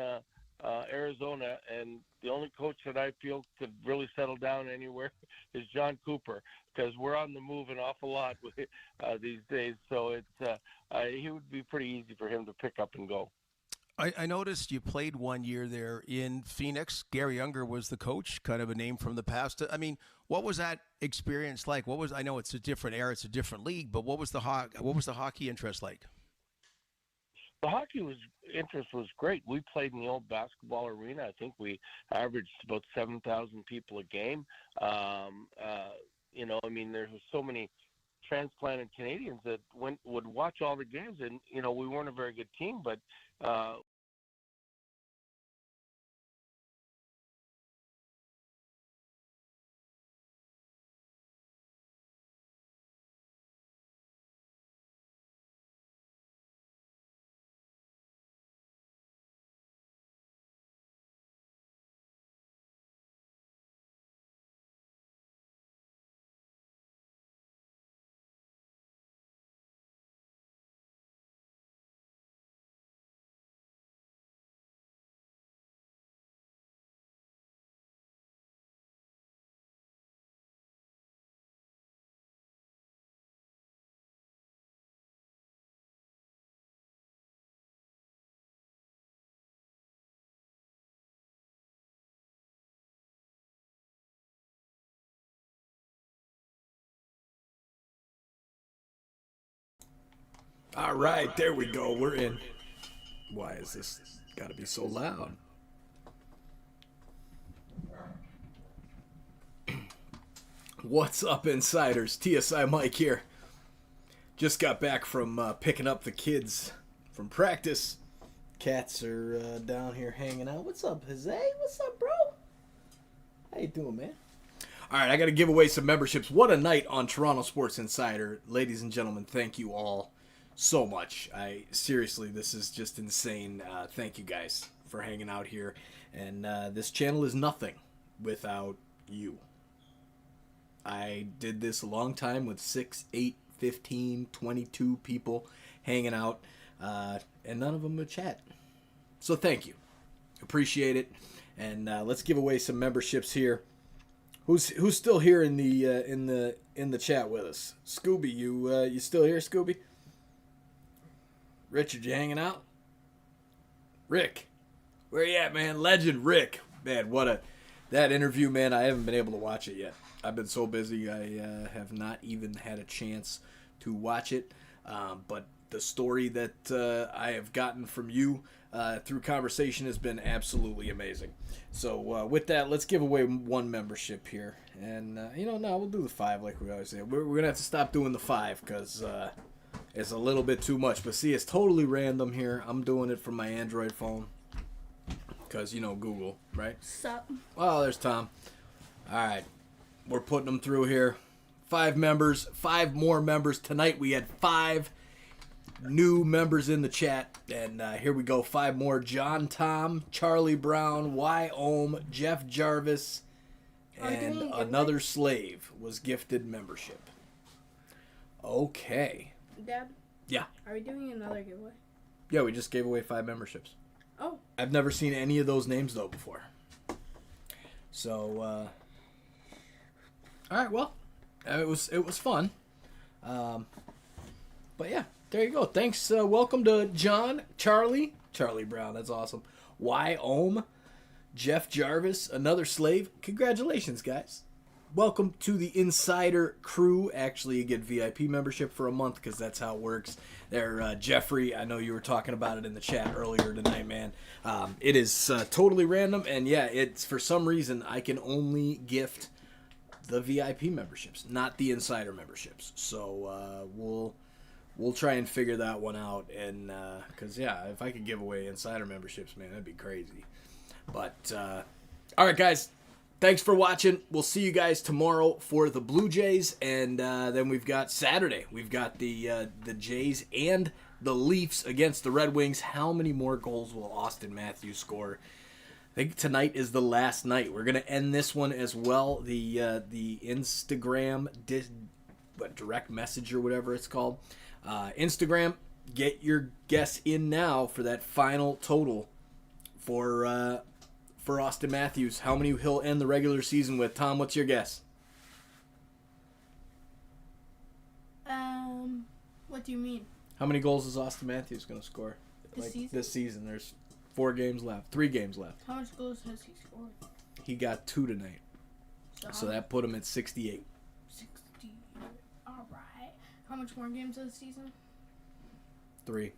Arizona, and the only coach that I feel could really settle down anywhere is John Cooper because we're on the move an awful lot these days. So he would be pretty easy for him to pick up and go. I noticed you played 1 year there in Phoenix. Gary Younger was the coach, kind of a name from the past. I mean, what was that experience like? I know it's a different era, it's a different league, but what was the hockey interest like? The hockey interest was great. We played in the old basketball arena. I think we averaged about 7,000 people a game. I mean, there was so many transplanted Canadians that would watch all the games, and we weren't a very good team, but All right, there we go. We're in. Why is this got to be so loud? What's up, Insiders? TSI Mike here. Just got back from picking up the kids from practice. Cats are down here hanging out. What's up, Jose? What's up, bro? How you doing, man? All right, I got to give away some memberships. What a night on Toronto Sports Insider. Ladies and gentlemen, thank you all so much. Seriously, this is just insane. Thank you guys for hanging out here. And this channel is nothing without you. I did this a long time with 6, 8, 15, 22 people hanging out, and none of them would chat. So thank you. Appreciate it. And let's give away some memberships here. Who's still here in the chat with us? Scooby, you still here, Scooby? Richard, you hanging out? Rick, where you at, man? Legend Rick. Man, that interview, man, I haven't been able to watch it yet. I've been so busy, I have not even had a chance to watch it. But the story that I have gotten from you through conversation has been absolutely amazing. So with that, let's give away one membership here. And, no, we'll do the 5 like we always say. We're going to have to stop doing the 5 because it's a little bit too much. But see, it's totally random here. I'm doing it from my Android phone because, Google, right? Sup? Oh, there's Tom. All right. We're putting them through here. 5 members, 5 more members. Tonight we had 5 new members in the chat. And here we go. 5 more. John Tom, Charlie Brown, Y. Ohm, Jeff Jarvis, and another slave was gifted membership. Okay. Dad? Yeah. Are we doing another giveaway? Yeah, we just gave away 5 memberships. Oh. I've never seen any of those names, though, before. So, all right, well, it was fun. But, yeah, there you go. Thanks. Welcome to John, Charlie Brown. That's awesome. Y. Ohm, Jeff Jarvis, another slave. Congratulations, guys. Welcome to the Insider Crew. Actually, you get VIP membership for a month because that's how it works. There, Jeffrey, I know you were talking about it in the chat earlier tonight, man. It is totally random, and yeah, it's for some reason I can only gift the VIP memberships, not the Insider memberships. So we'll try and figure that one out, and because yeah, if I could give away Insider memberships, man, that'd be crazy. But all right, guys. Thanks for watching. We'll see you guys tomorrow for the Blue Jays, and then we've got Saturday. We've got the Jays and the Leafs against the Red Wings. How many more goals will Auston Matthews score? I think tonight is the last night. We're gonna end this one as well. The Instagram direct message or whatever it's called. Instagram, get your guess in now for that final total for Auston Matthews. How many he'll end the regular season with? Tom, what's your guess? What do you mean? How many goals is Auston Matthews going to score? This season? There's 4 games left. 3 games left. How much goals has he scored? He got 2 tonight. So that put him at 68. 60. All right. How much more games of the season? 3.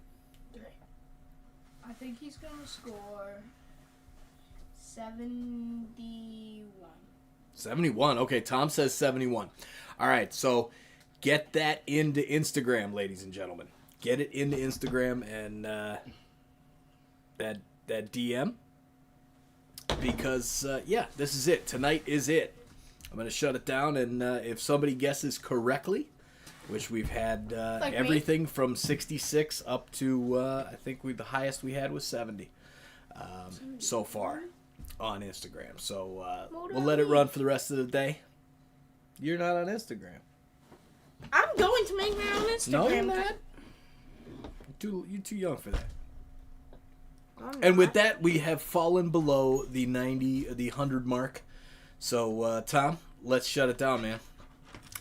I think he's going to score 71. 71. Okay, Tom says 71. All right, so get that into Instagram, ladies and gentlemen. Get it into Instagram and that DM. Because, yeah, this is it. Tonight is it. I'm going to shut it down, and if somebody guesses correctly, which we've had everything from 66 up to, I think the highest we had was 70 so far on Instagram. So we'll let it run for the rest of the day. You're not on Instagram. I'm going to make my own Instagram. No, you're not. You're too young for that. And with that, we have fallen below the 100 mark. So, Tom, let's shut it down, man.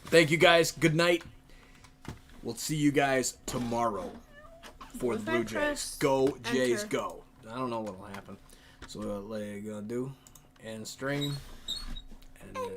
Thank you, guys. Good night. We'll see you guys tomorrow for the Blue Jays. Go, Jays, go. I don't know what will happen. So what are you going to do? End stream. And then